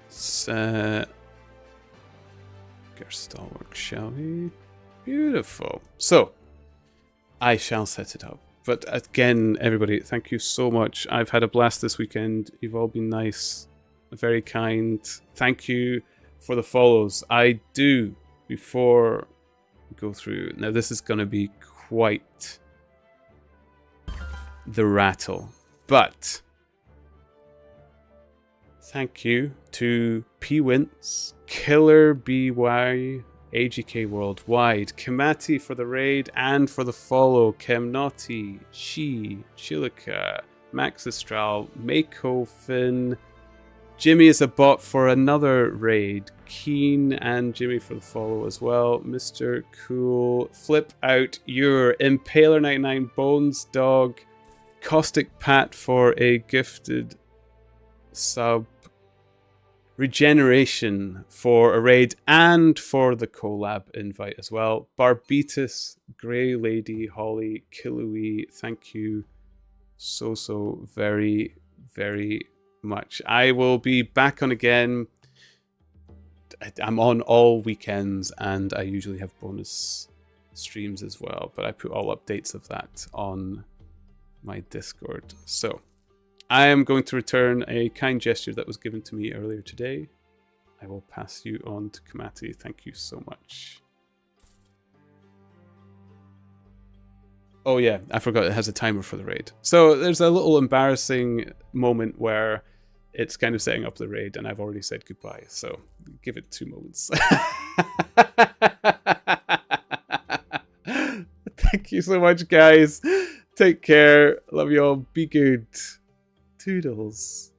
let's get our stalwart, shall we? Beautiful. So I shall set it up. But again, everybody, thank you so much. I've had a blast this weekend. You've all been nice, very kind. Thank you for the follows. I do, before we go through, now this is going to be quite the rattle, but thank you to P-Wints, Killer BY, AGK Worldwide, Kamati for the raid and for the follow, Kemnoti, She, Chilika, Max Astral, Mako Finn, Jimmy is a bot for another raid, Keen and Jimmy for the follow as well, Mr. Cool, Flip Out, Your, Impaler99, Bones Dog, Caustic Pat for a gifted sub, Regeneration for a raid and for the collab invite as well. Barbitus, Grey Lady, Holly, Kilui, thank you so very, very much. I will be back on again. I'm on all weekends and I usually have bonus streams as well, but I put all updates of that on my Discord. So I am going to return a kind gesture that was given to me earlier today. I will pass you on to Kamati. Thank you so much. Oh yeah, I forgot it has a timer for the raid. So there's a little embarrassing moment where it's kind of setting up the raid and I've already said goodbye. So give it 2 moments. Thank you so much, guys. Take care. Love you all. Be good. Toodles.